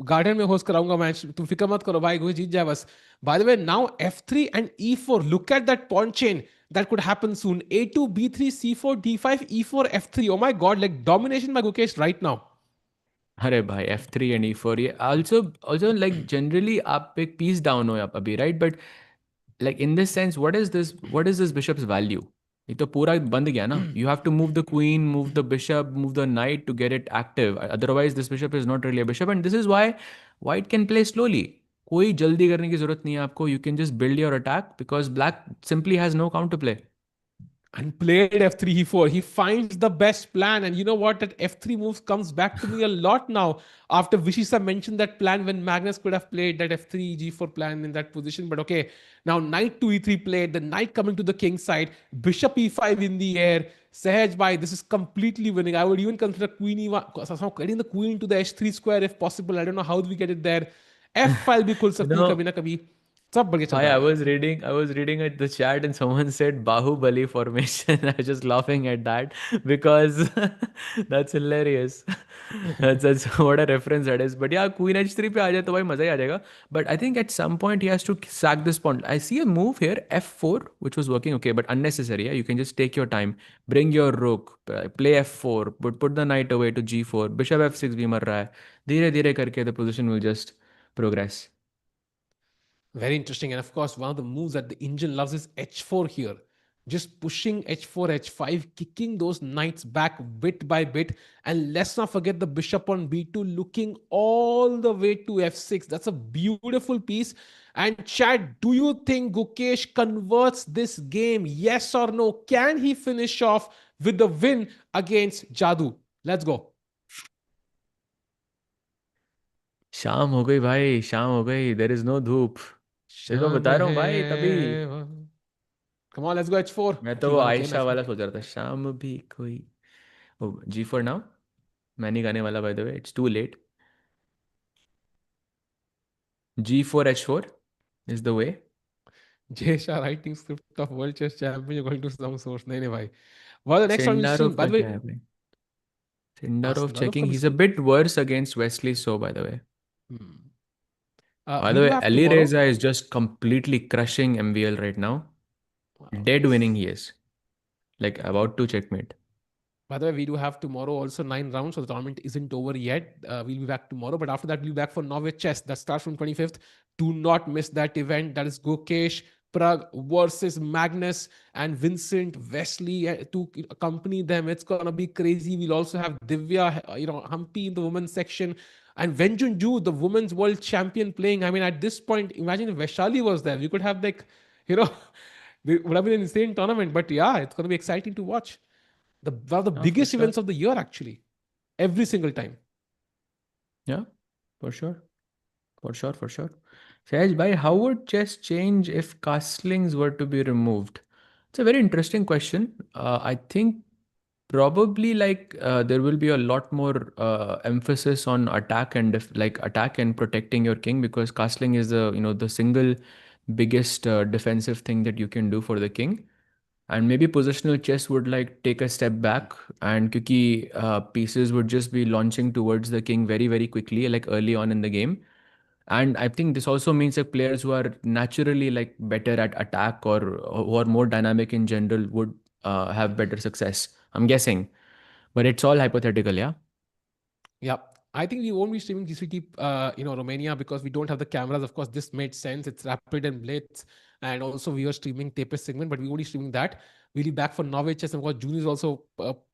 garden में host कराऊंगा match. तुम फिक्र मत करो भाई, कोई जीत जाए बस. Bye the way, now f3 and e4. Look at that pawn chain that could happen soon. a2 b3 c4 d5 e4 f3. Oh my god, like domination by Gukesh right now. अरे भाई F3 and E4 ये also like generally आप एक piece down हो आप अभी right, but like in this sense what is this bishop's value? ये तो पूरा बंद गया ना. You have to move the queen, move the bishop, move the knight to get it active. Otherwise this bishop is not really a bishop, and this is why white can play slowly. कोई जल्दी करने की जरूरत नहीं है आपको. You can just build your attack because black simply has no counter play. And played f3 e4. He finds the best plan, and you know what, that f3 moves comes back to me a lot now after Vishisa mentioned that plan when Magnus could have played that f3 g4 plan in that position. But okay, now knight to e3 played, the knight coming to the king side, bishop e5 in the air. Sahaj bhai, this is completely winning. I would even consider queen e1, somehow getting the queen to the h3 square if possible. I don't know how do we get it there. f file bhi khul You sakti hai know, kabhi na kabhi. सब बढ़िया चल Hi, रहा है भाई. I was reading at the chat and someone said Bahubali formation. I was just laughing at that because that's hilarious. That's what a reference that is. But yeah, Queen H3 पे आ जाए तो भाई मजा ही आ जाएगा. But I think at some point he has to sack this pawn. I see a move here, F4, which was working okay, but unnecessary. Yeah, you can just take your time, bring your rook, play F4, put the knight away to G4, Bishop F6 भी मर रहा है. धीरे धीरे करके the position will just progress. Very interesting. And of course, one of the moves that the Indian loves is h4 here. Just pushing h4, h5, kicking those knights back bit by bit. And let's not forget the bishop on b2 looking all the way to f6. That's a beautiful piece. And Chad, do you think Gukesh converts this game? Yes or no? Can he finish off with the win against Jadu? Let's go. शाम हो गई भाई, शाम हो गई. There is no धूप. फिर मैं शाम बता रहा हूँ भाई तभी. है. Come on, let's go h4. मैं तो वो T1 again, I आयशा वाला forget. सोच रहा था. शाम भी कोई. Oh G4 now. मैं नहीं गाने वाला by the way. It's too late. G4 H4 is the way. Jay Shah writing script of World Chess Champion. You're going to some source. नहीं भाई. Well, the next one we'll see. Sindarov By का the क्या way, है भाई? Sindarov Sindarov का checking. भी He's a script. bit worse against Wesley So by the way. Hmm. By We the do way, have tomorrow. Alireza is just completely crushing MVL right now. Wow, Dead winning nice. he is. Like about to checkmate. By the way, we do have tomorrow also 9 rounds, so the tournament isn't over yet. We'll be back tomorrow, but after that, we'll be back for Norway Chess. That starts from 25th. Do not miss that event. That is Gukesh Prague versus Magnus and Vincent Wesley to accompany them. It's gonna be crazy. We'll also have Divya, Humpy in the women's section, and Wenjun Ju, the women's world champion, playing. I mean, at this point, imagine if Vaishali was there. We could have like You know, it would have been an insane tournament. But yeah, it's going to be exciting to watch. One of the Yeah, for biggest sure. events of the year, actually, every single time. Yeah, for sure. For sure, for sure. Sahaj bhai, how would chess change if castlings were to be removed? It's a very interesting question. I think probably there will be a lot more emphasis on attack and like attack and protecting your king, because castling is the single biggest defensive thing that you can do for the king. And maybe positional chess would like take a step back, and kyuki pieces would just be launching towards the king very very quickly, like early on in the game. And I think this also means that players who are naturally like better at attack or who are more dynamic in general would have better success, I'm guessing. But it's all hypothetical, yeah. Yeah. I think we won't be streaming GCT, Romania, because we don't have the cameras. Of course, this made sense. It's Rapid and Blitz. And also, we were streaming Tapest segment, but we won't be streaming that. We'll be back for Norway chess. And of course, June is also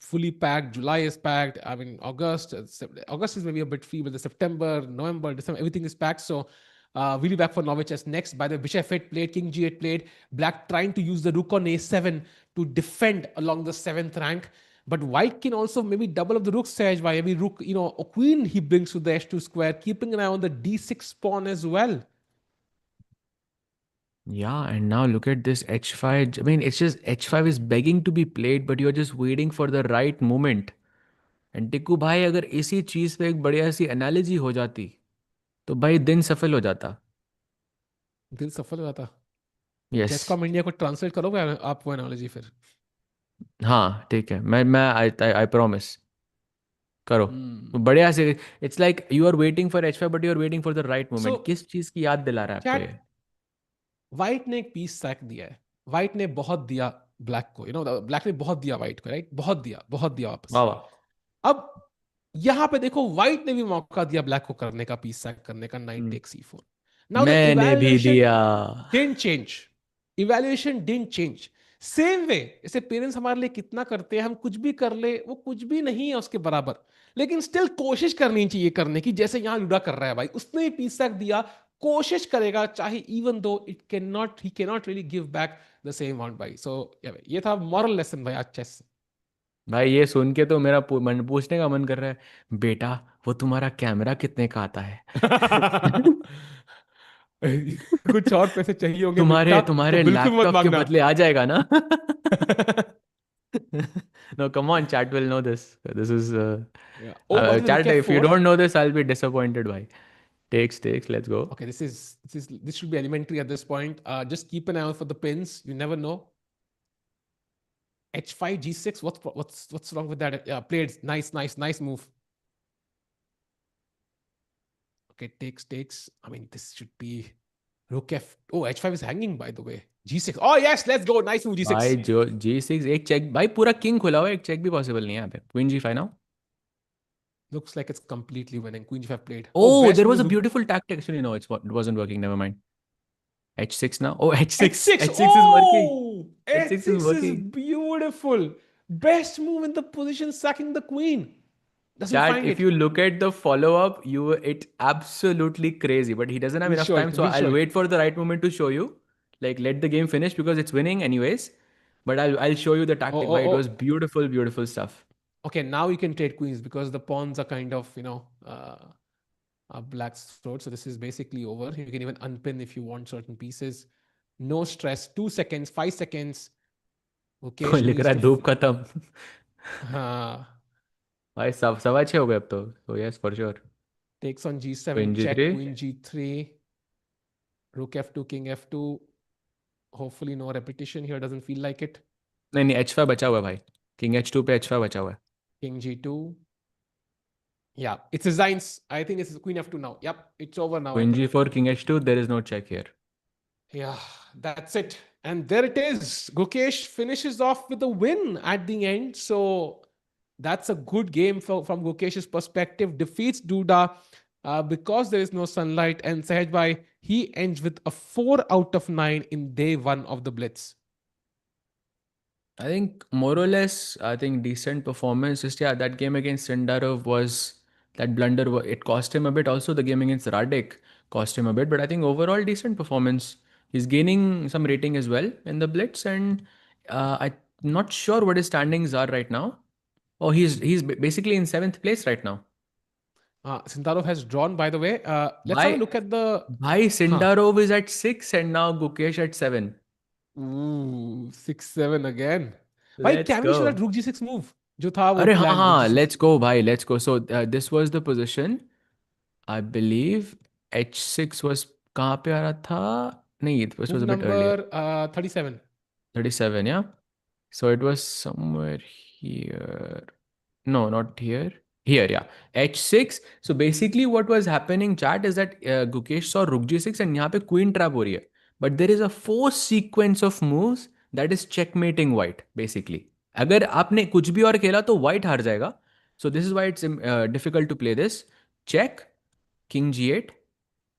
fully packed. July is packed. I mean, August is maybe a bit free, but the September, November, December, everything is packed. So, we'll be back for Norway chess next. By the way, Bishop F8 played, King G8 played. Black trying to use the Rook on A7 to defend along the 7th rank. But white can also maybe double up the rook size by every rook, a queen he brings to the h2 square, keeping an eye on the d6 pawn as well. Yeah, and now look at this h5. I mean, it's just h5 is begging to be played, but you're just waiting for the right moment. And Tikku भाई, अगर इसी चीज पे एक बढ़िया सी analogy हो जाती तो भाई दिन सफल हो जाता. दिल सफल हो जाता. यस. चेस कॉम इंडिया को ट्रांसलेट करोगे आप वो एनालॉजी फिर? हाँ ठीक है, मैं आई आई प्रॉमिस. करो. Hmm. बढ़िया से. It's like you are waiting for H five but you are waiting for the right moment. So, किस चीज की याद दिला रहा है आपको चैट, ये? व्हाइट ने एक पीस सैक दिया है. व्हाइट ने बहुत दिया ब्लैक को, ब्लैक ने बहुत दिया व्हाइट को, राइट? बहुत दिया वापस. वाह वाह. अब यहां पे देखो, व्हाइट ने भी मौका दिया ब्लैक को करने का, पीस सैक करने का, knight hmm, take C4. Now the मैंने भी इवैल्यूएशन दिया. didn't change. Evaluation didn't change. Same way, जैसे पेरेंट्स हमारे लिए कितना करते हैं, हम कुछ भी कर ले वो कुछ भी नहीं है उसके बराबर, लेकिन स्टिल कोशिश करनी चाहिए करने की, जैसे यहां लुडा कर रहा है भाई, उसने ही पीस तक दिया, कोशिश करेगा चाहे, even though it can not, he can not really give back the same amount भाई. सो ये था मॉरल लेसन भाई आज चेस. भाई ये सुन के तो मेरा मन पूछने का मन कर रहा है, बेटा वो तुम्हारा कैमरा कितने का आता है? कुछ और पैसे चाहिए होंगे तुम्हारे बेटा तो तुम्हारे बिल्कुल मत लैपटॉप के मांगना. बदले आ जाएगा ना? No, come on, chat will know this. This is Yeah. Oh, by the way, rook chat. If you f4. don't know this, I'll be disappointed. Why? Takes. Let's go. Okay, this should be elementary at this point. Just keep an eye out for the pins. You never know. H5 G6. What's wrong with that? Yeah, played. Nice move. Okay, takes. I mean, this should be rook f. Oh, H5 is hanging, by the way. G6. Oh yes, let's go. Nice move, भाई G6. जो G6 एक check भाई, पूरा king खुला हुआ है, एक check भी पॉसिबल नहीं है यहाँ पे. Queen G5 now. Looks like it's completely winning. Queen G5 played. Oh, Oh, best there was move. a beautiful tactic. Actually, no, it wasn't working. Never mind. H6 now. Oh, H6. H6. H6 is working. Oh, H6 is H6 is working. beautiful. Best move in the position, sacking the queen. Doesn't Chat, find if it. you look at the follow-up, it's absolutely crazy. But he doesn't have We'll enough show time, it. so We'll show I'll it. wait for the right moment to show you. Like, let the game finish because it's winning anyways. But I'll show you the Oh, tactic. oh, Why it was oh. beautiful, beautiful stuff. Okay, now you can trade queens because the pawns are kind of, black's throat. So this is basically over. You can even unpin if you want certain pieces. No stress. 2 seconds, 5 seconds. कोई Gukesh लिख needs रहा to. है धूप खत्म. Uh, भाई सवा छः हो गए अब तो. So yes, for sure. takes on G7, Queen check, G3. Queen G3, Rook F2, King F2. Hopefully no repetition here. Doesn't feel like it. नहीं H5 बचा हुआ है भाई. King H2 पे H5 बचा हुआ है. King G2. Yeah, it's designs. I think it's Queen F2 now. Yep, it's over now. Queen G4, King H2. There is no check here. Yeah, that's it. And there it is. Gukesh finishes off with a win at the end. So that's a good game from Gukesh's perspective. Defeats Duda because there is no sunlight. And Sahaj Bhai, he ends with a 4 out of 9 in day 1 of the Blitz. I think more or less, I think decent performance. Just yeah, that game against Sindarov was that blunder. It cost him a bit. Also, the game against Radek cost him a bit. But I think overall decent performance. He's gaining some rating as well in the blitz, and I'm not sure what his standings are right now. Oh, he's basically in seventh place right now. Sindarov has drawn, by the way. Let's have a By look at the. by Huh. Sindarov is at 6 and now Gukesh at 7. Ooh, 6-7 again. भाई Let's क्या भी should go. have rook g6 move जो था वो अरे हाँ plan rook हाँ, g6. let's go भाई, let's go. So this was the position. I believe h6 was कहाँ पे आ रहा था? नहीं, it was Move a bit earlier. number 37. 37, yeah. So it was somewhere here. No, not here. Here, yeah. H6. So basically what was happening, chat, is that Gukesh saw Rook G6 and यहाँ पे Queen trap हो रही है. But there is a forced sequence of moves that is checkmating white, basically. अगर आपने कुछ भी और खेला तो white हार जाएगा. So this is why it's difficult to play this. Check, King G8,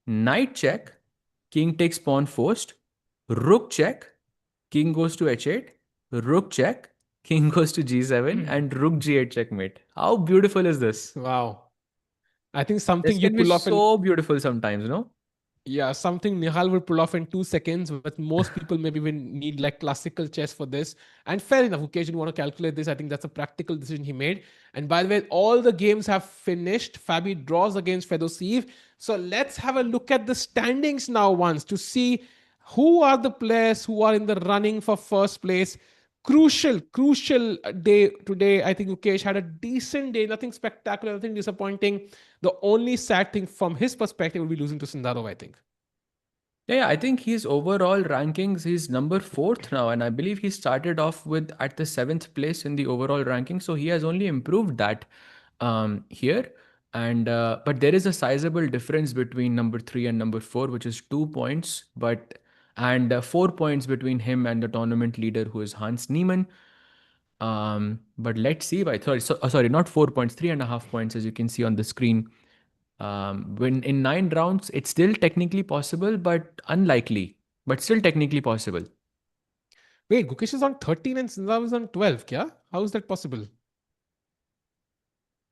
Knight check, King takes pawn forced, Rook check, King goes to H8, Rook check, King goes to G7, and Rook G8 checkmate. How beautiful is this? Wow. I think This something you can be pull off in. so beautiful sometimes, no? Yeah, something Nihal would pull off in 2 seconds, but most people maybe will need like classical chess for this. And fair enough, occasionally want to calculate this. I think that's a practical decision he made. And by the way, all the games have finished. Fabi draws against Fedoseev. So let's have a look at the standings now once to see who are the players who are in the running for first place. Crucial day today. I think Gukesh had a decent day, nothing spectacular, nothing disappointing. The only sad thing from his perspective will be losing to Sindarov, I think. Yeah, I think his overall rankings, he's number fourth now, and I believe he started off with at the seventh place in the overall ranking. So he has only improved that here. And but there is a sizable difference between number three and number four, which is 2 points, but and 4 points between him and the tournament leader, who is Hans Niemann. But let's see. Sorry, not 4 points, 3.5 points, as you can see on the screen. When in 9 rounds, it's still technically possible, but unlikely. But still technically possible. Wait, Gukesh is on 13 and Sindarov is on 12, kya? How is that possible?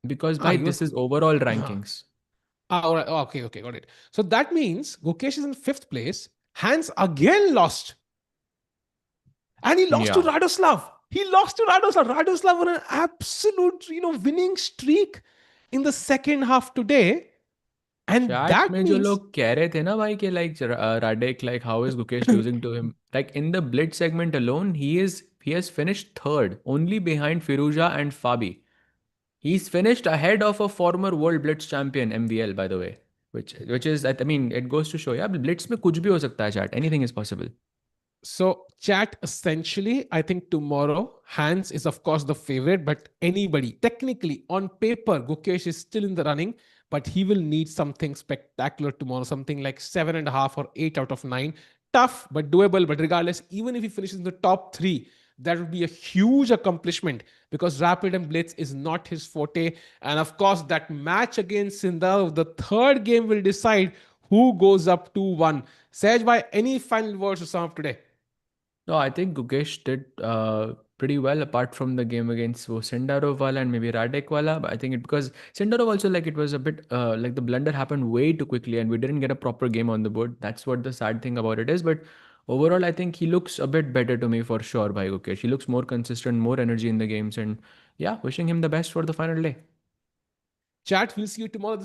Because Ah, by he this was. is overall Ah, rankings. all right. Oh, okay, got it. So that means Gukesh is in fifth place. Hans again lost. And he lost to Yeah. Radoslav. He lost to Radoslav. Radoslav on an absolute, winning streak in the second half today. And Chat that में जो means लोग कह रहे थे ना भाई कि like Radek, like how is Gukesh losing to him? Like in the blitz segment alone, he has finished third, only behind Firouzja and Fabi. He's finished ahead of a former world blitz champion MVL, by the way, which is, I mean, it goes to show, yeah, blitz में कुछ भी हो सकता है, chat. Anything is possible. so, chat essentially, I think tomorrow, Hans is of course the favorite, but anybody, technically, on paper, Gukesh is still in the running, but he will need something spectacular tomorrow, something like 7.5 or 8 out of 9. Tough, but doable. But regardless, even if he finishes in the top three, that would be a huge accomplishment because Rapid and Blitz is not his forte. And of course, that match against Sindar, the third game will decide who goes up 2-1. Sej, by any final words to sum up today? No, I think Gukesh did pretty well apart from the game against wo Sindarov wala and maybe Radek wala. But I think it because Sindarov also, like, it was a bit like the blunder happened way too quickly and we didn't get a proper game on the board. That's what the sad thing about it is. But overall, I think he looks a bit better to me for sure by Gukesh. He looks more consistent, more energy in the games, and yeah, wishing him the best for the final day. Chat, we'll see you tomorrow.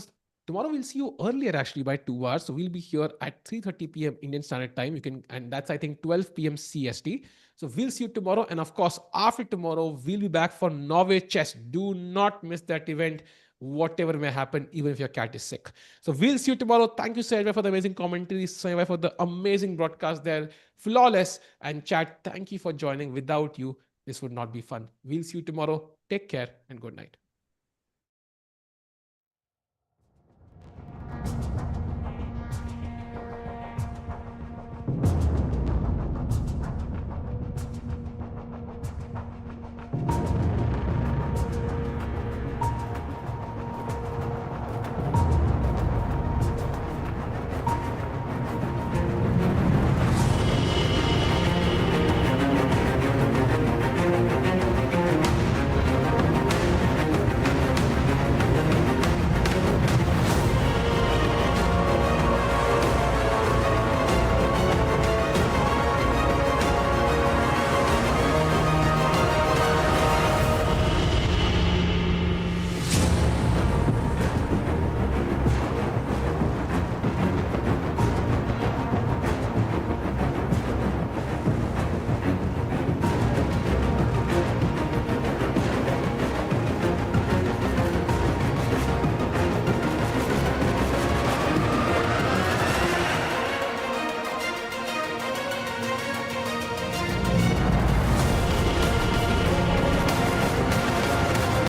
Tomorrow we'll see you earlier actually by 2 hours. So we'll be here at 3:30 p.m. Indian Standard Time. You can, and that's I think 12 p.m. CST. So we'll see you tomorrow. And of course, after tomorrow, we'll be back for Norway Chess. Do not miss that event, whatever may happen, even if your cat is sick. So we'll see you tomorrow. Thank you, Sarah, for the amazing commentary, Sarah, for the amazing broadcast there. Flawless. And chat, thank you for joining. Without you, this would not be fun. We'll see you tomorrow. Take care and good night.